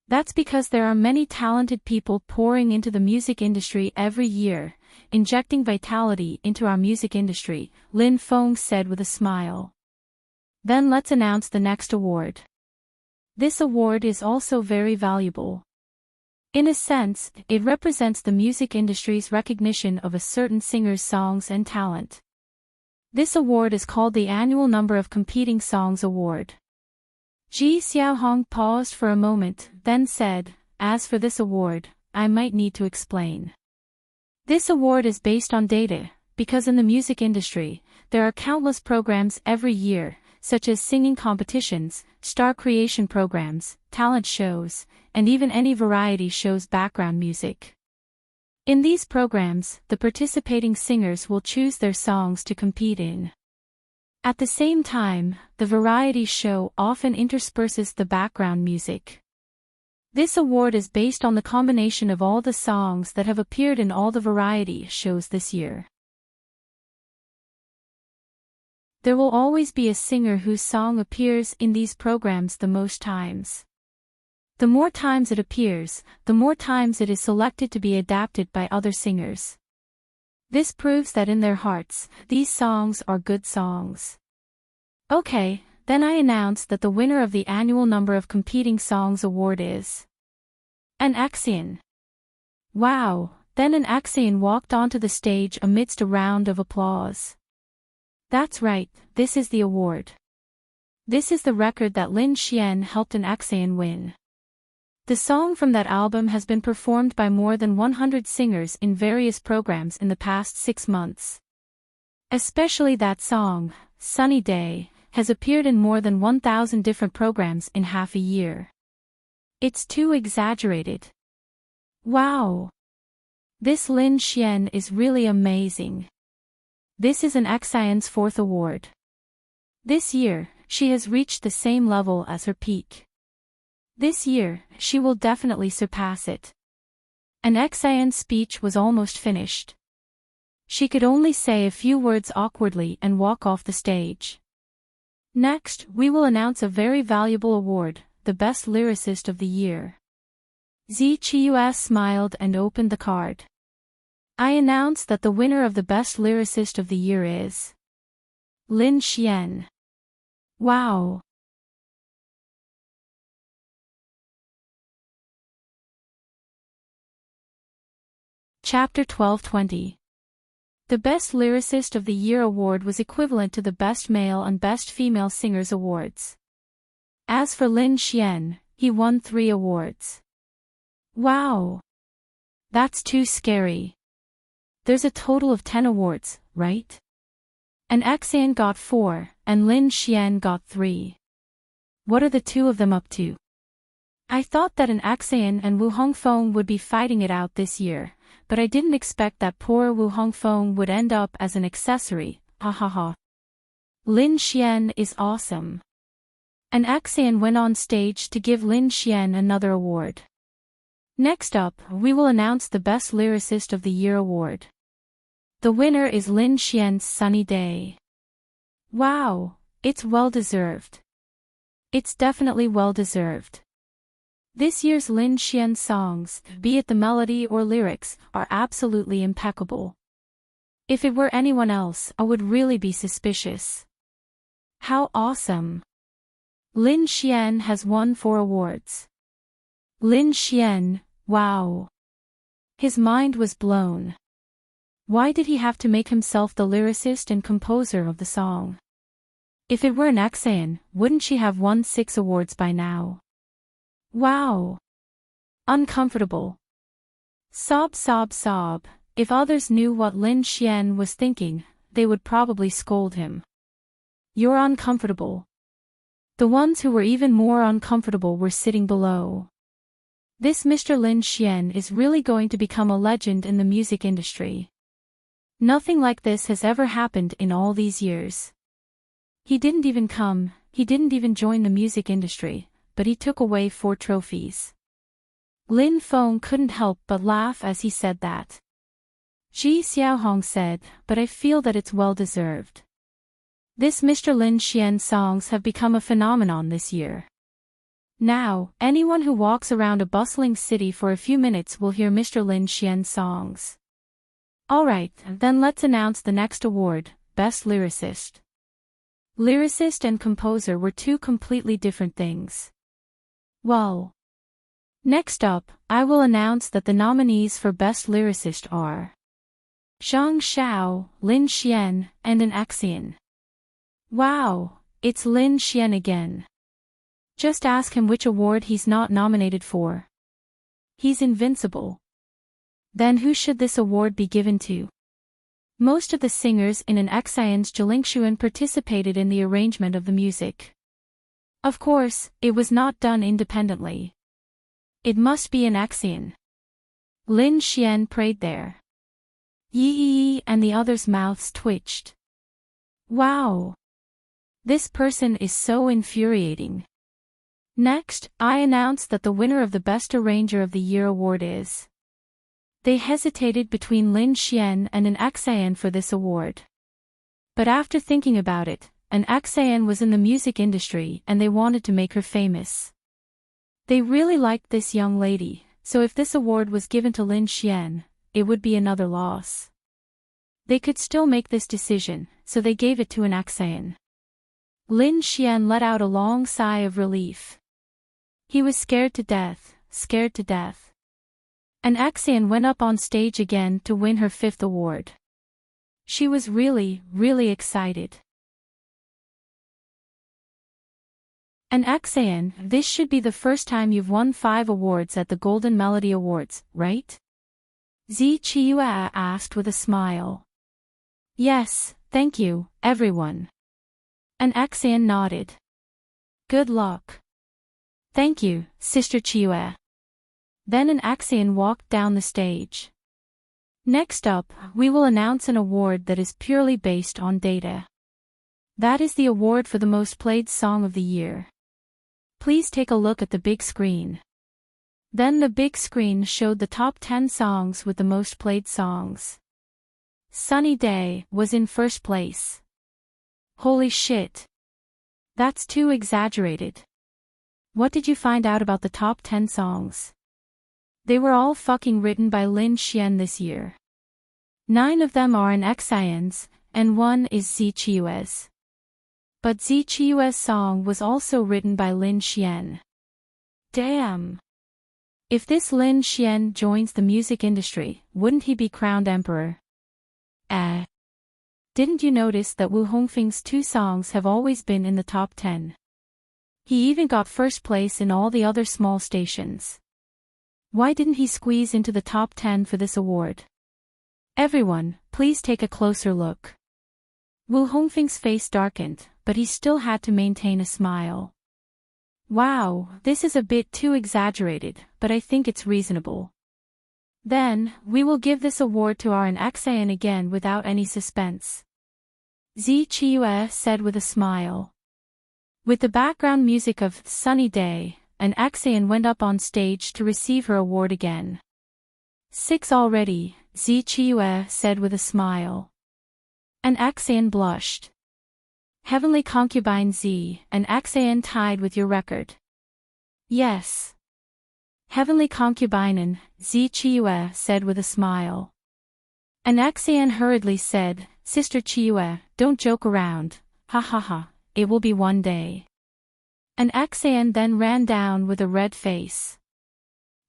Speaker 1: That's because there are many talented people pouring into the music industry every year, injecting vitality into our music industry, Lin Feng said with a smile. Then let's announce the next award. This award is also very valuable. In a sense, it represents the music industry's recognition of a certain singer's songs and talent. This award is called the Annual Number of Competing Songs Award. Ji Xiaohong paused for a moment, then said, as for this award, I might need to explain. This award is based on data, because in the music industry, there are countless programs every year, such as singing competitions, star creation programs, talent shows, and even any variety show's background music. In these programs, the participating singers will choose their songs to compete in. At the same time, the variety show often intersperses the background music. This award is based on the combination of all the songs that have appeared in all the variety shows this year. There will always be a singer whose song appears in these programs the most times. The more times it appears, the more times it is selected to be adapted by other singers. This proves that in their hearts, these songs are good songs. Okay, then I announce that the winner of the Annual Number of Competing Songs Award is an Xian. Wow, Then an Axian walked onto the stage amidst a round of applause. That's right, this is the award. This is the record that Lin Xian helped an Axian win. The song from that album has been performed by more than 100 singers in various programs in the past 6 months. Especially that song, Sunny Day, has appeared in more than 1,000 different programs in half a year. It's too exaggerated. Wow! This Lin Xian is really amazing. This is an Axian's 4th award. This year, she has reached the same level as her peak. This year, she will definitely surpass it. An Axian's speech was almost finished. She could only say a few words awkwardly and walk off the stage. Next, we will announce a very valuable award, the Best Lyricist of the Year. Zi Qiuas smiled and opened the card. I announce that the winner of the Best Lyricist of the Year is Lin Xian. Wow! Chapter 12:20. The Best Lyricist of the Year award was equivalent to the Best Male and Best Female Singers awards. As for Lin Xian, he won 3 awards. Wow! That's too scary. There's a total of 10 awards, right? An Axian got 4, and Lin Xian got 3. What are the two of them up to? I thought that an Axian and Wu Hongfeng would be fighting it out this year, but I didn't expect that poor Wu Hongfeng would end up as an accessory, ha ha ha. Lin Xian is awesome. An Axian went on stage to give Lin Xian another award. Next up, we will announce the Best Lyricist of the Year award. The winner is Lin Xian's Sunny Day. Wow, it's well-deserved. It's definitely well-deserved. This year's Lin Xian songs, be it the melody or lyrics, are absolutely impeccable. If it were anyone else, I would really be suspicious. How awesome! Lin Xian has won 4 awards. Lin Xian, wow! His mind was blown. Why did he have to make himself the lyricist and composer of the song? If it were an Axian, wouldn't she have won 6 awards by now? Wow! Uncomfortable. Sob sob sob. If others knew what Lin Xian was thinking, they would probably scold him. You're uncomfortable. The ones who were even more uncomfortable were sitting below. This Mr. Lin Xian is really going to become a legend in the music industry. Nothing like this has ever happened in all these years. He didn't even join the music industry, but he took away 4 trophies. Lin Feng couldn't help but laugh as he said that. Ji Xiaohong said, but I feel that it's well-deserved. This Mr. Lin Xian songs have become a phenomenon this year. Now, anyone who walks around a bustling city for a few minutes will hear Mr. Lin Xian songs. Alright, then let's announce the next award, Best Lyricist. Lyricist and composer were 2 completely different things. Well. Next up, I will announce that the nominees for Best Lyricist are Zhang Xiao, Lin Xian, and an Axian. Wow, it's Lin Xian again. Just ask him which award he's not nominated for. He's invincible. Then who should this award be given to? Most of the singers in an Axian's Jilingshuan participated in the arrangement of the music. Of course, it was not done independently. It must be an Axian. Lin Xian prayed there. Yi and the others' mouths twitched. Wow! This person is so infuriating. Next, I announce that the winner of the Best Arranger of the Year award is. They hesitated between Lin Xian and an Axian for this award. But after thinking about it, an Axian was in the music industry and they wanted to make her famous. They really liked this young lady, so if this award was given to Lin Xian, it would be another loss. They could still make this decision, so they gave it to an Axian. Lin Xian let out a long sigh of relief. He was scared to death, scared to death. And Axian went up on stage again to win her 5th award. She was really, really excited. And Axian, this should be the first time you've won 5 awards at the Golden Melody Awards, right? Zichua asked with a smile. Yes, thank you, everyone. And Axian nodded. Good luck. Thank you, Sister Chiua. Then an Axian walked down the stage. Next up, we will announce an award that is purely based on data. That is the award for the most played song of the year. Please take a look at the big screen. Then the big screen showed the top 10 songs with the most played songs. Sunny Day was in first place. Holy shit. That's too exaggerated. What did you find out about the top 10 songs? They were all fucking written by Lin Xian this year. 9 of them are in Xian's, and 1 is Zichua's. But Zichua's song was also written by Lin Xian. Damn. If this Lin Xian joins the music industry, wouldn't he be crowned emperor? Didn't you notice that Wu Hongfeng's 2 songs have always been in the top 10? He even got first place in all the other small stations. Why didn't he squeeze into the top 10 for this award? Everyone, please take a closer look. Wu Hongfeng's face darkened, but he still had to maintain a smile. Wow, this is a bit too exaggerated, but I think it's reasonable. Then, we will give this award to our Axian again without any suspense. Zichua said with a smile. With the background music of Sunny Day, an Axian went up on stage to receive her award again. 6 already, Zichua said with a smile. An Axian blushed. Heavenly Concubine Z, an Axian tied with your record. Yes. Heavenly Concubine, Zichua said with a smile. An Axian hurriedly said, Sister Chiua, don't joke around, ha ha ha, it will be one day. An Axian then ran down with a red face.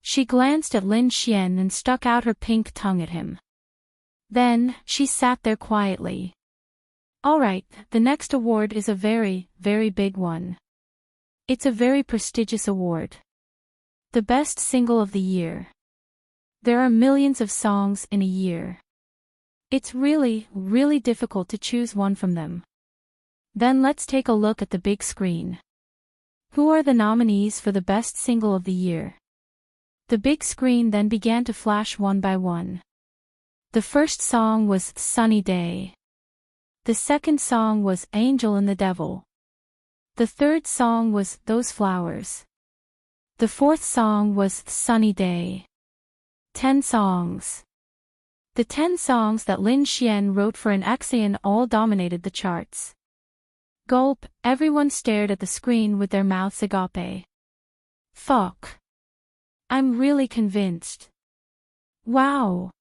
Speaker 1: She glanced at Lin Xian and stuck out her pink tongue at him. Then, she sat there quietly. Alright, the next award is a very, very big one. It's a very prestigious award. The best single of the year. There are millions of songs in a year. It's really, really difficult to choose one from them. Then let's take a look at the big screen. Who are the nominees for the best single of the year? The big screen then began to flash one by one. The first song was Sunny Day. The second song was Angel and the Devil. The third song was Those Flowers. The fourth song was Sunny Day. 10 songs. The 10 songs that Lin Xian wrote for an Axian all dominated the charts. Gulp, everyone stared at the screen with their mouths agape. Fuck. I'm really convinced. Wow.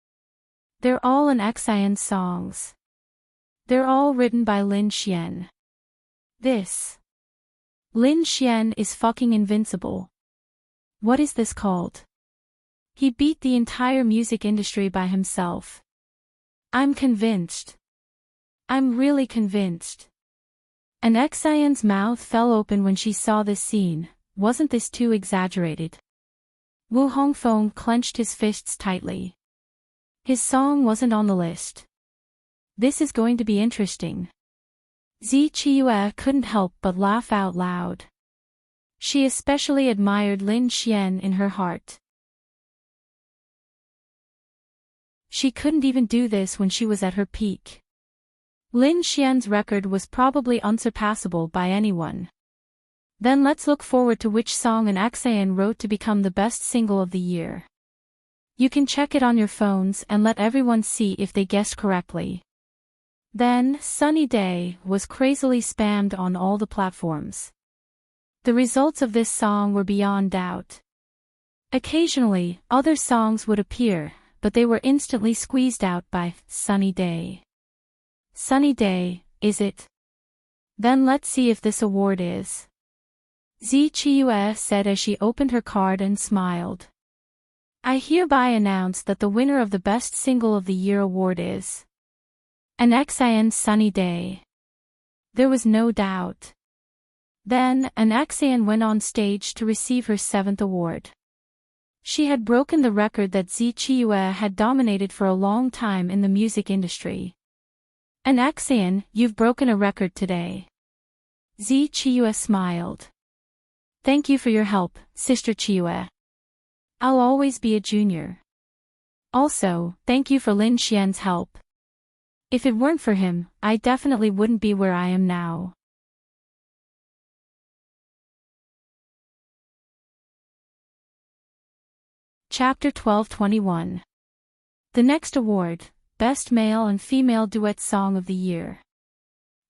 Speaker 1: They're all an Axian songs. They're all written by Lin Xian. This. Lin Xian is fucking invincible. What is this called? He beat the entire music industry by himself. I'm convinced. I'm really convinced. An Axian's mouth fell open when she saw this scene. Wasn't this too exaggerated? Wu Hongfeng clenched his fists tightly. His song wasn't on the list. This is going to be interesting. Zichua couldn't help but laugh out loud. She especially admired Lin Xian in her heart. She couldn't even do this when she was at her peak. Lin Xian's record was probably unsurpassable by anyone. Then let's look forward to which song an Axian wrote to become the best single of the year. You can check it on your phones and let everyone see if they guessed correctly. Then, Sunny Day was crazily spammed on all the platforms. The results of this song were beyond doubt. Occasionally, other songs would appear, but they were instantly squeezed out by Sunny Day. Sunny Day, is it? Then let's see if this award is. Zichua said as she opened her card and smiled. I hereby announce that the winner of the Best Single of the Year award is Enchanting Sunny Day. There was no doubt. Then, Enchanting went on stage to receive her 7th award. She had broken the record that Zichiyue had dominated for a long time in the music industry. Enchanting, you've broken a record today. Zichiyue smiled. Thank you for your help, Sister Chiyue. I'll always be a junior. Also, thank you for Lin Xian's help. If it weren't for him, I definitely wouldn't be where I am now. Chapter 12:21. The next award, Best Male and Female Duet Song of the Year.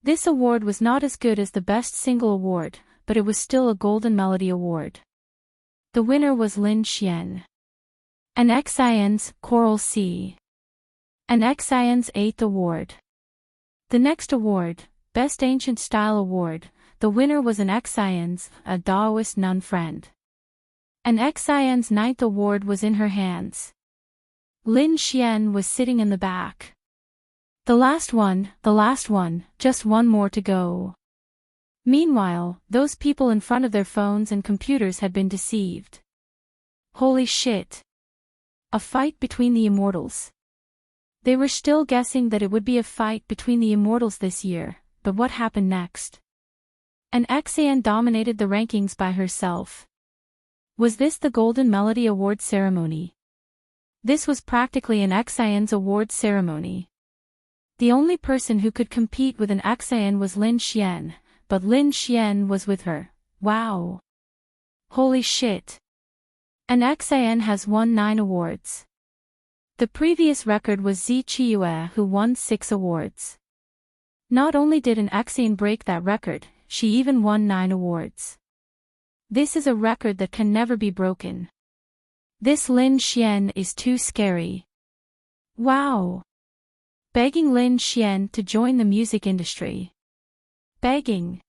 Speaker 1: This award was not as good as the Best Single award, but it was still a Golden Melody award. The winner was Lin Xian. Enchanting's Choral C. Enchanting's 8th award. The next award, Best Ancient Style award, the winner was Enchanting's A Taoist Nun Friend. Enchanting's 9th award was in her hands. Lin Xian was sitting in the back. The last one, just one more to go. Meanwhile, those people in front of their phones and computers had been deceived. Holy shit. A fight between the immortals. They were still guessing that it would be a fight between the immortals this year, but what happened next? Enchanting dominated the rankings by herself. Was this the Golden Melody Award ceremony? This was practically Enchanting's award ceremony. The only person who could compete with Enchanting was Lin Xian, but Lin Xian was with her. Wow. Holy shit. Enchanting has won 9 awards. The previous record was Zichiyue, who won 6 awards. Not only did Enchanting break that record, she even won 9 awards. This is a record that can never be broken. This Lin Xian is too scary. Wow. Begging Lin Xian to join the music industry. Begging.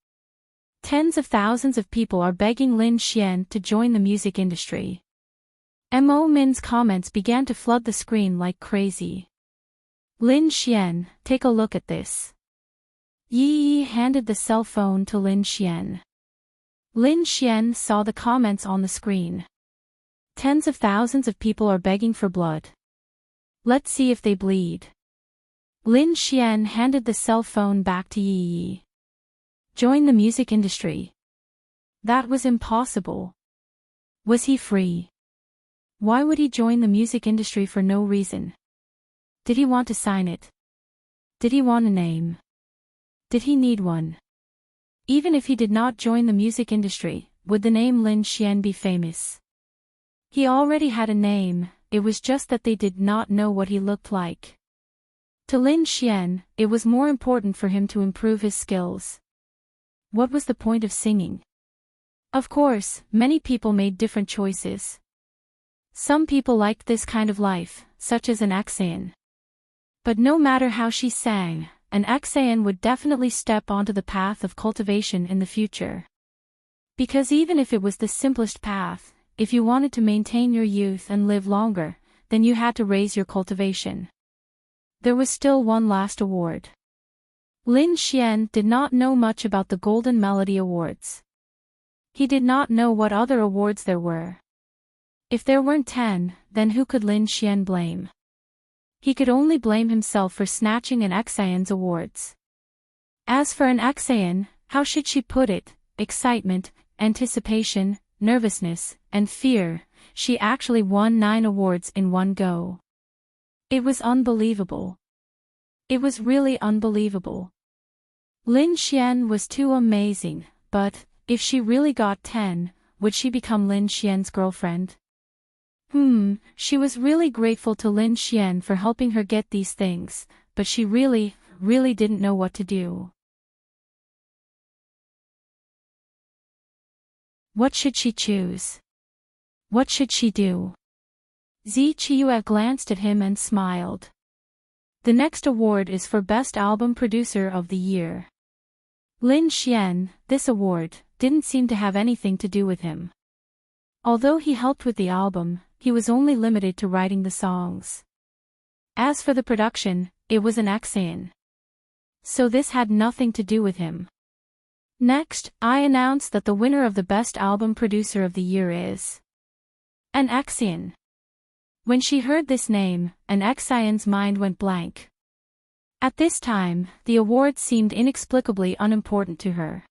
Speaker 1: Tens of thousands of people are begging Lin Xian to join the music industry. Mo Min's comments began to flood the screen like crazy. Lin Xian, take a look at this. Yi handed the cell phone to Lin Xian. Lin Xian saw the comments on the screen. Tens of thousands of people are begging for blood. Let's see if they bleed. Lin Xian handed the cell phone back to Yi. Join the music industry. That was impossible. Was he free? Why would he join the music industry for no reason? Did he want to sign it? Did he want a name? Did he need one? Even if he did not join the music industry, would the name Lin Xian be famous? He already had a name, it was just that they did not know what he looked like. To Lin Xian, it was more important for him to improve his skills. What was the point of singing? Of course, many people made different choices. Some people liked this kind of life, such as Enchanting. But no matter how she sang, Enchanting would definitely step onto the path of cultivation in the future. Because even if it was the simplest path, if you wanted to maintain your youth and live longer, then you had to raise your cultivation. There was still one last award. Lin Xian did not know much about the Golden Melody Awards. He did not know what other awards there were. If there weren't 10, then who could Lin Xian blame? He could only blame himself for snatching Enchanting's awards. As for Enchanting, how should she put it? Excitement, anticipation, nervousness, and fear, she actually won 9 awards in one go. It was unbelievable. It was really unbelievable. Lin Xian was too amazing, but, if she really got 10, would she become Lin Xian's girlfriend? She was really grateful to Lin Xian for helping her get these things, but she really didn't know what to do. What should she choose? What should she do? Zichiyue glanced at him and smiled. The next award is for Best Album Producer of the Year. Lin Xian, this award, didn't seem to have anything to do with him. Although he helped with the album, he was only limited to writing the songs. As for the production, it was an Axian. So this had nothing to do with him. Next, I announced that the winner of the Best Album Producer of the Year is an Axian. When she heard this name, an Axian's mind went blank. At this time, the award seemed inexplicably unimportant to her.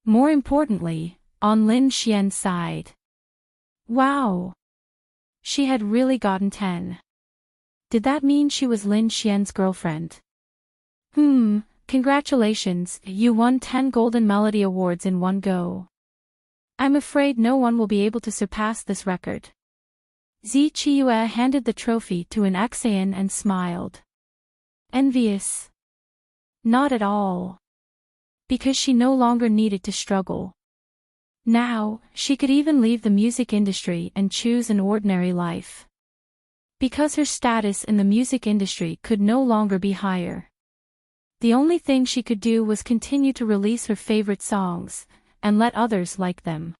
Speaker 1: More importantly, on Lin Xian's side. Wow! She had really gotten 10. Did that mean she was Lin Xian's girlfriend? Congratulations, you won 10 Golden Melody Awards in one go. I'm afraid no one will be able to surpass this record. Zi Qiue handed the trophy to an Axian and smiled. Envious? Not at all. Because she no longer needed to struggle. Now, she could even leave the music industry and choose an ordinary life. Because her status in the music industry could no longer be higher. The only thing she could do was continue to release her favorite songs, and let others like them.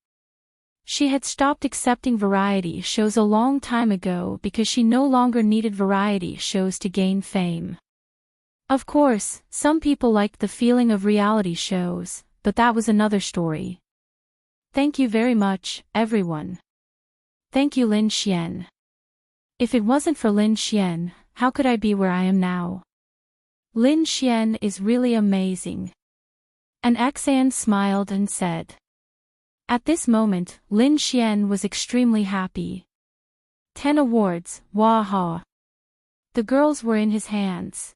Speaker 1: She had stopped accepting variety shows a long time ago because she no longer needed variety shows to gain fame. Of course, some people liked the feeling of reality shows, but that was another story. Thank you very much, everyone. Thank you, Lin Xian. If it wasn't for Lin Xian, how could I be where I am now? Lin Xian is really amazing. An Axian smiled and said. At this moment, Lin Xian was extremely happy. 10 awards, waha. The girls were in his hands.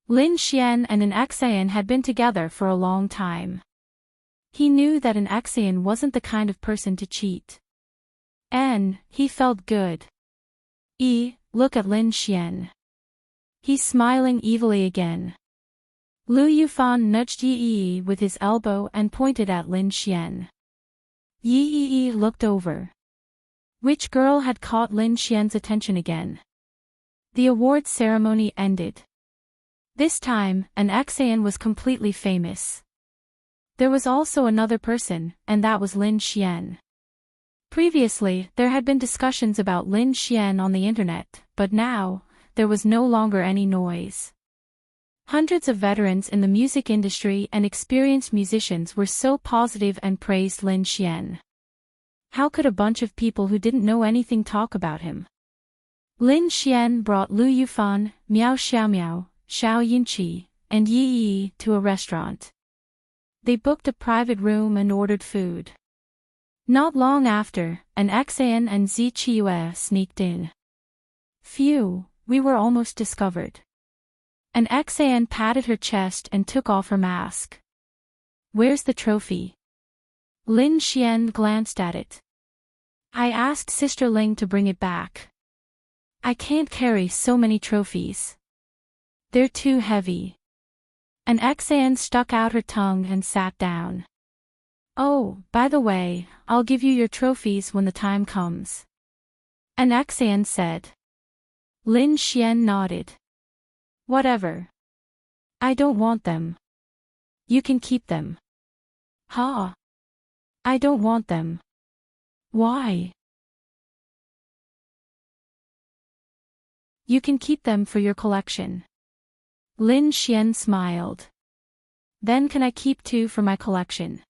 Speaker 1: Lin Xian and an Axian had been together for a long time. He knew that an Axian wasn't the kind of person to cheat. And he felt good. Look at Lin Xian. He's smiling evilly again. Lu Yufan nudged Yi with his elbow and pointed at Lin Xian. Yi looked over. Which girl had caught Lin Xian's attention again? The awards ceremony ended. This time, an Axian was completely famous. There was also another person, and that was Lin Xian. Previously, there had been discussions about Lin Xian on the internet, but now, there was no longer any noise. Hundreds of veterans in the music industry and experienced musicians were so positive and praised Lin Xian. How could a bunch of people who didn't know anything talk about him? Lin Xian brought Lu Yufan, Miao Xiaomiao, Xiao Yinqi, and Yi to a restaurant. They booked a private room and ordered food. Not long after, an Axian and Zi Qiue sneaked in. Phew, we were almost discovered. An Axian patted her chest and took off her mask. Where's the trophy? Lin Xian glanced at it. I asked Sister Ling to bring it back. I can't carry so many trophies. They're too heavy. An Axian stuck out her tongue and sat down. Oh, by the way, I'll give you your trophies when the time comes. An Axian said. Lin Xian nodded. Whatever. I don't want them. You can keep them. Ha. I don't want them. Why? You can keep them for your collection. Lin Xian smiled. Then can I keep 2 for my collection?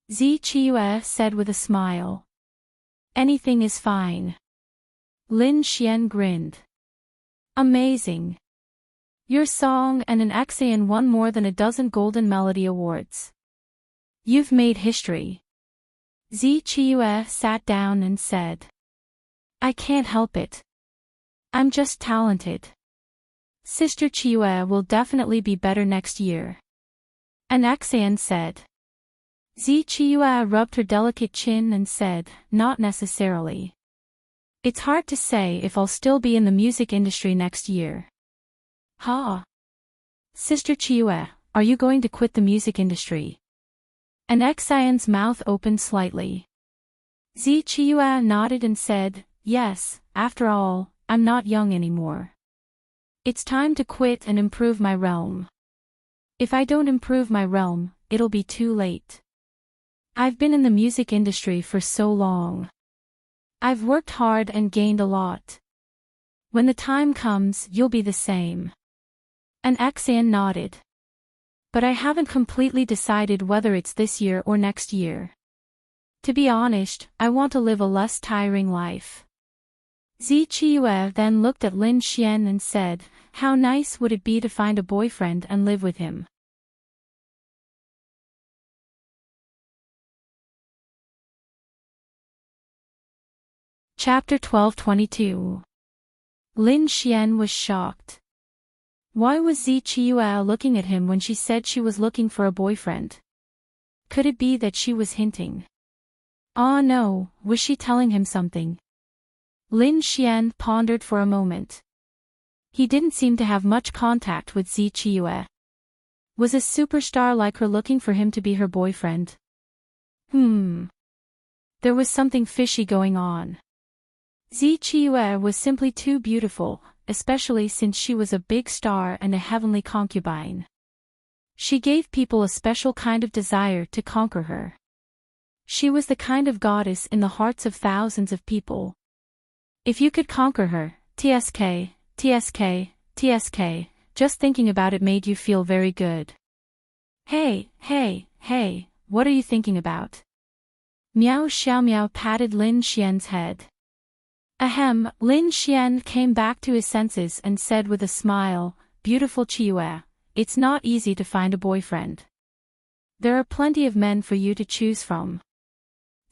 Speaker 1: Zi Qiue said with a smile. Anything is fine. Lin Xian grinned. Amazing. Your song and an Axian won more than a dozen Golden Melody Awards. You've made history. Zi Qiue sat down and said. I can't help it. I'm just talented. Sister Qiue will definitely be better next year. An Axian said. Zi Qiue rubbed her delicate chin and said, not necessarily. It's hard to say if I'll still be in the music industry next year. Ha! Sister Qiue, are you going to quit the music industry? An Axian's mouth opened slightly. Zi Qiue nodded and said, yes, after all, I'm not young anymore. It's time to quit and improve my realm. If I don't improve my realm, it'll be too late. I've been in the music industry for so long. I've worked hard and gained a lot. When the time comes, you'll be the same. And Xian nodded. But I haven't completely decided whether it's this year or next year. To be honest, I want to live a less tiring life. Zichiyue then looked at Lin Xian and said, how nice would it be to find a boyfriend and live with him? Chapter 12:22. Lin Xian was shocked. Why was Zichiyue looking at him when she said she was looking for a boyfriend? Could it be that she was hinting? Ah no, was she telling him something? Lin Xian pondered for a moment. He didn't seem to have much contact with Zichiyue. Was a superstar like her looking for him to be her boyfriend? There was something fishy going on. Zichiyue was simply too beautiful, especially since she was a big star and a heavenly concubine. She gave people a special kind of desire to conquer her. She was the kind of goddess in the hearts of thousands of people. If you could conquer her, TSK, just thinking about it made you feel very good. Hey, what are you thinking about? Miao Xiaomiao patted Lin Xian's head. Ahem, Lin Xian came back to his senses and said with a smile, beautiful Chiyue, it's not easy to find a boyfriend. There are plenty of men for you to choose from.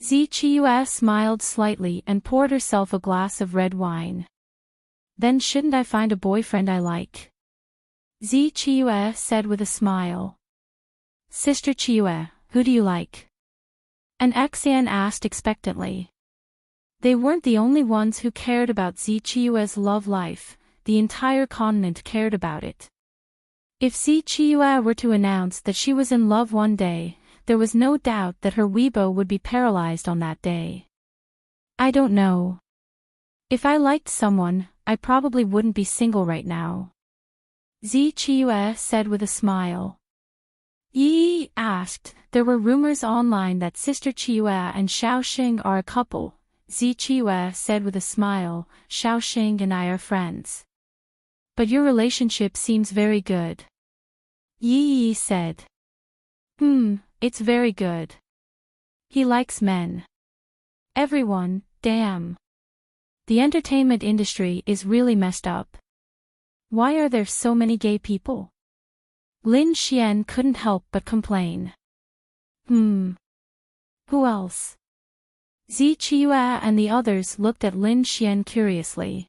Speaker 1: Zichiyue smiled slightly and poured herself a glass of red wine. Then shouldn't I find a boyfriend I like? Zichiyue said with a smile. Sister Chiyue, who do you like? And Xian asked expectantly. They weren't the only ones who cared about Zichiyue's love life, the entire continent cared about it. If Zichiyue were to announce that she was in love one day, there was no doubt that her Weibo would be paralyzed on that day. I don't know. If I liked someone, I probably wouldn't be single right now. Zichiyue said with a smile. Yi asked, there were rumors online that Sister Chiyue and Xiaoxing are a couple. Zichiyue said with a smile, Xiaoxing and I are friends. But your relationship seems very good. Yi said. It's very good. He likes men. Everyone, damn. The entertainment industry is really messed up. Why are there so many gay people? Lin Xian couldn't help but complain. Who else? Zichiyue and the others looked at Lin Xian curiously.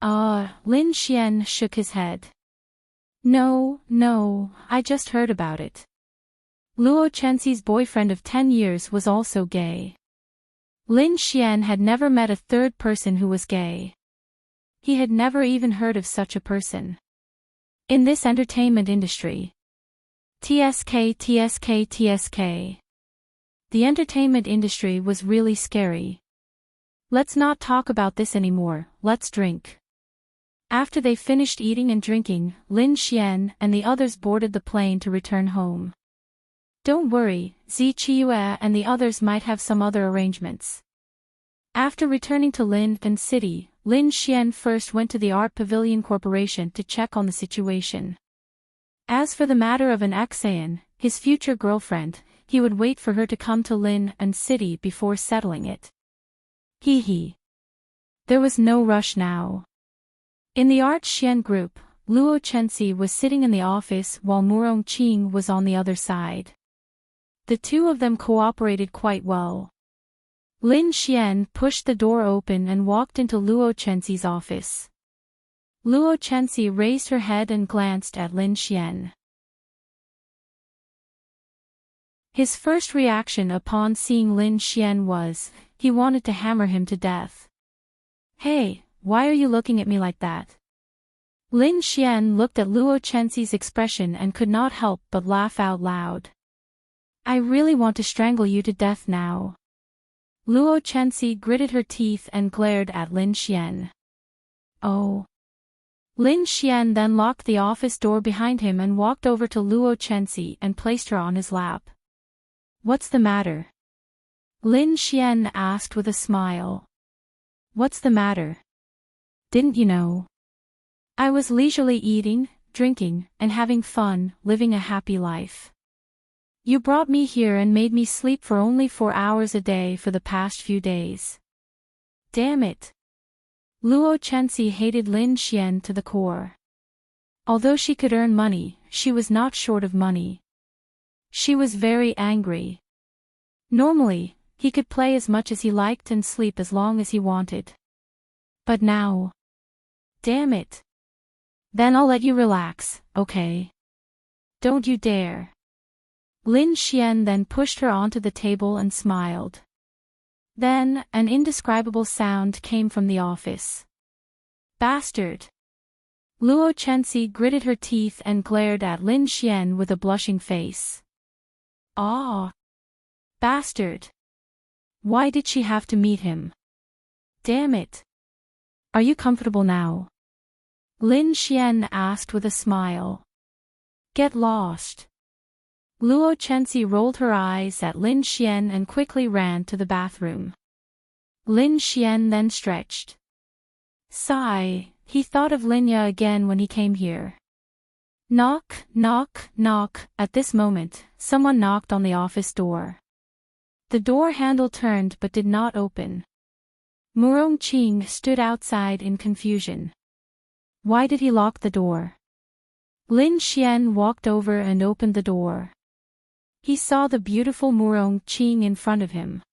Speaker 1: Lin Xian shook his head. No, I just heard about it. Luo Chenxi's boyfriend of 10 years was also gay. Lin Xian had never met a third person who was gay. He had never even heard of such a person. In this entertainment industry. TSK. The entertainment industry was really scary. Let's not talk about this anymore, let's drink. After they finished eating and drinking, Lin Xian and the others boarded the plane to return home. Don't worry, Zichiyue and the others might have some other arrangements. After returning to Lindan City, Lin Xian first went to the Art Pavilion Corporation to check on the situation. As for the matter of an Xian, his future girlfriend, he would wait for her to come to Lindan City before settling it. There was no rush now. In the Art Xian group, Luo Chenxi was sitting in the office while Murong Qing was on the other side. The two of them cooperated quite well. Lin Xian pushed the door open and walked into Luo Chenxi's office. Luo Chenxi raised her head and glanced at Lin Xian. His first reaction upon seeing Lin Xian was, he wanted to hammer him to death. Hey, why are you looking at me like that? Lin Xian looked at Luo Chenxi's expression and could not help but laugh out loud. I really want to strangle you to death now. Luo Chenxi gritted her teeth and glared at Lin Xian. Oh. Lin Xian then locked the office door behind him and walked over to Luo Chenxi and placed her on his lap. What's the matter? Lin Xian asked with a smile. What's the matter? Didn't you know? I was leisurely eating, drinking, and having fun, living a happy life. You brought me here and made me sleep for only 4 hours a day for the past few days. Damn it. Luo Chenxi hated Lin Xian to the core. Although she could earn money, she was not short of money. She was very angry. Normally, he could play as much as he liked and sleep as long as he wanted. But now. Damn it. Then I'll let you relax, okay? Don't you dare. Lin Xian then pushed her onto the table and smiled. Then, an indescribable sound came from the office. Bastard! Luo Chenxi gritted her teeth and glared at Lin Xian with a blushing face. Ah! Bastard! Why did she have to meet him? Damn it! Are you comfortable now? Lin Xian asked with a smile. Get lost. Luo Chenxi rolled her eyes at Lin Xian and quickly ran to the bathroom. Lin Xian then stretched. Sigh, he thought of Linya again when he came here. Knock, knock, knock. At this moment, someone knocked on the office door. The door handle turned but did not open. Murong Qing stood outside in confusion. Why did he lock the door? Lin Xian walked over and opened the door. He saw the beautiful Murong Qing in front of him.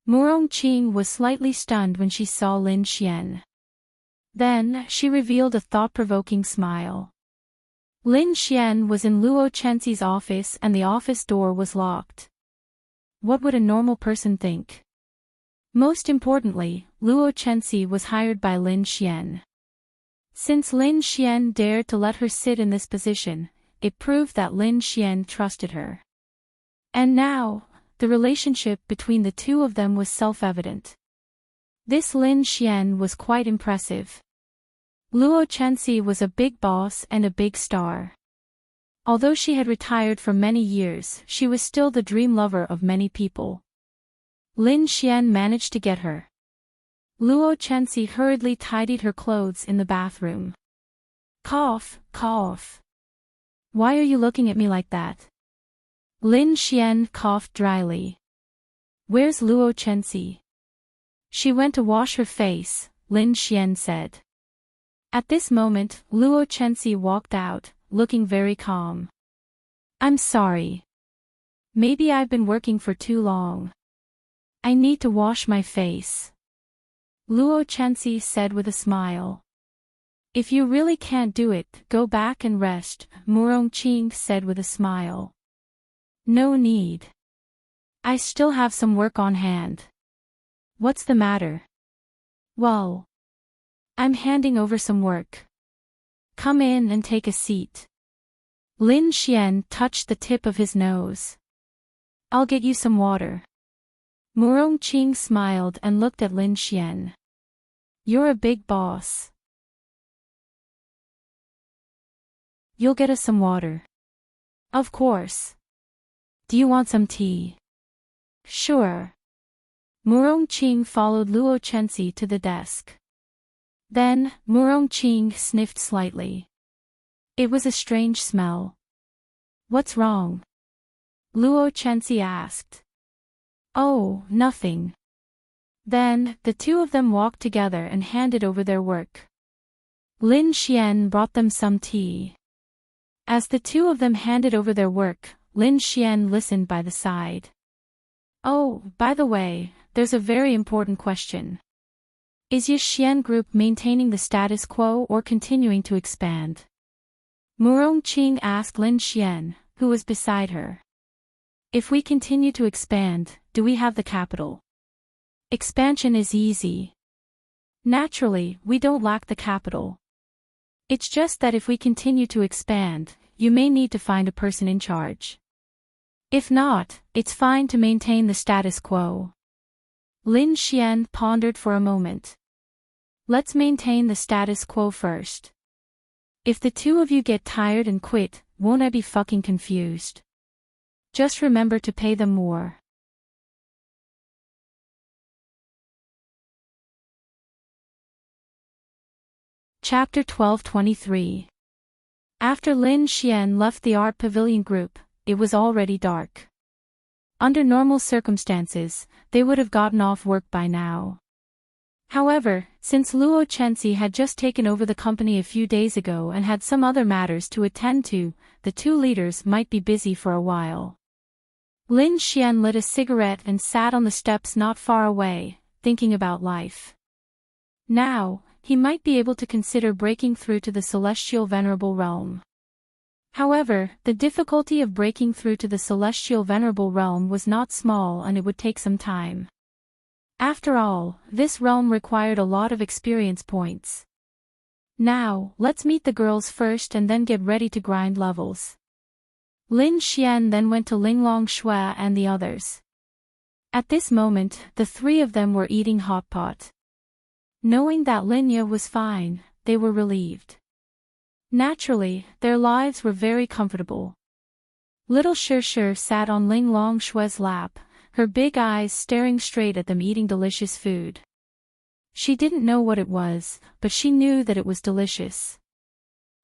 Speaker 1: Murong Qing was slightly stunned when she saw Lin Xian. Then, she revealed a thought-provoking smile. Lin Xian was in Luo Chenxi's office and the office door was locked. What would a normal person think? Most importantly, Luo Chenxi was hired by Lin Xian. Since Lin Xian dared to let her sit in this position, it proved that Lin Xian trusted her. And now, the relationship between the two of them was self-evident. This Lin Xian was quite impressive. Luo Chenxi was a big boss and a big star. Although she had retired for many years, she was still the dream lover of many people. Lin Xian managed to get her. Luo Chenxi hurriedly tidied her clothes in the bathroom. Cough, cough. Why are you looking at me like that? Lin Xian coughed dryly. Where's Luo Chenxi? She went to wash her face, Lin Xian said. At this moment, Luo Chenxi walked out, looking very calm. I'm sorry. Maybe I've been working for too long. I need to wash my face. Luo Chenxi said with a smile. If you really can't do it, go back and rest, Murong Qing said with a smile. No need. I still have some work on hand. What's the matter? Well, I'm handing over some work. Come in and take a seat. Lin Xian touched the tip of his nose. I'll get you some water. Murong Qing smiled and looked at Lin Xian. You're a big boss. You'll get us some water. Of course. Do you want some tea? Sure. Murong Qing followed Luo Chenxi to the desk. Then, Murong Qing sniffed slightly. It was a strange smell. What's wrong? Luo Chenxi asked. Oh, nothing. Then, the two of them walked together and handed over their work. Lin Xian brought them some tea. As the two of them handed over their work, Lin Xian listened by the side. Oh, by the way, there's a very important question. Is Yi Xian Group maintaining the status quo or continuing to expand? Murong Qing asked Lin Xian, who was beside her. If we continue to expand, do we have the capital? Expansion is easy. Naturally, we don't lack the capital. It's just that if we continue to expand, you may need to find a person in charge. If not, it's fine to maintain the status quo. Lin Xian pondered for a moment. Let's maintain the status quo first. If the two of you get tired and quit, won't I be fucking confused? Just remember to pay them more. Chapter 12:23. After Lin Xian left the art pavilion group, it was already dark. Under normal circumstances, they would have gotten off work by now. However, since Luo Chenxi had just taken over the company a few days ago and had some other matters to attend to, the two leaders might be busy for a while. Lin Xian lit a cigarette and sat on the steps not far away, thinking about life. Now, he might be able to consider breaking through to the celestial venerable realm. However, the difficulty of breaking through to the celestial venerable realm was not small and it would take some time. After all, this realm required a lot of experience points. Now, let's meet the girls first and then get ready to grind levels. Lin Xian then went to Linglong Shui and the others. At this moment, the three of them were eating hot pot. Knowing that Lin Ye was fine, they were relieved. Naturally, their lives were very comfortable. Little Shir sat on Linglong Shui's lap, her big eyes staring straight at them eating delicious food. She didn't know what it was, but she knew that it was delicious.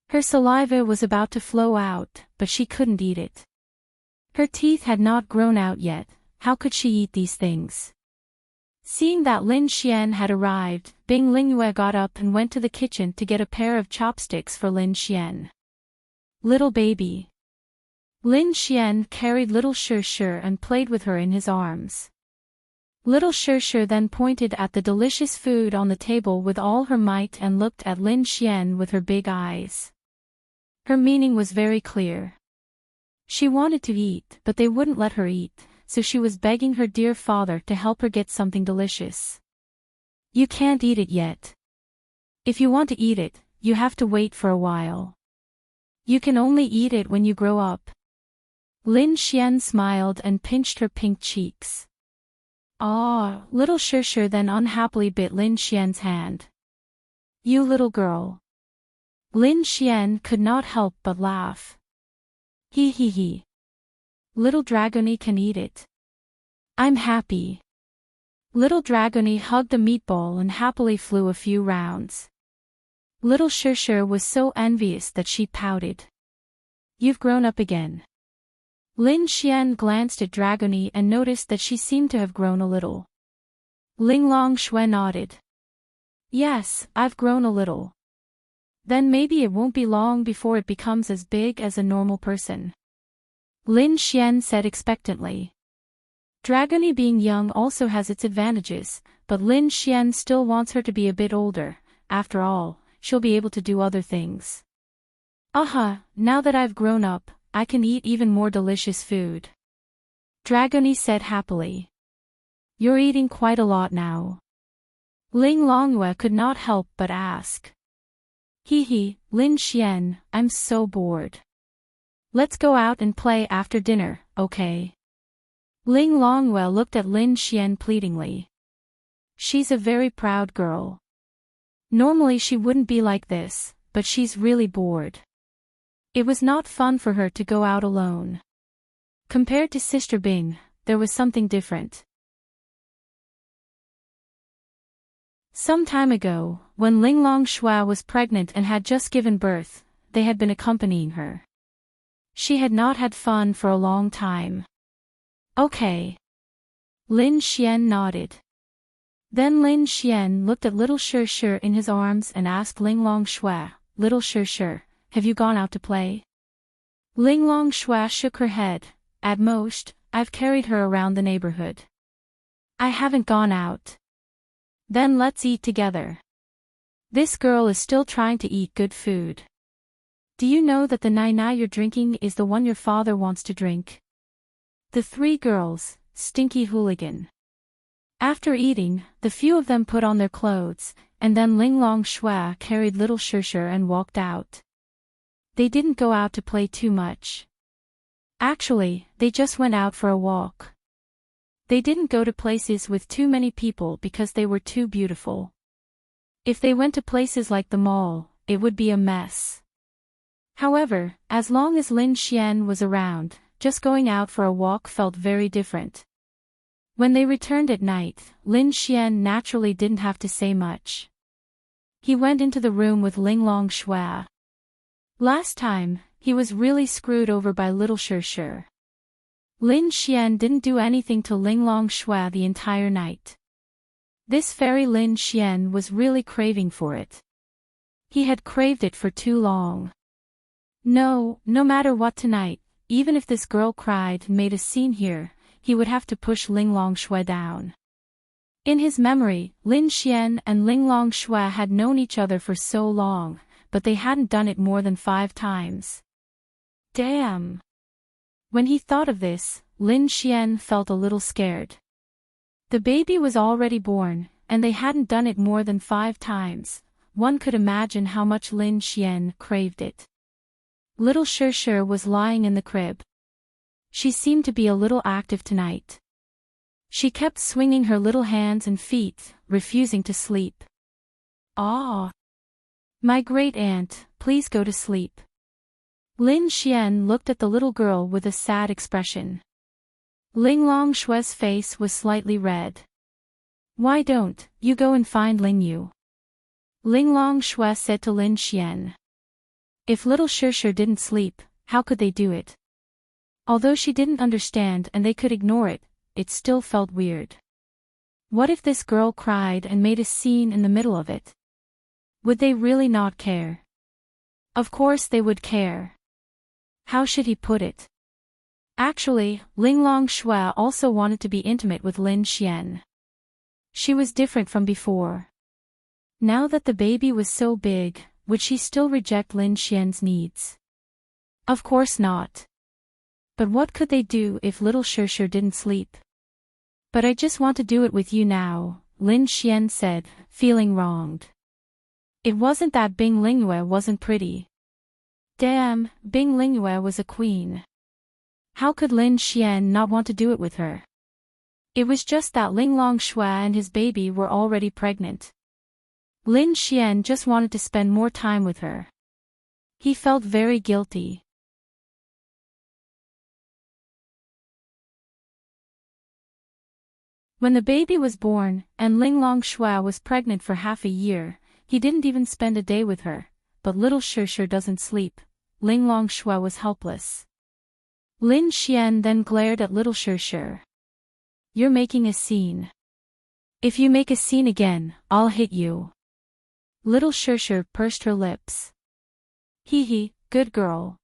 Speaker 1: Her saliva was about to flow out, but she couldn't eat it. Her teeth had not grown out yet, how could she eat these things? Seeing that Lin Xian had arrived, Bing Lingyue got up and went to the kitchen to get a pair of chopsticks for Lin Xian. Little baby. Lin Xian carried little Shir and played with her in his arms. Little Shir then pointed at the delicious food on the table with all her might and looked at Lin Xian with her big eyes. Her meaning was very clear. She wanted to eat, but they wouldn't let her eat, so she was begging her dear father to help her get something delicious. You can't eat it yet. If you want to eat it, you have to wait for a while. You can only eat it when you grow up. Lin Xian smiled and pinched her pink cheeks. Ah, little Shir then unhappily bit Lin Xian's hand. You little girl. Lin Xian could not help but laugh. He. Little Dragony can eat it. I'm happy. Little Dragony hugged a meatball and happily flew a few rounds. Little Shir was so envious that she pouted. You've grown up again. Lin Xian glanced at Dragony and noticed that she seemed to have grown a little. Linglong Shui nodded. Yes, I've grown a little. Then maybe it won't be long before it becomes as big as a normal person. Lin Xian said expectantly. Dragony being young also has its advantages, but Lin Xian still wants her to be a bit older. After all, she'll be able to do other things. Now that I've grown up, I can eat even more delicious food. Dragony said happily. You're eating quite a lot now. Ling Longyue could not help but ask. Lin Xian, I'm so bored. Let's go out and play after dinner, okay? Ling Longyue looked at Lin Xian pleadingly. She's a very proud girl. Normally she wouldn't be like this, but she's really bored. It was not fun for her to go out alone. Compared to Sister Bing, there was something different. Some time ago, when Linglong Shui was pregnant and had just given birth, they had been accompanying her. She had not had fun for a long time. Okay. Lin Xian nodded. Then Lin Xian looked at little Shir in his arms and asked Linglong Shui, Little Shir, have you gone out to play? Linglong Shui shook her head. At most, I've carried her around the neighborhood. I haven't gone out. Then let's eat together. This girl is still trying to eat good food. Do you know that the nai you're drinking is the one your father wants to drink? The three girls, stinky hooligan. After eating, the few of them put on their clothes, and then Linglong Shui carried little Shir and walked out. They didn't go out to play too much. Actually, they just went out for a walk. They didn't go to places with too many people because they were too beautiful. If they went to places like the mall, it would be a mess. However, as long as Lin Xian was around, just going out for a walk felt very different. When they returned at night, Lin Xian naturally didn't have to say much. He went into the room with Ling Long Shui. Last time, he was really screwed over by little Shir. Lin Xian didn't do anything to Ling Long Shui the entire night. This fairy Lin Xian was really craving for it. He had craved it for too long. No matter what tonight, even if this girl cried and made a scene here, he would have to push Ling Long Shui down. In his memory, Lin Xian and Ling Long Shui had known each other for so long, but they hadn't done it more than 5 times. Damn! When he thought of this, Lin Xian felt a little scared. The baby was already born, and they hadn't done it more than 5 times. One could imagine how much Lin Xian craved it. Little Shir was lying in the crib. She seemed to be a little active tonight. She kept swinging her little hands and feet, refusing to sleep. "Ah! My great aunt, please go to sleep." Lin Xian looked at the little girl with a sad expression. Ling Long Shui's face was slightly red. "Why don't you go and find Ling Yu?" Ling Long Shui said to Lin Xian. If little Shir didn't sleep, how could they do it? Although she didn't understand and they could ignore it, it still felt weird. What if this girl cried and made a scene in the middle of it? Would they really not care? Of course they would care. How should he put it? Actually, Ling Long Shui also wanted to be intimate with Lin Xian. She was different from before. Now that the baby was so big, would she still reject Lin Xian's needs? Of course not. But what could they do if little Shir didn't sleep? "But I just want to do it with you now," Lin Xian said, feeling wronged. It wasn't that Bing Lingyue wasn't pretty. Damn, Bing Lingyue was a queen. How could Lin Xian not want to do it with her? It was just that Ling Long Shui and his baby were already pregnant. Lin Xian just wanted to spend more time with her. He felt very guilty. When the baby was born, and Ling Long Shui was pregnant for half a year, he didn't even spend a day with her, but little Shir doesn't sleep. Ling Long Shui was helpless. Lin Xian then glared at little Shir. "You're making a scene. If you make a scene again, I'll hit you." Little Shir pursed her lips. "Hee, good girl."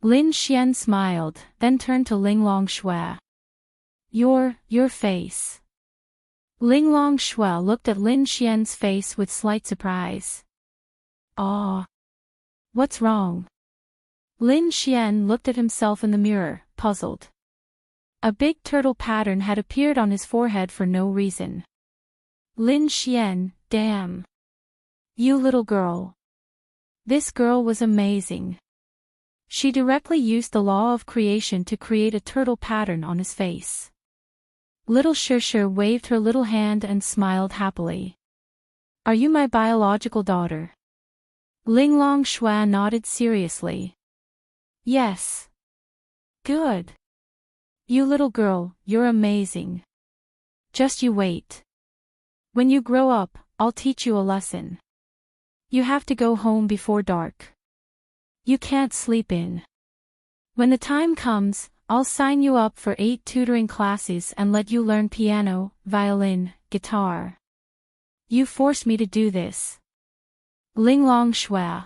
Speaker 1: Lin Xian smiled, then turned to Ling Long Shui. Your face." Ling Long Shui looked at Lin Xian's face with slight surprise. "Ah. What's wrong?" Lin Xian looked at himself in the mirror, puzzled. A big turtle pattern had appeared on his forehead for no reason. Lin Xian, damn. You little girl. This girl was amazing. She directly used the law of creation to create a turtle pattern on his face. Little Shir waved her little hand and smiled happily. "Are you my biological daughter?" Ling Long Shui nodded seriously. "Yes." "Good. You little girl, you're amazing. Just you wait. When you grow up, I'll teach you a lesson. You have to go home before dark. You can't sleep in. When the time comes, I'll sign you up for 8 tutoring classes and let you learn piano, violin, guitar. You forced me to do this." Ling Long Shui.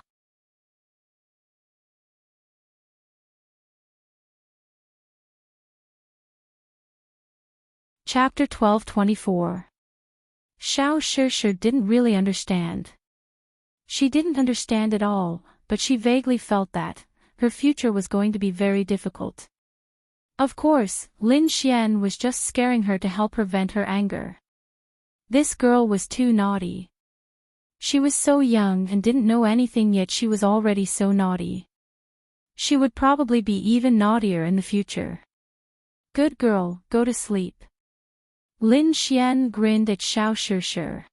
Speaker 1: Chapter 12-24. Xiao Shir didn't really understand. She didn't understand at all, but she vaguely felt that her future was going to be very difficult. Of course, Lin Xian was just scaring her to help her vent her anger. This girl was too naughty. She was so young and didn't know anything, yet she was already so naughty. She would probably be even naughtier in the future. "Good girl, go to sleep." Lin Xian grinned at Xiao Shir.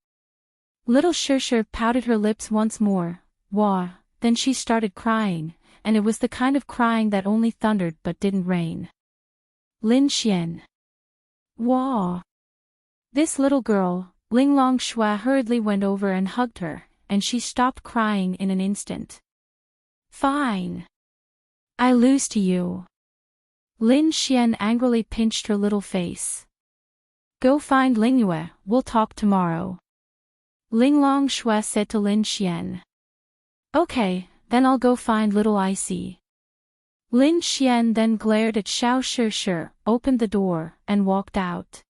Speaker 1: Little Shir pouted her lips once more. Wah, then she started crying, and it was the kind of crying that only thundered but didn't rain. Lin Xian. Wah. This little girl, Ling Long Shui hurriedly went over and hugged her, and she stopped crying in an instant. Fine. I lose to you. Lin Xian angrily pinched her little face. Go find Lingyue, we'll talk tomorrow. Linglong Shui said to Lin Xian. Okay, then I'll go find little Icy. Lin Xian then glared at Xiao Shi, opened the door, and walked out.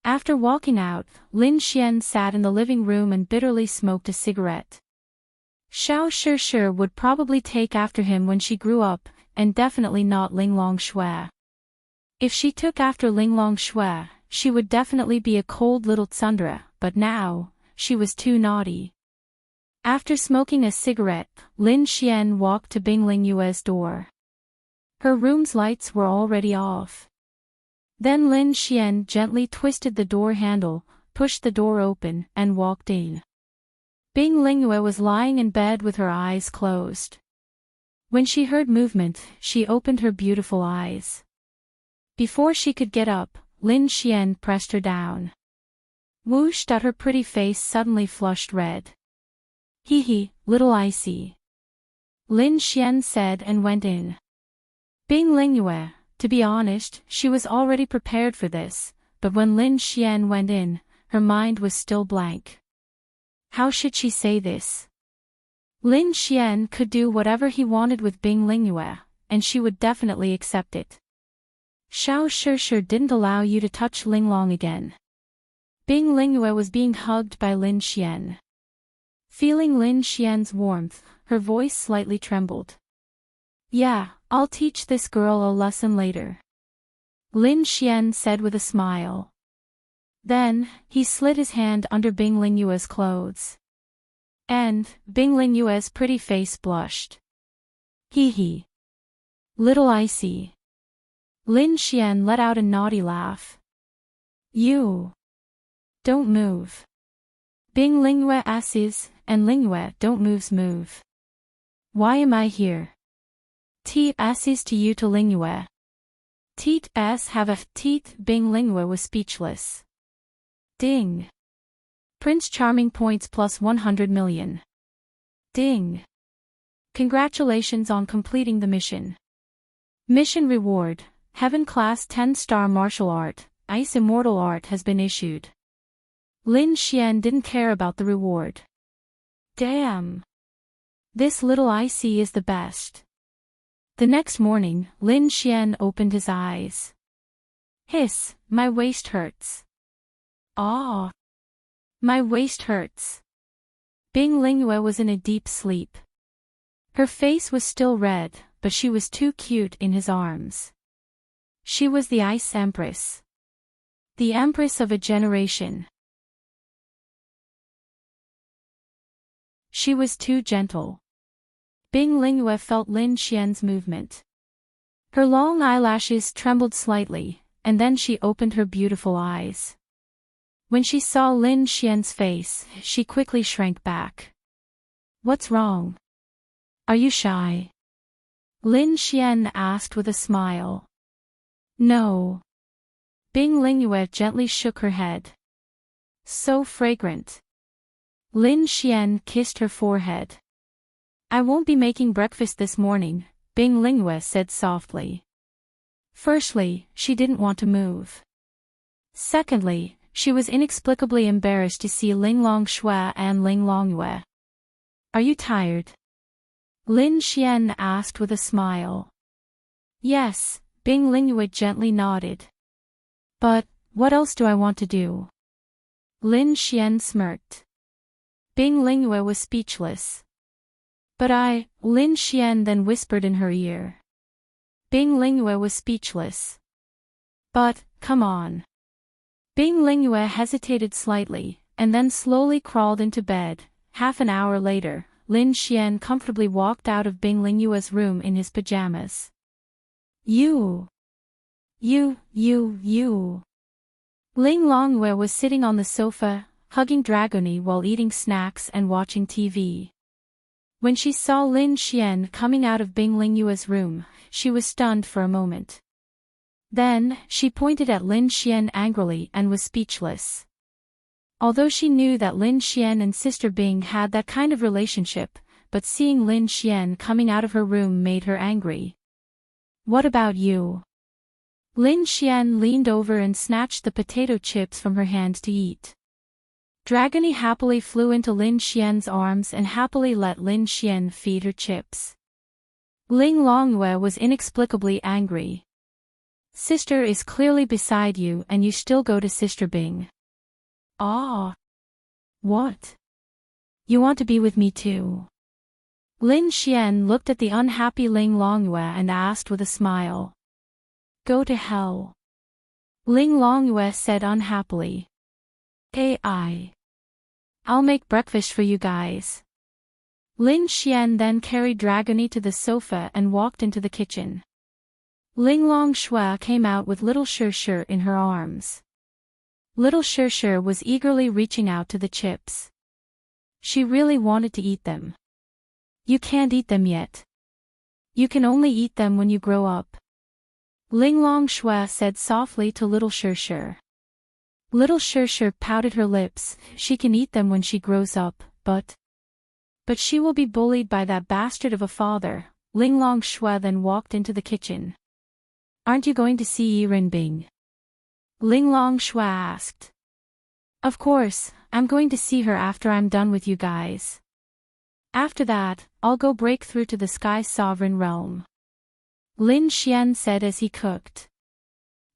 Speaker 1: After walking out, Lin Xian sat in the living room and bitterly smoked a cigarette. Xiao Shi would probably take after him when she grew up, and definitely not Linglong Shui. If she took after Linglong Shui, she would definitely be a cold little tsundere, but now, she was too naughty. After smoking a cigarette, Lin Xian walked to Bing Lingyue's door. Her room's lights were already off. Then Lin Xian gently twisted the door handle, pushed the door open, and walked in. Bing Lingyue was lying in bed with her eyes closed. When she heard movement, she opened her beautiful eyes. Before she could get up, Lin Xian pressed her down. Whoosh! Her pretty face suddenly flushed red. Hee hee, little Icy. Lin Xian said and went in. Bing Lingyue, to be honest, she was already prepared for this, but when Lin Xian went in, her mind was still blank. How should she say this? Lin Xian could do whatever he wanted with Bing Lingyue, and she would definitely accept it. Xiao Shi didn't allow you to touch Linglong again. Bing Lingyue was being hugged by Lin Xian. Feeling Lin Xian's warmth, her voice slightly trembled. Yeah, I'll teach this girl a lesson later. Lin Xian said with a smile. Then, he slid his hand under Bing Lingyue's clothes. And, Bing Lingyue's pretty face blushed. Hee hee. Little Icy. Lin Xian let out a naughty laugh. You. Don't move. Bing Lingyue asses, and Lingyue don't move. Why am I here? Teet asses to you to Lingyue. Teet ass have a teet. Bing Lingyue was speechless. Ding. Prince Charming points plus 100 million. Ding. Congratulations on completing the mission. Mission reward, Heaven Class 10-star Martial Art, Ice Immortal Art has been issued. Lin Xian didn't care about the reward. Damn. This little Icy is the best. The next morning, Lin Xian opened his eyes. Hiss, my waist hurts. Ah. My waist hurts. Bing Lingyue was in a deep sleep. Her face was still red, but she was too cute in his arms. She was the Ice Empress. The Empress of a generation. She was too gentle. Bing Lingyue felt Lin Xian's movement. Her long eyelashes trembled slightly, and then she opened her beautiful eyes. When she saw Lin Xian's face, she quickly shrank back. What's wrong? Are you shy? Lin Xian asked with a smile. No. Bing Lingyue gently shook her head. So fragrant. Lin Xian kissed her forehead. I won't be making breakfast this morning, Bing Lingyue said softly. Firstly, she didn't want to move. Secondly, she was inexplicably embarrassed to see Linglong Shui and Linglong Yue. Are you tired? Lin Xian asked with a smile. Yes, Bing Lingyue gently nodded. But, what else do I want to do? Lin Xian smirked. Bing Lingyue was speechless. But Lin Xian then whispered in her ear. Bing Lingyue was speechless. But, come on. Bing Lingyue hesitated slightly, and then slowly crawled into bed. Half an hour later, Lin Xian comfortably walked out of Bing Lingyue's room in his pajamas. You. Ling Longyue was sitting on the sofa, hugging Dragony while eating snacks and watching TV. When she saw Lin Xian coming out of Bing Lingyue's room, she was stunned for a moment. Then, she pointed at Lin Xian angrily and was speechless. Although she knew that Lin Xian and Sister Bing had that kind of relationship, but seeing Lin Xian coming out of her room made her angry. What about you? Lin Xian leaned over and snatched the potato chips from her hand to eat. Dragony happily flew into Lin Xian's arms and happily let Lin Xian feed her chips. Ling Longyue was inexplicably angry. Sister is clearly beside you and you still go to Sister Bing. Ah. What? You want to be with me too? Lin Xian looked at the unhappy Ling Longyue and asked with a smile. Go to hell. Ling Longyue said unhappily. I'll make breakfast for you guys. Lin Xian then carried Dragony to the sofa and walked into the kitchen. Ling Longyue came out with little Shir in her arms. Little Shir was eagerly reaching out to the chips. She really wanted to eat them. You can't eat them yet. You can only eat them when you grow up. Ling Longyue said softly to little Shir. Little Shir pouted her lips. She can eat them when she grows up, but she will be bullied by that bastard of a father. Ling Longyue then walked into the kitchen. Aren't you going to see Yiren Bing? Ling Longyue asked. Of course, I'm going to see her after I'm done with you guys. After that, I'll go break through to the Sky Sovereign Realm. Lin Xian said as he cooked.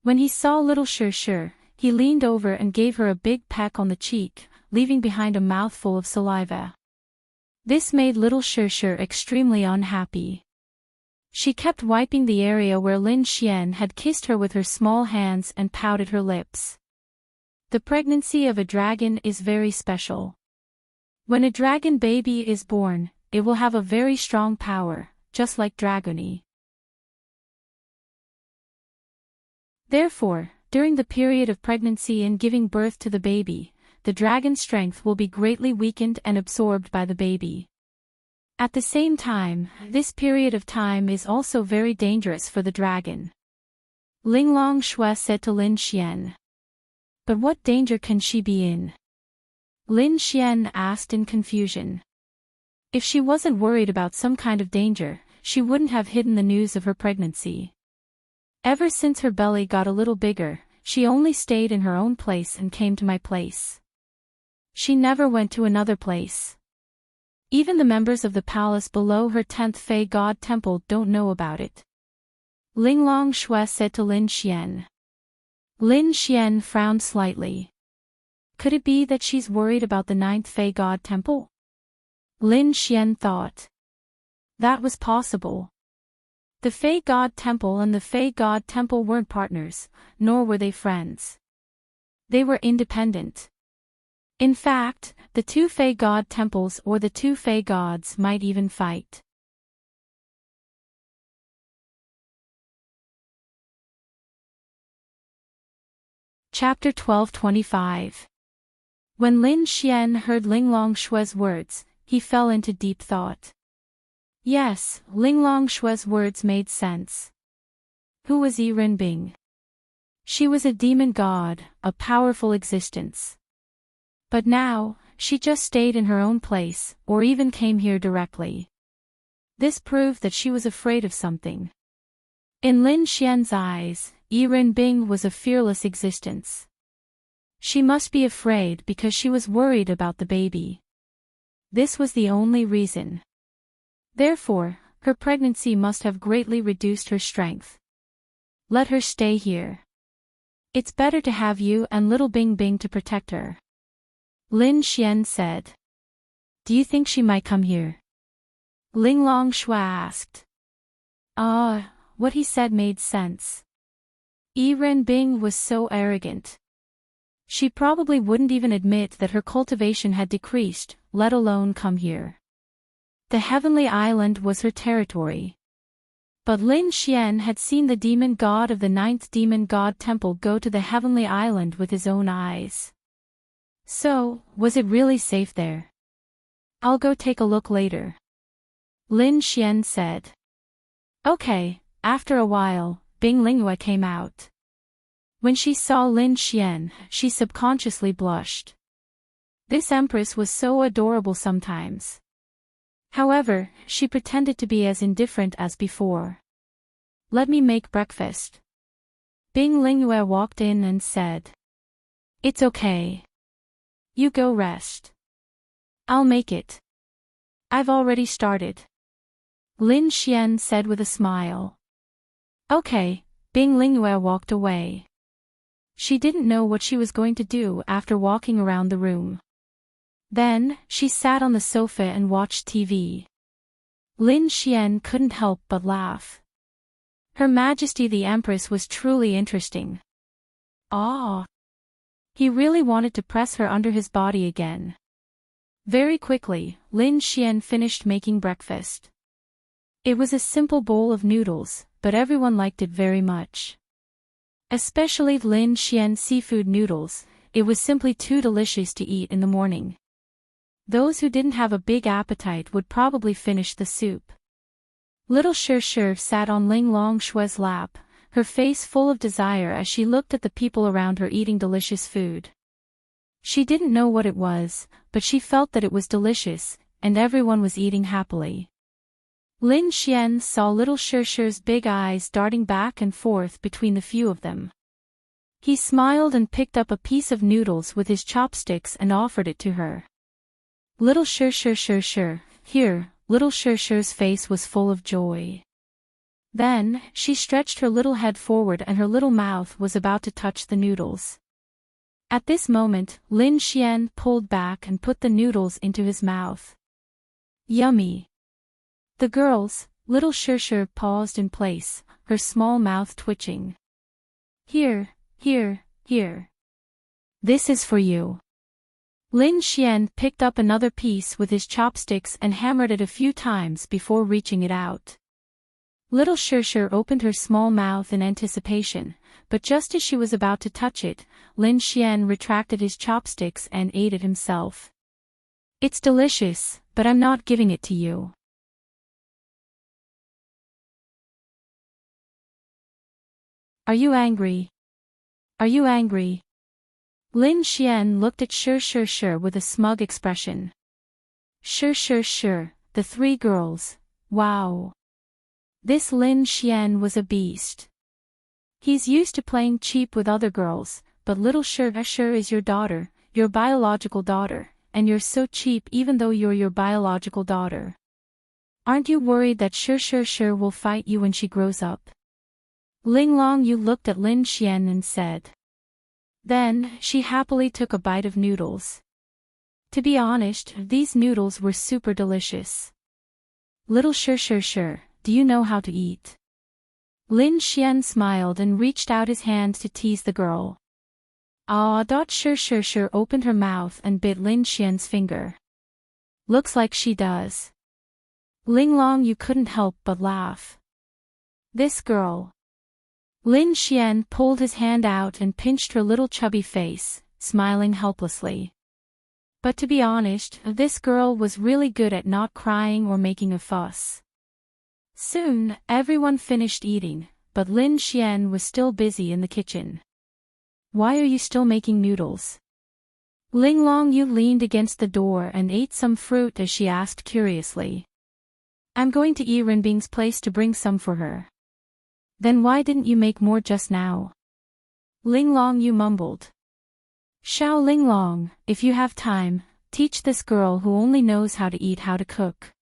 Speaker 1: When he saw little Shir, he leaned over and gave her a big peck on the cheek, leaving behind a mouthful of saliva. This made little Shir extremely unhappy. She kept wiping the area where Lin Xian had kissed her with her small hands and pouted her lips. The pregnancy of a dragon is very special. When a dragon baby is born, it will have a very strong power, just like Dragony. Therefore, during the period of pregnancy and giving birth to the baby, the dragon's strength will be greatly weakened and absorbed by the baby. At the same time, this period of time is also very dangerous for the dragon. Ling Longyue said to Lin Xian. But what danger can she be in? Lin Xian asked in confusion. If she wasn't worried about some kind of danger, she wouldn't have hidden the news of her pregnancy. Ever since her belly got a little bigger, she only stayed in her own place and came to my place. She never went to another place. Even the members of the palace below her 10th Fey God Temple don't know about it. Ling Longyue said to Lin Xian. Lin Xian frowned slightly. Could it be that she's worried about the 9th Fey God Temple? Lin Xian thought. That was possible. The Fey God Temple and the Fey God Temple weren't partners, nor were they friends. They were independent. In fact, the two Fey God Temples or the two Fey Gods might even fight. Chapter 12:25. When Lin Xian heard Ling Longxue's words, he fell into deep thought. Yes, Ling Longxue's words made sense. Who was Yiren Bing? She was a demon god, a powerful existence. But now, she just stayed in her own place, or even came here directly. This proved that she was afraid of something. In Lin Xian's eyes, Yiren Bing was a fearless existence. She must be afraid because she was worried about the baby. This was the only reason. Therefore, her pregnancy must have greatly reduced her strength. Let her stay here. It's better to have you and little Bing Bing to protect her. Lin Xian said. Do you think she might come here? Ling Longxue asked. What he said made sense. Yiren Bing was so arrogant. She probably wouldn't even admit that her cultivation had decreased, let alone come here. The Heavenly Island was her territory. But Lin Xian had seen the demon god of the 9th Demon God Temple go to the Heavenly Island with his own eyes. So, was it really safe there? I'll go take a look later. Lin Xian said. Okay. After a while, Bing Lingyue came out. When she saw Lin Xian, she subconsciously blushed. This empress was so adorable sometimes. However, she pretended to be as indifferent as before. Let me make breakfast. Bing Lingyue walked in and said. It's okay. You go rest. I'll make it. I've already started. Lin Xian said with a smile. Okay, Bing Lingyue walked away. She didn't know what she was going to do after walking around the room. Then, she sat on the sofa and watched TV. Lin Xian couldn't help but laugh. Her Majesty the Empress was truly interesting. Ah! He really wanted to press her under his body again. Very quickly, Lin Xian finished making breakfast. It was a simple bowl of noodles, but everyone liked it very much. Especially Lin Xian's seafood noodles, it was simply too delicious to eat in the morning. Those who didn't have a big appetite would probably finish the soup. Little Shi sat on Ling Longshue's lap, her face full of desire as she looked at the people around her eating delicious food. She didn't know what it was, but she felt that it was delicious, and everyone was eating happily. Lin Xian saw little Shi's big eyes darting back and forth between the few of them. He smiled and picked up a piece of noodles with his chopsticks and offered it to her. Little Shi, here, little Shi's face was full of joy. Then, she stretched her little head forward and her little mouth was about to touch the noodles. At this moment, Lin Xian pulled back and put the noodles into his mouth. Yummy! The girls, little Shi paused in place, her small mouth twitching. Here. This is for you. Lin Xian picked up another piece with his chopsticks and hammered it a few times before reaching it out. Little Shi opened her small mouth in anticipation, but just as she was about to touch it, Lin Xian retracted his chopsticks and ate it himself. It's delicious, but I'm not giving it to you. Are you angry? Are you angry? Lin Xian looked at Shi with a smug expression. Shi, the three girls, wow. This Lin Xian was a beast. He's used to playing cheap with other girls, but little Shi is your daughter, your biological daughter, and you're so cheap even though you're your biological daughter. Aren't you worried that Shi will fight you when she grows up? Ling Longyu looked at Lin Xian and said. Then, she happily took a bite of noodles. To be honest, these noodles were super delicious. Little Shi, do you know how to eat? Lin Xian smiled and reached out his hand to tease the girl. Shi opened her mouth and bit Lin Xian's finger. Looks like she does. Ling Longyu couldn't help but laugh. This girl. Lin Xian pulled his hand out and pinched her little chubby face, smiling helplessly. But to be honest, this girl was really good at not crying or making a fuss. Soon, everyone finished eating, but Lin Xian was still busy in the kitchen. Why are you still making noodles? Ling Longyu leaned against the door and ate some fruit as she asked curiously. I'm going to Yi Renbing's place to bring some for her. Then why didn't you make more just now? Ling Longyu mumbled. Xiao Linglong, if you have time, teach this girl who only knows how to eat how to cook.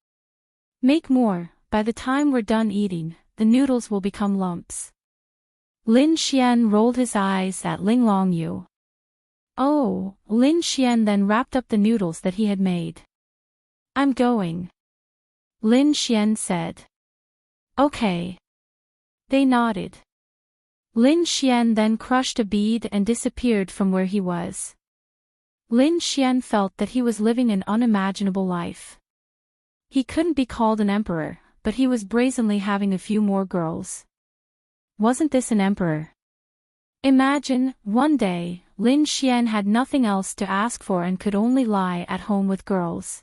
Speaker 1: Make more, by the time we're done eating, the noodles will become lumps. Lin Xian rolled his eyes at Ling Longyu. Oh, Lin Xian then wrapped up the noodles that he had made. I'm going. Lin Xian said. Okay. They nodded. Lin Xian then crushed a bead and disappeared from where he was. Lin Xian felt that he was living an unimaginable life. He couldn't be called an emperor, but he was brazenly having a few more girls. Wasn't this an emperor? Imagine, one day, Lin Xian had nothing else to ask for and could only lie at home with girls.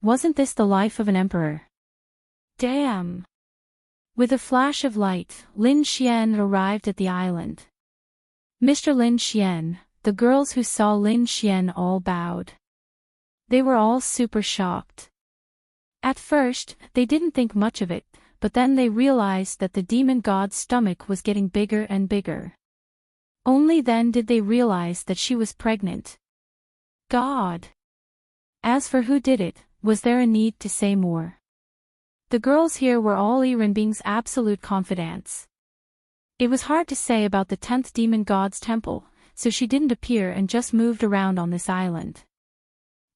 Speaker 1: Wasn't this the life of an emperor? Damn! With a flash of light, Lin Xian arrived at the island. Mr. Lin Xian, the girls who saw Lin Xian all bowed. They were all super shocked. At first, they didn't think much of it, but then they realized that the demon god's stomach was getting bigger and bigger. Only then did they realize that she was pregnant. God! As for who did it, was there a need to say more? The girls here were all Irenbing's absolute confidants. It was hard to say about the 10th demon god's temple, so she didn't appear and just moved around on this island.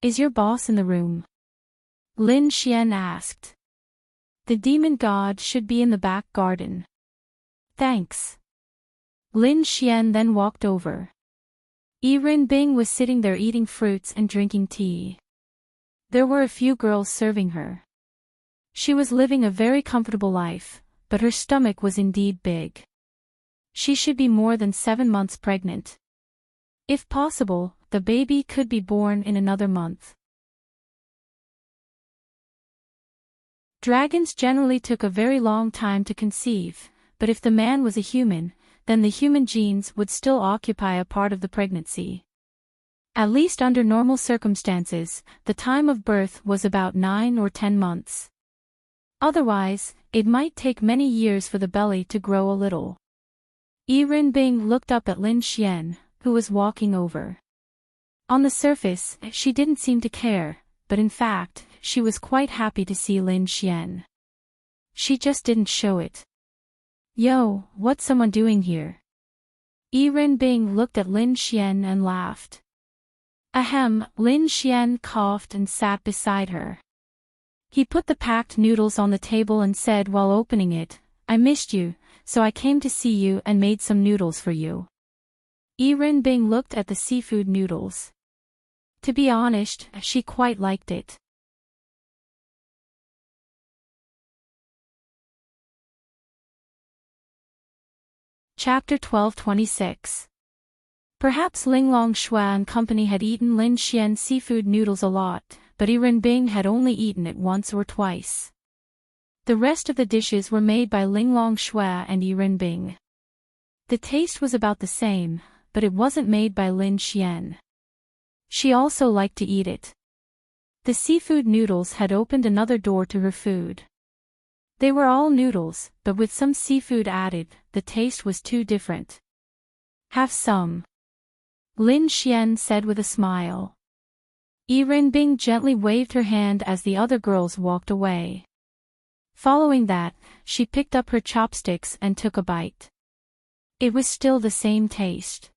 Speaker 1: Is your boss in the room? Lin Xian asked. The demon god should be in the back garden. Thanks. Lin Xian then walked over. Irenbing was sitting there eating fruits and drinking tea. There were a few girls serving her. She was living a very comfortable life, but her stomach was indeed big. She should be more than 7 months pregnant. If possible, the baby could be born in another month. Dragons generally took a very long time to conceive, but if the man was a human, then the human genes would still occupy a part of the pregnancy. At least under normal circumstances, the time of birth was about 9 or 10 months. Otherwise, it might take many years for the belly to grow a little. Irenbing looked up at Lin Xian, who was walking over. On the surface, she didn't seem to care, but in fact, she was quite happy to see Lin Xian. She just didn't show it. Yo, what's someone doing here? Irenbing looked at Lin Xian and laughed. Ahem, Lin Xian coughed and sat beside her. He put the packed noodles on the table and said while opening it, I missed you, so I came to see you and made some noodles for you. Irenbing looked at the seafood noodles. To be honest, she quite liked it. Chapter 12:26. Perhaps Linglong Shua and company had eaten Lin Xian's seafood noodles a lot, but Irenbing had only eaten it once or twice. The rest of the dishes were made by Linglong Shua and Irenbing. The taste was about the same, but it wasn't made by Lin Xian. She also liked to eat it. The seafood noodles had opened another door to her food. They were all noodles, but with some seafood added, the taste was too different. Have some. Lin Xian said with a smile. Irenbing gently waved her hand as the other girls walked away. Following that, she picked up her chopsticks and took a bite. It was still the same taste.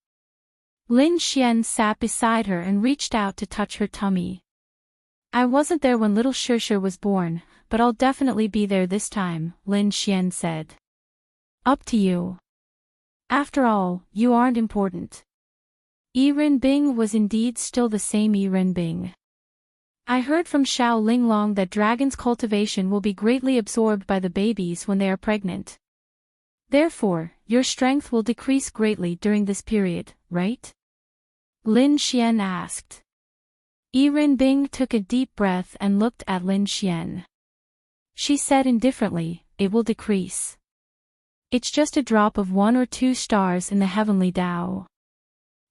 Speaker 1: Lin Xian sat beside her and reached out to touch her tummy. I wasn't there when little Shusha was born, but I'll definitely be there this time, Lin Xian said. Up to you. After all, you aren't important. Irenbing was indeed still the same Irenbing. I heard from Xiao Linglong that dragon's cultivation will be greatly absorbed by the babies when they are pregnant. Therefore, your strength will decrease greatly during this period, right? Lin Xian asked. Irenbing took a deep breath and looked at Lin Xian. She said indifferently, it will decrease. It's just a drop of 1 or 2 stars in the heavenly Tao.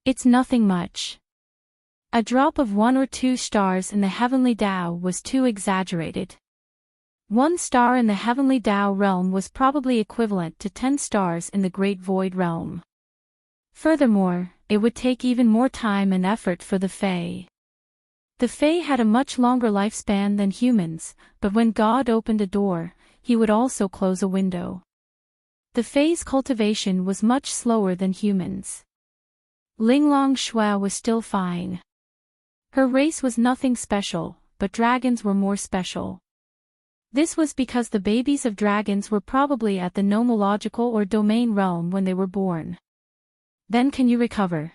Speaker 1: It's nothing much. A drop of 1 or 2 stars in the heavenly Tao was too exaggerated. 1 star in the heavenly Tao realm was probably equivalent to 10 stars in the Great Void realm. Furthermore, it would take even more time and effort for the Fae. The Fae had a much longer lifespan than humans, but when God opened a door, he would also close a window. The Fae's cultivation was much slower than humans. Linglong Shua was still fine. Her race was nothing special, but dragons were more special. This was because the babies of dragons were probably at the nomological or domain realm when they were born. Then can you recover?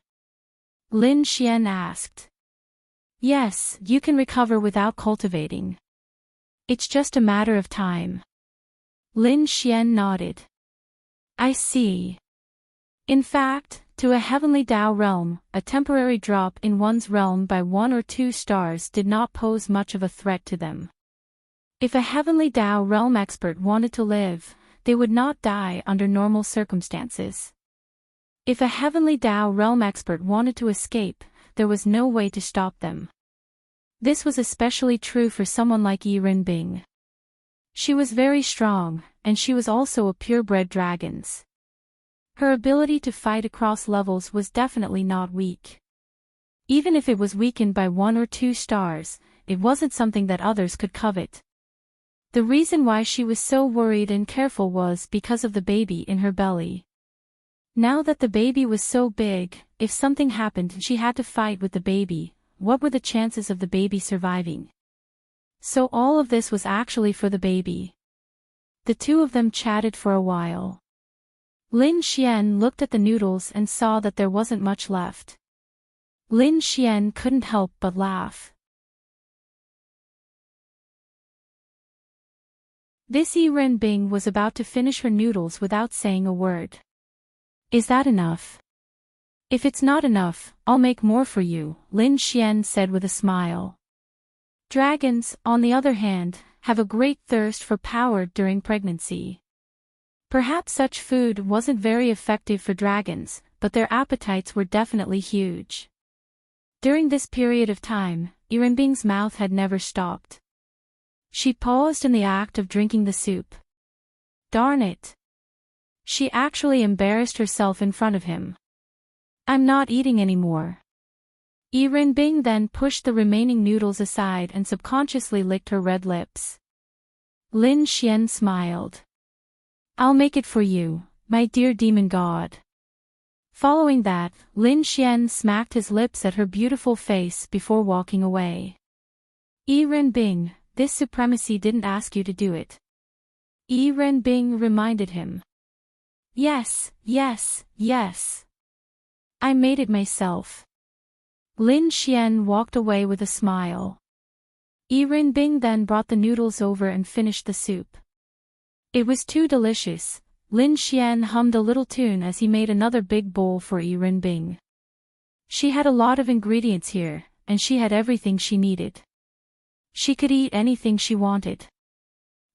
Speaker 1: Lin Xian asked. Yes, you can recover without cultivating. It's just a matter of time. Lin Xian nodded. I see. In fact, to a heavenly Tao realm, a temporary drop in one's realm by 1 or 2 stars did not pose much of a threat to them. If a heavenly Tao realm expert wanted to live, they would not die under normal circumstances. If a heavenly Tao realm expert wanted to escape, there was no way to stop them. This was especially true for someone like Yi Rinbing. She was very strong, and she was also a purebred dragon. Her ability to fight across levels was definitely not weak. Even if it was weakened by 1 or 2 stars, it wasn't something that others could covet. The reason why she was so worried and careful was because of the baby in her belly. Now that the baby was so big, if something happened and she had to fight with the baby, what were the chances of the baby surviving? So all of this was actually for the baby. The two of them chatted for a while. Lin Xian looked at the noodles and saw that there wasn't much left. Lin Xian couldn't help but laugh. This Yi Rinbing was about to finish her noodles without saying a word. Is that enough? If it's not enough, I'll make more for you, Lin Xian said with a smile. Dragons, on the other hand, have a great thirst for power during pregnancy. Perhaps such food wasn't very effective for dragons, but their appetites were definitely huge. During this period of time, Yi Rinbing's mouth had never stopped. She paused in the act of drinking the soup. Darn it! She actually embarrassed herself in front of him. I'm not eating anymore. Yi Rinbing then pushed the remaining noodles aside and subconsciously licked her red lips. Lin Xian smiled. I'll make it for you, my dear demon god. Following that, Lin Xian smacked his lips at her beautiful face before walking away. Yi Rinbing, this supremacy didn't ask you to do it. Yi Rinbing reminded him. Yes, yes, yes. I made it myself. Lin Xian walked away with a smile. Yi Rinbing then brought the noodles over and finished the soup. It was too delicious. Lin Xian hummed a little tune as he made another big bowl for Yi Rinbing. She had a lot of ingredients here, and she had everything she needed. She could eat anything she wanted.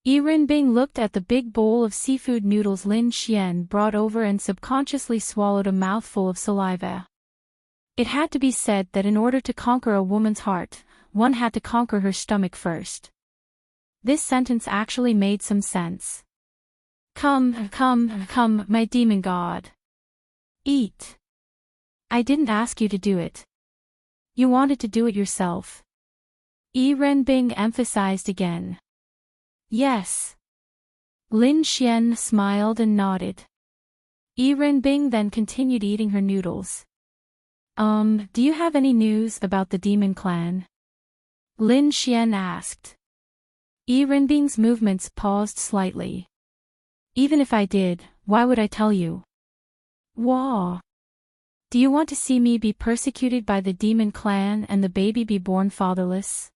Speaker 1: Yi Rinbing looked at the big bowl of seafood noodles Lin Xian brought over and subconsciously swallowed a mouthful of saliva. It had to be said that in order to conquer a woman's heart, one had to conquer her stomach first. This sentence actually made some sense. Come, come, come, my demon god. Eat. I didn't ask you to do it. You wanted to do it yourself. Yi Rinbing emphasized again. Yes. Lin Xian smiled and nodded. Yi Rinbing then continued eating her noodles. Do you have any news about the demon clan? Lin Xian asked. Yi Rinbing's movements paused slightly. Even if I did, why would I tell you? Wah. Do you want to see me be persecuted by the demon clan and the baby be born fatherless?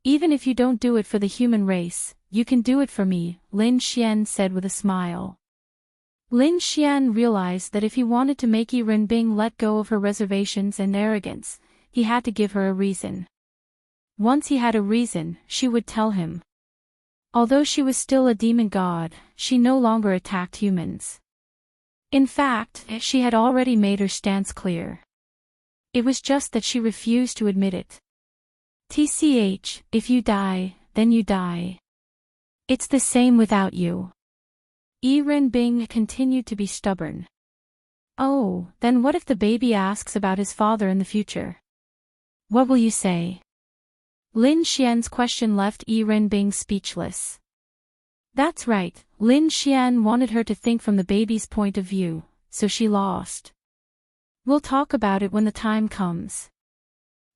Speaker 1: Even if you don't do it for the human race, you can do it for me, Lin Xian said with a smile. Lin Xian realized that if he wanted to make Yi Rinbing let go of her reservations and arrogance, he had to give her a reason. Once he had a reason, she would tell him. Although she was still a demon god, she no longer attacked humans. In fact, she had already made her stance clear. It was just that she refused to admit it. TCH, if you die, then you die. It's the same without you. Yi Rinbing continued to be stubborn. Oh, then what if the baby asks about his father in the future? What will you say? Lin Xian's question left Yi Rinbing speechless. That's right, Lin Xian wanted her to think from the baby's point of view, so she lost. We'll talk about it when the time comes.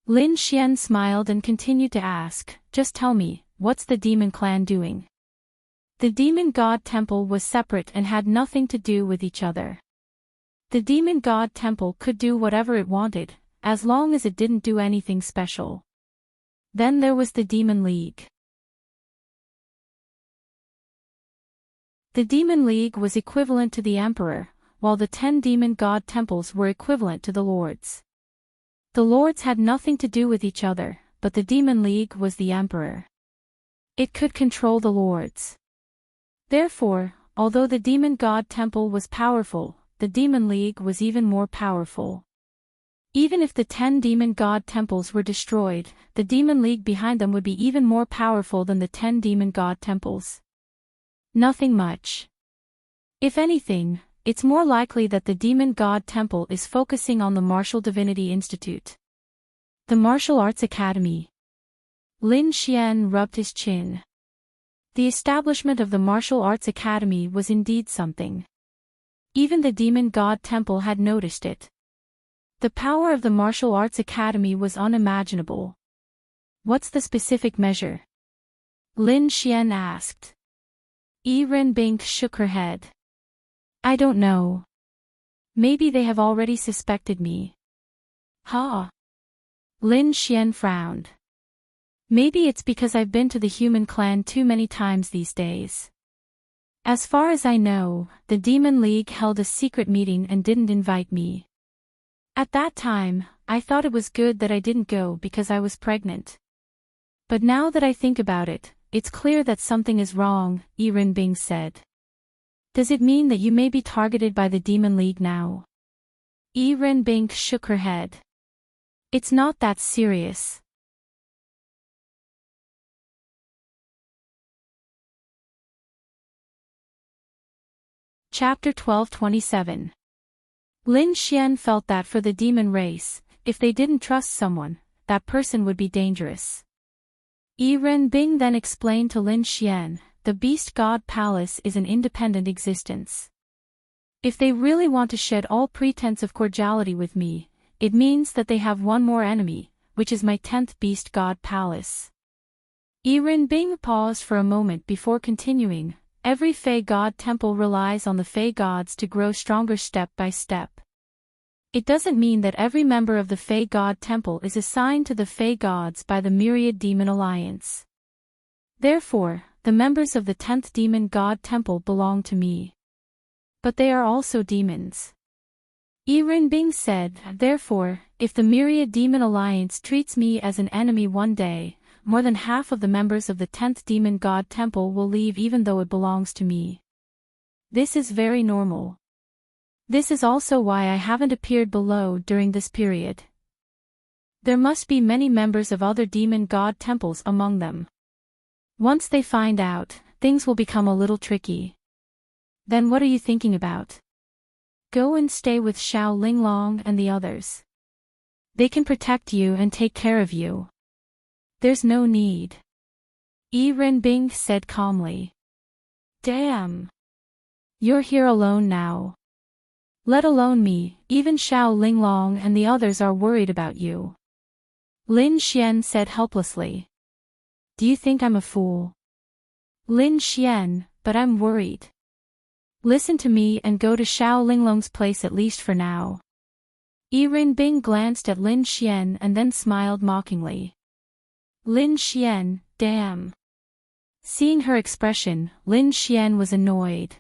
Speaker 1: Lin Xian smiled and continued to ask, just tell me, what's the demon clan doing? The demon god temple was separate and had nothing to do with each other. The demon god temple could do whatever it wanted, as long as it didn't do anything special. Then there was the Demon League. The Demon League was equivalent to the Emperor, while the 10 demon god temples were equivalent to the Lords. The Lords had nothing to do with each other, but the Demon League was the Emperor. It could control the Lords. Therefore, although the demon god temple was powerful, the Demon League was even more powerful. Even if the 10 demon god temples were destroyed, the demon league behind them would be even more powerful than the 10 demon god temples. Nothing much. If anything, it's more likely that the demon god temple is focusing on the Martial Divinity Institute. The Martial Arts Academy. Lin Xian rubbed his chin. The establishment of the Martial Arts Academy was indeed something. Even the demon god temple had noticed it. The power of the Martial Arts Academy was unimaginable. What's the specific measure? Lin Xian asked. Yi Renbing shook her head. I don't know. Maybe they have already suspected me. Ha! Lin Xian frowned. Maybe it's because I've been to the human clan too many times these days. As far as I know, the Demon League held a secret meeting and didn't invite me. At that time, I thought it was good that I didn't go because I was pregnant. But now that I think about it, it's clear that something is wrong, Yi Renbing said. Does it mean that you may be targeted by the Demon League now? Yi Renbing shook her head. It's not that serious. Chapter 12:27. Lin Xian felt that for the demon race, if they didn't trust someone, that person would be dangerous. Yi Renbing then explained to Lin Xian, the Beast God Palace is an independent existence. If they really want to shed all pretense of cordiality with me, it means that they have one more enemy, which is my 10th Beast God Palace. Yi Renbing paused for a moment before continuing. Every Fey God temple relies on the Fey gods to grow stronger step by step. It doesn't mean that every member of the Fey God temple is assigned to the Fey gods by the Myriad Demon Alliance. Therefore, the members of the 10th Demon God temple belong to me. But they are also demons. Yi Renbing said, therefore, if the Myriad Demon Alliance treats me as an enemy one day, more than half of the members of the 10th Demon God Temple will leave even though it belongs to me. This is very normal. This is also why I haven't appeared below during this period. There must be many members of other Demon God Temples among them. Once they find out, things will become a little tricky. Then what are you thinking about? Go and stay with Xiao Linglong and the others. They can protect you and take care of you. There's no need. Yi Renbing said calmly. Damn. You're here alone now. Let alone me, even Xiao Linglong and the others are worried about you. Lin Xian said helplessly. Do you think I'm a fool? Lin Xian, but I'm worried. Listen to me and go to Xiao Linglong's place at least for now. Yi Renbing glanced at Lin Xian and then smiled mockingly. Lin Xian, damn. Seeing her expression, Lin Xian was annoyed.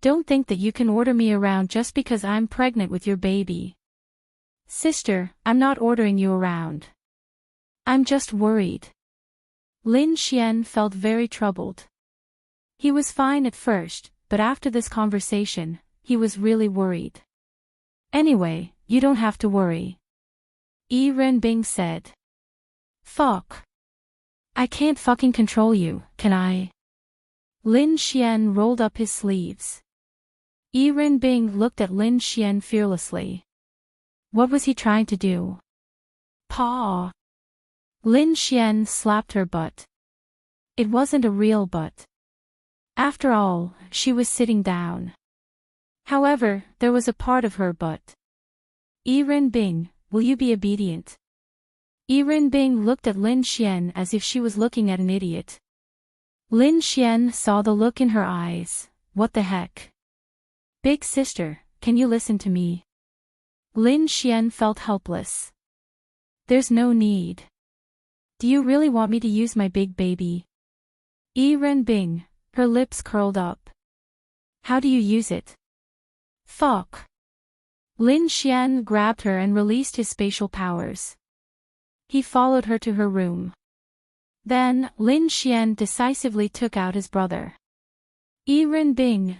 Speaker 1: Don't think that you can order me around just because I'm pregnant with your baby. Sister, I'm not ordering you around. I'm just worried. Lin Xian felt very troubled. He was fine at first, but after this conversation, he was really worried. Anyway, you don't have to worry. Yi Renbing said. Fuck. I can't fucking control you, can I? Lin Xian rolled up his sleeves. Yi Renbing looked at Lin Xian fearlessly. What was he trying to do? Paw. Lin Xian slapped her butt. It wasn't a real butt. After all, she was sitting down. However, there was a part of her butt. Yi Renbing, will you be obedient? Yi Renbing looked at Lin Xian as if she was looking at an idiot. Lin Xian saw the look in her eyes. What the heck? Big sister, can you listen to me? Lin Xian felt helpless. There's no need. Do you really want me to use my big baby? Yi Renbing, her lips curled up. How do you use it? Fuck. Lin Xian grabbed her and released his spatial powers. He followed her to her room. Then, Lin Xian decisively took out his brother. Yi Renbing,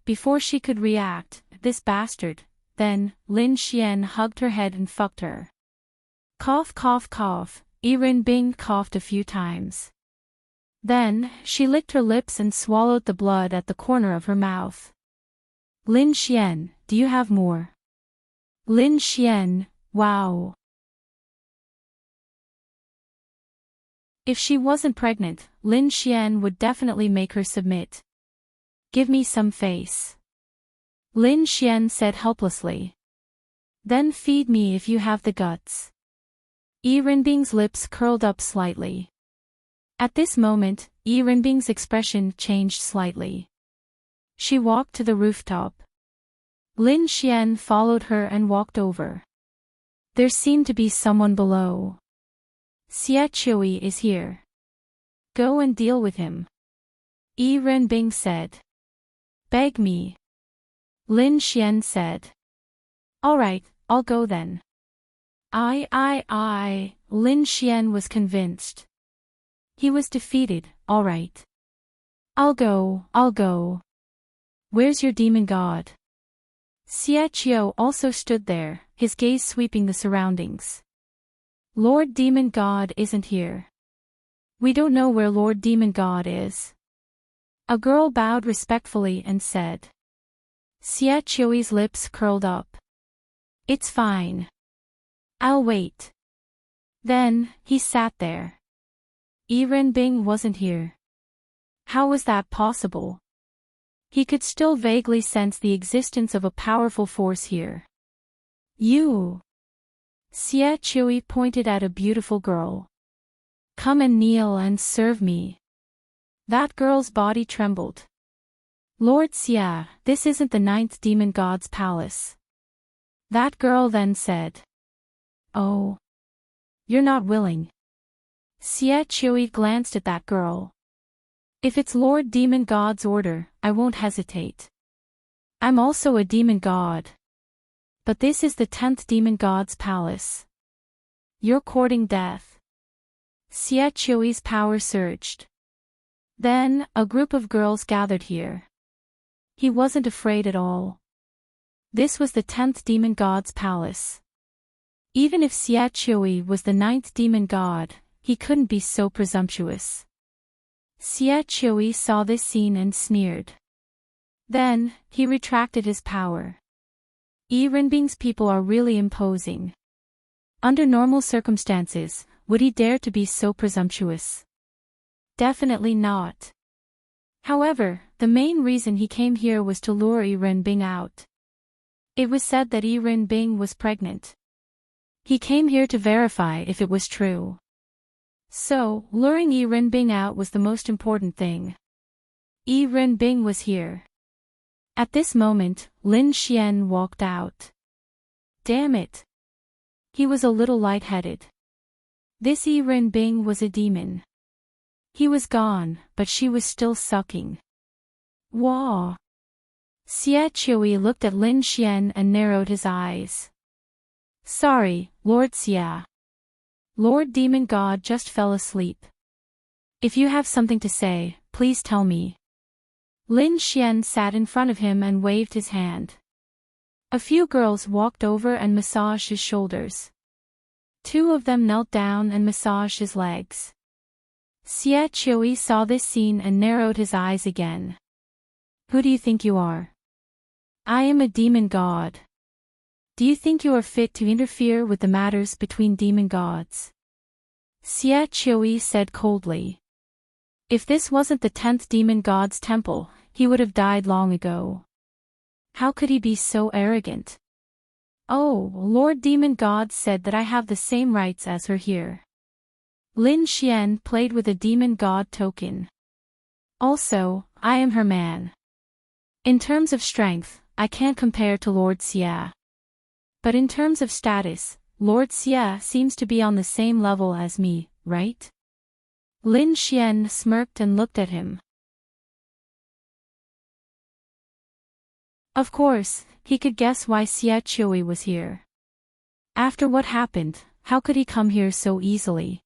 Speaker 1: before she could react, this bastard, Then, Lin Xian hugged her head and fucked her. Cough cough cough, Yi Renbing coughed a few times. Then, she licked her lips and swallowed the blood at the corner of her mouth. Lin Xian, do you have more? Lin Xian, wow. If she wasn't pregnant, Lin Xian would definitely make her submit. Give me some face. Lin Xian said helplessly. Then feed me if you have the guts. Yi Renbing's lips curled up slightly. At this moment, Yi Renbing's expression changed slightly. She walked to the rooftop. Lin Xian followed her and walked over. There seemed to be someone below. Xie Chui is here. Go and deal with him. Yi Renbing said. Beg me. Lin Xian said. All right, I'll go then. Lin Xian was convinced. He was defeated, all right. I'll go. Where's your demon god? Xie Qiu also stood there, his gaze sweeping the surroundings. Lord Demon God isn't here. We don't know where Lord Demon God is. A girl bowed respectfully and said. Xie Qiu's lips curled up. It's fine. I'll wait. Then, he sat there. Yi Renbing wasn't here. How was that possible? He could still vaguely sense the existence of a powerful force here. You. Xie Chui pointed at a beautiful girl. Come and kneel and serve me. That girl's body trembled. Lord Xie, this isn't the 9th demon god's palace. That girl then said. Oh. You're not willing. Xie Chui glanced at that girl. If it's Lord Demon God's order, I won't hesitate. I'm also a demon god. But this is the 10th demon god's palace. You're courting death. Xie Chui's power surged. Then, a group of girls gathered here. He wasn't afraid at all. This was the 10th demon god's palace. Even if Xie Chui was the 9th demon god, he couldn't be so presumptuous. Xie Chui saw this scene and sneered. Then, he retracted his power. Yi Renbing's people are really imposing. Under normal circumstances, would he dare to be so presumptuous? Definitely not. However, the main reason he came here was to lure Yi Renbing out. It was said that Yi Renbing was pregnant. He came here to verify if it was true. So, luring Yi Renbing out was the most important thing. Yi Renbing was here. At this moment, Lin Xian walked out. Damn it. He was a little lightheaded. This Yi Renbing was a demon. He was gone, but she was still sucking. Wah! Xie Chui looked at Lin Xian and narrowed his eyes. Sorry, Lord Xie. Lord Demon God just fell asleep. If you have something to say, please tell me. Lin Xian sat in front of him and waved his hand. A few girls walked over and massaged his shoulders. 2 of them knelt down and massaged his legs. Xie Chui saw this scene and narrowed his eyes again. Who do you think you are? I am a demon god. Do you think you are fit to interfere with the matters between demon gods? Xie Chui said coldly. If this wasn't the 10th demon god's temple, he would have died long ago. How could he be so arrogant? Oh, Lord Demon God said that I have the same rights as her here. Lin Xian played with a demon god token. Also, I am her man. In terms of strength, I can't compare to Lord Xie. But in terms of status, Lord Xie seems to be on the same level as me, right? Lin Xian smirked and looked at him. Of course, he could guess why Xie Chui was here. After what happened, how could he come here so easily?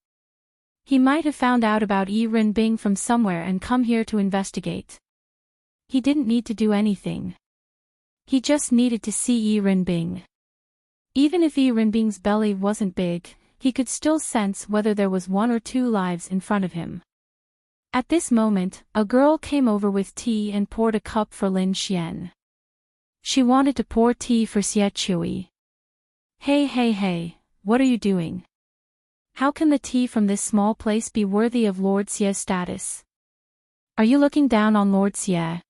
Speaker 1: He might have found out about Yi Renbing from somewhere and come here to investigate. He didn't need to do anything. He just needed to see Yi Renbing. Even if Yi Renbing's belly wasn't big, he could still sense whether there was 1 or 2 lives in front of him. At this moment, a girl came over with tea and poured a cup for Lin Xian. She wanted to pour tea for Xie Chui. Hey, what are you doing? How can the tea from this small place be worthy of Lord Xie's status? Are you looking down on Lord Xie?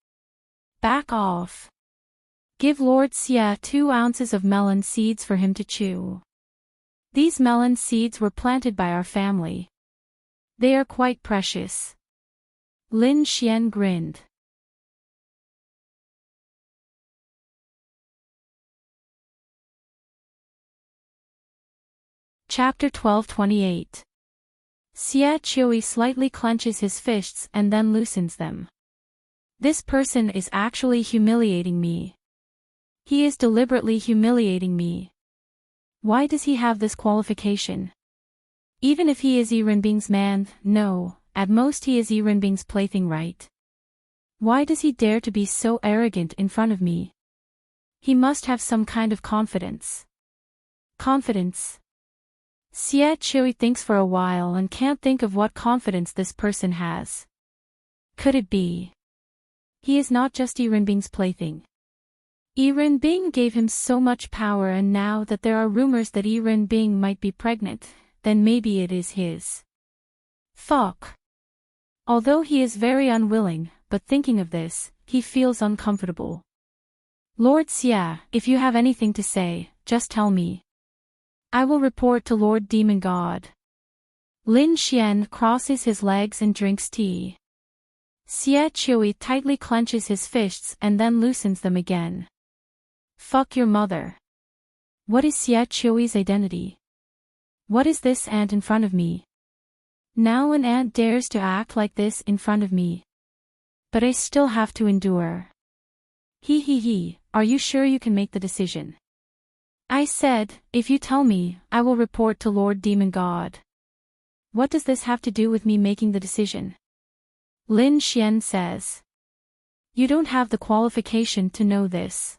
Speaker 1: Back off. Give Lord Xie 2 ounces of melon seeds for him to chew. These melon seeds were planted by our family. They are quite precious. Lin Xian grinned. Chapter 12:28. Xie Chui slightly clenches his fists and then loosens them. This person is actually humiliating me. He is deliberately humiliating me. Why does he have this qualification? Even if he is Yi Renbing's man, no, at most he is Yi Renbing's plaything, right? Why does he dare to be so arrogant in front of me? He must have some kind of confidence. Confidence. Xie Chui thinks for a while and can't think of what confidence this person has. Could it be? He is not just Yi Renbing's plaything. Yi Renbing gave him so much power, and now that there are rumors that Yi Renbing might be pregnant, then maybe it is his. Fuck. Although he is very unwilling, but thinking of this, he feels uncomfortable. Lord Xie, if you have anything to say, just tell me. I will report to Lord Demon God. Lin Xian crosses his legs and drinks tea. Xie Chui tightly clenches his fists and then loosens them again. Fuck your mother. What is Xie Chui's identity? What is this ant in front of me? Now an ant dares to act like this in front of me. But I still have to endure. Are you sure you can make the decision? I said, if you tell me, I will report to Lord Demon God. What does this have to do with me making the decision? Lin Xian says. You don't have the qualification to know this.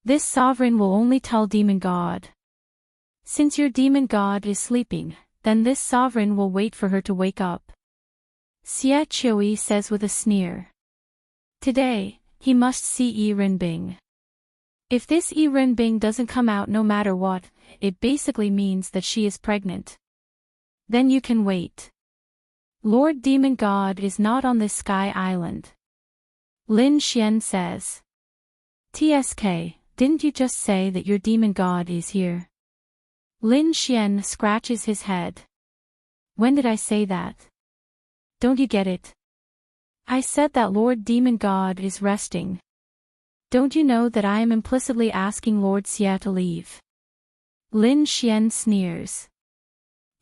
Speaker 1: This sovereign will only tell Demon God. Since your Demon God is sleeping, then this sovereign will wait for her to wake up. Xie Chui says with a sneer. Today, he must see Yi Renbing. If this Yi Renbing doesn't come out no matter what, it basically means that she is pregnant. Then you can wait. Lord Demon God is not on this sky island. Lin Xian says. TSK, didn't you just say that your Demon God is here? Lin Xian scratches his head. When did I say that? Don't you get it? I said that Lord Demon God is resting. Don't you know that I am implicitly asking Lord Xie to leave? Lin Xian sneers.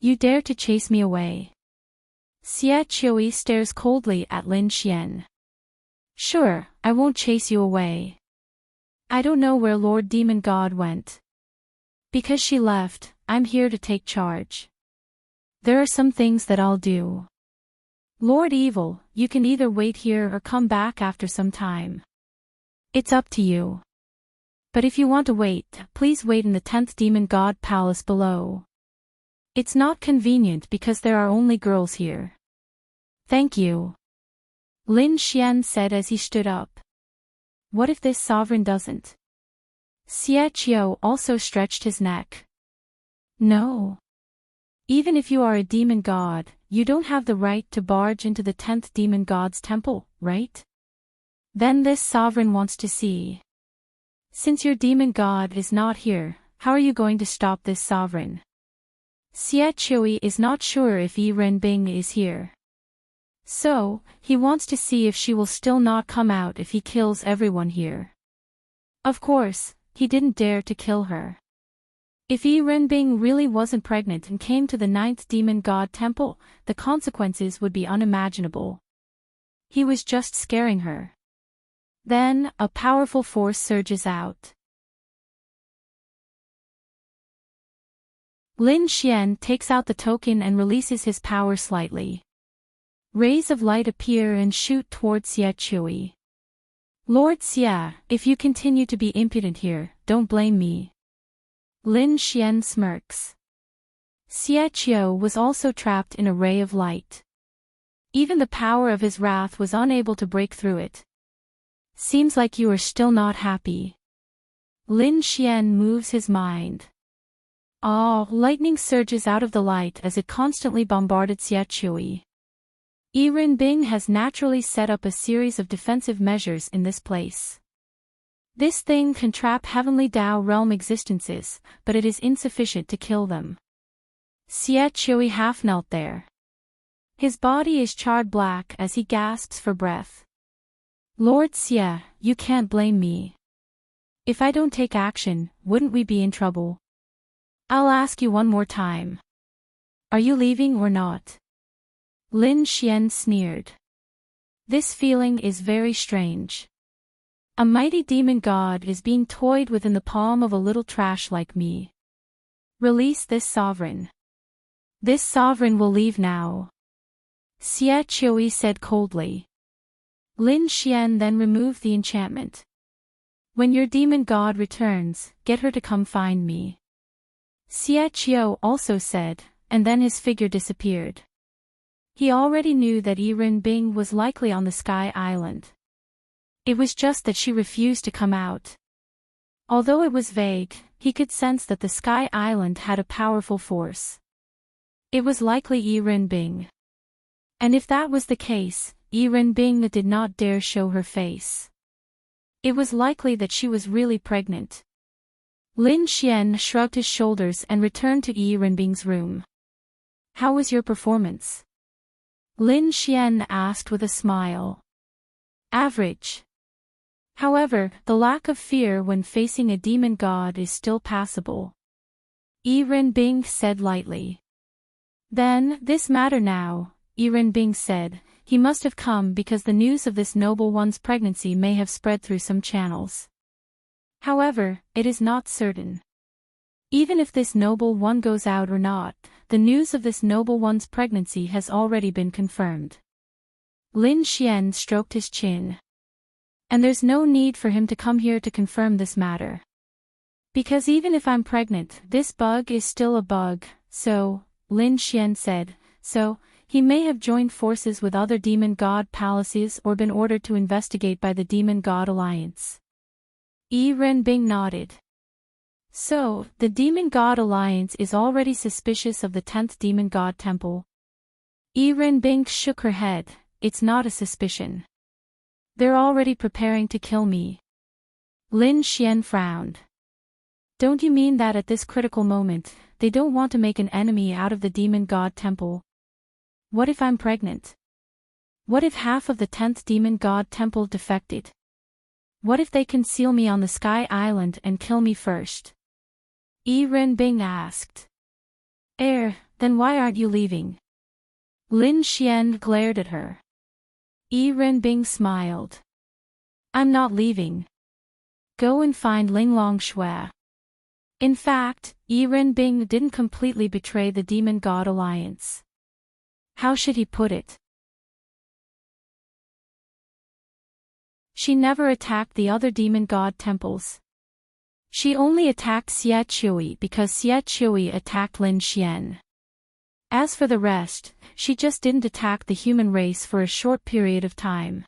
Speaker 1: You dare to chase me away. Xie Chui stares coldly at Lin Xian. Sure, I won't chase you away. I don't know where Lord Demon God went. Because she left, I'm here to take charge. There are some things that I'll do. Lord Evil, you can either wait here or come back after some time. It's up to you. But if you want to wait, please wait in the 10th Demon God Palace below. It's not convenient because there are only girls here. Thank you. Lin Xian said as he stood up. What if this sovereign doesn't? Xie Qiu also stretched his neck. No. Even if you are a demon god, you don't have the right to barge into the 10th demon god's temple, right? Then this sovereign wants to see. Since your demon god is not here, how are you going to stop this sovereign? Xie Chui is not sure if Yi Renbing is here. So, he wants to see if she will still not come out if he kills everyone here. Of course, he didn't dare to kill her. If Yi Renbing really wasn't pregnant and came to the 9th demon god temple, the consequences would be unimaginable. He was just scaring her. Then, a powerful force surges out. Lin Xian takes out the token and releases his power slightly. Rays of light appear and shoot towards Xie Chui. Lord Xia, if you continue to be impudent here, don't blame me. Lin Xian smirks. Xie Qiu was also trapped in a ray of light. Even the power of his wrath was unable to break through it. Seems like you are still not happy. Lin Xian moves his mind. Lightning surges out of the light as it constantly bombarded Xie Qiu. Yi Renbing has naturally set up a series of defensive measures in this place. This thing can trap heavenly Dao realm existences, but it is insufficient to kill them. Xie Qiu half knelt there. His body is charred black as he gasps for breath. Lord Xie, you can't blame me. If I don't take action, wouldn't we be in trouble? I'll ask you one more time. Are you leaving or not? Lin Xian sneered. This feeling is very strange. A mighty demon god is being toyed with in the palm of a little trash like me. Release this sovereign. This sovereign will leave now. Xie Qiu said coldly. Lin Xian then removed the enchantment. When your demon god returns, get her to come find me. Xie Qiu also said, and then his figure disappeared. He already knew that Yi Renbing was likely on the Sky Island. It was just that she refused to come out. Although it was vague, he could sense that the Sky Island had a powerful force. It was likely Yi Renbing. And if that was the case, Yi Renbing did not dare show her face. It was likely that she was really pregnant. Lin Xian shrugged his shoulders and returned to Yi Renbing's room. How was your performance? Lin Xian asked with a smile. Average. However, the lack of fear when facing a demon god is still passable. Yi Renbing said lightly. Then, this matter now, Yi Renbing said, he must have come because the news of this noble one's pregnancy may have spread through some channels. However, it is not certain. Even if this noble one goes out or not, the news of this noble one's pregnancy has already been confirmed. Lin Xian stroked his chin. And there's no need for him to come here to confirm this matter. Because even if I'm pregnant, this bug is still a bug, so, Lin Xian said, so, he may have joined forces with other demon god palaces or been ordered to investigate by the demon god alliance. Yi Renbing nodded. So, the demon god alliance is already suspicious of the 10th demon god temple. Yi Renbing shook her head, it's not a suspicion. They're already preparing to kill me. Lin Xian frowned. Don't you mean that at this critical moment, they don't want to make an enemy out of the demon god temple? What if I'm pregnant? What if half of the 10th demon god temple defected? What if they conceal me on the Sky Island and kill me first? Yi Renbing asked. Then why aren't you leaving? Lin Xian glared at her. Yi Renbing smiled. I'm not leaving. Go and find Linglong Shui. In fact, Yi Renbing didn't completely betray the demon god alliance. How should he put it? She never attacked the other demon god temples. She only attacked Xie Qiu because Xie Qiu attacked Lin Xian. As for the rest, she just didn't attack the human race for a short period of time.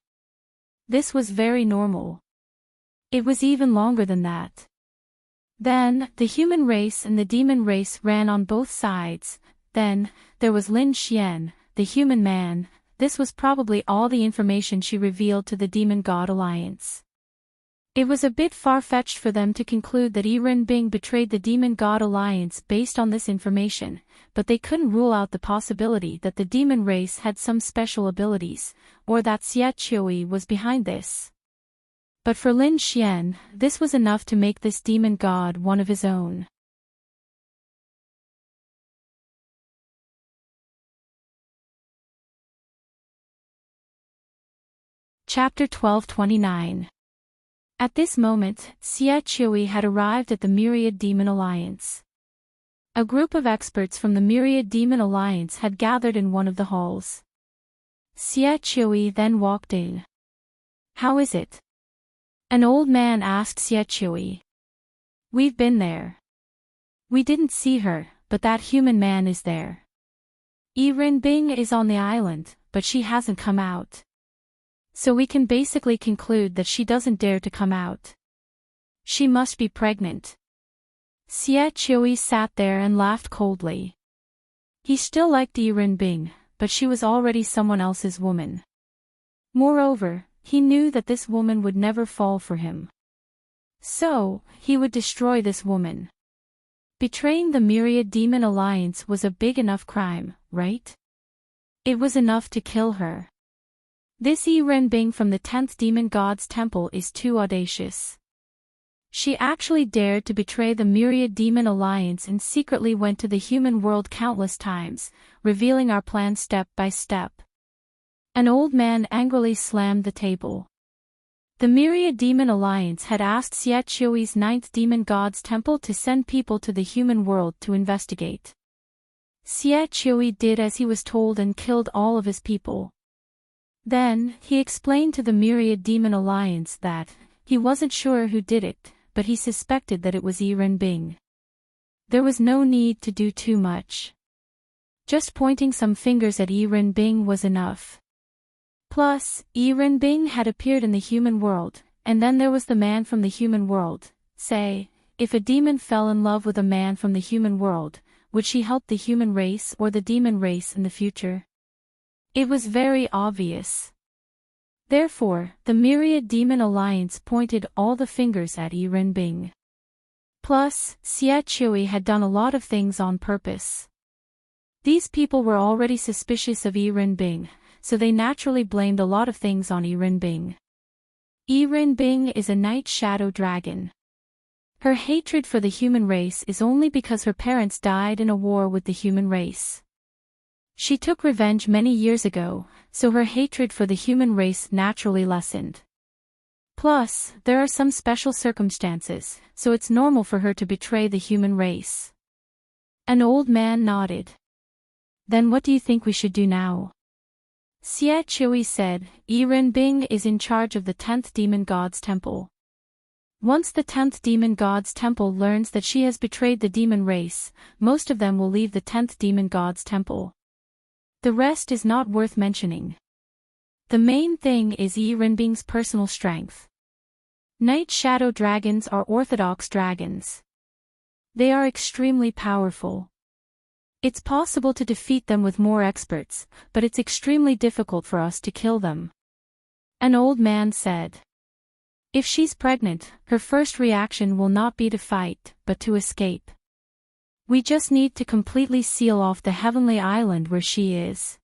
Speaker 1: This was very normal. It was even longer than that. Then, the human race and the demon race ran on both sides. Then, there was Lin Xian, the human man. This was probably all the information she revealed to the demon god alliance. It was a bit far-fetched for them to conclude that Yi Renbing betrayed the demon god alliance based on this information, but they couldn't rule out the possibility that the demon race had some special abilities, or that Xie Qiu was behind this. But for Lin Xian, this was enough to make this demon god one of his own. Chapter 1229. At this moment, Xie Qiu had arrived at the Myriad Demon Alliance. A group of experts from the Myriad Demon Alliance had gathered in one of the halls. Xie Qiu then walked in. How is it? An old man asked Xiechui. We've been there. We didn't see her, but that human man is there. Bing is on the island, but she hasn't come out. So we can basically conclude that she doesn't dare to come out. She must be pregnant. Xiechui sat there and laughed coldly. He still liked Bing, but she was already someone else's woman. Moreover, he knew that this woman would never fall for him. So, he would destroy this woman. Betraying the Myriad Demon Alliance was a big enough crime, right? It was enough to kill her. This Bing from the 10th Demon God's Temple is too audacious. She actually dared to betray the Myriad Demon Alliance and secretly went to the human world countless times, revealing our plan step by step. An old man angrily slammed the table. The Myriad Demon Alliance had asked Xiechui 9th Demon God's Temple to send people to the human world to investigate. Xiechui did as he was told and killed all of his people. Then, he explained to the Myriad Demon Alliance that he wasn't sure who did it, but he suspected that it was Bing. There was no need to do too much. Just pointing some fingers at Bing was enough. Plus, Bing had appeared in the human world, and then there was the man from the human world. Say, if a demon fell in love with a man from the human world, would she help the human race or the demon race in the future? It was very obvious. Therefore, the Myriad Demon Alliance pointed all the fingers at Bing. Plus, Xiechui had done a lot of things on purpose. These people were already suspicious of Bing, so they naturally blamed a lot of things on Bing. Bing is a night shadow dragon. Her hatred for the human race is only because her parents died in a war with the human race. She took revenge many years ago, so her hatred for the human race naturally lessened. Plus, there are some special circumstances, so it's normal for her to betray the human race. An old man nodded. Then what do you think we should do now? Xiechui said, Bing is in charge of the 10th Demon God's Temple. Once the 10th Demon God's Temple learns that she has betrayed the demon race, most of them will leave the 10th Demon God's Temple. The rest is not worth mentioning. The main thing is Bing's personal strength. Night Shadow dragons are orthodox dragons. They are extremely powerful. It's possible to defeat them with more experts, but it's extremely difficult for us to kill them. An old man said. If she's pregnant, her first reaction will not be to fight, but to escape. We just need to completely seal off the heavenly island where she is.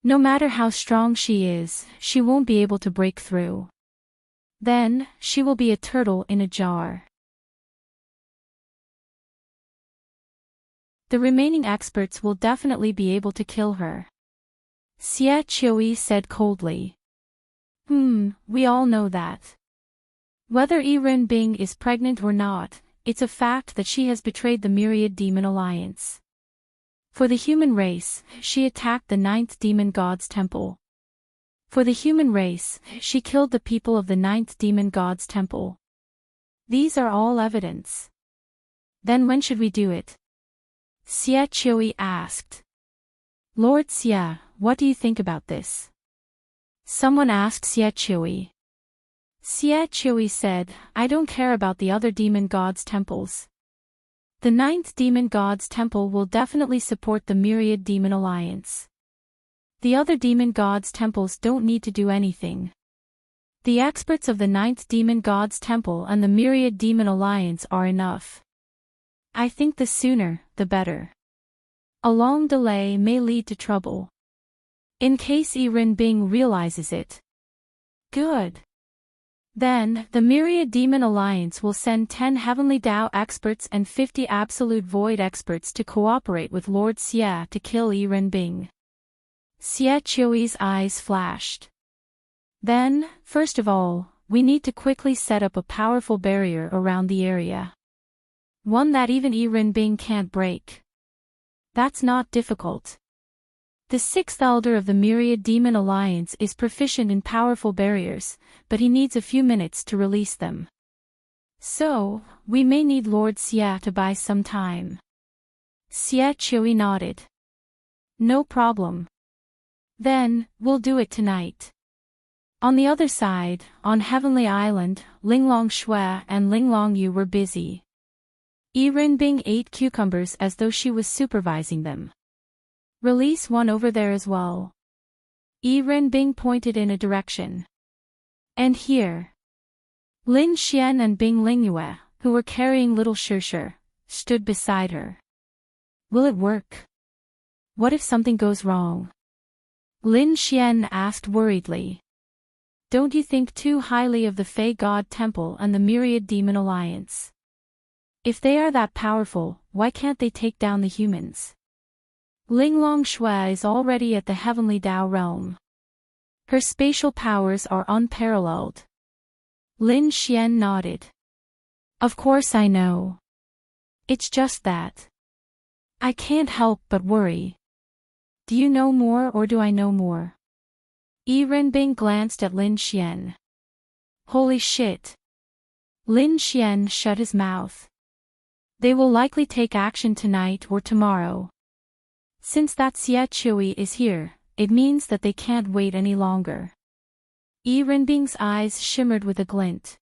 Speaker 1: No matter how strong she is, she won't be able to break through. Then, she will be a turtle in a jar. The remaining experts will definitely be able to kill her. Xiechui said coldly. We all know that. Whether Bing is pregnant or not, it's a fact that she has betrayed the Myriad Demon Alliance. For the human race, she attacked the 9th Demon God's Temple. For the human race, she killed the people of the 9th Demon God's Temple. These are all evidence. Then when should we do it? Xiechui asked. Lord Xia, what do you think about this? Someone asked Xiechui. Xiechui said, I don't care about the other demon gods' temples. The 9th Demon God's Temple will definitely support the Myriad Demon Alliance. The other demon gods' temples don't need to do anything. The experts of the 9th Demon God's Temple and the Myriad Demon Alliance are enough. I think the sooner, the better. A long delay may lead to trouble. In case Bing realizes it. Good. Then, the Myriad Demon Alliance will send 10 Heavenly Tao experts and 50 Absolute Void experts to cooperate with Lord Xia to kill Bing. Xiachui's eyes flashed. Then, first of all, we need to quickly set up a powerful barrier around the area. One that even Bing can't break. That's not difficult. The sixth elder of the Myriad Demon Alliance is proficient in powerful barriers, but he needs a few minutes to release them. So, we may need Lord Xia to buy some time. Xia Chui nodded. No problem. Then, we'll do it tonight. On the other side, on Heavenly Island, Linglong Shui and Linglong Yu were busy. Yi Rinbing ate cucumbers as though she was supervising them. Release one over there as well. Yi Rinbing pointed in a direction. And here. Lin Xian and Bing Lingyue, who were carrying little Shishir, stood beside her. Will it work? What if something goes wrong? Lin Xian asked worriedly. Don't you think too highly of the Fey God Temple and the Myriad Demon Alliance? If they are that powerful, why can't they take down the humans? Linglong Shui is already at the Heavenly Dao realm. Her spatial powers are unparalleled. Lin Xian nodded. Of course I know. It's just that. I can't help but worry. Do you know more or do I know more? Yi Rinbing glanced at Lin Xian. Holy shit. Lin Xian shut his mouth. They will likely take action tonight or tomorrow. Since that Xia Chui is here, it means that they can't wait any longer. Yi Rinbing's eyes shimmered with a glint.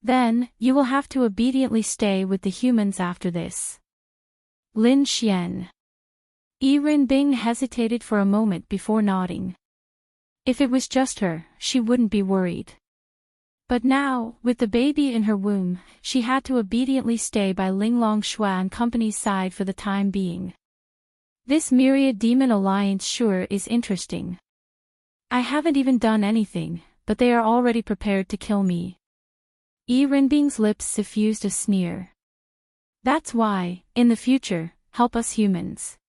Speaker 1: Then, you will have to obediently stay with the humans after this. Lin Xian. Yi Rinbing hesitated for a moment before nodding. If it was just her, she wouldn't be worried. But now, with the baby in her womb, she had to obediently stay by Linglong Shui and company's side for the time being. This Myriad Demon Alliance sure is interesting. I haven't even done anything, but they are already prepared to kill me. Yi Rinbing's lips suffused a sneer. That's why, in the future, help us humans.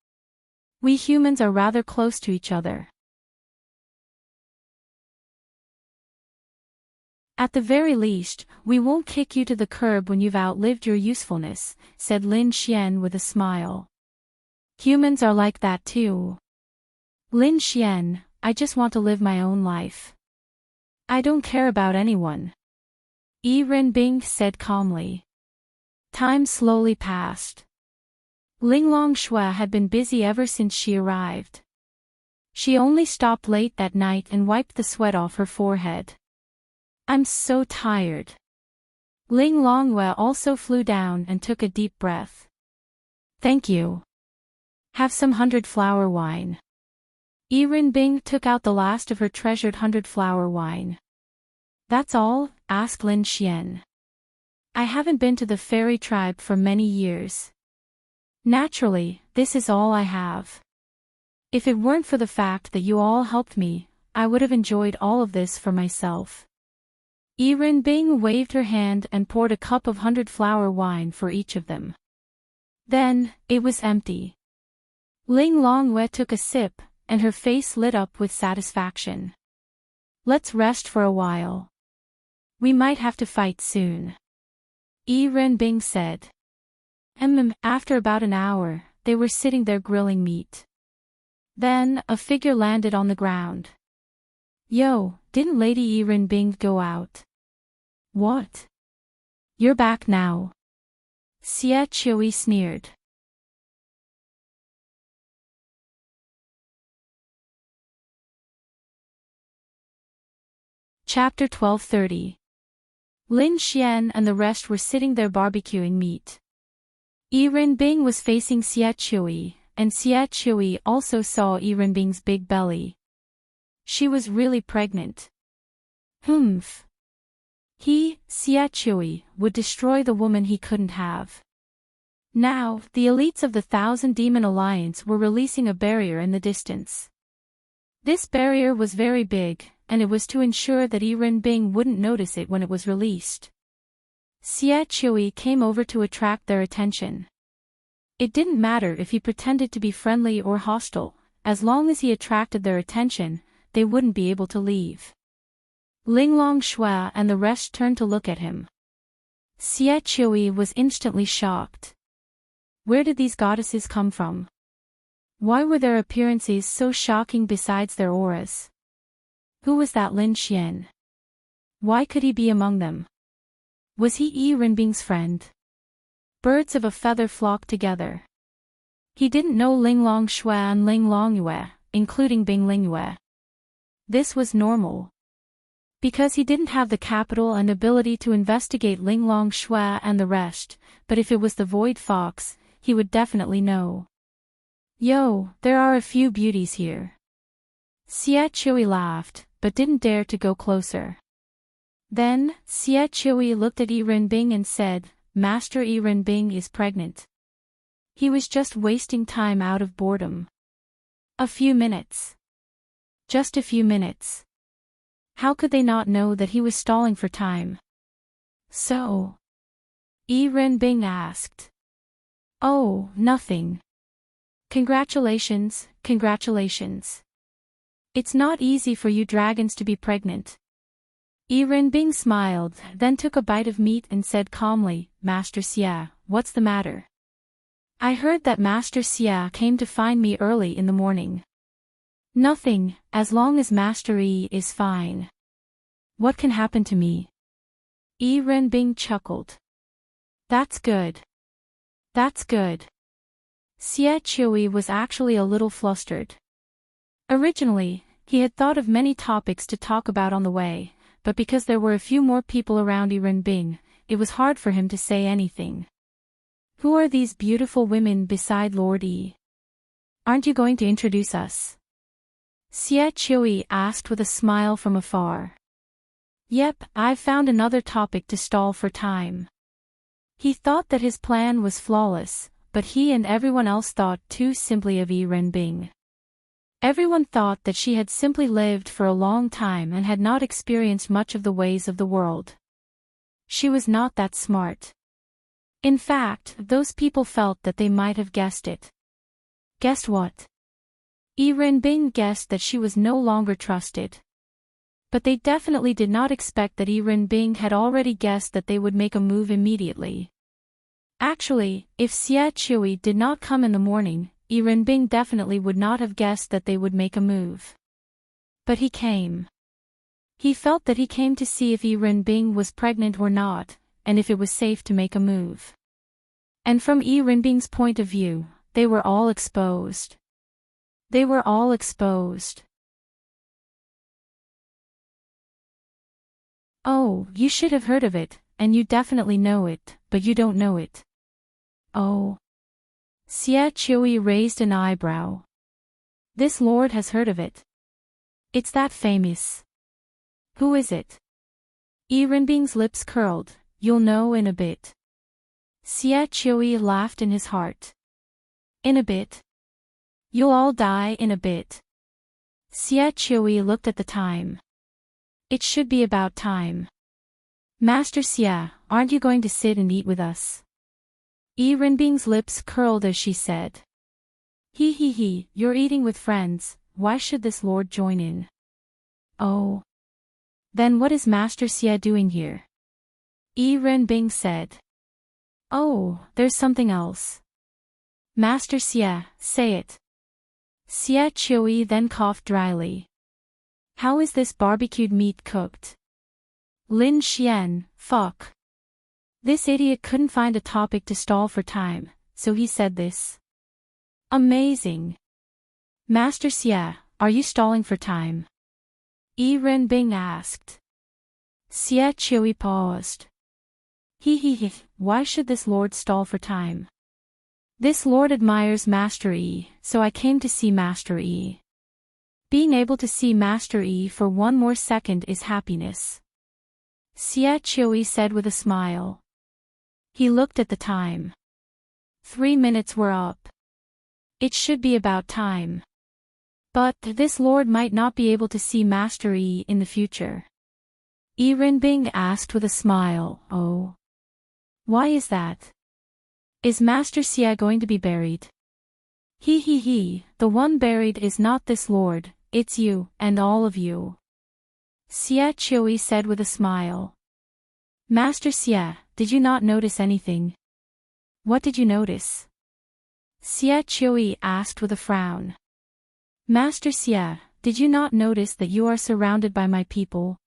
Speaker 1: We humans are rather close to each other. At the very least, we won't kick you to the curb when you've outlived your usefulness, said Lin Xian with a smile. Humans are like that too. Lin Xian, I just want to live my own life. I don't care about anyone. Yi Rinbing said calmly. Time slowly passed. Linglong Shui had been busy ever since she arrived. She only stopped late that night and wiped the sweat off her forehead. I'm so tired. Ling Longwei also flew down and took a deep breath. Thank you. Have some 100-flower wine. Yi Rinbing took out the last of her treasured 100-flower wine. That's all? Asked Lin Xian. I haven't been to the fairy tribe for many years. Naturally, this is all I have. If it weren't for the fact that you all helped me, I would have enjoyed all of this for myself. Yi Rinbing waved her hand and poured a cup of 100-flower wine for each of them. Then, it was empty. Ling Longwei took a sip, and her face lit up with satisfaction. Let's rest for a while. We might have to fight soon. Yi Rinbing said. After about an hour, they were sitting there grilling meat. Then, a figure landed on the ground. Yo, didn't Lady Yi Rinbing go out? What? You're back now. Xia Chui sneered. Chapter 1230. Lin Xian and the rest were sitting there barbecuing meat. Yi Rinbing was facing Xia Chui, and Xia Chui also saw Yi Rinbing's big belly. She was really pregnant. Humph. He, Xia Chui, would destroy the woman he couldn't have. Now, the elites of the Thousand Demon Alliance were releasing a barrier in the distance. This barrier was very big, and it was to ensure that Yi Rinbing wouldn't notice it when it was released. Xia Chui came over to attract their attention. It didn't matter if he pretended to be friendly or hostile, as long as he attracted their attention, they wouldn't be able to leave. Linglong Shui and the rest turned to look at him. Xia Chui was instantly shocked. Where did these goddesses come from? Why were their appearances so shocking besides their auras? Who was that Lin Xian? Why could he be among them? Was he Yi Renbing's friend? Birds of a feather flocked together. He didn't know Ling Long Shui and Ling Long Yue, including Bing Ling Yue. This was normal. Because he didn't have the capital and ability to investigate Ling Long Shui and the rest, but if it was the Void Fox, he would definitely know. Yo, there are a few beauties here. Xie Chui laughed, but didn't dare to go closer. Then, Xie Chui looked at Yi Renbing and said, Master Yi Renbing is pregnant. He was just wasting time out of boredom. A few minutes. Just a few minutes. How could they not know that he was stalling for time? So? Yi Renbing asked. Oh, nothing. Congratulations, congratulations. It's not easy for you dragons to be pregnant. Yi Renbing smiled, then took a bite of meat and said calmly, Master Xia, what's the matter? I heard that Master Xia came to find me early in the morning. Nothing, as long as Master Yi is fine. What can happen to me? Yi Renbing chuckled. That's good. That's good. Xie Chui was actually a little flustered. Originally, he had thought of many topics to talk about on the way, but because there were a few more people around Yi Renbing, it was hard for him to say anything. Who are these beautiful women beside Lord Yi? Aren't you going to introduce us? Xie Chui asked with a smile from afar. Yep, I've found another topic to stall for time. He thought that his plan was flawless, but he and everyone else thought too simply of Yi Renbing. Everyone thought that she had simply lived for a long time and had not experienced much of the ways of the world. She was not that smart. In fact, those people felt that they might have guessed it. Guessed what? Yi Renbing guessed that she was no longer trusted. But they definitely did not expect that Yi Renbing had already guessed that they would make a move immediately. Actually, if Xie Chui did not come in the morning, Yi Renbing definitely would not have guessed that they would make a move. But he came. He felt that he came to see if Yi Renbing was pregnant or not, and if it was safe to make a move. And from Yi Renbing's point of view, they were all exposed. They were all exposed. Oh, you should have heard of it, and you definitely know it, but you don't know it. Oh. Xie Chui raised an eyebrow. This lord has heard of it. It's that famous. Who is it? Yi Renbing's lips curled. You'll know in a bit. Xie Chui laughed in his heart. In a bit? You'll all die in a bit. Xie Chui looked at the time. It should be about time. Master Xie, aren't you going to sit and eat with us? Yi Renbing's lips curled as she said. He, you're eating with friends, why should this lord join in? Oh. Then what is Master Xie doing here? Yi Renbing said. Oh, there's something else. Master Xie, say it. Xie Chui then coughed dryly. How is this barbecued meat cooked? Lin Xian, fuck. This idiot couldn't find a topic to stall for time, so he said this. Amazing. Master Xie, are you stalling for time? Yi Renbing asked. Xie Chui paused. He, why should this lord stall for time? This lord admires Master Yi, so I came to see Master Yi. Being able to see Master Yi for one more second is happiness. Xie Chui said with a smile. He looked at the time. 3 minutes were up. It should be about time. But this lord might not be able to see Master Yi in the future. Yi Renbing asked with a smile, oh. Why is that? Is Master Xie going to be buried? He, the one buried is not this lord, it's you, and all of you. Xie Chui said with a smile. Master Xie, did you not notice anything? What did you notice? Xie Qiui asked with a frown. Master Xie, did you not notice that you are surrounded by my people?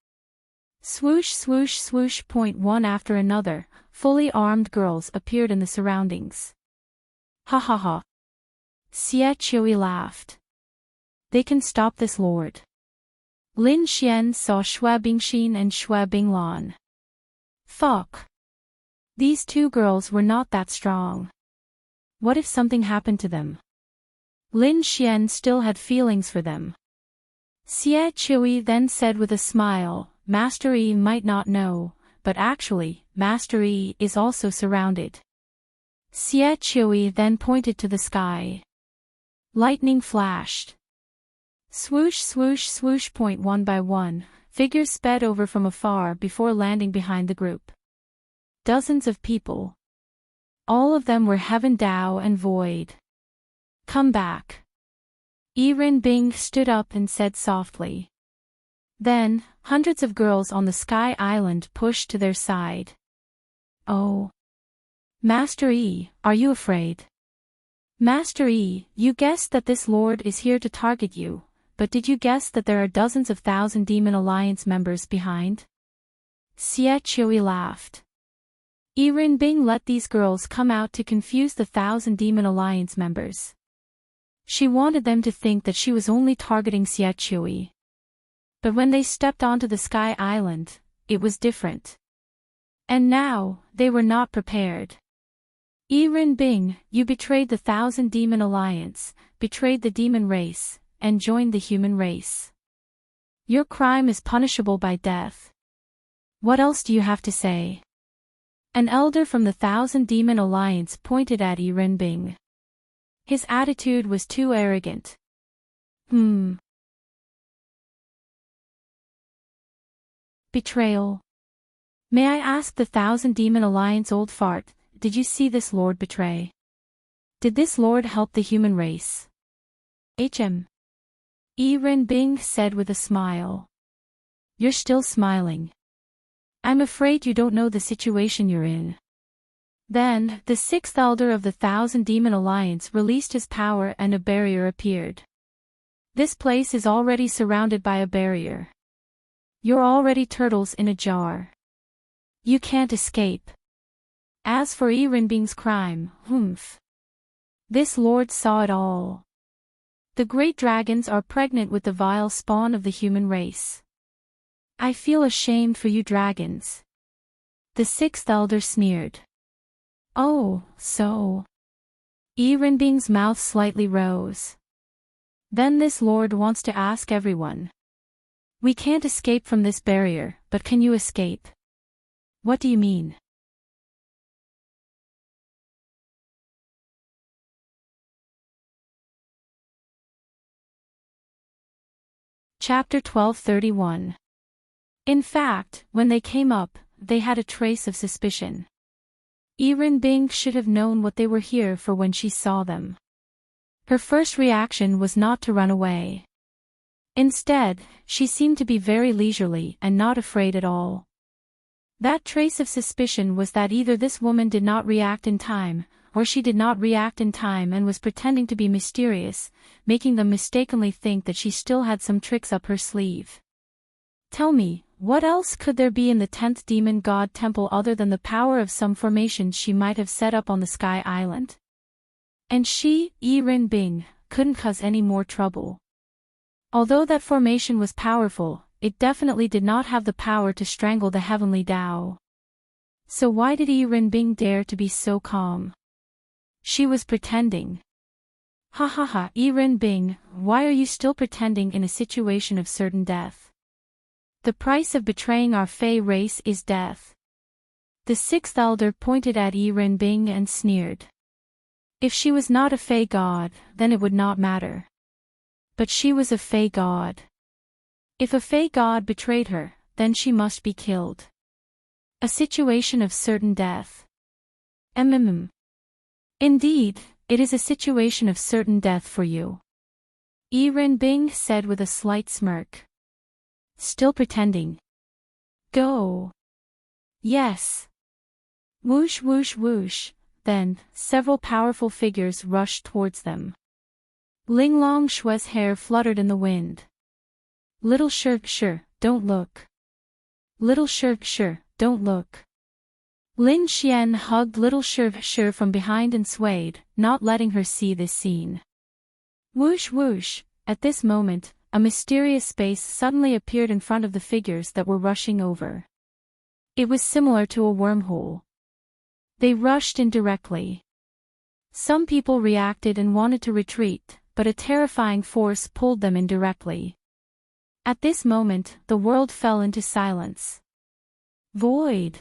Speaker 1: Swoosh swoosh swoosh. One after another, fully armed girls appeared in the surroundings. Ha ha ha. Xie Qiui laughed. They can stop this lord. Lin Xian saw Xue Bingxin and Xue Binglan. Fuck. These two girls were not that strong. What if something happened to them? Lin Xian still had feelings for them. Xie Qiui then said with a smile, Master Yi might not know, but actually, Master Yi is also surrounded. Xie Qiui then pointed to the sky. Lightning flashed. Swoosh swoosh swoosh. One by one, figures sped over from afar before landing behind the group. Dozens of people. All of them were Heaven Dao and Void. Come back. Yiren Bing stood up and said softly. Then, hundreds of girls on the Sky Island pushed to their side. Oh. Master Yi, are you afraid? Master Yi, you guessed that this lord is here to target you, but did you guess that there are dozens of Thousand Demon Alliance members behind? Xie Qiui laughed. Yiren Bing let these girls come out to confuse the Thousand Demon Alliance members. She wanted them to think that she was only targeting Xie Qiui. But when they stepped onto the Sky Island, it was different. And now, they were not prepared. Yiren Bing, you betrayed the Thousand Demon Alliance, betrayed the demon race, and joined the human race. Your crime is punishable by death. What else do you have to say? An elder from the Thousand Demon Alliance pointed at Yiren Bing. His attitude was too arrogant. Betrayal. May I ask the Thousand Demon Alliance old fart, did you see this lord betray? Did this lord help the human race? Yiren Bing said with a smile. You're still smiling. I'm afraid you don't know the situation you're in. Then, the sixth elder of the Thousand Demon Alliance released his power and a barrier appeared. This place is already surrounded by a barrier. You're already turtles in a jar. You can't escape. As for Yiren Bing's crime, this lord saw it all. The great dragons are pregnant with the vile spawn of the human race. I feel ashamed for you dragons. The sixth elder sneered. Oh, so. Yiren Bing's mouth slightly rose. Then this lord wants to ask everyone. We can't escape from this barrier, but can you escape? What do you mean? Chapter 12:31. In fact, when they came up, they had a trace of suspicion. Yiren Bing should have known what they were here for when she saw them. Her first reaction was not to run away. Instead, she seemed to be very leisurely and not afraid at all. That trace of suspicion was that either this woman did not react in time, or she did not react in time and was pretending to be mysterious, making them mistakenly think that she still had some tricks up her sleeve. Tell me, what else could there be in the 10th Demon God Temple other than the power of some formations she might have set up on the Sky Island? And she, Yiren Bing, couldn't cause any more trouble. Although that formation was powerful, it definitely did not have the power to strangle the heavenly Tao. So why did Yiren Bing dare to be so calm? She was pretending. Ha ha ha, Yiren Bing, why are you still pretending in a situation of certain death? The price of betraying our Fey race is death. The sixth elder pointed at Yiren Bing and sneered. If she was not a Fey god, then it would not matter. But she was a Fey god. If a Fey god betrayed her, then she must be killed. A situation of certain death. Indeed, it is a situation of certain death for you. Yiren Bing said with a slight smirk. Still pretending. Go. Yes. Whoosh whoosh whoosh, then, several powerful figures rushed towards them. Ling Longshue's hair fluttered in the wind. Little Shir, don't look. Little Shir, don't look. Lin Xian hugged little Shir from behind and swayed, not letting her see this scene. Whoosh whoosh, at this moment, a mysterious space suddenly appeared in front of the figures that were rushing over. It was similar to a wormhole. They rushed in directly. Some people reacted and wanted to retreat, but a terrifying force pulled them in directly. At this moment, the world fell into silence. Void.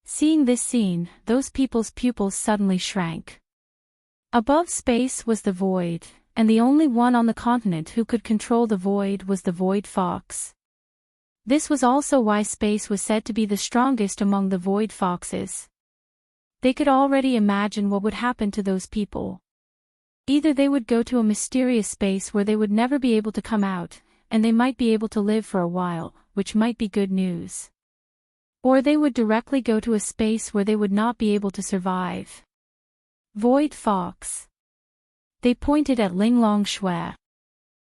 Speaker 1: Seeing this scene, those people's pupils suddenly shrank. Above space was the void, and the only one on the continent who could control the void was the void fox. This was also why space was said to be the strongest among the void foxes. They could already imagine what would happen to those people. Either they would go to a mysterious space where they would never be able to come out, and they might be able to live for a while, which might be good news. Or they would directly go to a space where they would not be able to survive. Void Fox. They pointed at Ling Longxue.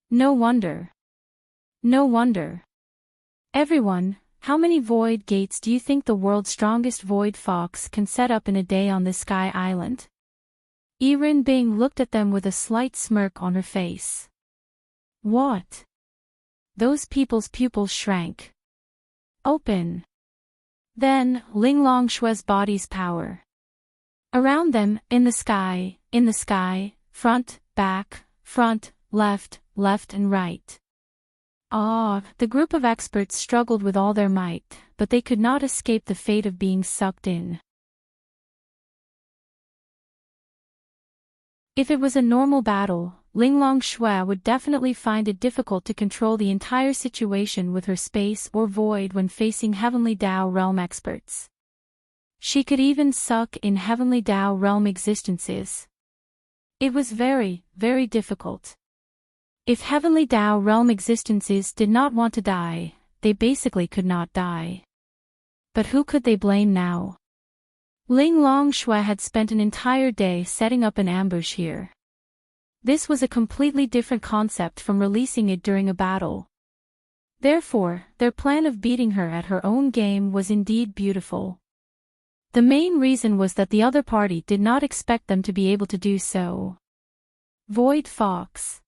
Speaker 1: No wonder. No wonder. Everyone, how many void gates do you think the world's strongest void fox can set up in a day on this sky island? Yiren Bing looked at them with a slight smirk on her face. What? Those people's pupils shrank. Open. Then, Ling Longshue's body's power. Around them, in the sky, front, back, front, left, and right. The group of experts struggled with all their might, but they could not escape the fate of being sucked in. If it was a normal battle, Ling Longxue would definitely find it difficult to control the entire situation with her space or void when facing Heavenly Dao Realm experts. She could even suck in Heavenly Dao Realm existences. It was very, very difficult. If Heavenly Dao Realm existences did not want to die, they basically could not die. But who could they blame now? Ling Longxue had spent an entire day setting up an ambush here. This was a completely different concept from releasing it during a battle. Therefore, their plan of beating her at her own game was indeed beautiful. The main reason was that the other party did not expect them to be able to do so. Void Fox.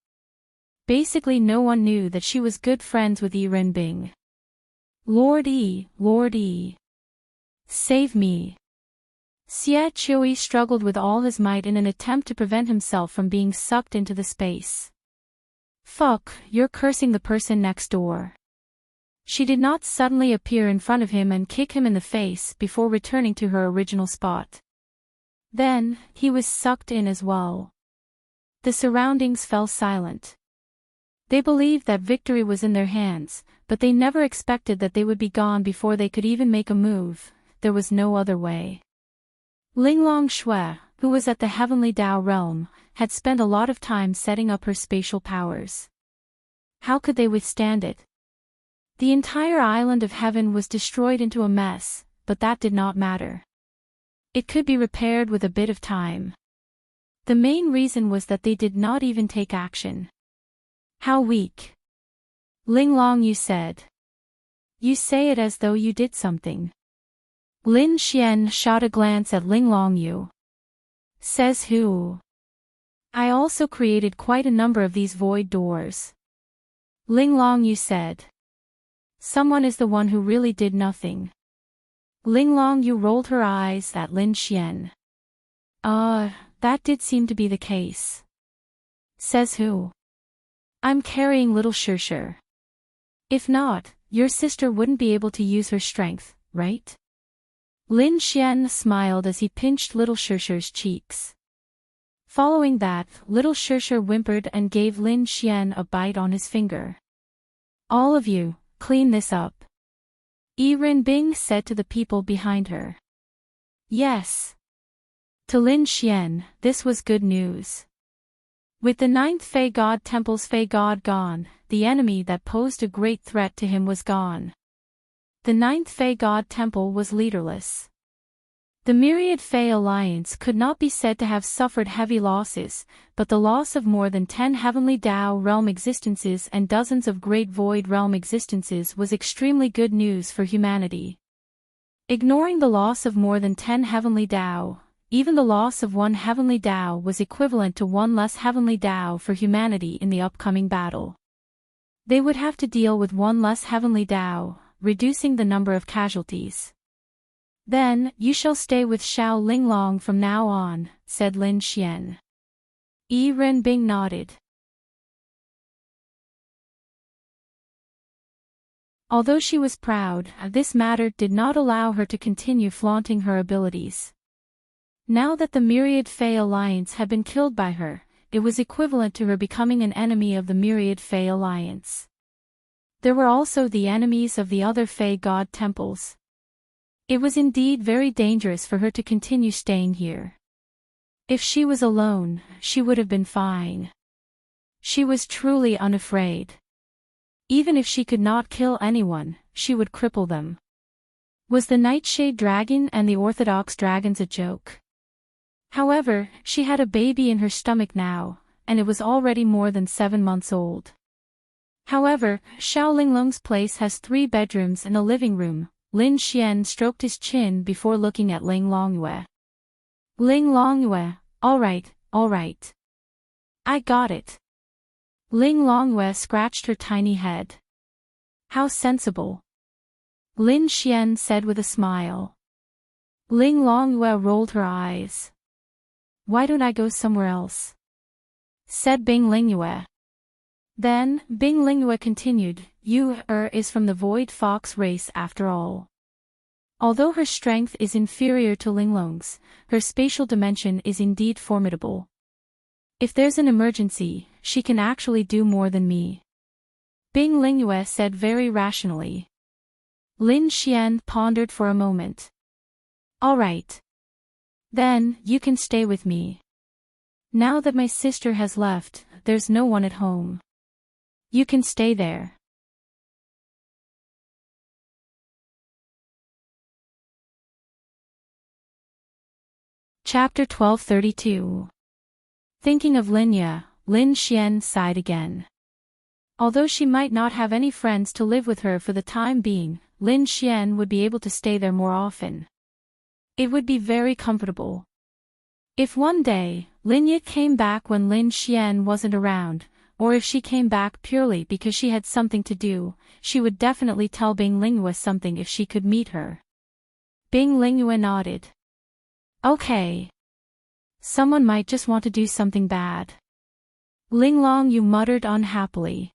Speaker 1: Basically no one knew that she was good friends with Yi Renbing. Lord E. Save me. Xie Chui struggled with all his might in an attempt to prevent himself from being sucked into the space. Fuck, you're cursing the person next door. She did not suddenly appear in front of him and kick him in the face before returning to her original spot. Then, he was sucked in as well. The surroundings fell silent. They believed that victory was in their hands, but they never expected that they would be gone before they could even make a move. There was no other way. Ling Longxue, who was at the Heavenly Dao Realm, had spent a lot of time setting up her spatial powers. How could they withstand it? The entire island of heaven was destroyed into a mess, but that did not matter. It could be repaired with a bit of time. The main reason was that they did not even take action. How weak. Ling Long, you said. You say it as though you did something. Lin Xian shot a glance at Ling Longyu. Says who? I also created quite a number of these void doors. Ling Longyu said. Someone is the one who really did nothing. Ling Longyu rolled her eyes at Lin Xian. That did seem to be the case. Says who? I'm carrying little Shir. If not, your sister wouldn't be able to use her strength, right? Lin Xian smiled as he pinched little Shir's cheeks. Following that, little Shir whimpered and gave Lin Xian a bite on his finger. All of you, clean this up. Yi Renbing said to the people behind her. Yes. To Lin Xian, this was good news. With the 9th Fei God Temple's Fei God gone, the enemy that posed a great threat to him was gone. The 9th Fei God Temple was leaderless. The myriad Fey alliance could not be said to have suffered heavy losses, but the loss of more than 10 heavenly Tao realm existences and dozens of great void realm existences was extremely good news for humanity. Ignoring the loss of more than 10 heavenly Tao, even the loss of 1 heavenly Tao was equivalent to 1 less heavenly Tao for humanity in the upcoming battle. They would have to deal with 1 less heavenly Tao, reducing the number of casualties. Then, you shall stay with Xiao Linglong from now on, said Lin Xian. Yi Renbing nodded. Although she was proud, this matter did not allow her to continue flaunting her abilities. Now that the Myriad Fey Alliance had been killed by her, it was equivalent to her becoming an enemy of the Myriad Fey Alliance. There were also the enemies of the other Fey God temples. It was indeed very dangerous for her to continue staying here. If she was alone, she would have been fine. She was truly unafraid. Even if she could not kill anyone, she would cripple them. Was the Nightshade Dragon and the Orthodox Dragons a joke? However, she had a baby in her stomach now, and it was already more than 7 months old. However, Xiao Linglong's place has 3 bedrooms and a living room. Lin Xian stroked his chin before looking at Ling Longyue. Ling Longyue, all right. I got it. Ling Longyue scratched her tiny head. How sensible. Lin Xian said with a smile. Ling Longyue rolled her eyes. Why don't I go somewhere else? Said Bing Lingyue. Then, Bing Lingyue continued, Yu is from the Void Fox race after all. Although her strength is inferior to Linglong's, her spatial dimension is indeed formidable. If there's an emergency, she can actually do more than me. Bing Lingyue said very rationally. Lin Xian pondered for a moment. All right. Then, you can stay with me. Now that my sister has left, there's no one at home. You can stay there. Chapter 1232. Thinking of Linya, Lin Xian sighed again. Although she might not have any friends to live with her for the time being, Lin Xian would be able to stay there more often. It would be very comfortable. If one day, Linya came back when Lin Xian wasn't around, or if she came back purely because she had something to do, she would definitely tell Bing Lingyue something if she could meet her. Bing Lingyue nodded. Okay. Someone might just want to do something bad. Linglong, you muttered unhappily.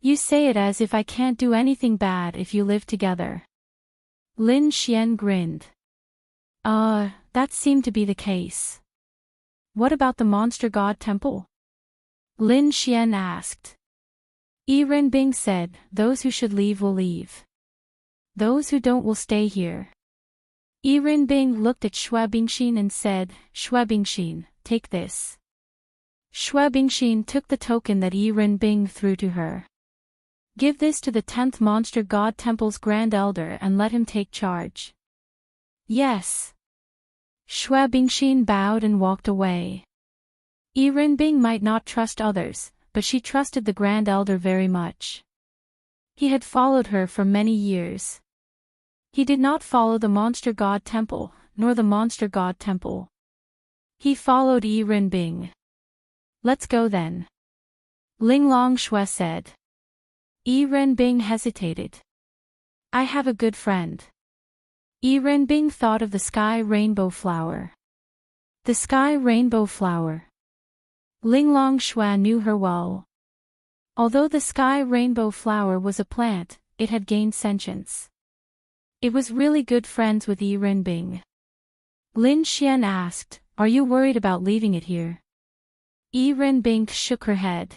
Speaker 1: You say it as if I can't do anything bad if you live together. Lin Xian grinned. That seemed to be the case. What about the Monster God Temple? Lin Xian asked. Yi Renbing said, those who should leave will leave. Those who don't will stay here. Yi Renbing looked at Xue Bingxin and said, Xue Bingxin, take this. Xue Bingxin took the token that Yi Renbing threw to her. Give this to the 10th Monster God Temple's Grand Elder and let him take charge. Yes. Xue Bingxin bowed and walked away. Yi Renbing might not trust others, but she trusted the Grand Elder very much. He had followed her for many years. He did not follow the Monster God Temple, nor the Monster God Temple. He followed Yi Renbing. Let's go then. Linglong Xue said. Yi Renbing hesitated. I have a good friend. Yi Renbing thought of the Sky Rainbow Flower. The Sky Rainbow Flower. Linglong Xue knew her well. Although the Sky Rainbow Flower was a plant, it had gained sentience. It was really good friends with Yi Renbing. Lin Xian asked, are you worried about leaving it here? Yi Renbing shook her head.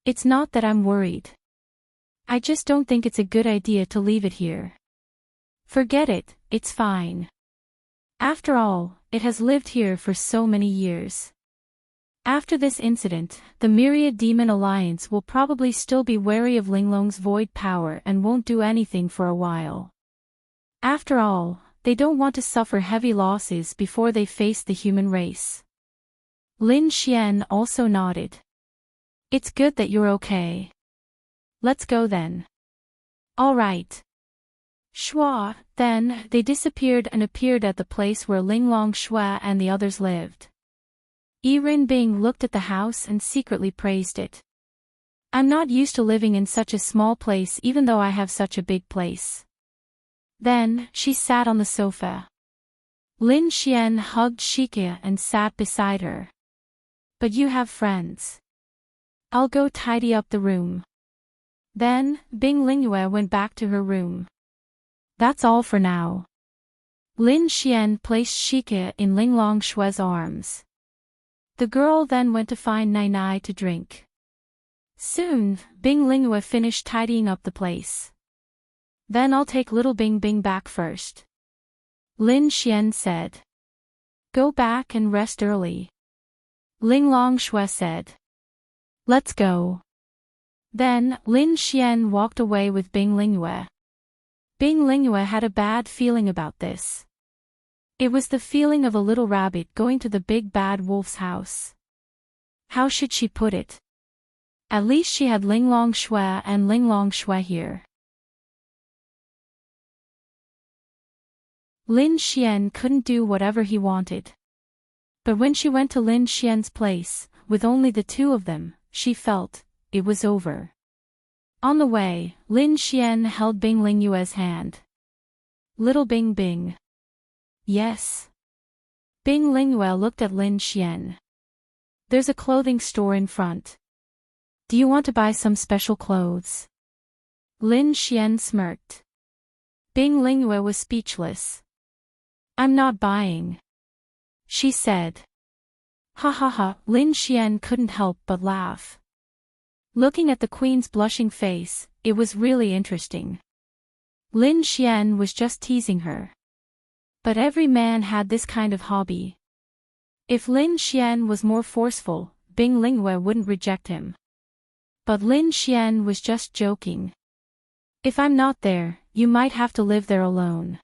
Speaker 1: It's not that I'm worried. I just don't think it's a good idea to leave it here. Forget it, it's fine. After all, it has lived here for so many years. After this incident, the Myriad Demon Alliance will probably still be wary of Linglong's void power and won't do anything for a while. After all, they don't want to suffer heavy losses before they face the human race. Lin Xian also nodded. It's good that you're okay. Let's go then. All right. Shua, then, they disappeared and appeared at the place where Linglong Shua and the others lived. Yirin Bing looked at the house and secretly praised it. I'm not used to living in such a small place even though I have such a big place. Then, she sat on the sofa. Lin Xian hugged Shikia and sat beside her. But you have friends. I'll go tidy up the room. Then, Bing Lingyue went back to her room. That's all for now. Lin Xian placed Shikia in Linglong Shue's arms. The girl then went to find Nai Nai to drink. Soon, Bing Lingyue finished tidying up the place. Then I'll take little Bing Bing back first. Lin Xian said. Go back and rest early. Linglong Shue said. Let's go. Then, Lin Xian walked away with Bing Lingyue. Bing Lingyue had a bad feeling about this. It was the feeling of a little rabbit going to the big bad wolf's house. How should she put it? At least she had Linglong Shue and Linglong Shue here. Lin Xian couldn't do whatever he wanted. But when she went to Lin Xian's place, with only the two of them, she felt it was over. On the way, Lin Xian held Bing Lingyue's hand. Little Bing Bing. Yes. Bing Lingyue looked at Lin Xian. There's a clothing store in front. Do you want to buy some special clothes? Lin Xian smirked. Bing Lingyue was speechless. I'm not buying. She said. Ha ha ha, Lin Xian couldn't help but laugh. Looking at the queen's blushing face, it was really interesting. Lin Xian was just teasing her. But every man had this kind of hobby. If Lin Xian was more forceful, Bing Lingyue wouldn't reject him. But Lin Xian was just joking. If I'm not there, you might have to live there alone.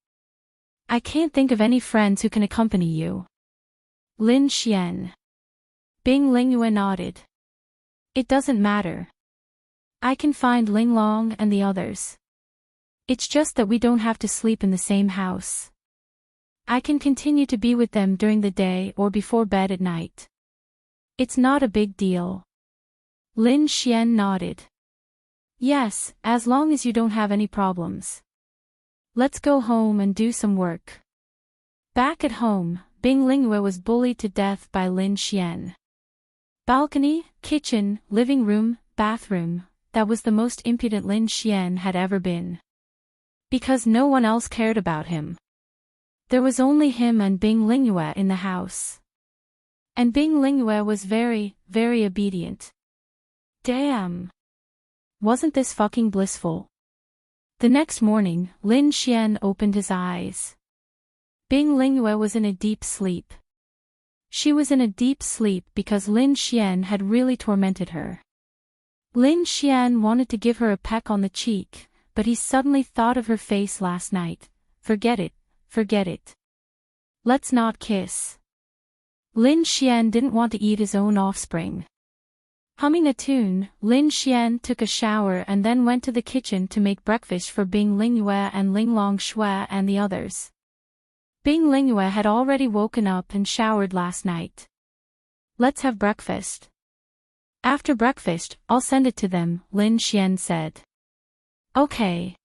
Speaker 1: I can't think of any friends who can accompany you. Lin Xian. Bing Lingyue nodded. It doesn't matter. I can find Linglong and the others. It's just that we don't have to sleep in the same house. I can continue to be with them during the day or before bed at night. It's not a big deal. Lin Xian nodded. Yes, as long as you don't have any problems. Let's go home and do some work. Back at home, Bing Lingyue was bullied to death by Lin Xian. Balcony, kitchen, living room, bathroom, that was the most impudent Lin Xian had ever been. Because no one else cared about him. There was only him and Bing Lingyue in the house. And Bing Lingyue was very, very obedient. Damn. Wasn't this fucking blissful? The next morning, Lin Xian opened his eyes. Bing Lingyue was in a deep sleep. She was in a deep sleep because Lin Xian had really tormented her. Lin Xian wanted to give her a peck on the cheek, but he suddenly thought of her face last night. Forget it. Forget it. Let's not kiss. Lin Xian didn't want to eat his own offspring. Humming a tune, Lin Xian took a shower and then went to the kitchen to make breakfast for Bing Lingyue and Linglong Shue and the others. Bing Lingyue had already woken up and showered last night. Let's have breakfast. After breakfast, I'll send it to them, Lin Xian said. Okay.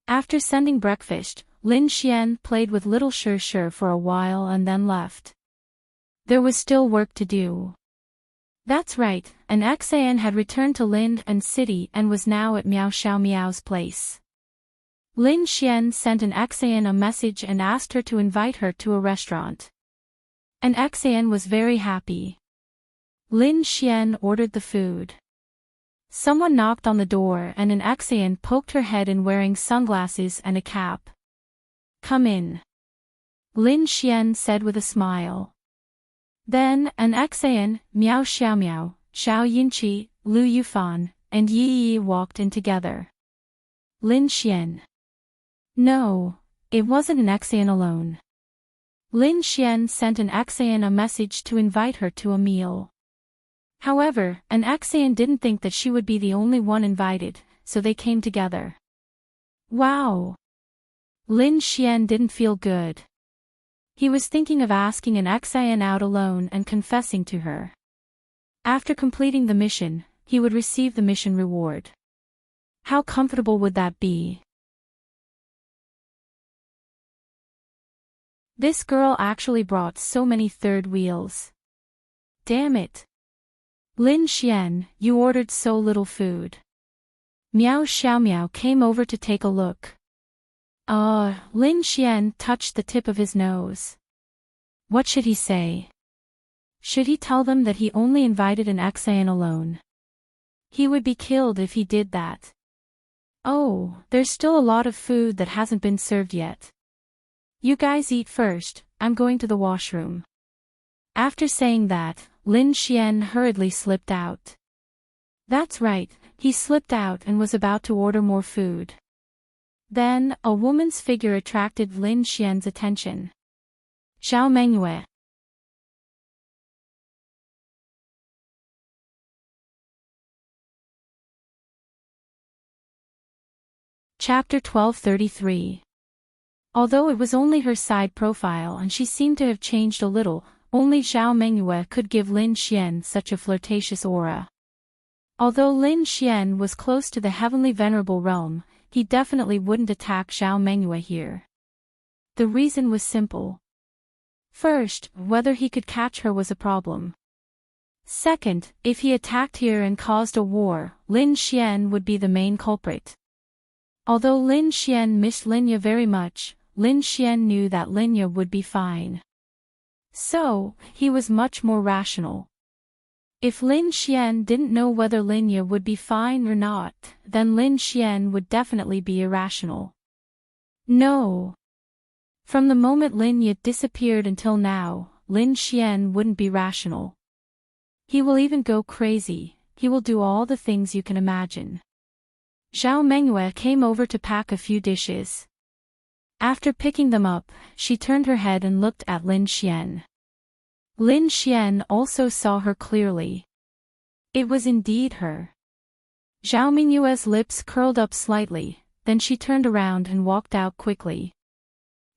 Speaker 1: After sending breakfast, Lin Xian played with little Shi for a while and then left. There was still work to do. That's right, an Xan had returned to Lin and City and was now at Miao Xiao Miao's place. Lin Xian sent an Xan a message and asked her to invite her to a restaurant. An Xan was very happy. Lin Xian ordered the food. Someone knocked on the door and an Xan poked her head in wearing sunglasses and a cap. Come in. Lin Xian said with a smile. Then, an Xan, Miao Xiao Miao, Xiao Yinqi, Lu Yufan, and Yi Yi walked in together. Lin Xian. No, It wasn't an Xian alone. Lin Xian sent an Xian a message to invite her to a meal. However, an Xian didn't think that she would be the only one invited, so they came together. Wow! Lin Xian didn't feel good. He was thinking of asking an Xian out alone and confessing to her. After completing the mission, he would receive the mission reward. How comfortable would that be? This girl actually brought so many third wheels. Damn it. Lin Xian, you ordered so little food. Miao Xiaomiao came over to take a look. Lin Xian touched the tip of his nose. What should he say? Should he tell them that he only invited an Xian alone? He would be killed if he did that. Oh, there's still a lot of food that hasn't been served yet. You guys eat first, I'm going to the washroom. After saying that, Lin Xian hurriedly slipped out. That's right, he slipped out and was about to order more food. Then, a woman's figure attracted Lin Xian's attention. Zhao Mengyue. Chapter 1233. Although it was only her side profile and she seemed to have changed a little, only Zhao Mengyue could give Lin Xian such a flirtatious aura. Although Lin Xian was close to the heavenly venerable realm, he definitely wouldn't attack Zhao Mengyue here. The reason was simple. First, whether he could catch her was a problem. Second, if he attacked here and caused a war, Lin Xian would be the main culprit. Although Lin Xian missed Linya very much, Lin Xian knew that Linya would be fine. So, he was much more rational. If Lin Xian didn't know whether Linya would be fine or not, then Lin Xian would definitely be irrational. No. From the moment Linya disappeared until now, Lin Xian wouldn't be rational. He will even go crazy, he will do all the things you can imagine. Zhao Mengyue came over to pack a few dishes. After picking them up, she turned her head and looked at Lin Xian. Lin Xian also saw her clearly. It was indeed her. Zhao Mengyue's lips curled up slightly, then she turned around and walked out quickly.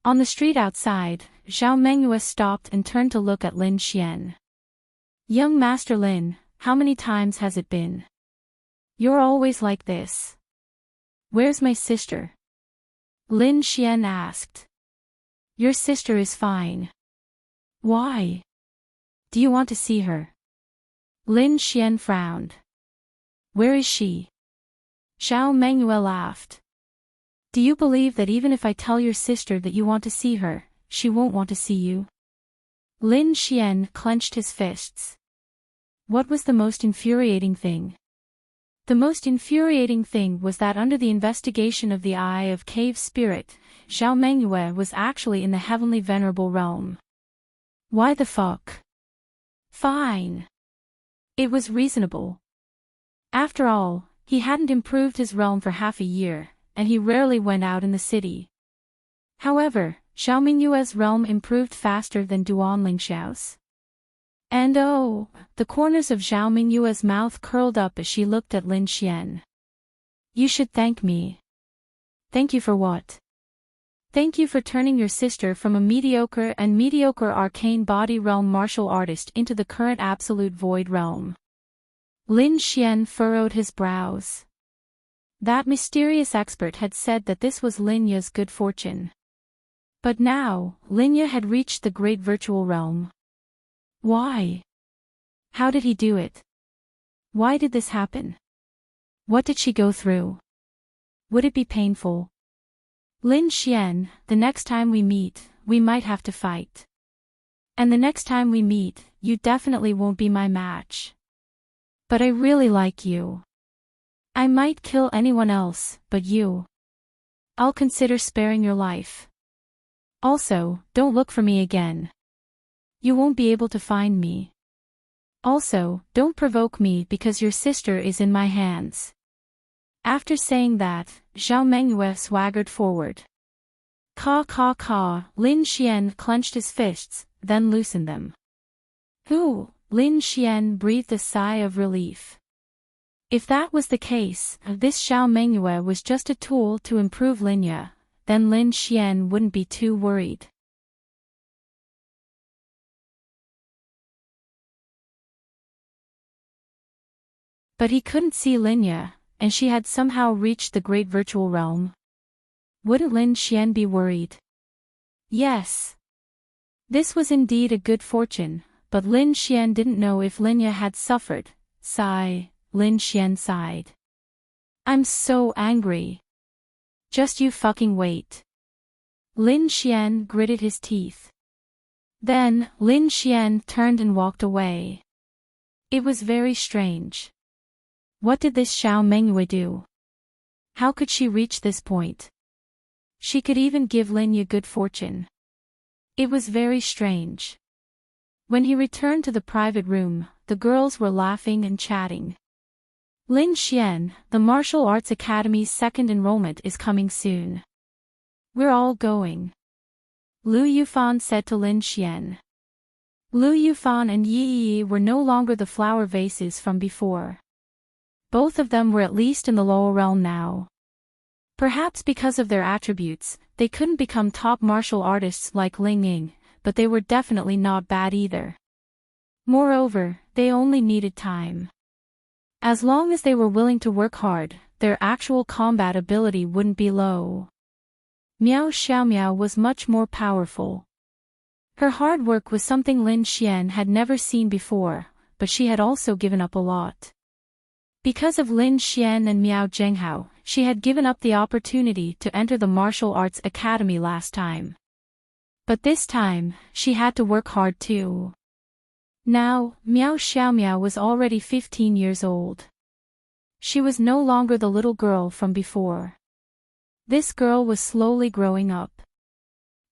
Speaker 1: On the street outside, Zhao Mengyue stopped and turned to look at Lin Xian. Young Master Lin, how many times has it been? You're always like this. Where's my sister? Lin Xian asked. Your sister is fine. Why? Do you want to see her? Lin Xian frowned. Where is she? Zhao Mengyue laughed. Do you believe that even if I tell your sister that you want to see her, she won't want to see you? Lin Xian clenched his fists. What was the most infuriating thing? The most infuriating thing was that under the investigation of the Eye of Cave Spirit, Zhao Mengyue was actually in the heavenly venerable realm. Why the fuck? Fine. It was reasonable. After all, he hadn't improved his realm for half a year, and he rarely went out in the city. However, Zhao Mengyue's realm improved faster than Duan Lingxiao's. And the corners of Zhao Mengyue's mouth curled up as she looked at Lin Xian. You should thank me. Thank you for what? Thank you for turning your sister from a mediocre arcane body realm martial artist into the current absolute void realm. Lin Xian furrowed his brows. That mysterious expert had said that this was Linya's good fortune. But now, Linya had reached the great virtual realm. Why? How did he do it? Why did this happen? What did she go through? Would it be painful? Lin Xian, the next time we meet, we might have to fight. And the next time we meet, you definitely won't be my match. But I really like you. I might kill anyone else, but you. I'll consider sparing your life. Also, don't look for me again. You won't be able to find me. Also, don't provoke me because your sister is in my hands. After saying that, Zhao Mengyue swaggered forward. Caw caw caw, Lin Xian clenched his fists, then loosened them. Ooh, Lin Xian breathed a sigh of relief. If that was the case, this Xiao Mengyue was just a tool to improve Linya, then Lin Xian wouldn't be too worried. But he couldn't see Linya, and she had somehow reached the great virtual realm. Wouldn't Lin Xian be worried? Yes. This was indeed a good fortune, but Lin Xian didn't know if Linya had suffered. Sigh, Lin Xian sighed. I'm so angry. Just you fucking wait. Lin Xian gritted his teeth. Then, Lin Xian turned and walked away. It was very strange. What did this Xiao Mengyue do? How could she reach this point? She could even give Linya good fortune. It was very strange. When he returned to the private room, the girls were laughing and chatting. Lin Xian, the Martial Arts Academy's second enrollment is coming soon. We're all going. Lu Yufan said to Lin Xian. Lu Yufan and Yi Yi were no longer the flower vases from before. Both of them were at least in the lower realm now. Perhaps because of their attributes, they couldn't become top martial artists like Ling Ying, but they were definitely not bad either. Moreover, they only needed time. As long as they were willing to work hard, their actual combat ability wouldn't be low. Miao Xiaomiao was much more powerful. Her hard work was something Lin Xian had never seen before, but she had also given up a lot. Because of Lin Xian and Miao Zhenghao, she had given up the opportunity to enter the martial arts academy last time. But this time, she had to work hard too. Now, Miao Xiaomiao was already 15 years old. She was no longer the little girl from before. This girl was slowly growing up.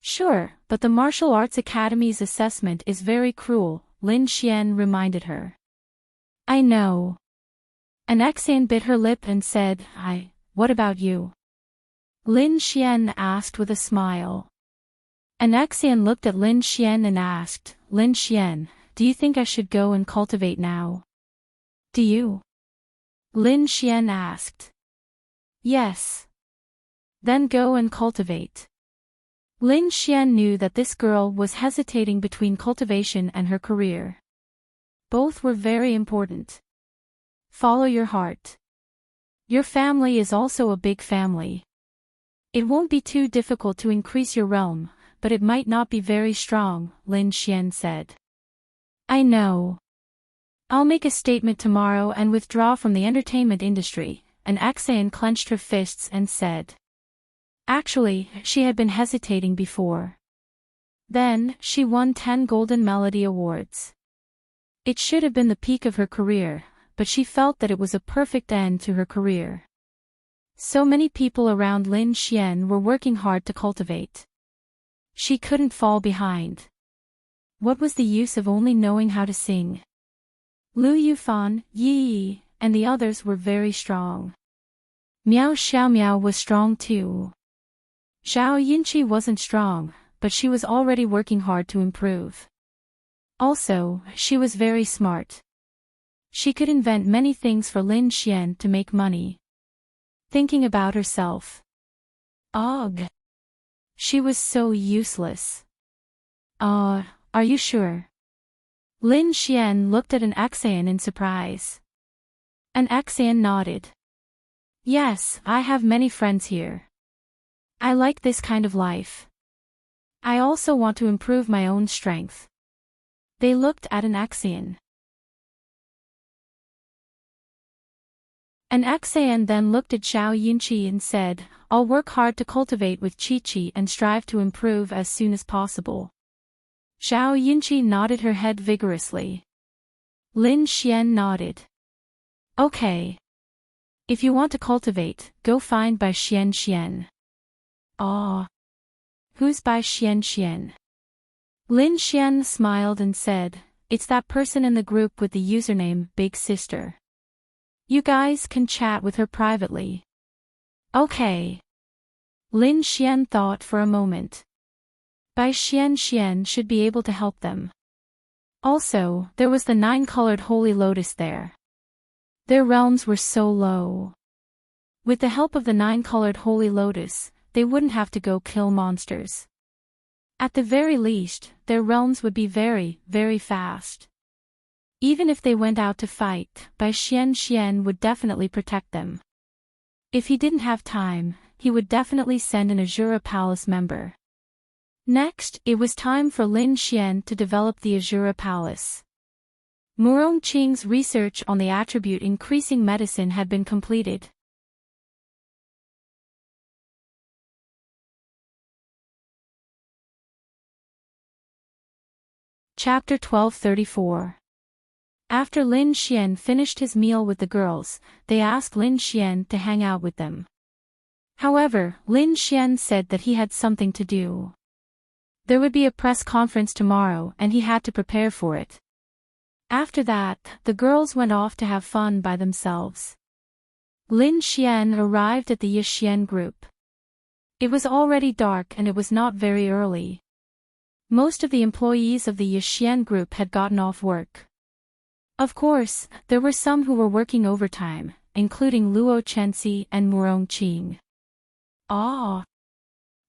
Speaker 1: Sure, but the Martial Arts Academy's assessment is very cruel, Lin Xian reminded her. I know. Anaxian bit her lip and said, what about you? Lin Xian asked with a smile. Anaxian looked at Lin Xian and asked, Lin Xian, do you think I should go and cultivate now? Do you? Lin Xian asked. Yes. Then go and cultivate. Lin Xian knew that this girl was hesitating between cultivation and her career. Both were very important. Follow your heart. Your family is also a big family. It won't be too difficult to increase your realm, but it might not be very strong, Lin Xian said. I know. I'll make a statement tomorrow and withdraw from the entertainment industry, and Axan clenched her fists and said. Actually, she had been hesitating before. Then, she won 10 Golden Melody Awards. It should have been the peak of her career, but she felt that it was a perfect end to her career. So many people around Lin Xian were working hard to cultivate. She couldn't fall behind. What was the use of only knowing how to sing? Lu Yufan, Yi Yi, and the others were very strong. Miao Xiaomiao was strong too. Zhao Yinqi wasn't strong, but she was already working hard to improve. Also, she was very smart. She could invent many things for Lin Xian to make money. Thinking about herself. Ugh. She was so useless. Are you sure? Lin Xian looked at an Axan in surprise. An Axan nodded. Yes, I have many friends here. I like this kind of life. I also want to improve my own strength. They looked at an Axan. An Axan then looked at Zhao Yinqi and said, I'll work hard to cultivate with Chi-Chi and strive to improve as soon as possible. Zhao Yinqi nodded her head vigorously. Lin Xian nodded. Okay. If you want to cultivate, go find Bai Xian Xian. Who's Bai Xian Xian? Lin Xian smiled and said, it's that person in the group with the username Big Sister. You guys can chat with her privately. Okay. Lin Xian thought for a moment. Bai Xian should be able to help them. Also, there was the 9-colored holy lotus there. Their realms were so low. With the help of the 9-colored holy lotus, they wouldn't have to go kill monsters. At the very least, their realms would be very, very fast. Even if they went out to fight, Bai Xian would definitely protect them. If he didn't have time, he would definitely send an Azura Palace member. Next, it was time for Lin Xian to develop the Azura Palace. Murong Qing's research on the attribute increasing medicine had been completed. Chapter 1234. After Lin Xian finished his meal with the girls, they asked Lin Xian to hang out with them. However, Lin Xian said that he had something to do. There would be a press conference tomorrow and he had to prepare for it. After that, the girls went off to have fun by themselves. Lin Xian arrived at the Yixian group. It was already dark and it was not very early. Most of the employees of the Yixian group had gotten off work. Of course, there were some who were working overtime, including Luo Chenxi and Murong Qing. Ah!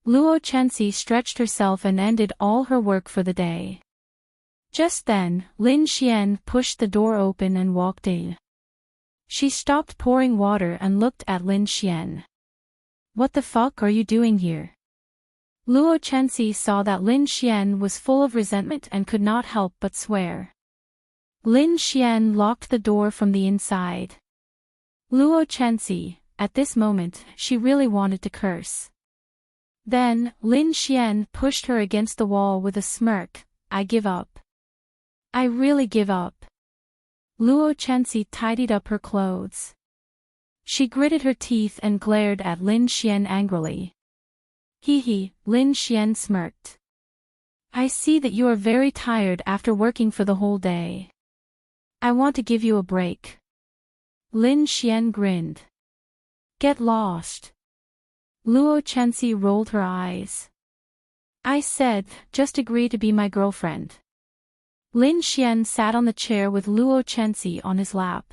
Speaker 1: Luo Chenxi stretched herself and ended all her work for the day. Just then, Lin Xian pushed the door open and walked in. She stopped pouring water and looked at Lin Xian. What the fuck are you doing here? Luo Chenxi saw that Lin Xian was full of resentment and could not help but swear. Lin Xian locked the door from the inside. Luo Chenxi, at this moment, she really wanted to curse. Then, Lin Xian pushed her against the wall with a smirk. I give up. I really give up. Luo Chenxi tidied up her clothes. She gritted her teeth and glared at Lin Xian angrily. Hee, Lin Xian smirked. I see that you are very tired after working for the whole day. I want to give you a break. Lin Xian grinned. Get lost. Luo Chenxi rolled her eyes. I said, just agree to be my girlfriend. Lin Xian sat on the chair with Luo Chenxi on his lap.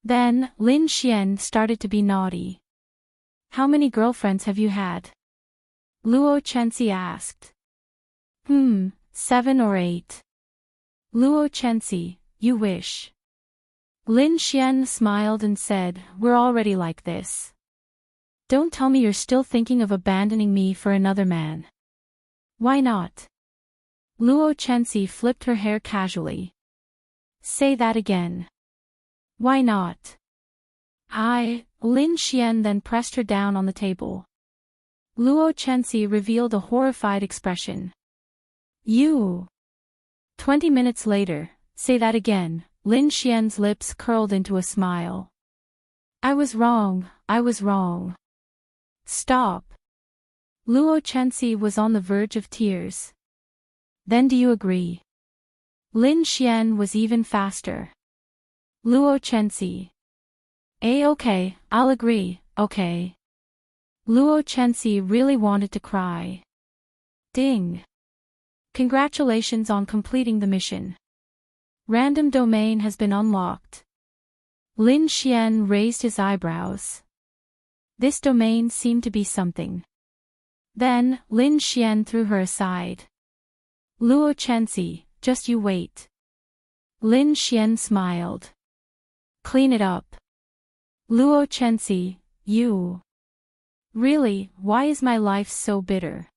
Speaker 1: Then, Lin Xian started to be naughty. How many girlfriends have you had? Luo Chenxi asked. 7 or 8. Luo Chenxi, you wish. Lin Xian smiled and said, we're already like this. Don't tell me you're still thinking of abandoning me for another man. Why not? Luo Chenxi flipped her hair casually. Say that again. Why not? Lin Xian then pressed her down on the table. Luo Chenxi revealed a horrified expression. You. 20 minutes later, say that again. Lin Xian's lips curled into a smile. I was wrong. Stop. Luo Chenxi was on the verge of tears. Then do you agree? Lin Xian was even faster. Luo Chenxi. Okay, I'll agree, okay. Luo Chenxi really wanted to cry. Ding. Congratulations on completing the mission. Random domain has been unlocked. Lin Xian raised his eyebrows. This domain seemed to be something. Then, Lin Xian threw her aside. Luo Chenxi, just you wait. Lin Xian smiled. Clean it up. Luo Chenxi, you. Really, why is my life so bitter?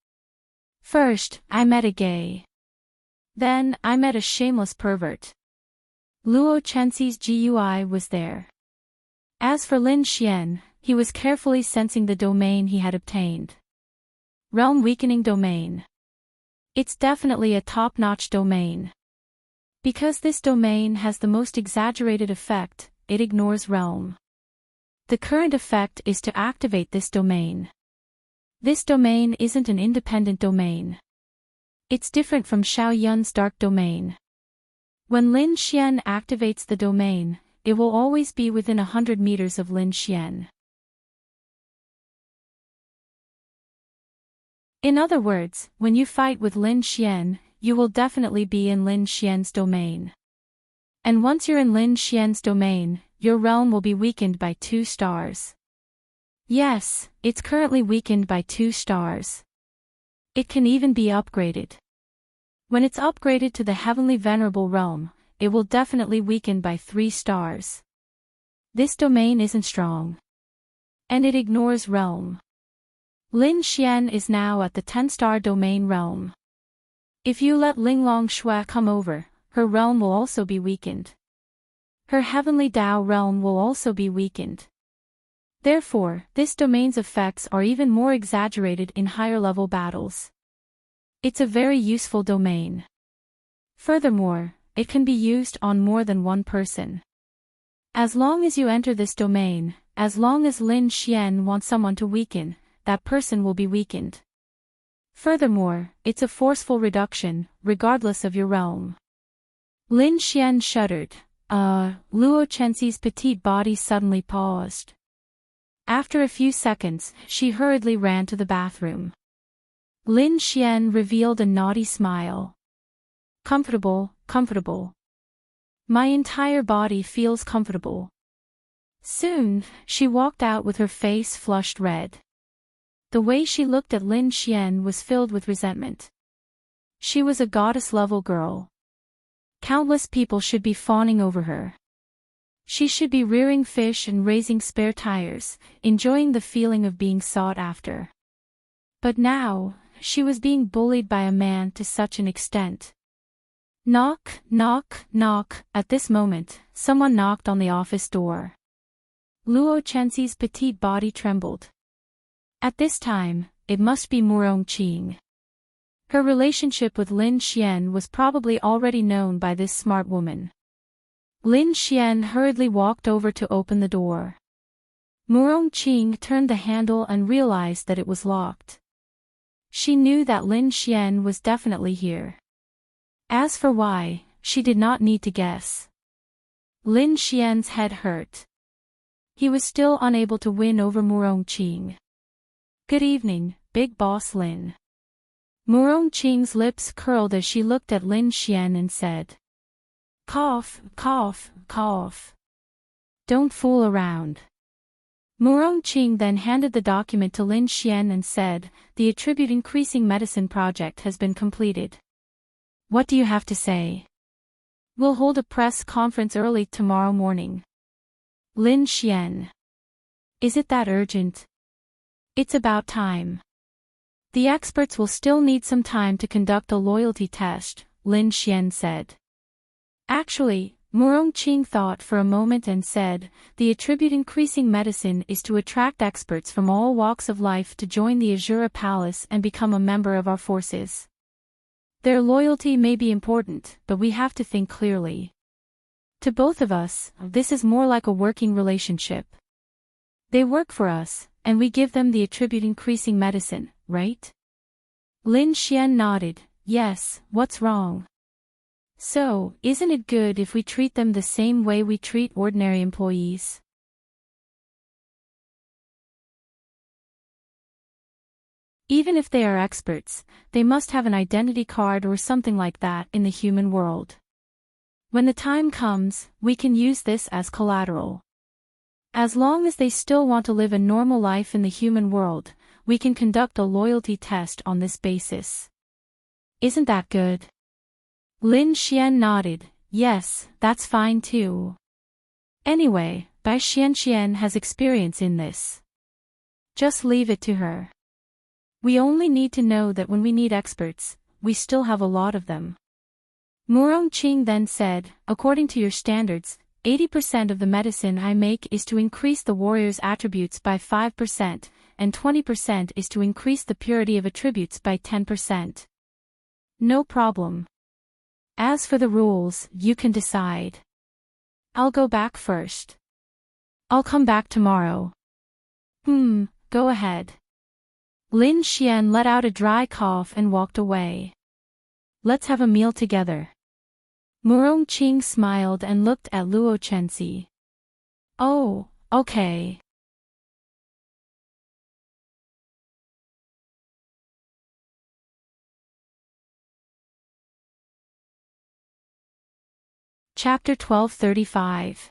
Speaker 1: First, I met a gay. Then, I met a shameless pervert. Luo Chenxi's GUI was there. As for Lin Xian, he was carefully sensing the domain he had obtained. Realm Weakening Domain. It's definitely a top-notch domain. Because this domain has the most exaggerated effect, it ignores Realm. The current effect is to activate this domain. This domain isn't an independent domain. It's different from Xiao Yun's dark domain. When Lin Xian activates the domain, it will always be within 100 meters of Lin Xian. In other words, when you fight with Lin Xian, you will definitely be in Lin Xian's domain. And once you're in Lin Xian's domain, your realm will be weakened by 2 stars. Yes, it's currently weakened by 2 stars. It can even be upgraded. When it's upgraded to the Heavenly Venerable Realm, it will definitely weaken by 3 stars. This domain isn't strong. And it ignores realm. Lin Xian is now at the 10-star domain realm. If you let Linglong Shui come over, her realm will also be weakened. Her Heavenly Tao realm will also be weakened. Therefore, this domain's effects are even more exaggerated in higher-level battles. It's a very useful domain. Furthermore, it can be used on more than one person. As long as you enter this domain, as long as Lin Xian wants someone to weaken, that person will be weakened. Furthermore, it's a forceful reduction, regardless of your realm. Lin Xian shuddered. Luo Chenxi's petite body suddenly paused. After a few seconds, she hurriedly ran to the bathroom. Lin Xian revealed a naughty smile. Comfortable, comfortable. My entire body feels comfortable. Soon, she walked out with her face flushed red. The way she looked at Lin Xian was filled with resentment. She was a goddess-level girl. Countless people should be fawning over her. She should be rearing fish and raising spare tires, enjoying the feeling of being sought after. But now, she was being bullied by a man to such an extent. Knock, knock, knock. At this moment, someone knocked on the office door. Luo Chenxi's petite body trembled. At this time, it must be Murong Qing. Her relationship with Lin Xian was probably already known by this smart woman. Lin Xian hurriedly walked over to open the door. Murong Qing turned the handle and realized that it was locked. She knew that Lin Xian was definitely here. As for why, she did not need to guess. Lin Xian's head hurt. He was still unable to win over Murong Qing. Good evening, Big Boss Lin. Murong Qing's lips curled as she looked at Lin Xian and said, "Cough, cough, cough. Don't fool around." Murong Qing then handed the document to Lin Xian and said, "The attribute increasing medicine project has been completed. What do you have to say?" "We'll hold a press conference early tomorrow morning." Lin Xian. "Is it that urgent?" "It's about time. The experts will still need some time to conduct a loyalty test," Lin Xian said. Actually, Murong Qing thought for a moment and said, "The attribute increasing medicine is to attract experts from all walks of life to join the Azura Palace and become a member of our forces. Their loyalty may be important, but we have to think clearly. To both of us, this is more like a working relationship. They work for us, and we give them the attribute increasing medicine, right?" Lin Xian nodded. "Yes, what's wrong? So, isn't it good if we treat them the same way we treat ordinary employees?" Even if they are experts, they must have an identity card or something like that in the human world. When the time comes, we can use this as collateral. As long as they still want to live a normal life in the human world, we can conduct a loyalty test on this basis. Isn't that good? Lin Xian nodded. "Yes, that's fine too. Anyway, Bai Xianxian has experience in this. Just leave it to her. We only need to know that when we need experts, we still have a lot of them." Murong Qing then said, "According to your standards, 80% of the medicine I make is to increase the warrior's attributes by 5%, and 20% is to increase the purity of attributes by 10%. No problem. As for the rules, you can decide. I'll go back first. I'll come back tomorrow." Go ahead." Lin Xian let out a dry cough and walked away. "Let's have a meal together." Murong Qing smiled and looked at Luo Chenxi. "Oh, okay." Chapter 1235.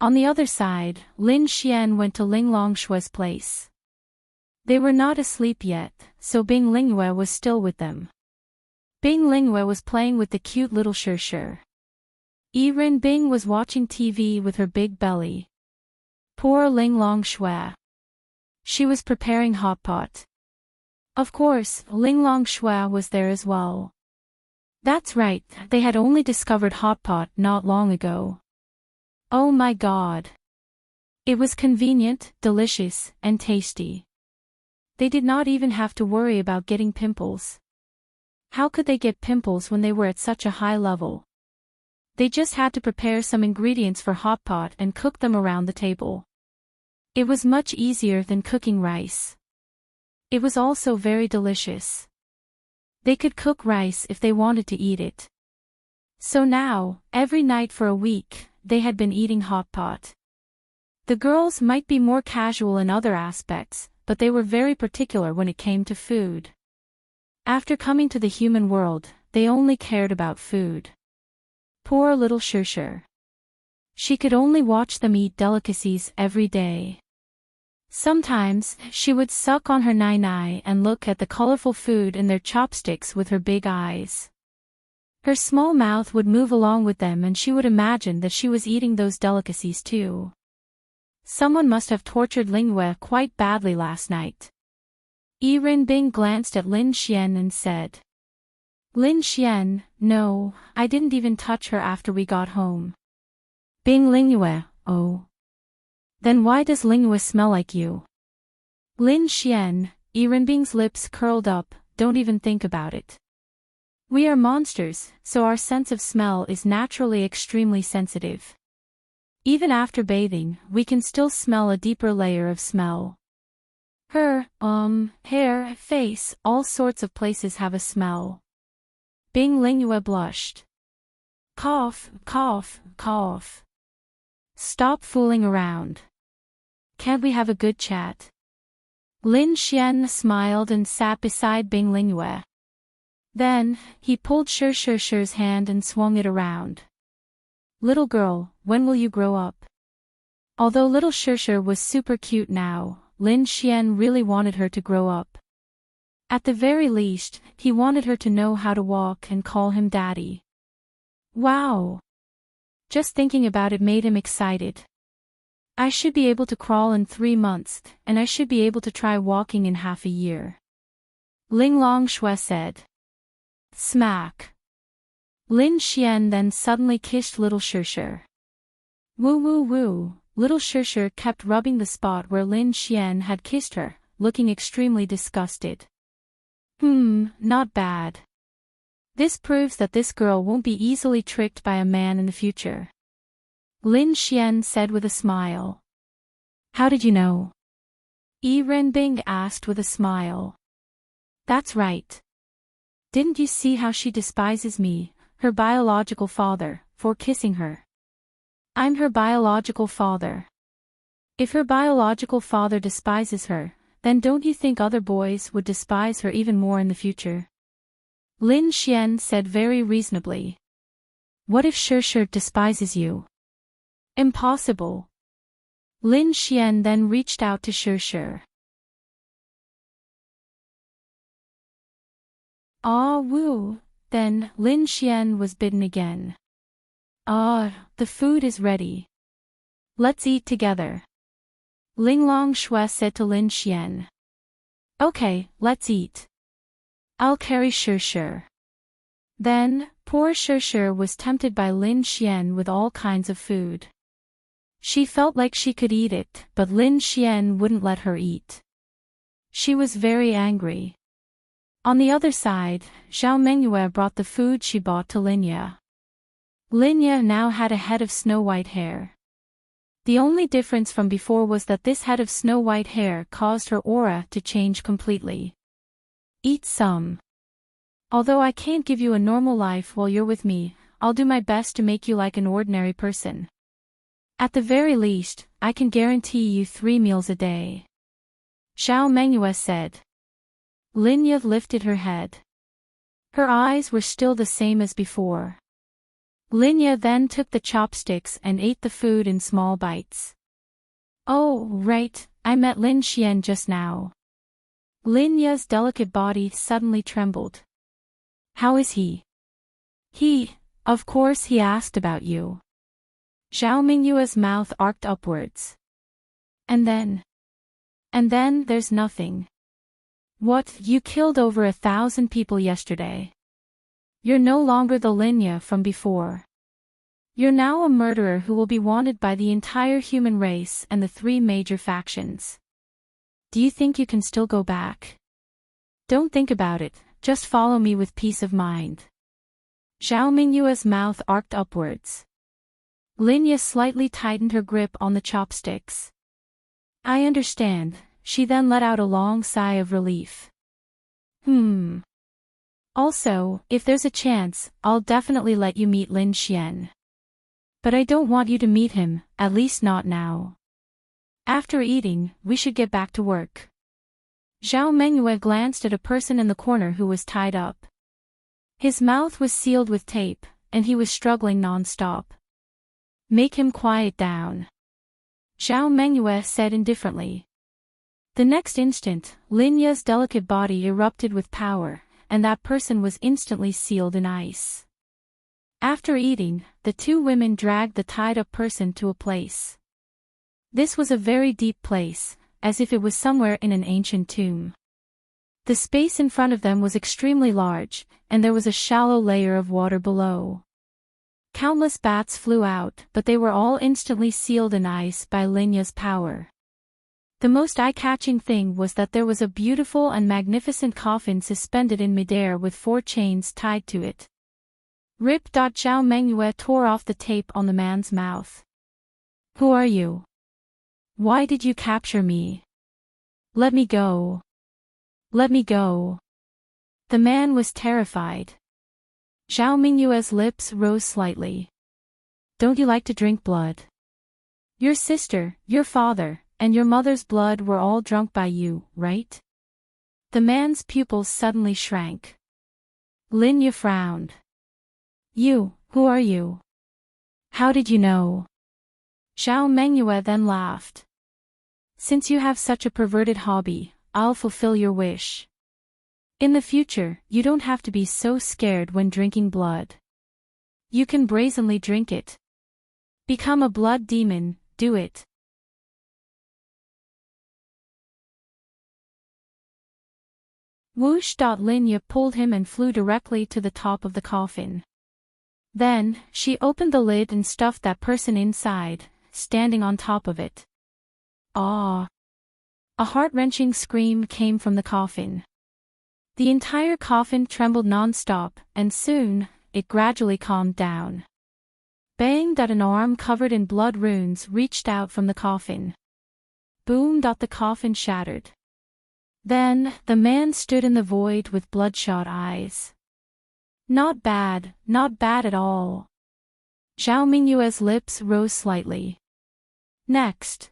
Speaker 1: On the other side, Lin Xian went to Ling Longshua's place. They were not asleep yet, so Bing Lingyue was still with them. Bing Lingyue was playing with the cute little Shirshir. Yiren Bing was watching TV with her big belly. Poor Ling Longshua. She was preparing hot pot. Of course, Ling Longshua was there as well. That's right, they had only discovered hot pot not long ago. Oh my god. It was convenient, delicious, and tasty. They did not even have to worry about getting pimples. How could they get pimples when they were at such a high level? They just had to prepare some ingredients for hot pot and cook them around the table. It was much easier than cooking rice. It was also very delicious. They could cook rice if they wanted to eat it. So now, every night for a week, they had been eating hot pot. The girls might be more casual in other aspects, but they were very particular when it came to food. After coming to the human world, they only cared about food. Poor little Shirshir. She could only watch them eat delicacies every day. Sometimes, she would suck on her nai-nai and look at the colorful food in their chopsticks with her big eyes. Her small mouth would move along with them and she would imagine that she was eating those delicacies too. Someone must have tortured Lingyue quite badly last night. Yiren Bing glanced at Lin Xian and said. Lin Xian, no, I didn't even touch her after we got home. Bing Lingyue, oh. Then why does Lingyue smell like you? Lin Xian, Yiren Bing's lips curled up, don't even think about it. We are monsters, so our sense of smell is naturally extremely sensitive. Even after bathing, we can still smell a deeper layer of smell. Her, hair, face, all sorts of places have a smell. Bing Lingyue blushed. Cough, cough, cough. Stop fooling around. Can't we have a good chat? Lin Xian smiled and sat beside Bing Lingyue. Then, he pulled Shirshir's hand and swung it around. Little girl, when will you grow up? Although little Shirshir was super cute now, Lin Xian really wanted her to grow up. At the very least, he wanted her to know how to walk and call him daddy. Wow! Just thinking about it made him excited. I should be able to crawl in 3 months, and I should be able to try walking in half a year. Ling Longshua said. Smack. Lin Xian then suddenly kissed little Shirshir. Woo woo woo, little Shirshir kept rubbing the spot where Lin Xian had kissed her, looking extremely disgusted. Not bad. This proves that this girl won't be easily tricked by a man in the future. Lin Xian said with a smile. How did you know? Yiren Bing asked with a smile. That's right. Didn't you see how she despises me, her biological father, for kissing her? I'm her biological father. If her biological father despises her, then don't you think other boys would despise her even more in the future? Lin Xian said very reasonably. What if Shirshir despises you? Impossible. Lin Xian then reached out to Shirshir. Ah woo, then Lin Xian was bitten again. The food is ready. Let's eat together. Ling Longshua said to Lin Xian. Okay, let's eat. I'll carry Shirshir. Then, poor Shirshir was tempted by Lin Xian with all kinds of food. She felt like she could eat it, but Lin Xian wouldn't let her eat. She was very angry. On the other side, Zhao Mengyue brought the food she bought to Linya. Linya now had a head of snow-white hair. The only difference from before was that this head of snow-white hair caused her aura to change completely. Eat some. Although I can't give you a normal life while you're with me, I'll do my best to make you like an ordinary person. At the very least, I can guarantee you 3 meals a day. Zhao Mengyue said. Linya lifted her head. Her eyes were still the same as before. Linya then took the chopsticks and ate the food in small bites. Oh, right, I met Lin Xian just now. Linya's delicate body suddenly trembled. How is he? Of course he asked about you. Zhao Mingyue's mouth arced upwards. And then there's nothing. What, you killed over 1,000 people yesterday? You're no longer the Linya from before. You're now a murderer who will be wanted by the entire human race and the 3 major factions. Do you think you can still go back? Don't think about it, just follow me with peace of mind. Zhao Mingyue's mouth arced upwards. Linya slightly tightened her grip on the chopsticks. I understand, she then let out a long sigh of relief. Also, if there's a chance, I'll definitely let you meet Lin Xian. But I don't want you to meet him, at least not now. After eating, we should get back to work. Zhao Mengyue glanced at a person in the corner who was tied up. His mouth was sealed with tape, and he was struggling non-stop. Make him quiet down. Zhao Mengyue said indifferently. The next instant, Linya's delicate body erupted with power, and that person was instantly sealed in ice. After eating, the 2 women dragged the tied-up person to a place. This was a very deep place, as if it was somewhere in an ancient tomb. The space in front of them was extremely large, and there was a shallow layer of water below. Countless bats flew out, but they were all instantly sealed in ice by Linya's power. The most eye-catching thing was that there was a beautiful and magnificent coffin suspended in midair with 4 chains tied to it. Rip. Zhao Mengyue tore off the tape on the man's mouth. Who are you? Why did you capture me? Let me go. Let me go. The man was terrified. Zhao Mingyue's lips rose slightly. Don't you like to drink blood? Your sister, your father, and your mother's blood were all drunk by you, right? The man's pupils suddenly shrank. Linya frowned. Who are you? How did you know? Zhao Mengyue then laughed. Since you have such a perverted hobby, I'll fulfill your wish. In the future, you don't have to be so scared when drinking blood. You can brazenly drink it. Become a blood demon, do it. Whoosh. Linya pulled him and flew directly to the top of the coffin. Then, she opened the lid and stuffed that person inside, standing on top of it. Ah! A heart-wrenching scream came from the coffin. The entire coffin trembled non-stop, and soon, it gradually calmed down. Bang. An arm covered in blood runes reached out from the coffin. Boom. The coffin shattered. Then, the man stood in the void with bloodshot eyes. Not bad at all. Zhao Mingyue's lips rose slightly. Next.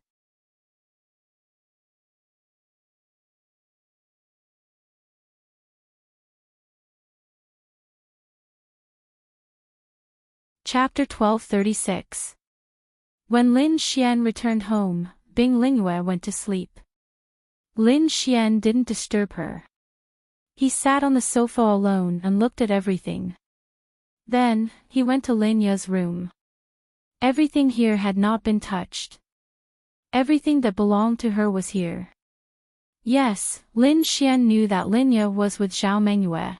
Speaker 1: Chapter 1236. When Lin Xian returned home, Bing Lingyue went to sleep. Lin Xian didn't disturb her. He sat on the sofa alone and looked at everything. Then, he went to Linya's room. Everything here had not been touched. Everything that belonged to her was here. Yes, Lin Xian knew that Linya was with Zhao Mengyue.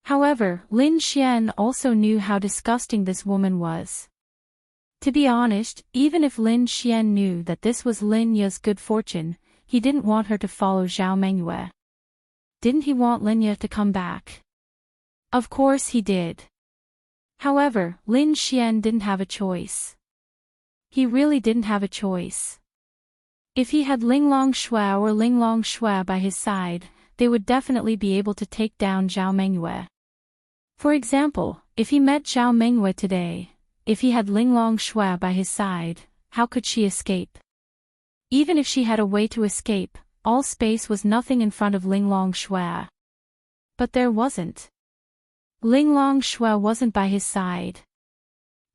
Speaker 1: However, Lin Xian also knew how disgusting this woman was. To be honest, even if Lin Xian knew that this was Linya's good fortune, he didn't want her to follow Zhao Mengyue. Didn't he want Linya to come back? Of course he did. However, Lin Xian didn't have a choice. He really didn't have a choice. If he had Linglong Shui or Linglong Shui by his side, they would definitely be able to take down Zhao Mengyue. For example, if he met Zhao Mengyue today, if he had Linglong Shui by his side, how could she escape? Even if she had a way to escape, all space was nothing in front of Linglong Shui. But there wasn't. Linglong Shui wasn't by his side.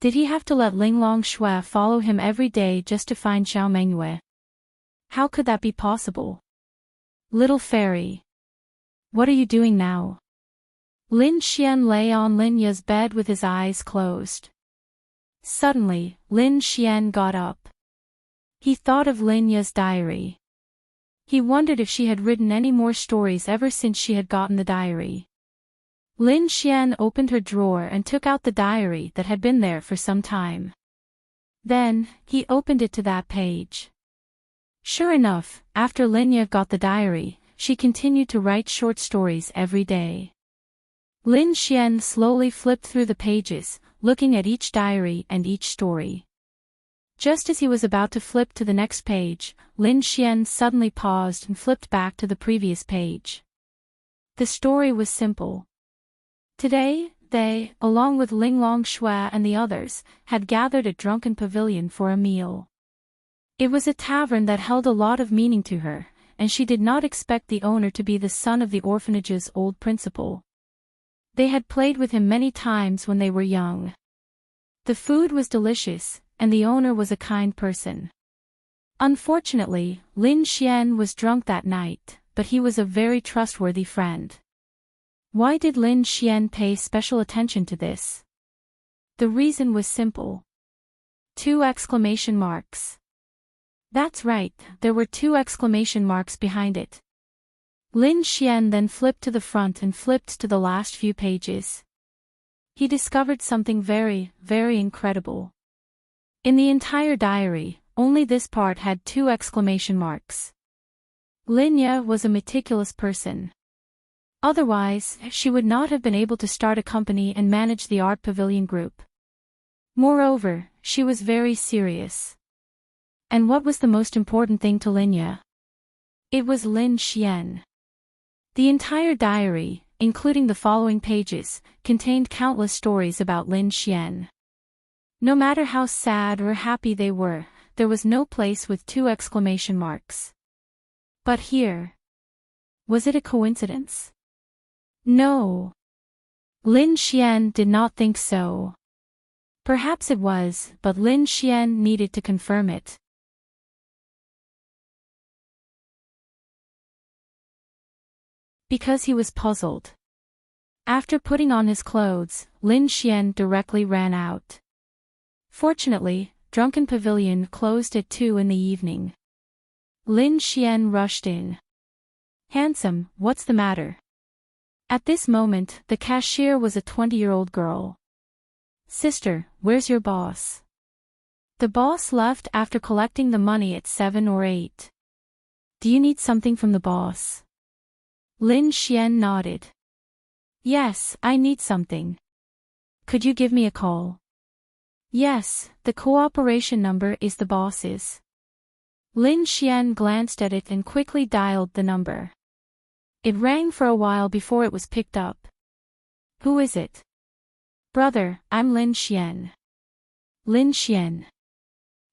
Speaker 1: Did he have to let Ling Longshui follow him every day just to find Xiao Mengyue? How could that be possible? Little fairy. What are you doing now? Lin Xian lay on Lin Ya's bed with his eyes closed. Suddenly, Lin Xian got up. He thought of Lin Ya's diary. He wondered if she had written any more stories ever since she had gotten the diary. Lin Xian opened her drawer and took out the diary that had been there for some time. Then, he opened it to that page. Sure enough, after Lin Ya got the diary, she continued to write short stories every day. Lin Xian slowly flipped through the pages, looking at each diary and each story. Just as he was about to flip to the next page, Lin Xian suddenly paused and flipped back to the previous page. The story was simple. Today, they, along with Ling Longshui and the others, had gathered at Drunken Pavilion for a meal. It was a tavern that held a lot of meaning to her, and she did not expect the owner to be the son of the orphanage's old principal. They had played with him many times when they were young. The food was delicious, and the owner was a kind person. Unfortunately, Lin Xian was drunk that night, but he was a very trustworthy friend. Why did Lin Xian pay special attention to this? The reason was simple. 2 exclamation marks. That's right, there were 2 exclamation marks behind it. Lin Xian then flipped to the front and flipped to the last few pages. He discovered something very, very incredible. In the entire diary, only this part had 2 exclamation marks. Lin Ya was a meticulous person. Otherwise, she would not have been able to start a company and manage the art pavilion group. Moreover, she was very serious. And what was the most important thing to Lin Ya? It was Lin Xian. The entire diary, including the following pages, contained countless stories about Lin Xian. No matter how sad or happy they were, there was no place with 2 exclamation marks. But here. Was it a coincidence? No. Lin Xian did not think so. Perhaps it was, but Lin Xian needed to confirm it. Because he was puzzled. After putting on his clothes, Lin Xian directly ran out. Fortunately, Drunken Pavilion closed at 2 in the evening. Lin Xian rushed in. Handsome, what's the matter? At this moment, the cashier was a 20-year-old girl. Sister, where's your boss? The boss left after collecting the money at 7 or 8. Do you need something from the boss? Lin Xian nodded. Yes, I need something. Could you give me a call? Yes, the cooperation number is the boss's. Lin Xian glanced at it and quickly dialed the number. It rang for a while before it was picked up. Who is it? Brother, I'm Lin Xian. Lin Xian.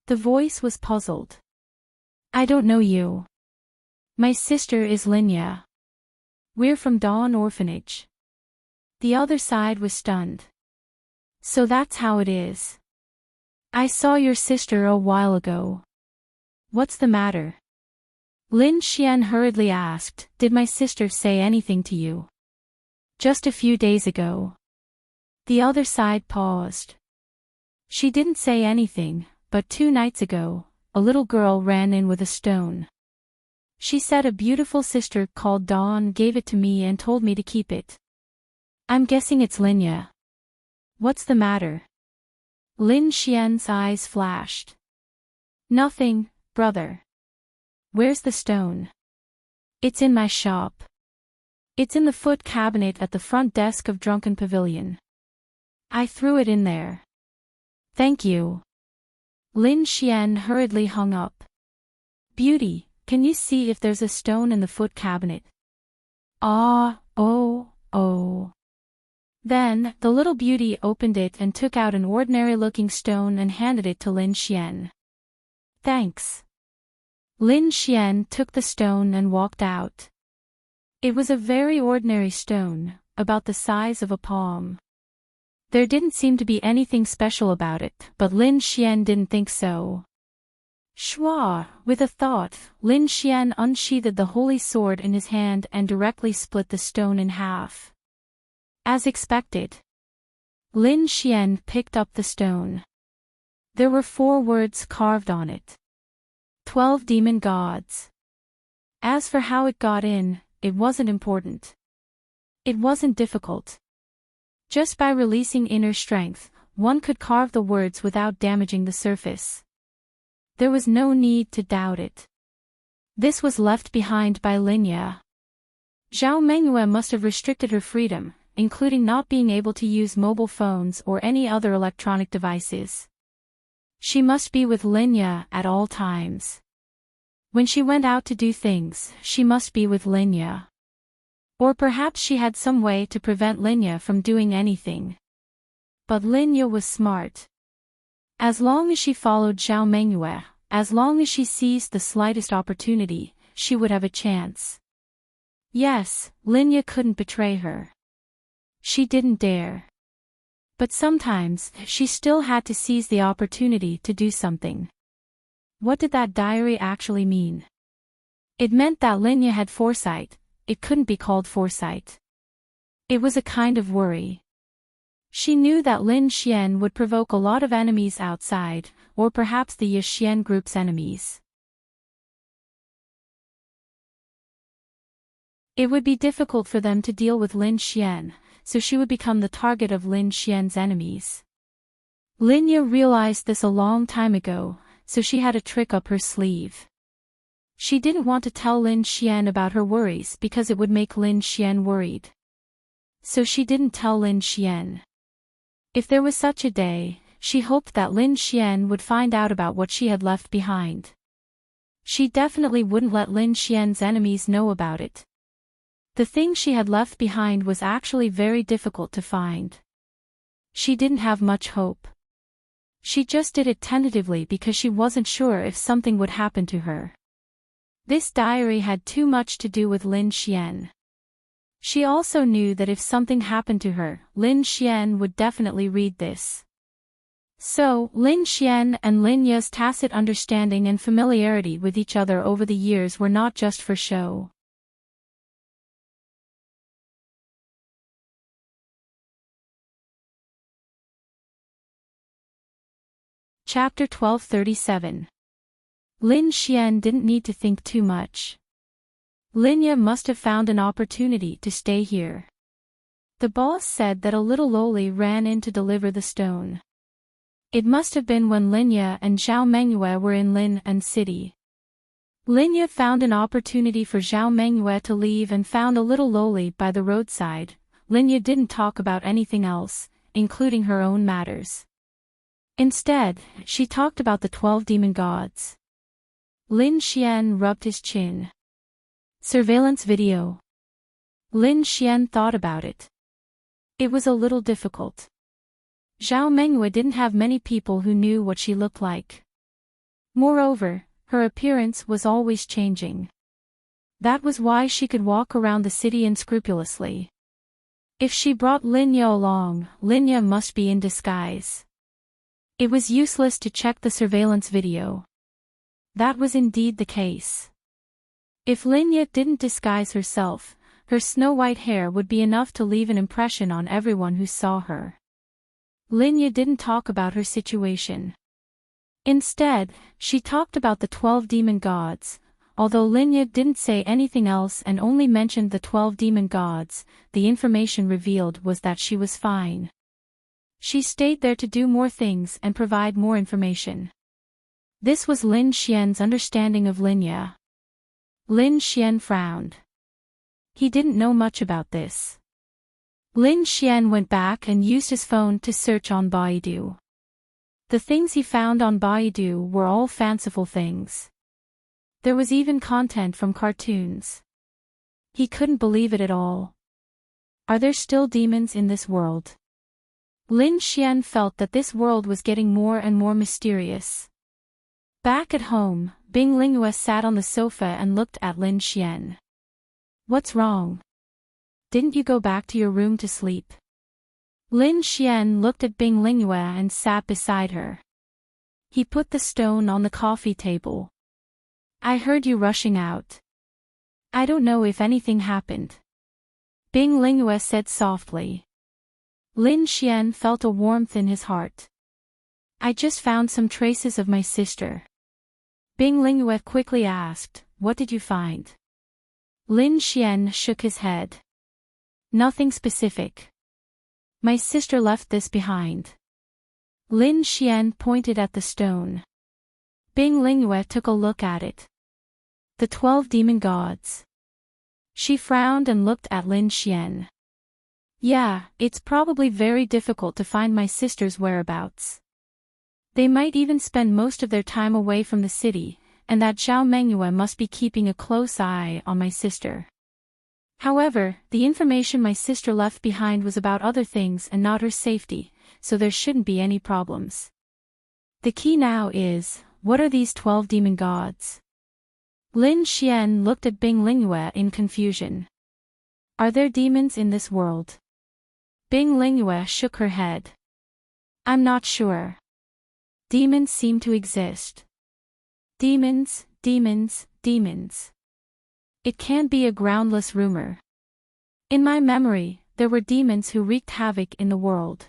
Speaker 1: The voice was puzzled. I don't know you. My sister is Lin Ya. We're from Dawn Orphanage. The other side was stunned. So that's how it is. I saw your sister a while ago. What's the matter? Lin Xian hurriedly asked, Did my sister say anything to you? Just a few days ago. The other side paused. She didn't say anything, but 2 nights ago, a little girl ran in with a stone. She said a beautiful sister called Dawn gave it to me and told me to keep it. I'm guessing it's Lin Ya. What's the matter? Lin Xian's eyes flashed. Nothing, brother. Where's the stone? It's in my shop. It's in the foot cabinet at the front desk of Drunken Pavilion. I threw it in there. Thank you. Lin Xian hurriedly hung up. Beauty, can you see if there's a stone in the foot cabinet? Ah, oh. Then, the little beauty opened it and took out an ordinary-looking stone and handed it to Lin Xian. Thanks. Lin Xian took the stone and walked out. It was a very ordinary stone, about the size of a palm. There didn't seem to be anything special about it, but Lin Xian didn't think so. Shua, with a thought, Lin Xian unsheathed the holy sword in his hand and directly split the stone in half. As expected, Lin Xian picked up the stone. There were 4 words carved on it. 12 demon gods. As for how it got in, it wasn't important. It wasn't difficult. Just by releasing inner strength, one could carve the words without damaging the surface. There was no need to doubt it. This was left behind by Linya. Zhao Mengyue must have restricted her freedom, including not being able to use mobile phones or any other electronic devices. She must be with Linya at all times. When she went out to do things, she must be with Linya. Or perhaps she had some way to prevent Linya from doing anything. But Linya was smart. As long as she followed Zhao Mengyue, as long as she seized the slightest opportunity, she would have a chance. Yes, Linya couldn't betray her. She didn't dare. But sometimes, she still had to seize the opportunity to do something. What did that diary actually mean? It meant that Linya had foresight. It couldn't be called foresight. It was a kind of worry. She knew that Lin Xian would provoke a lot of enemies outside, or perhaps the Yixian group's enemies. It would be difficult for them to deal with Lin Xian, so she would become the target of Lin Xian's enemies. Linya realized this a long time ago, so she had a trick up her sleeve. She didn't want to tell Lin Xian about her worries because it would make Lin Xian worried. So she didn't tell Lin Xian. If there was such a day, she hoped that Lin Xian would find out about what she had left behind. She definitely wouldn't let Lin Xian's enemies know about it. The thing she had left behind was actually very difficult to find. She didn't have much hope. She just did it tentatively because she wasn't sure if something would happen to her. This diary had too much to do with Lin Xian. She also knew that if something happened to her, Lin Xian would definitely read this. So, Lin Xian and Linya's tacit understanding and familiarity with each other over the years were not just for show. Chapter 1237. Lin Xian didn't need to think too much. Linya must have found an opportunity to stay here. The boss said that a little loli ran in to deliver the stone. It must have been when Linya and Zhao Mengyue were in Lin and City. Linya found an opportunity for Zhao Mengyue to leave and found a little loli by the roadside. Linya didn't talk about anything else, including her own matters. Instead, she talked about the 12 demon gods. Lin Xian rubbed his chin. Surveillance video. Lin Xian thought about it. It was a little difficult. Zhao Mengyue didn't have many people who knew what she looked like. Moreover, her appearance was always changing. That was why she could walk around the city unscrupulously. If she brought Linya along, Linya must be in disguise. It was useless to check the surveillance video. That was indeed the case. If Linya didn't disguise herself, her snow-white hair would be enough to leave an impression on everyone who saw her. Linya didn't talk about her situation. Instead, she talked about the 12 demon gods. Although Linya didn't say anything else and only mentioned the 12 demon gods, the information revealed was that she was fine. She stayed there to do more things and provide more information. This was Lin Xian's understanding of Linya. Lin Xian frowned. He didn't know much about this. Lin Xian went back and used his phone to search on Baidu. The things he found on Baidu were all fanciful things. There was even content from cartoons. He couldn't believe it at all. Are there still demons in this world? Lin Xian felt that this world was getting more and more mysterious. Back at home, Bing Lingyue sat on the sofa and looked at Lin Xian. What's wrong? Didn't you go back to your room to sleep? Lin Xian looked at Bing Lingyue and sat beside her. He put the stone on the coffee table. I heard you rushing out. I don't know if anything happened. Bing Lingyue said softly. Lin Xian felt a warmth in his heart. I just found some traces of my sister. Bing Lingyue quickly asked, what did you find? Lin Xian shook his head. Nothing specific. My sister left this behind. Lin Xian pointed at the stone. Bing Lingyue took a look at it. The 12 demon gods. She frowned and looked at Lin Xian. Yeah, it's probably very difficult to find my sister's whereabouts. They might even spend most of their time away from the city, and that Zhao Mengyue must be keeping a close eye on my sister. However, the information my sister left behind was about other things and not her safety, so there shouldn't be any problems. The key now is, what are these 12 demon gods? Lin Xian looked at Bing Lingyue in confusion. Are there demons in this world? Bing Lingyue shook her head. I'm not sure. Demons seem to exist. Demons, demons, demons. It can't be a groundless rumor. In my memory, there were demons who wreaked havoc in the world.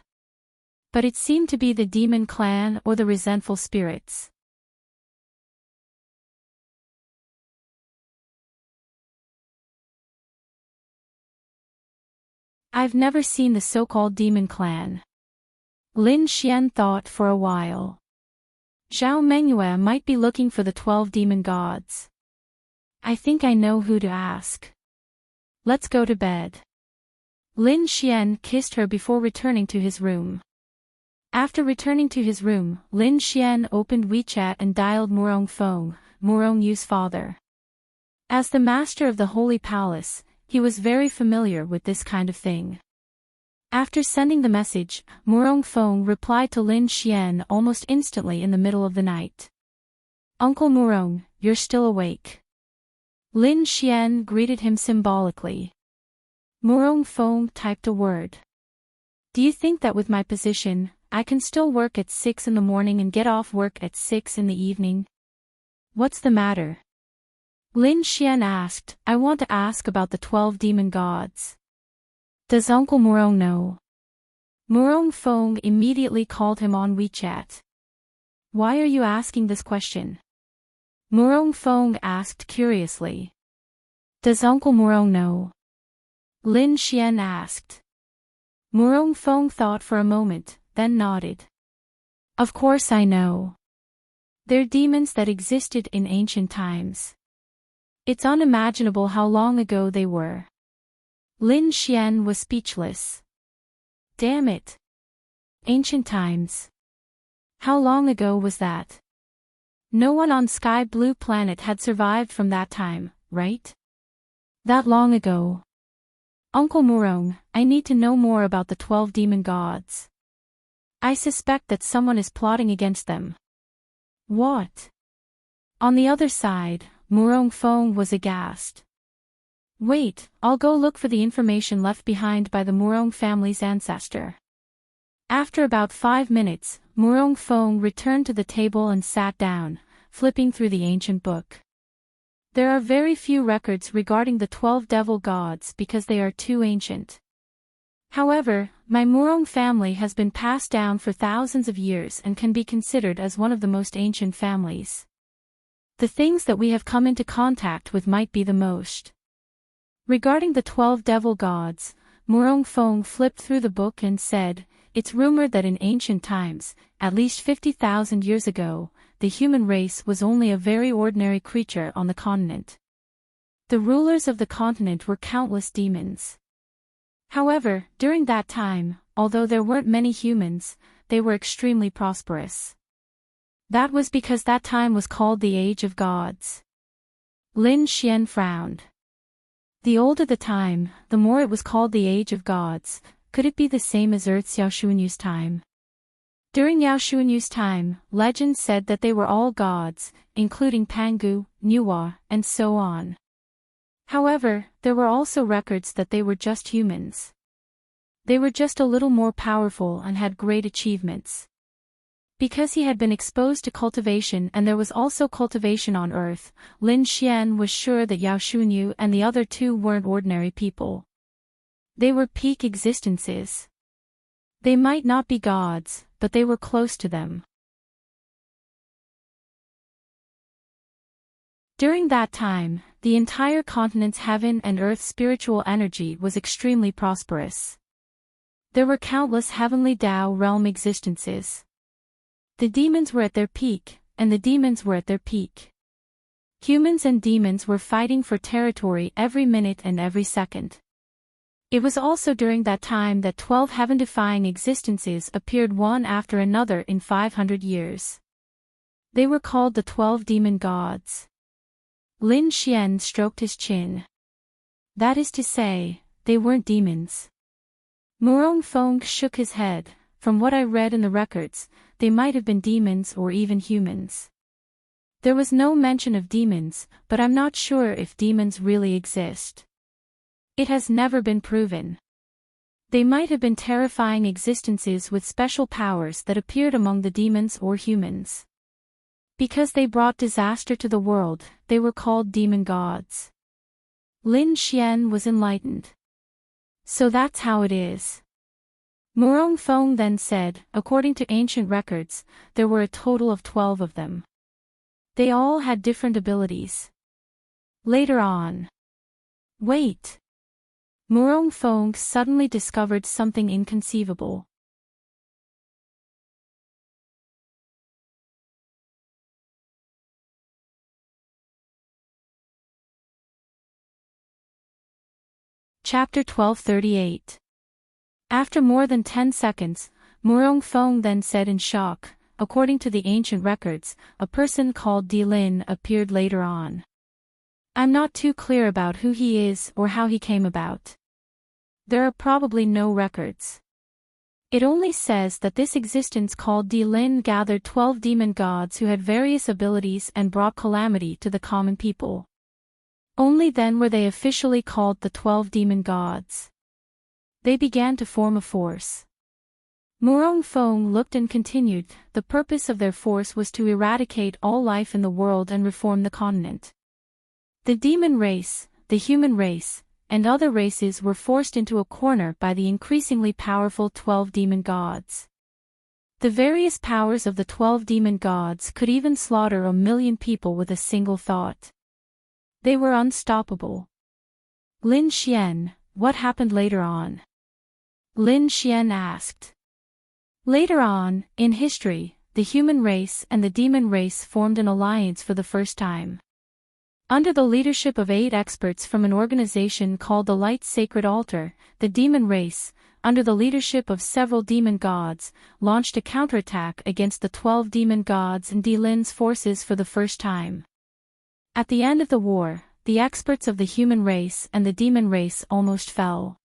Speaker 1: But it seemed to be the demon clan or the resentful spirits. I've never seen the so-called demon clan. Lin Xian thought for a while. Zhao Mengyue might be looking for the 12 demon gods. I think I know who to ask. Let's go to bed. Lin Xian kissed her before returning to his room. After returning to his room, Lin Xian opened WeChat and dialed Murong Feng, Murong Yu's father. As the master of the Holy Palace, he was very familiar with this kind of thing. After sending the message, Murong Feng replied to Lin Xian almost instantly in the middle of the night. Uncle Murong, you're still awake. Lin Xian greeted him symbolically. Murong Feng typed a word. Do you think that with my position, I can still work at 6 in the morning and get off work at 6 in the evening? What's the matter? Lin Xian asked. I want to ask about the 12 demon gods. Does Uncle Murong know? Murong Feng immediately called him on WeChat. Why are you asking this question? Murong Feng asked curiously. Does Uncle Murong know? Lin Xian asked. Murong Feng thought for a moment, then nodded. Of course I know. They're demons that existed in ancient times. It's unimaginable how long ago they were. Lin Xian was speechless. Damn it. Ancient times. How long ago was that? No one on Sky Blue Planet had survived from that time, right? That long ago. Uncle Murong, I need to know more about the 12 demon gods. I suspect that someone is plotting against them. What? On the other side, Murong Feng was aghast. Wait, I'll go look for the information left behind by the Murong family's ancestor. After about 5 minutes, Murong Feng returned to the table and sat down, flipping through the ancient book. There are very few records regarding the 12 devil gods because they are too ancient. However, my Murong family has been passed down for thousands of years and can be considered as one of the most ancient families. The things that we have come into contact with might be the most. Regarding the 12 devil gods, Murong Feng flipped through the book and said, it's rumored that in ancient times, at least 50,000 years ago, the human race was only a very ordinary creature on the continent. The rulers of the continent were countless demons. However, during that time, although there weren't many humans, they were extremely prosperous. That was because that time was called the Age of Gods. Lin Xian frowned. The older the time, the more it was called the Age of Gods. Could it be the same as Earth's Yao Xuanyu's time? During Yao Xuanyu's time, legends said that they were all gods, including Pangu, Nuwa, and so on. However, there were also records that they were just humans. They were just a little more powerful and had great achievements. Because he had been exposed to cultivation and there was also cultivation on Earth, Lin Xian was sure that Yao Shunyu and the other two weren't ordinary people. They were peak existences. They might not be gods, but they were close to them. During that time, the entire continent's heaven and earth spiritual energy was extremely prosperous. There were countless heavenly Tao realm existences. The demons were at their peak, and the demons were at their peak. Humans and demons were fighting for territory every minute and every second. It was also during that time that 12 heaven-defying existences appeared one after another in 500 years. They were called the 12 demon gods. Lin Xian stroked his chin. That is to say, they weren't demons. Murong Feng shook his head. From what I read in the records, they might have been demons or even humans. There was no mention of demons, but I'm not sure if demons really exist. It has never been proven. They might have been terrifying existences with special powers that appeared among the demons or humans. Because they brought disaster to the world, they were called demon gods. Lin Xian was enlightened. So that's how it is. Murong Feng then said, according to ancient records, there were a total of 12 of them. They all had different abilities. Later on. Wait. Murong Feng suddenly discovered something inconceivable. Chapter 1238. After more than 10 seconds, Murong Feng then said in shock, according to the ancient records, a person called Di Lin appeared later on. I'm not too clear about who he is or how he came about. There are probably no records. It only says that this existence called Di Lin gathered 12 demon gods who had various abilities and brought calamity to the common people. Only then were they officially called the 12 demon gods. They began to form a force. Murong Feng looked and continued, the purpose of their force was to eradicate all life in the world and reform the continent. The demon race, the human race, and other races were forced into a corner by the increasingly powerful 12 demon gods. The various powers of the 12 demon gods could even slaughter 1,000,000 people with a single thought. They were unstoppable. Lin Xian, what happened later on? Lin Xian asked. Later on, in history, the human race and the demon race formed an alliance for the first time. Under the leadership of 8 experts from an organization called the Light Sacred Altar, the demon race, under the leadership of several demon gods, launched a counterattack against the 12 demon gods and Di Lin's forces for the first time. At the end of the war, the experts of the human race and the demon race almost fell.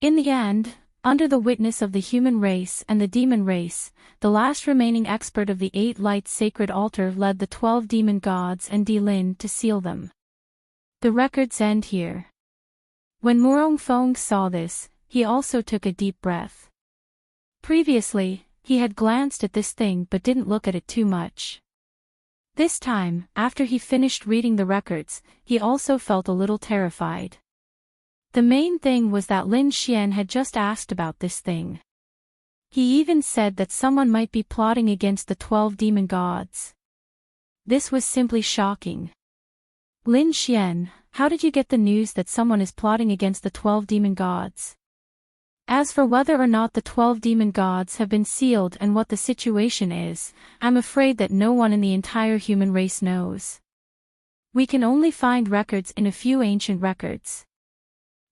Speaker 1: In the end, under the witness of the human race and the demon race, the last remaining expert of the 8 Light Sacred Altar led the 12 demon gods and Di Lin to seal them. The records end here. When Murong Feng saw this, he also took a deep breath. Previously, he had glanced at this thing but didn't look at it too much. This time, after he finished reading the records, he also felt a little terrified. The main thing was that Lin Xian had just asked about this thing. He even said that someone might be plotting against the 12 demon gods. This was simply shocking. Lin Xian, how did you get the news that someone is plotting against the 12 demon gods? As for whether or not the 12 demon gods have been sealed and what the situation is, I'm afraid that no one in the entire human race knows. We can only find records in a few ancient records.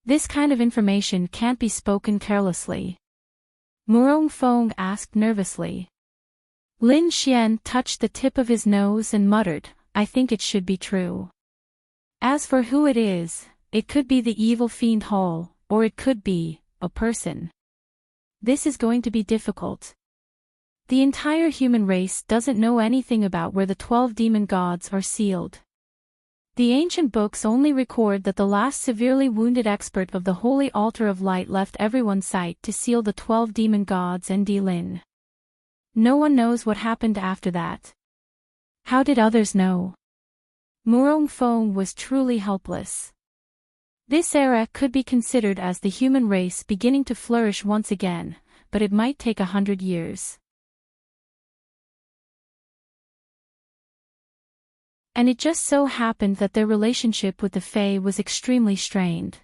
Speaker 1: This kind of information can't be spoken carelessly. Murong Feng asked nervously. Lin Xian touched the tip of his nose and muttered, I think it should be true. As for who it is, it could be the evil fiend Hall, or it could be a person. This is going to be difficult. The entire human race doesn't know anything about where the 12 demon gods are sealed. The ancient books only record that the last severely wounded expert of the Holy Altar of Light left everyone's sight to seal the 12 demon gods and Lin. No one knows what happened after that. How did others know? Murong Fong was truly helpless. This era could be considered as the human race beginning to flourish once again, but it might take 100 years. And it just so happened that their relationship with the Fae was extremely strained.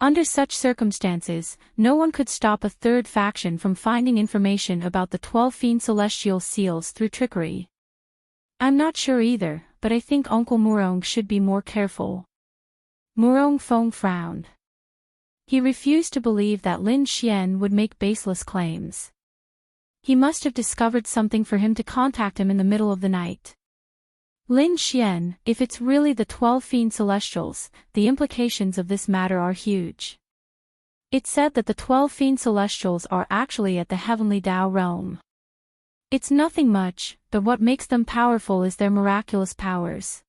Speaker 1: Under such circumstances, no one could stop a third faction from finding information about the 12 fiend celestial seals through trickery. I'm not sure either, but I think Uncle Murong should be more careful. Murong Fong frowned. He refused to believe that Lin Xian would make baseless claims. He must have discovered something for him to contact him in the middle of the night. Lin Xian, if it's really the 12 fiend celestials, the implications of this matter are huge. It's said that the 12 fiend celestials are actually at the heavenly Tao realm. It's nothing much, but what makes them powerful is their miraculous powers.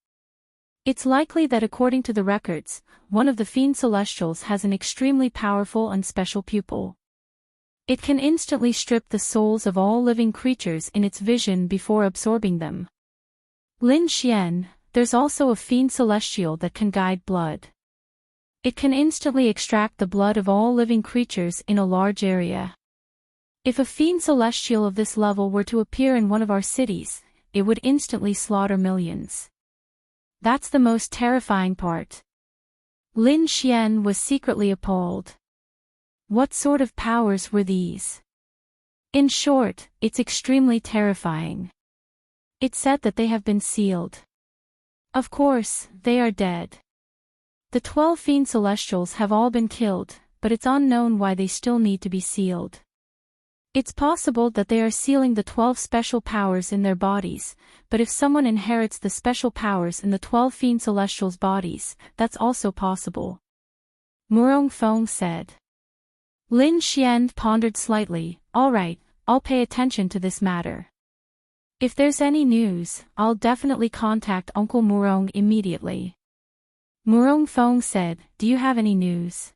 Speaker 1: It's likely that according to the records, one of the fiend celestials has an extremely powerful and special pupil. It can instantly strip the souls of all living creatures in its vision before absorbing them. Lin Xian, there's also a fiend celestial that can guide blood. It can instantly extract the blood of all living creatures in a large area. If a fiend celestial of this level were to appear in one of our cities, it would instantly slaughter millions. That's the most terrifying part. Lin Xian was secretly appalled. What sort of powers were these? In short, it's extremely terrifying. It's said that they have been sealed. Of course, they are dead. The 12 fiend celestials have all been killed, but it's unknown why they still need to be sealed. It's possible that they are sealing the 12 special powers in their bodies, but if someone inherits the special powers in the 12 fiend celestials' bodies, that's also possible. Murong Fong said. Lin Xian pondered slightly. All right, I'll pay attention to this matter. If there's any news, I'll definitely contact Uncle Murong immediately. Murong Fong said, do you have any news?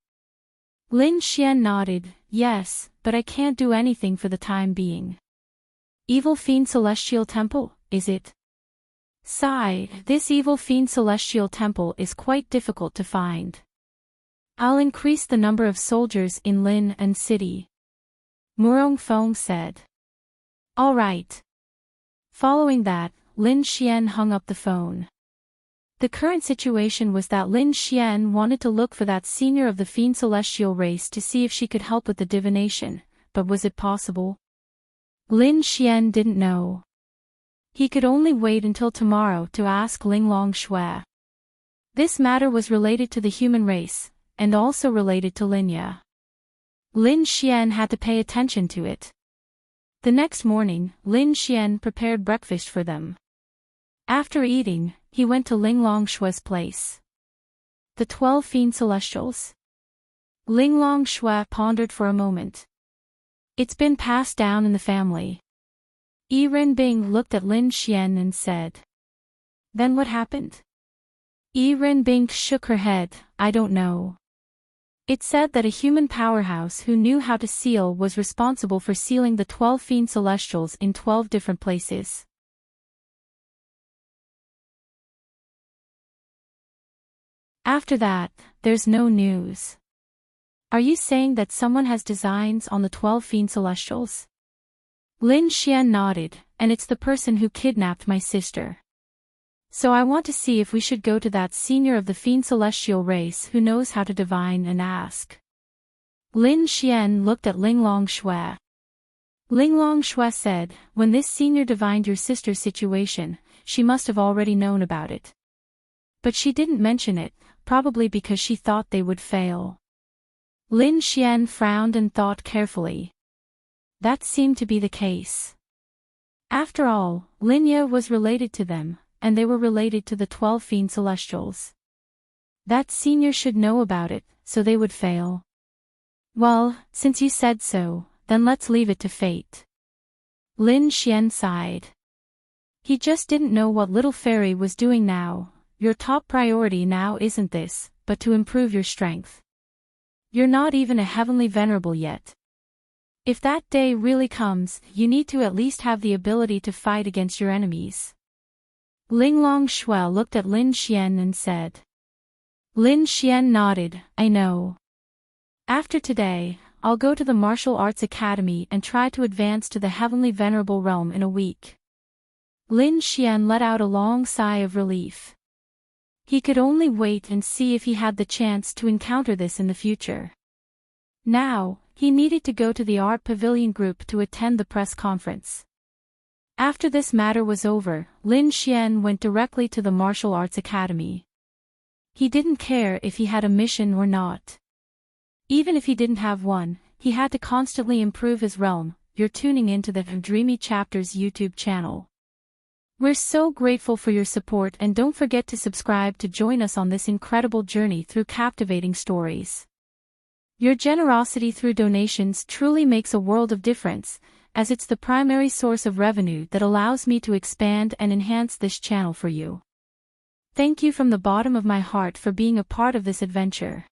Speaker 1: Lin Xian nodded, yes, but I can't do anything for the time being. Evil Fiend Celestial Temple, is it? Sigh, this Evil Fiend Celestial Temple is quite difficult to find. I'll increase the number of soldiers in Lin and City. Murong Fong said. All right. Following that, Lin Xian hung up the phone. The current situation was that Lin Xian wanted to look for that senior of the Fiend Celestial race to see if she could help with the divination, but was it possible? Lin Xian didn't know. He could only wait until tomorrow to ask Linglong Shui. This matter was related to the human race, and also related to Linya. Lin Xian had to pay attention to it. The next morning, Lin Xian prepared breakfast for them. After eating, he went to Linglong Shui's place. The 12 Fiend Celestials? Linglong Shui pondered for a moment. It's been passed down in the family. Yi Renbing looked at Lin Xian and said. Then what happened? Yi Renbing shook her head, I don't know. It said that a human powerhouse who knew how to seal was responsible for sealing the 12 Fiend Celestials in 12 different places. After that, there's no news. Are you saying that someone has designs on the 12 Fiend Celestials? Lin Xian nodded, and it's the person who kidnapped my sister. So I want to see if we should go to that senior of the Fiend Celestial race who knows how to divine and ask. Lin Xian looked at Linglong Shui. Linglong Shui said, when this senior divined your sister's situation, she must have already known about it. But she didn't mention it, probably because she thought they would fail. Lin Xian frowned and thought carefully. That seemed to be the case. After all, Linya was related to them, and they were related to the 12 Fiend Celestials. That senior should know about it, so they would fail. Well, since you said so, then let's leave it to fate. Lin Xian sighed. He just didn't know what little fairy was doing now, your top priority now isn't this, but to improve your strength. You're not even a heavenly venerable yet. If that day really comes, you need to at least have the ability to fight against your enemies. Linglong Shuai looked at Lin Xian and said. Lin Xian nodded, I know. After today, I'll go to the martial arts academy and try to advance to the heavenly venerable realm in a week. Lin Xian let out a long sigh of relief. He could only wait and see if he had the chance to encounter this in the future. Now, he needed to go to the art pavilion group to attend the press conference. After this matter was over, Lin Xian went directly to the martial arts academy. He didn't care if he had a mission or not. Even if he didn't have one, he had to constantly improve his realm. You're tuning into the Dreamy Chapters YouTube channel. We're so grateful for your support, and don't forget to subscribe to join us on this incredible journey through captivating stories. Your generosity through donations truly makes a world of difference, as it's the primary source of revenue that allows me to expand and enhance this channel for you. Thank you from the bottom of my heart for being a part of this adventure.